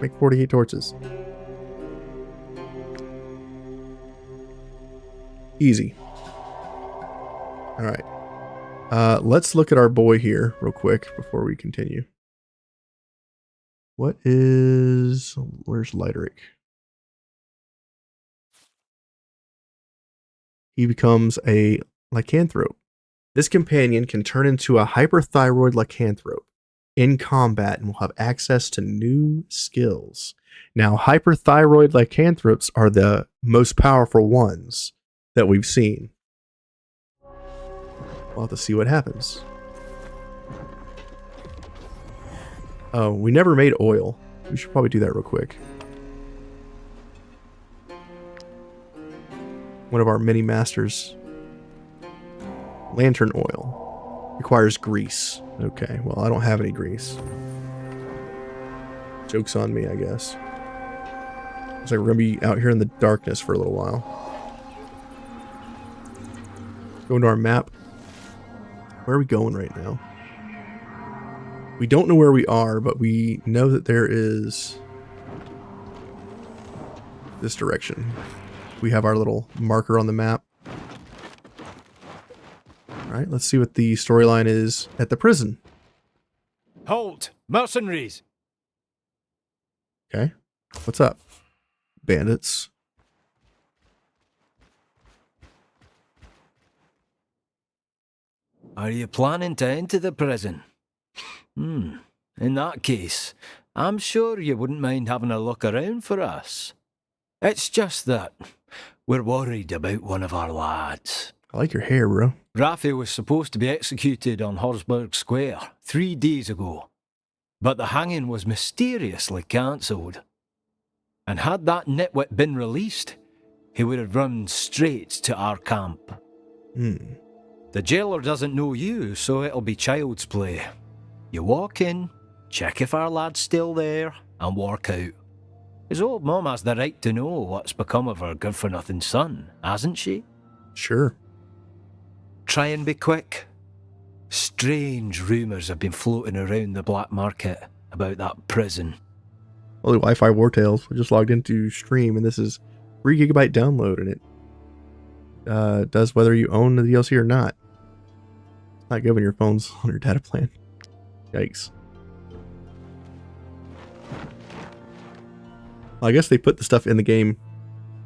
Make 48 torches. Easy. Alright. Let's look at our boy here real quick before we continue. Where's Lyteric? He becomes a lycanthrope. This companion can turn into a hyperthyroid lycanthrope in combat and will have access to new skills. Now, hyperthyroid lycanthropes are the most powerful ones that we've seen. We'll have to see what happens. Oh, we never made oil. We should probably do that real quick. One of our mini masters. Lantern oil. Requires grease. Okay, well, I don't have any grease. Joke's on me, I guess. Looks like we're going to be out here in the darkness for a little while. Go into our map. Where are we going right now? We don't know where we are, but we know that there is this direction. We have our little marker on the map. Alright, let's see what the storyline is at the prison. Halt! Mercenaries! Okay. What's up? Bandits. Are you planning to enter the prison? In that case, I'm sure you wouldn't mind having a look around for us. It's just that we're worried about one of our lads. I like your hair, bro. Raffi was supposed to be executed on Horsburgh Square 3 days ago, but the hanging was mysteriously cancelled. And had that nitwit been released, he would have run straight to our camp. The jailer doesn't know you, so it'll be child's play. You walk in, check if our lad's still there, and walk out. His old mum has the right to know what's become of her good-for-nothing son, hasn't she? Sure. Try and be quick. Strange rumours have been floating around the black market about that prison. Holy Wi-Fi Wartales. I just logged into stream, and this is 3 GB download, and it does whether you own the DLC or not. It's not good when your phone's on your data plan. Yikes. Well, I guess they put the stuff in the game,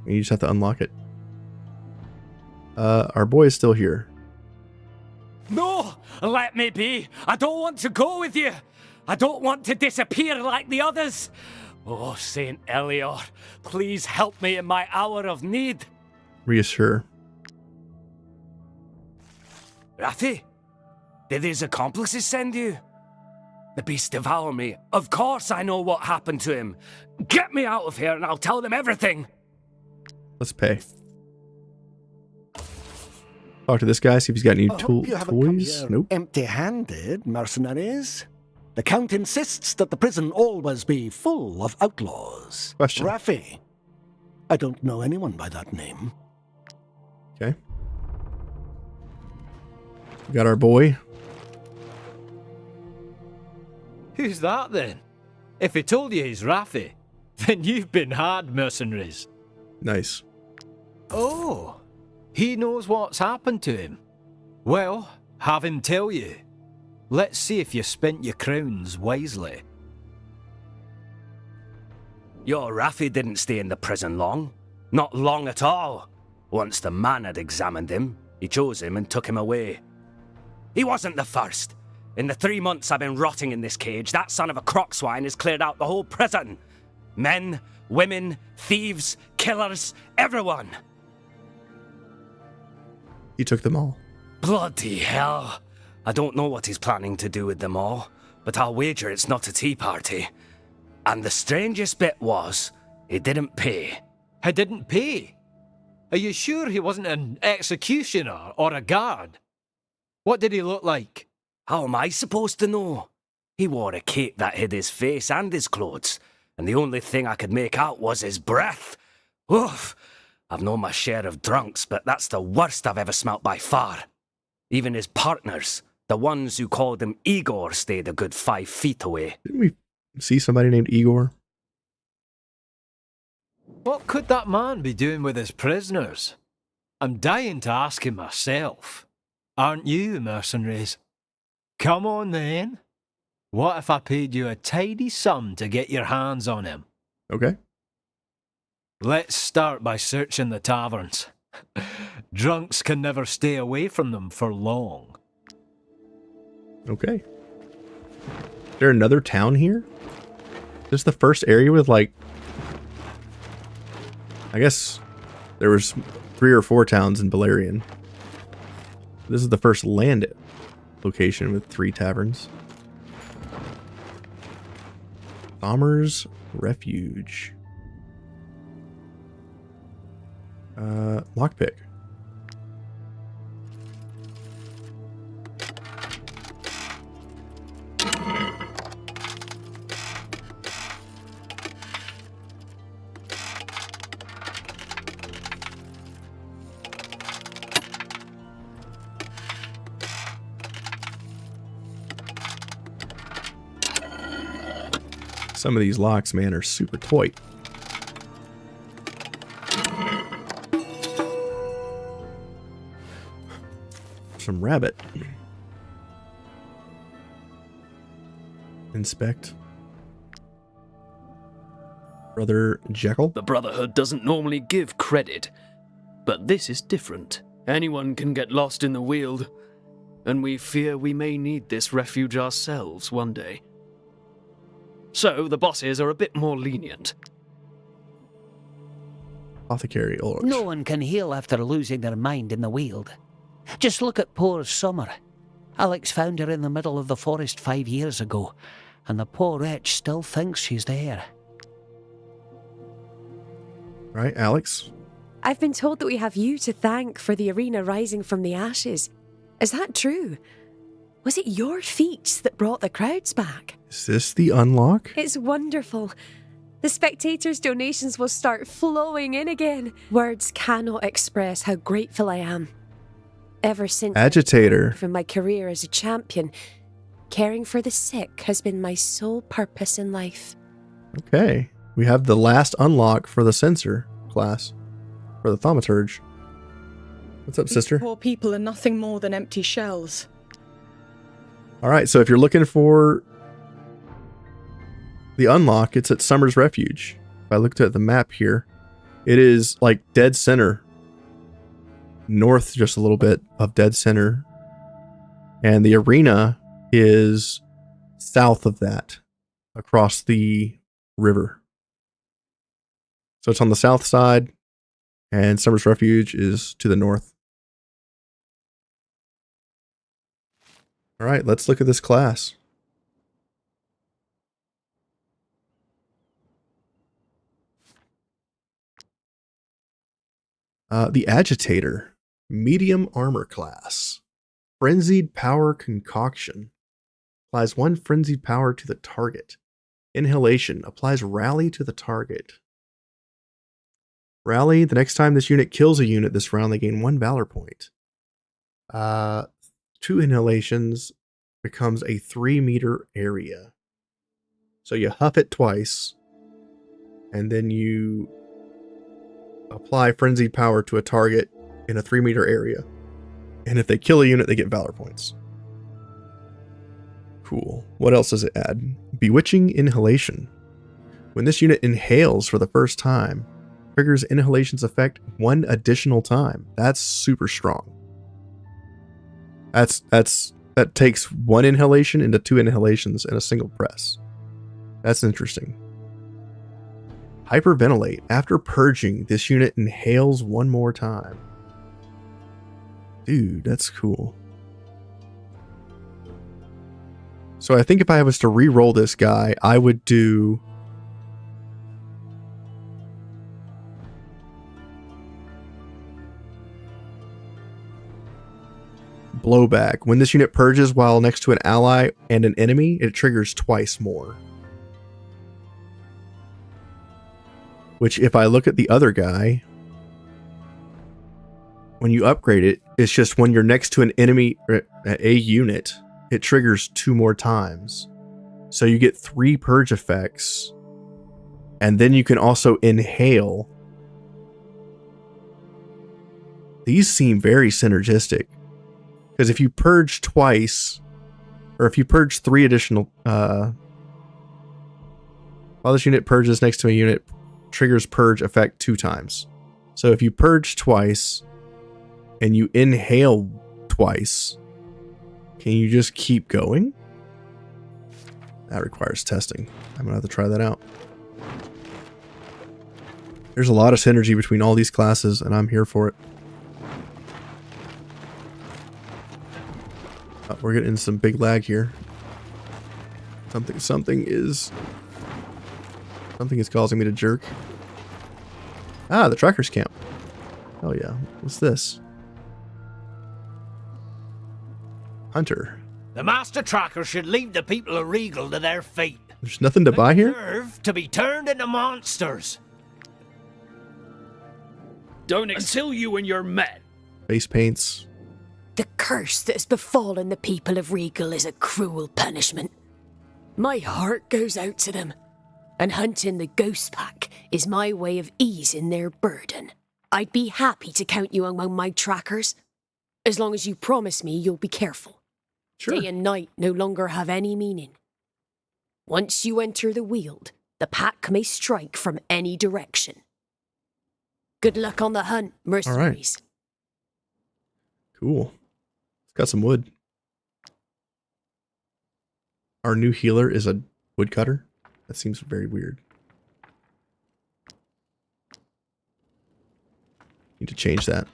and you just have to unlock it. Our boy is still here. No! Let me be! I don't want to go with you! I don't want to disappear like the others! Oh, Saint Elior, please help me in my hour of need! Reassure. Raffi? Did his accomplices send you? The beast devour me. Of course I know what happened to him. Get me out of here and I'll tell them everything! Let's pay. Talk to this guy, see if he's got any I hope you haven't come toys. here Nope. empty-handed, mercenaries. The Count insists that the prison always be full of outlaws. Question. Raffi, I don't know anyone by that name. Okay. We got our boy. Who's that then? If he told you he's Raffi, then you've been had, mercenaries. Nice. Oh, he knows what's happened to him. Well, have him tell you. Let's see if you spent your crowns wisely. Your Raffi didn't stay in the prison long. Not long at all. Once the man had examined him, he chose him and took him away. He wasn't the first. In the 3 months I've been rotting in this cage, that son of a crockswine has cleared out the whole prison. Men, women, thieves, killers, everyone. He took them all. Bloody hell. I don't know what he's planning to do with them all, but I'll wager it's not a tea party. And the strangest bit was, he didn't pay. He didn't pay? Are you sure he wasn't an executioner or a guard? What did he look like? How am I supposed to know? He wore a cape that hid his face and his clothes, and the only thing I could make out was his breath. Oof! I've known my share of drunks, but that's the worst I've ever smelt by far. Even his partners, the ones who called him Igor, stayed a good 5 feet away. Didn't we see somebody named Igor? What could that man be doing with his prisoners? I'm dying to ask him myself. Aren't you, mercenaries? Come on then. What if I paid you a tidy sum to get your hands on him? Okay. Let's start by searching the taverns. Drunks can never stay away from them for long. Okay. Is there another town here? Is this the first area with, like... I guess there was 3 or 4 towns in Balerion. This is the first land location with 3 taverns. Bomber's Refuge. Lockpick. Some of these locks, man, are super tight. Some rabbit. Inspect. Brother Jekyll. The Brotherhood doesn't normally give credit, but this is different. Anyone can get lost in the Wield, and we fear we may need this refuge ourselves one day. So the bosses are a bit more lenient. Apothecary Ulrich. No one can heal after losing their mind in the Wield. Just look at poor Summer. Alex found her in the middle of the forest 5 years ago, and the poor wretch still thinks she's there. Right, Alex? I've been told that we have you to thank for the arena rising from the ashes. Is that true? Was it your feats that brought the crowds back? Is this the unlock? It's wonderful. The spectators' donations will start flowing in again. Words cannot express how grateful I am. Ever since Agitator. from my career as a champion, caring for the sick has been my sole purpose in life. Okay. We have the last unlock for the censor class. For the thaumaturge. What's up, sister? Poor people are nothing more than empty shells. Alright, so if you're looking for the unlock, it's at Summer's Refuge. If I looked at the map here, it is like dead center. North just a little bit of dead center. And the arena is south of that, across the river. So it's on the south side, and Summer's Refuge is to the north. All right, let's look at this class. The Agitator, medium armor class. Frenzied power concoction. Applies 1 frenzied power to the target. Inhalation applies rally to the target. Rally. The next time this unit kills a unit this round, they gain 1 valor point. 2 inhalations becomes a 3-meter area. So you huff it twice, and then you apply frenzied power to a target in a 3-meter area. And if they kill a unit, they get valor points. Cool. What else does it add? Bewitching inhalation. When this unit inhales for the first time, triggers inhalation's effect 1 additional time. That's super strong. That takes 1 inhalation into 2 inhalations in a single press. That's interesting. Hyperventilate. After purging, this unit inhales 1 more time. Dude, that's cool. So I think if I was to re-roll this guy, I would do... Blowback. When this unit purges while next to an ally and an enemy, it triggers twice more. Which, if I look at the other guy, when you upgrade it, it's just when you're next to an enemy, or a unit, it triggers 2 more times. So you get 3 purge effects, and then you can also inhale. These seem very synergistic. Because if you purge twice, or if you purge 3 additional, while this unit purges next to a unit, triggers purge effect 2 times. So if you purge twice, and you inhale twice, can you just keep going? That requires testing. I'm gonna have to try that out. There's a lot of synergy between all these classes, and I'm here for it. We're getting some big lag here. Something is causing me to jerk. Ah, the trackers camp. Oh yeah, what's this? Hunter. The master tracker should leave the people of Rigel to their fate. There's nothing to buy here? Deserve to be turned into monsters. Don't until you and your men. Face paints. The curse that has befallen the people of Rigel is a cruel punishment. My heart goes out to them, and hunting the ghost pack is my way of easing their burden. I'd be happy to count you among my trackers, as long as you promise me you'll be careful. Sure. Day and night no longer have any meaning. Once you enter the wield, the pack may strike from any direction. Good luck on the hunt, mercenaries. All right. Cool. It's got some wood. Our new healer is a woodcutter. That seems very weird. Need to change that.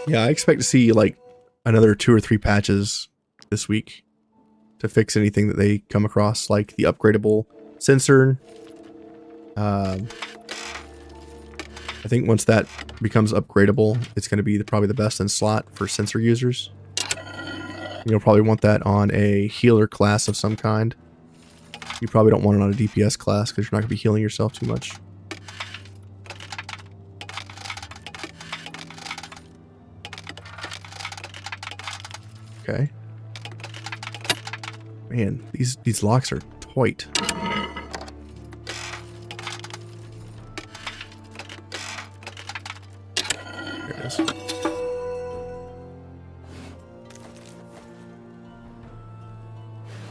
Yeah, I expect to see like another 2 or 3 patches this week to fix anything that they come across, like the upgradable sensor. I think once that becomes upgradable, it's going to be probably the best in slot for sensor users. You'll probably want that on a healer class of some kind. You probably don't want it on a DPS class because you're not going to be healing yourself too much. Okay. Man, these locks are tight. There it is.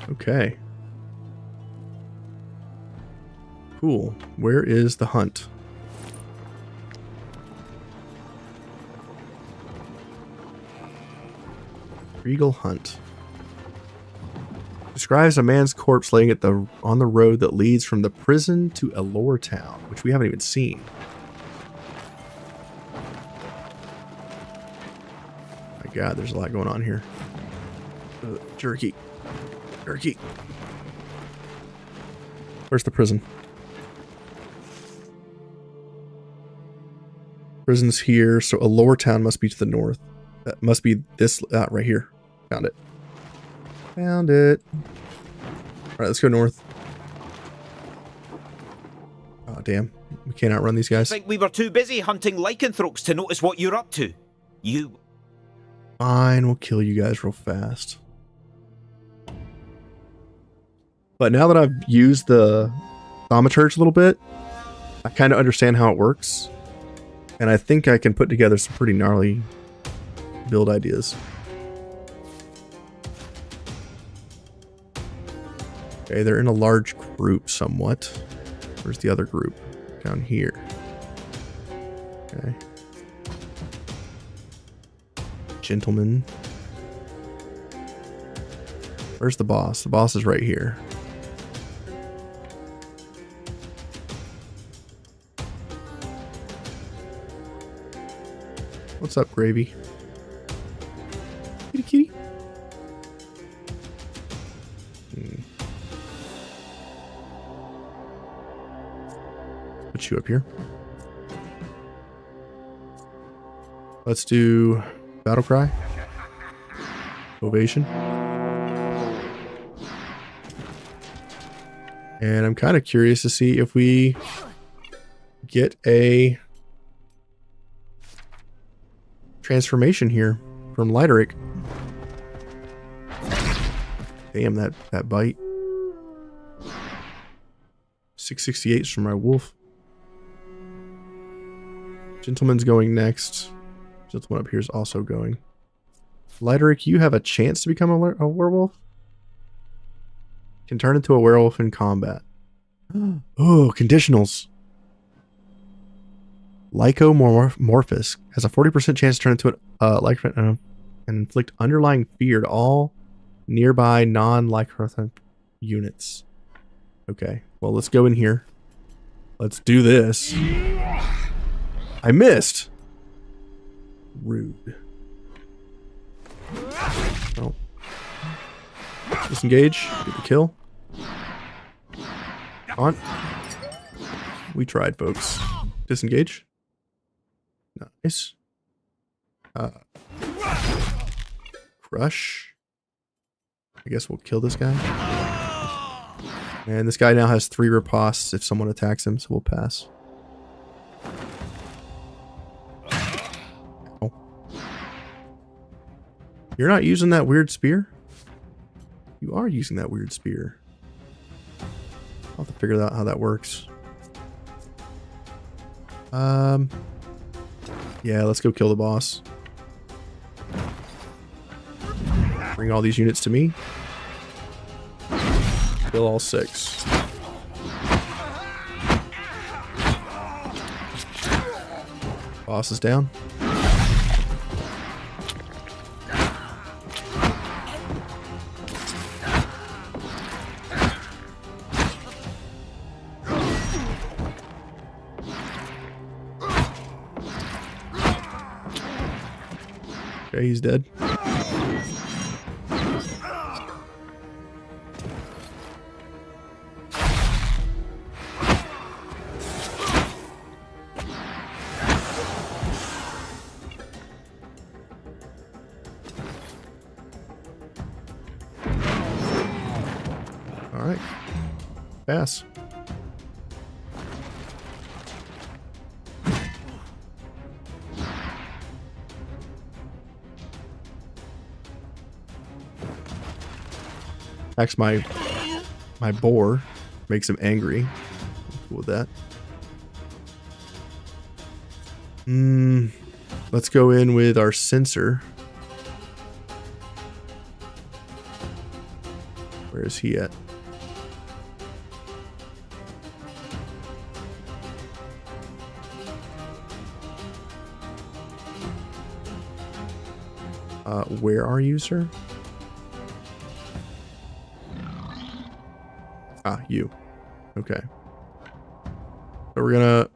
Okay. Cool. Where is the hunt? Rigel hunt. Describes a man's corpse laying on the road that leads from the prison to Elor Town, which we haven't even seen. My God, there's a lot going on here. Jerky. Jerky. Where's the prison? Prison's here, so Elor Town must be to the north. That must be this right here. Found it. Found it. Alright, let's go north. Oh, damn. We can't outrun these guys. I think we were too busy hunting lycanthropes to notice what you're up to. You... Fine, we'll kill you guys real fast. But now that I've used the thaumaturge a little bit, I kind of understand how it works. And I think I can put together some pretty gnarly build ideas. Okay, they're in a large group somewhat. Where's the other group? Down here. Okay. Gentlemen. Where's the boss? The boss is right here. What's up, Gravy? Kitty kitty. Put you up here. Let's do battle cry. Ovation. And I'm kind of curious to see if we get a transformation here from Lycanthropy. Damn, that bite. 668 is from my wolf. Gentleman's going next. Gentleman up here is also going. Lycanthropy, you have a chance to become a werewolf? Can turn into a werewolf in combat. Oh, conditionals. Lycomorphous has a 40% chance to turn into a lycanthrope and inflict underlying fear to all nearby non-lycanthrope units. Okay, well, let's go in here. Let's do this. I missed. Rude. Oh. Disengage. Get the kill. On. We tried, folks. Disengage. Nice. Crush. I guess we'll kill this guy. And this guy now has 3 ripostes if someone attacks him, so we'll pass. Oh. You're not using that weird spear? You are using that weird spear. I'll have to figure out how that works. Yeah, let's go kill the boss. Bring all these units to me. Kill all 6. Boss is down. Okay, he's dead. All right. Pass. Actually, my boar makes him angry. I'm cool with that. Let's go in with our sensor. Where is he at? Where are you, sir? Ah, you. Okay. So we're gonna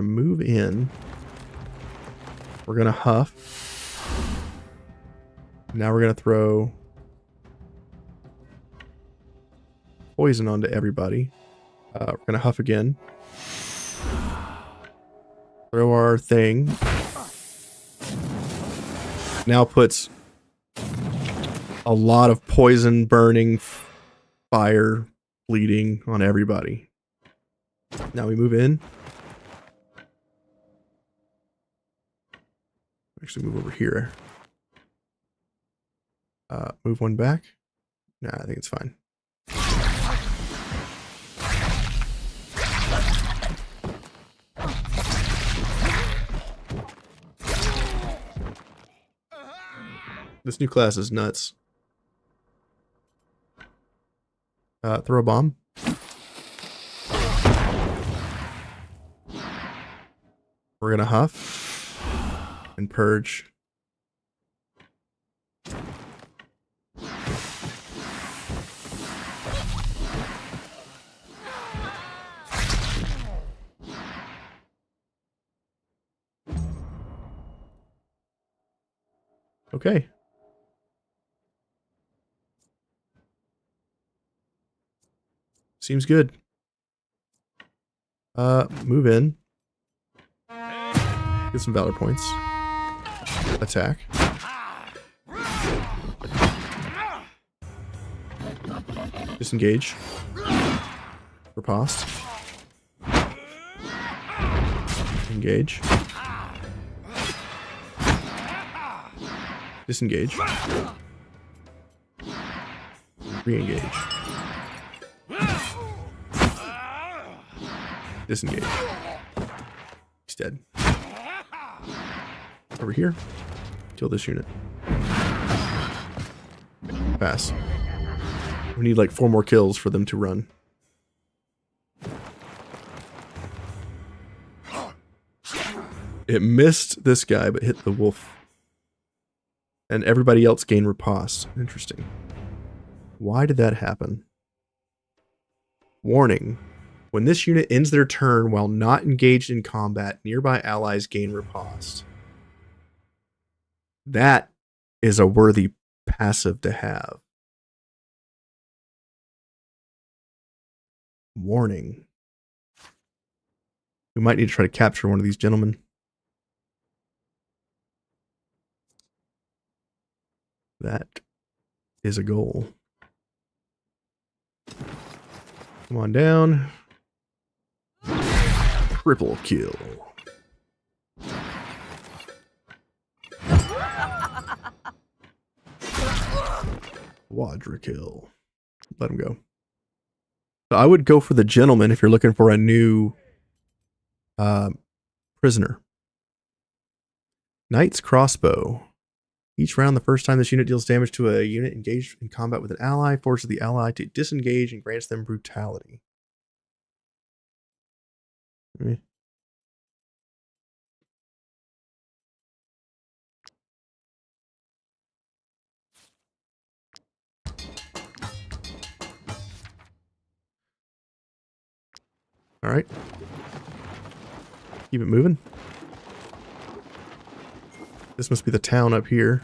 move in. We're gonna huff. Now we're gonna throw poison onto everybody. We're gonna huff again. Throw our thing. now puts a lot of poison, burning, fire, bleeding on everybody. Now we move in. Actually move over here. Move one back. Nah, I think it's fine. This new class is nuts. Throw a bomb. We're gonna huff and purge. Okay. Seems good. Move in. Get some valor points. Attack. Disengage. Riposte. Engage. Disengage. Re-engage. Disengage. He's dead. Over here. Kill this unit. Pass. We need like 4 more kills for them to run. It missed this guy, but hit the wolf. And everybody else gained riposte. Interesting. Why did that happen? Warning. When this unit ends their turn while not engaged in combat, nearby allies gain riposte. That is a worthy passive to have. Warning. We might need to try to capture one of these gentlemen. That is a goal. Come on down. Triple kill. Quadra kill. Let him go. So I would go for the gentleman if you're looking for a new prisoner. Knight's crossbow. Each round, the first time this unit deals damage to a unit engaged in combat with an ally, forces the ally to disengage and grants them brutality. All right. Keep it moving. This must be the town up here.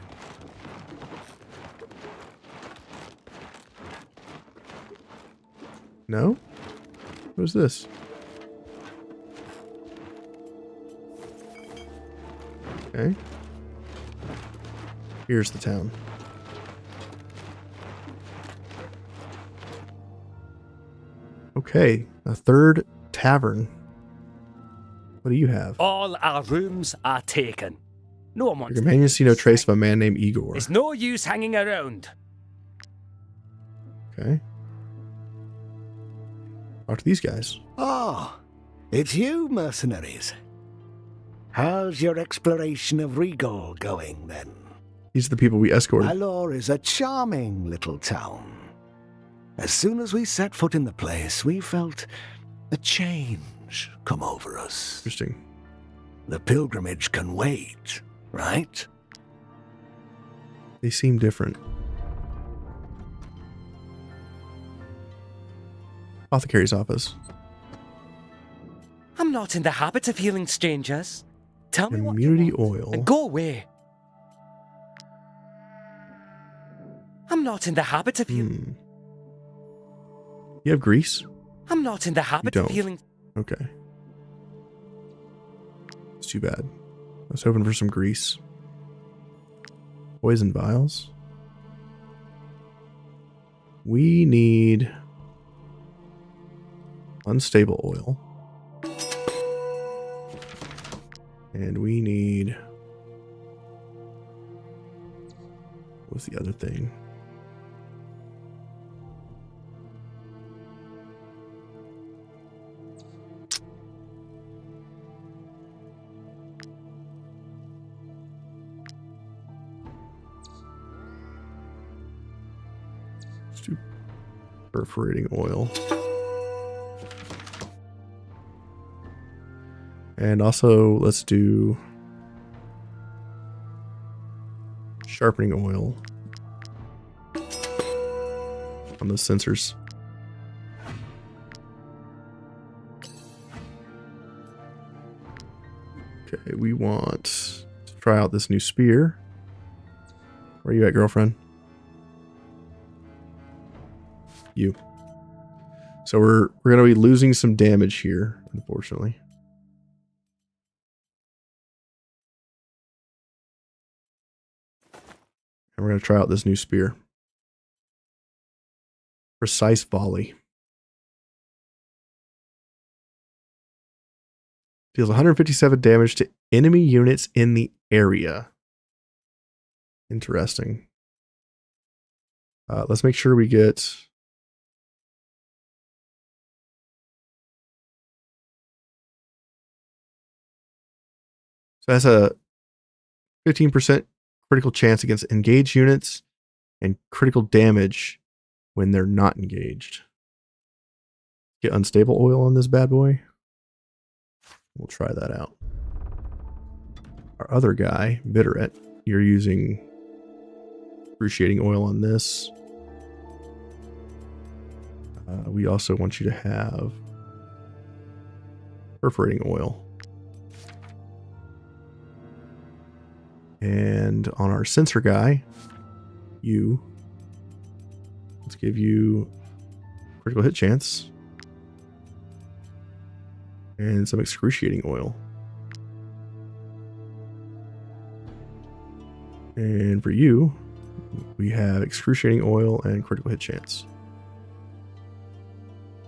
No? What is this? Okay. Here's the town. Okay, a third tavern. What do you have? All our rooms are taken. No one wants. Your companions see no trace of a man named Igor. It's no use hanging around. Okay. Talk to these guys. Ah, it's you, mercenaries. How's your exploration of Rigel going, then? These are the people we escorted. Alazar is a charming little town. As soon as we set foot in the place, we felt a change come over us. Interesting. The pilgrimage can wait, right? They seem different. Apothecary's office. I'm not in the habit of healing strangers. Tell me what Immunity you want oil. and go away. I'm not in the habit of healing. You have grease? I'm not in the habit You of don't. healing. Okay. It's too bad. I was hoping for some grease. Poison vials. We need unstable oil. And we need... What's the other thing? Let's do perforating oil. And also, let's do sharpening oil on those sensors. Okay, we want to try out this new spear. Where are you at, girlfriend? You. So we're going to be losing some damage here, unfortunately. And we're going to try out this new spear. Precise volley. Deals 157 damage to enemy units in the area. Interesting. Let's make sure we get... So that's a 15% critical chance against engaged units and critical damage when they're not engaged. Get unstable oil on this bad boy. We'll try that out. Our other guy, Bitterette, you're using excruciating oil on this. We also want you to have perforating oil. And on our sensor guy, let's give you critical hit chance and some excruciating oil. And for you, we have excruciating oil and critical hit chance.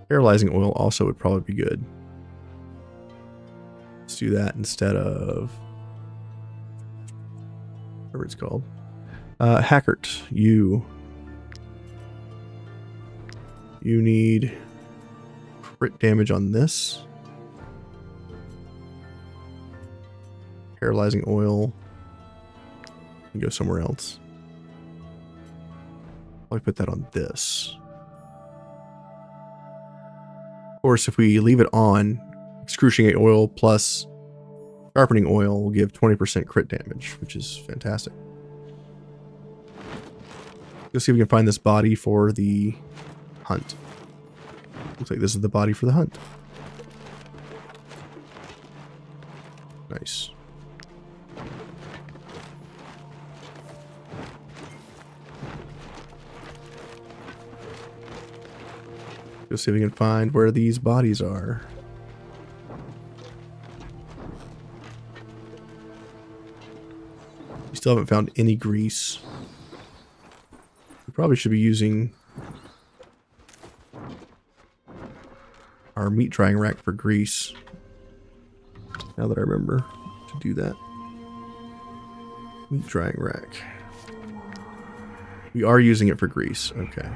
Paralyzing oil also would probably be good. Let's do that instead of whatever it's called. Hackert, you need crit damage on this. Paralyzing oil. And go somewhere else. I'll put that on this. Of course, if we leave it on, excruciating oil plus sharpening oil will give 20% crit damage, which is fantastic. Let's see if we can find this body for the hunt. Looks like this is the body for the hunt. Nice. Let's see if we can find where these bodies are. We still haven't found any grease. We probably should be using our meat drying rack for grease. Now that I remember to do that. Meat drying rack. We are using it for grease. Okay.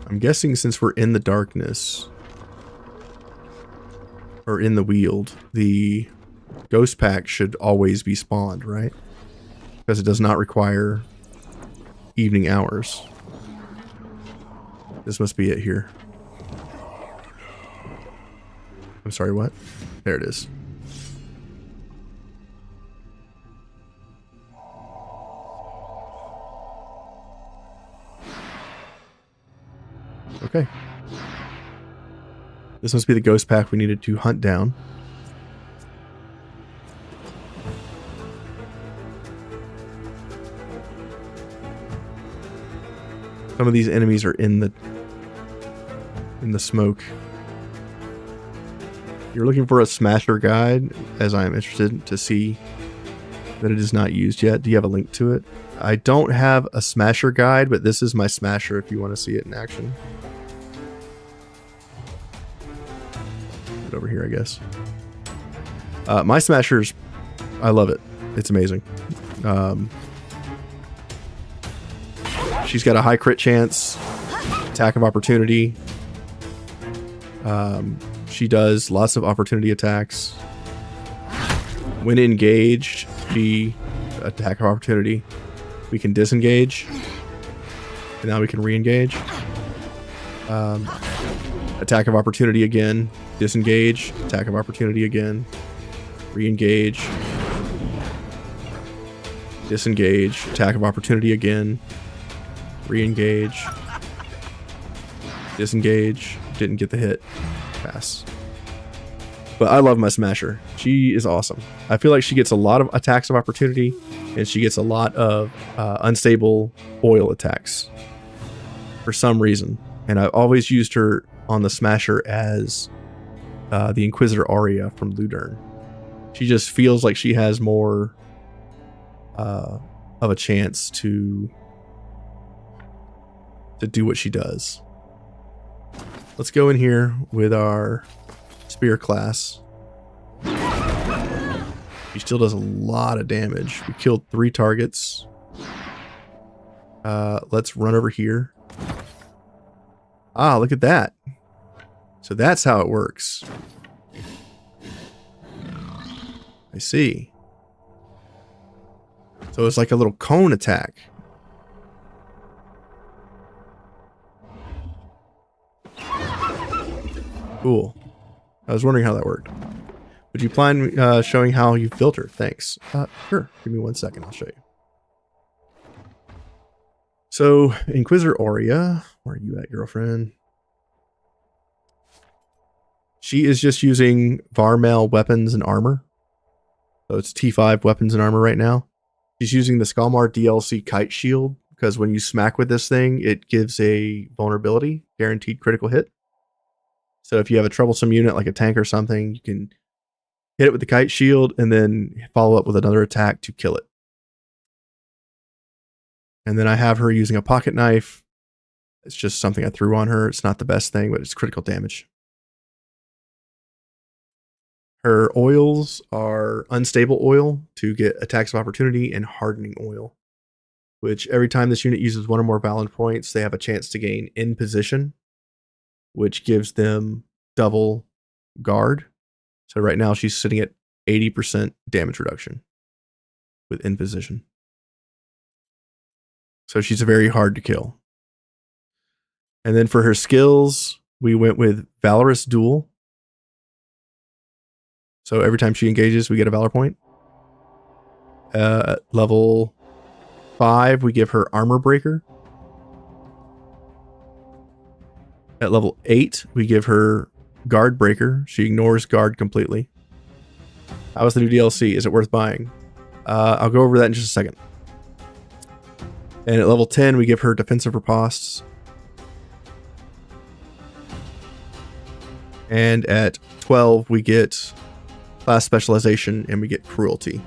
I'm guessing since we're in the darkness, or in the wield, the ghost pack should always be spawned, right? Because it does not require evening hours. This must be it here. I'm sorry, what? There it is. Okay. This must be the ghost pack we needed to hunt down. Some of these enemies are in the smoke. You're looking for a smasher guide, as I am interested to see that it is not used yet. Do you have a link to it? I don't have a smasher guide, but this is my smasher if you want to see it in action. Put it over here, I guess. My smashers, I love it. It's amazing. She's got a high crit chance, attack of opportunity. She does lots of opportunity attacks. When engaged, she attack of opportunity. We can disengage, and now we can re-engage. Attack of opportunity again. Disengage. Attack of opportunity again. Re-engage. Disengage. Attack of opportunity again. Re-engage. Disengage. Didn't get the hit. Pass. But I love my smasher. She is awesome. I feel like she gets a lot of attacks of opportunity, and she gets a lot of unstable oil attacks for some reason. And I've always used her on the smasher as the Inquisitor Aria from Ludern. She just feels like she has more of a chance to do what she does. Let's go in here with our spear class. She still does a lot of damage. We killed 3 targets. Let's run over here. Ah, look at that. So that's how it works. I see. So it's like a little cone attack. Cool. I was wondering how that worked. Would you mind showing how you filter? Thanks. Sure. Give me 1 second. I'll show you. So, Inquisitor Aurea, where are you at, girlfriend? She is just using Varmel weapons and armor. So it's T5 weapons and armor right now. She's using the Skalmar DLC kite shield because when you smack with this thing, it gives a vulnerability, guaranteed critical hit. So if you have a troublesome unit like a tank or something, you can hit it with the kite shield and then follow up with another attack to kill it. And then I have her using a pocket knife. It's just something I threw on her. It's not the best thing, but it's critical damage. Her oils are unstable oil to get attacks of opportunity and hardening oil, which every time this unit uses 1 or more Valor points, they have a chance to gain in position, which gives them double guard. So right now she's sitting at 80% damage reduction with in position. So she's very hard to kill. And then for her skills, we went with Valorous Duel. So every time she engages, we get a Valor point. At level 5, we give her Armor Breaker. At level 8, we give her Guard Breaker. She ignores guard completely. How was the new DLC? Is it worth buying? I'll go over that in just a second. And at level 10, we give her Defensive Ripostes. And at 12, we get Class Specialization and we get Cruelty.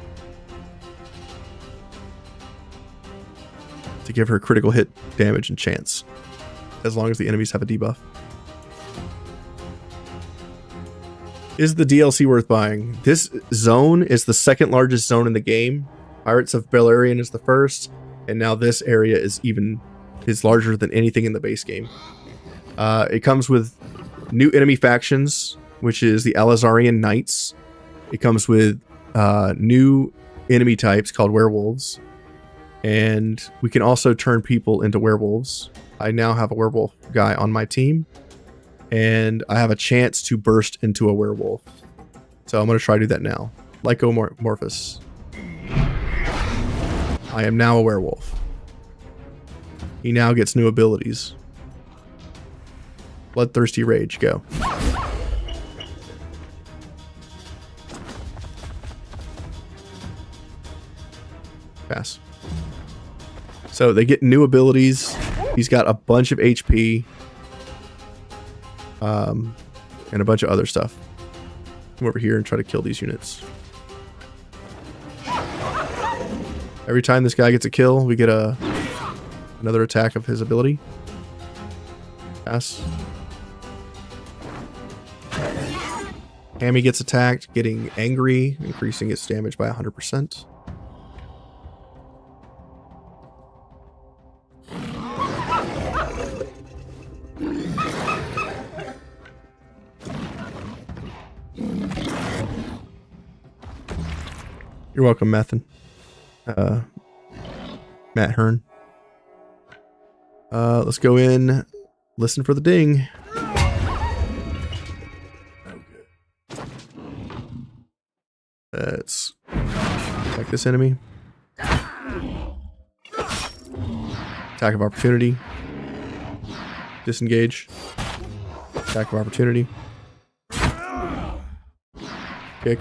To give her critical hit damage and chance, as long as the enemies have a debuff. Is the DLC worth buying? This zone is the second largest zone in the game. Pirates of Beleriand is the first, and now this area is larger than anything in the base game. It comes with new enemy factions, which is the Alazarian Knights. It comes with new enemy types called werewolves. And we can also turn people into werewolves. I now have a werewolf guy on my team. And I have a chance to burst into a werewolf. So I'm going to try to do that now. Lycomorphous. I am now a werewolf. He now gets new abilities. Bloodthirsty Rage, go. Pass. So they get new abilities. He's got a bunch of HP. And a bunch of other stuff. Come over here and try to kill these units. Every time this guy gets a kill, we get another attack of his ability. Pass. Hammy gets attacked, getting angry, increasing its damage by 100%. You're welcome, Matt Hearn. Let's go in, listen for the ding. Let's attack this enemy. Attack of opportunity. Disengage. Attack of opportunity. Kick.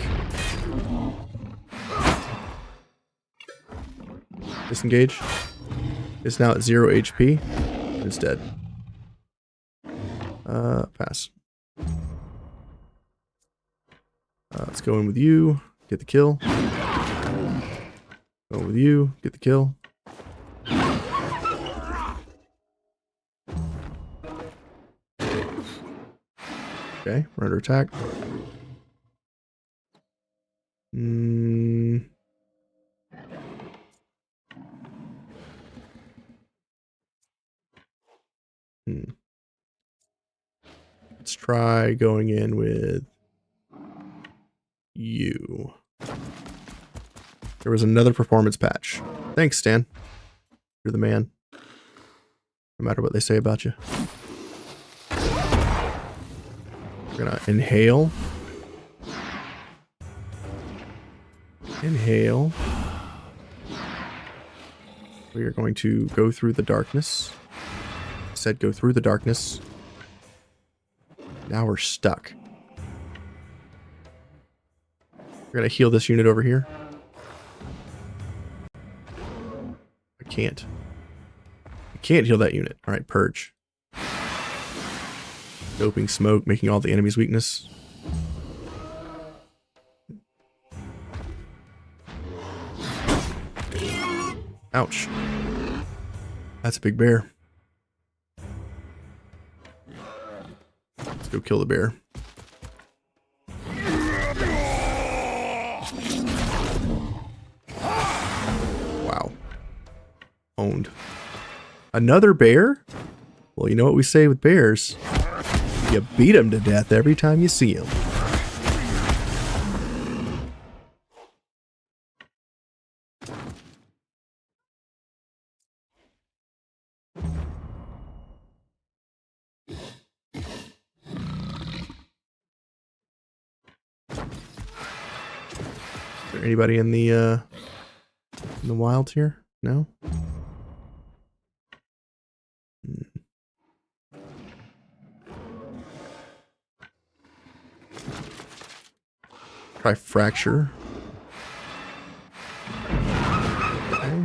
Disengage. It's now at 0 HP. It's dead. Pass. Let's go in with you. Get the kill. Go with you. Get the kill. Okay, we're under attack. Let's try going in with you. There was another performance patch. Thanks, Stan. You're the man. No matter what they say about you. We're gonna inhale. Inhale. We are going to go through the darkness. I said go through the darkness. Now we're stuck. We're gonna heal this unit over here. I can't heal that unit. Alright, purge. Doping smoke, making all the enemy's weakness. Ouch. That's a big bear. Let's go kill the bear. Wow. Owned. Another bear? Well, you know what we say with bears. You beat them to death every time you see them. Is there anybody in the wilds here? No? Try fracture. Okay.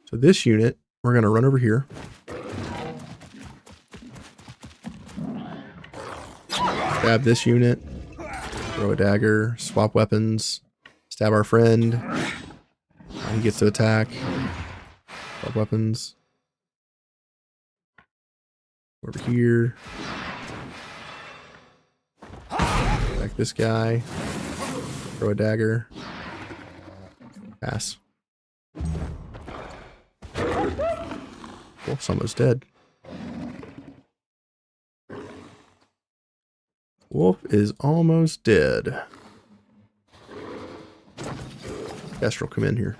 So this unit, we're going to run over here. Stab this unit. Throw a dagger. Swap weapons. Stab our friend. He gets to attack. Swap weapons. Over here. Attack this guy. Throw a dagger. Pass. Wolf's almost dead. Wolf is almost dead. Kestrel, come in here.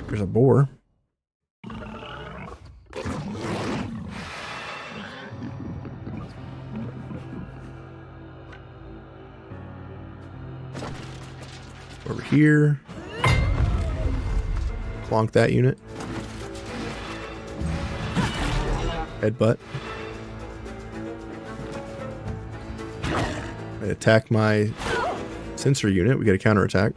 There's a boar. Over here. Clonk that unit. Headbutt. I attack my Sensor unit. We get a counterattack.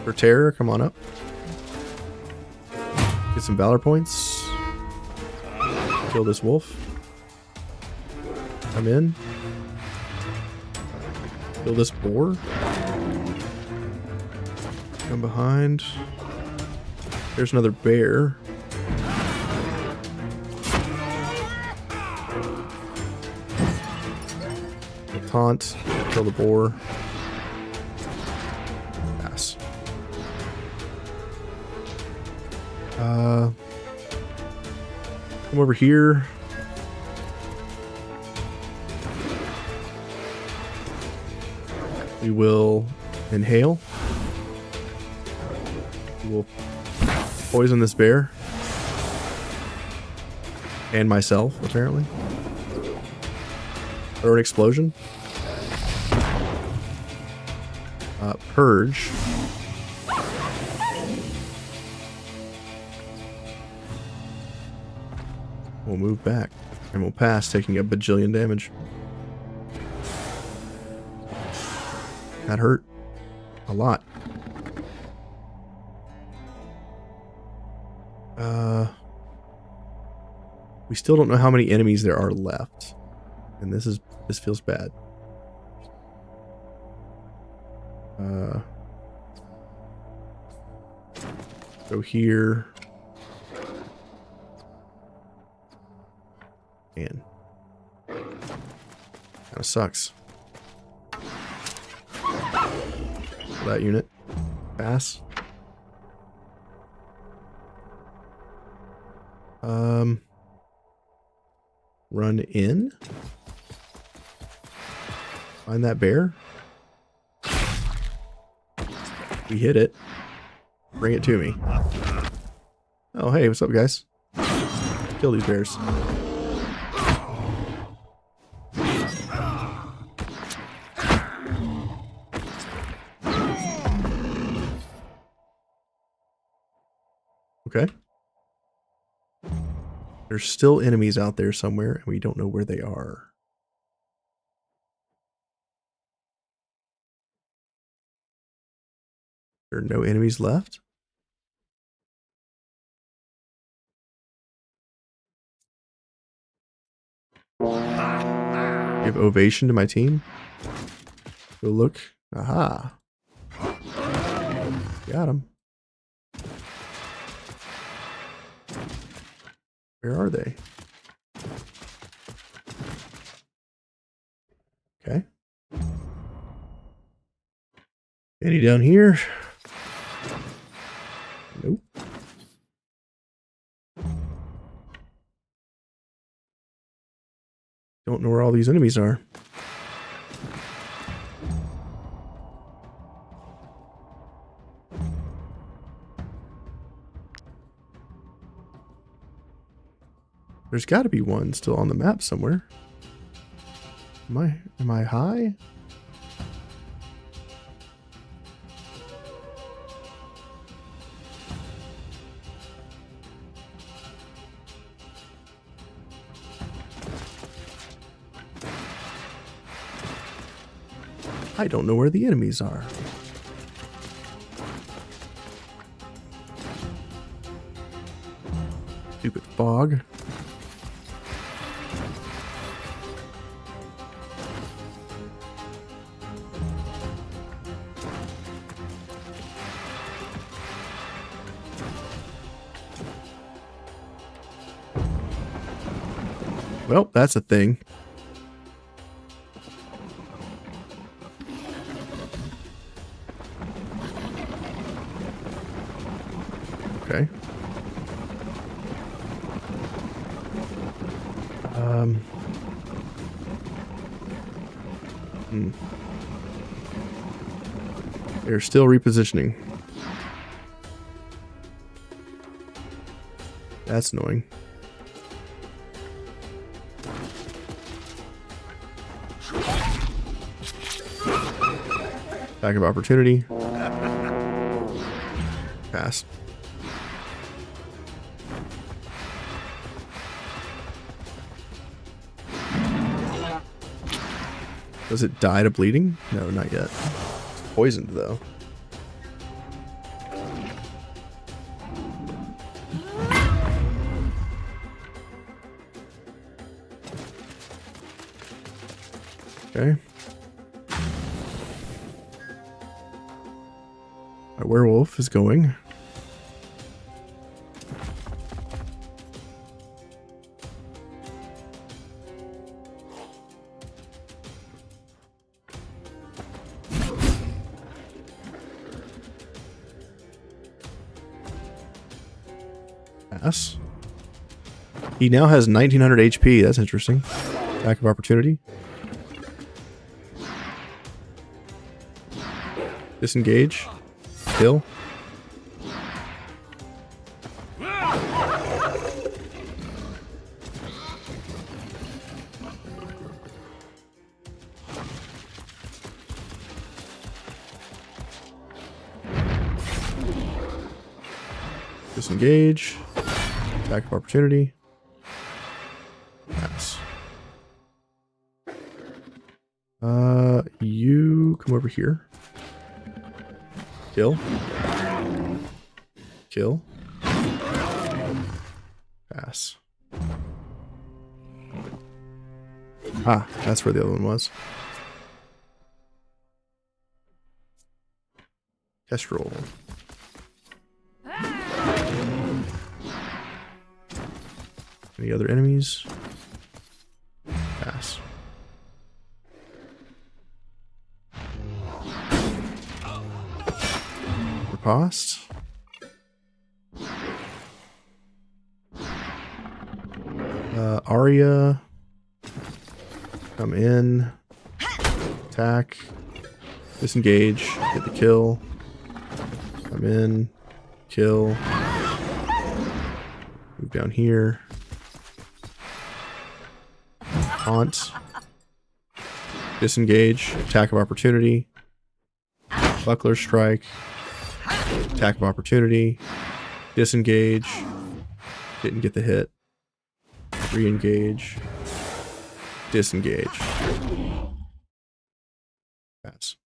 For terror, come on up. Get some valor points. Kill this wolf. Come in. Kill this boar. Come behind. There's another bear. Taunt. Kill the boar. Pass. Come over here. We will inhale. We will poison this bear. And myself, apparently. Or an explosion. Purge. We'll move back. And we'll pass, taking a bajillion damage. That hurt. A lot. We still don't know how many enemies there are left. And this feels bad. Go here. Man. Kinda sucks. That unit. Pass. Run in. Find that bear. We hit it. Bring it to me. Oh, hey, what's up, guys? Kill these bears. Okay. There's still enemies out there somewhere, and we don't know where they are. There are no enemies left? Give ovation to my team. Go look. Aha. Got him. Where are they? Okay. Any down here? Nope. Don't know where all these enemies are. There's got to be one still on the map somewhere. Am I high? I don't know where the enemies are. Stupid fog. Well, that's a thing. Okay. They're still repositioning. That's annoying. Attack of opportunity. Pass. Does it die to bleeding? No, not yet. It's poisoned though. Okay. My werewolf is going. Pass. He now has 1900 HP. That's interesting. Attack of opportunity. Disengage. Kill. Disengage. Attack of opportunity. Pass. You come over here. Kill. Kill. Pass. Ah, that's where the other one was. Test roll. Any other enemies? Pass. Riposte. Arya. Come in. Attack. Disengage. Get the kill. Come in. Kill. Move down here. Taunt. Disengage. Attack of opportunity. Buckler strike. Attack of opportunity. Disengage. Didn't get the hit. Re-engage. Disengage. Pass.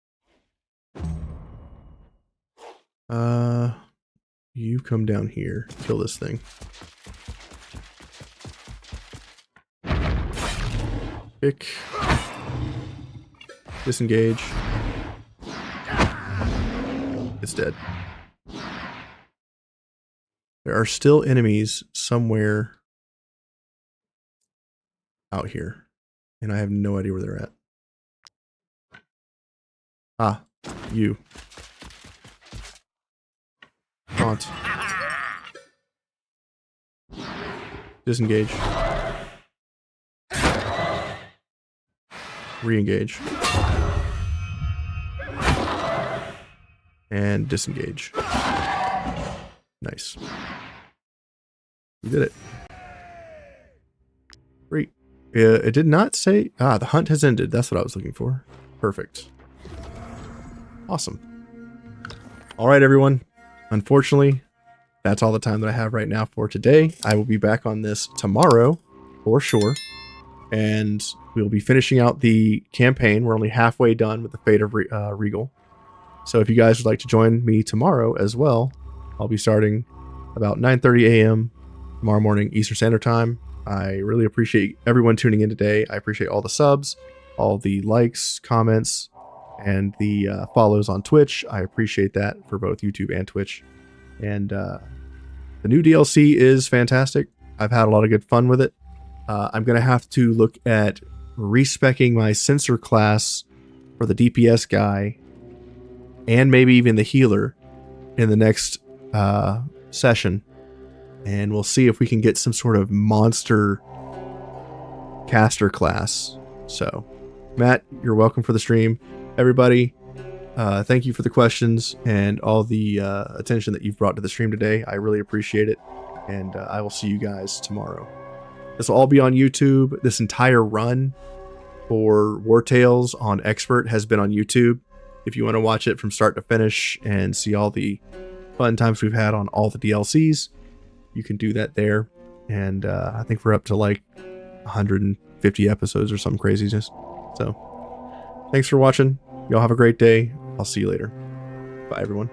You come down here. Kill this thing. Pick. Disengage. It's dead. There are still enemies somewhere out here, and I have no idea where they're at. Ah, you. Taunt. Disengage. Re-engage. And disengage. Nice. We did it. Great. It did not say... Ah, the hunt has ended. That's what I was looking for. Perfect. Awesome. Alright, everyone. Unfortunately, that's all the time that I have right now for today. I will be back on this tomorrow, for sure. And we'll be finishing out the campaign. We're only halfway done with the Fate of Rigel. So if you guys would like to join me tomorrow as well, I'll be starting about 9:30 a.m. tomorrow morning Eastern Standard Time. I really appreciate everyone tuning in today. I appreciate all the subs, all the likes, comments, and the follows on Twitch. I appreciate that for both YouTube and Twitch. And the new DLC is fantastic. I've had a lot of good fun with it. I'm going to have to look at respecking my sensor class for the DPS guy and maybe even the healer in the next session. And we'll see if we can get some sort of monster caster class. So, Matt, you're welcome for the stream. Everybody, thank you for the questions and all the attention that you've brought to the stream today. I really appreciate it. And I will see you guys tomorrow. This will all be on YouTube. This entire run for Wartales on Expert has been on YouTube. If you want to watch it from start to finish and see all the fun times we've had on all the DLCs, you can do that there. And I think we're up to like 150 episodes or some craziness. So Thanks for watching. Y'all have a great day. I'll see you later. Bye, everyone.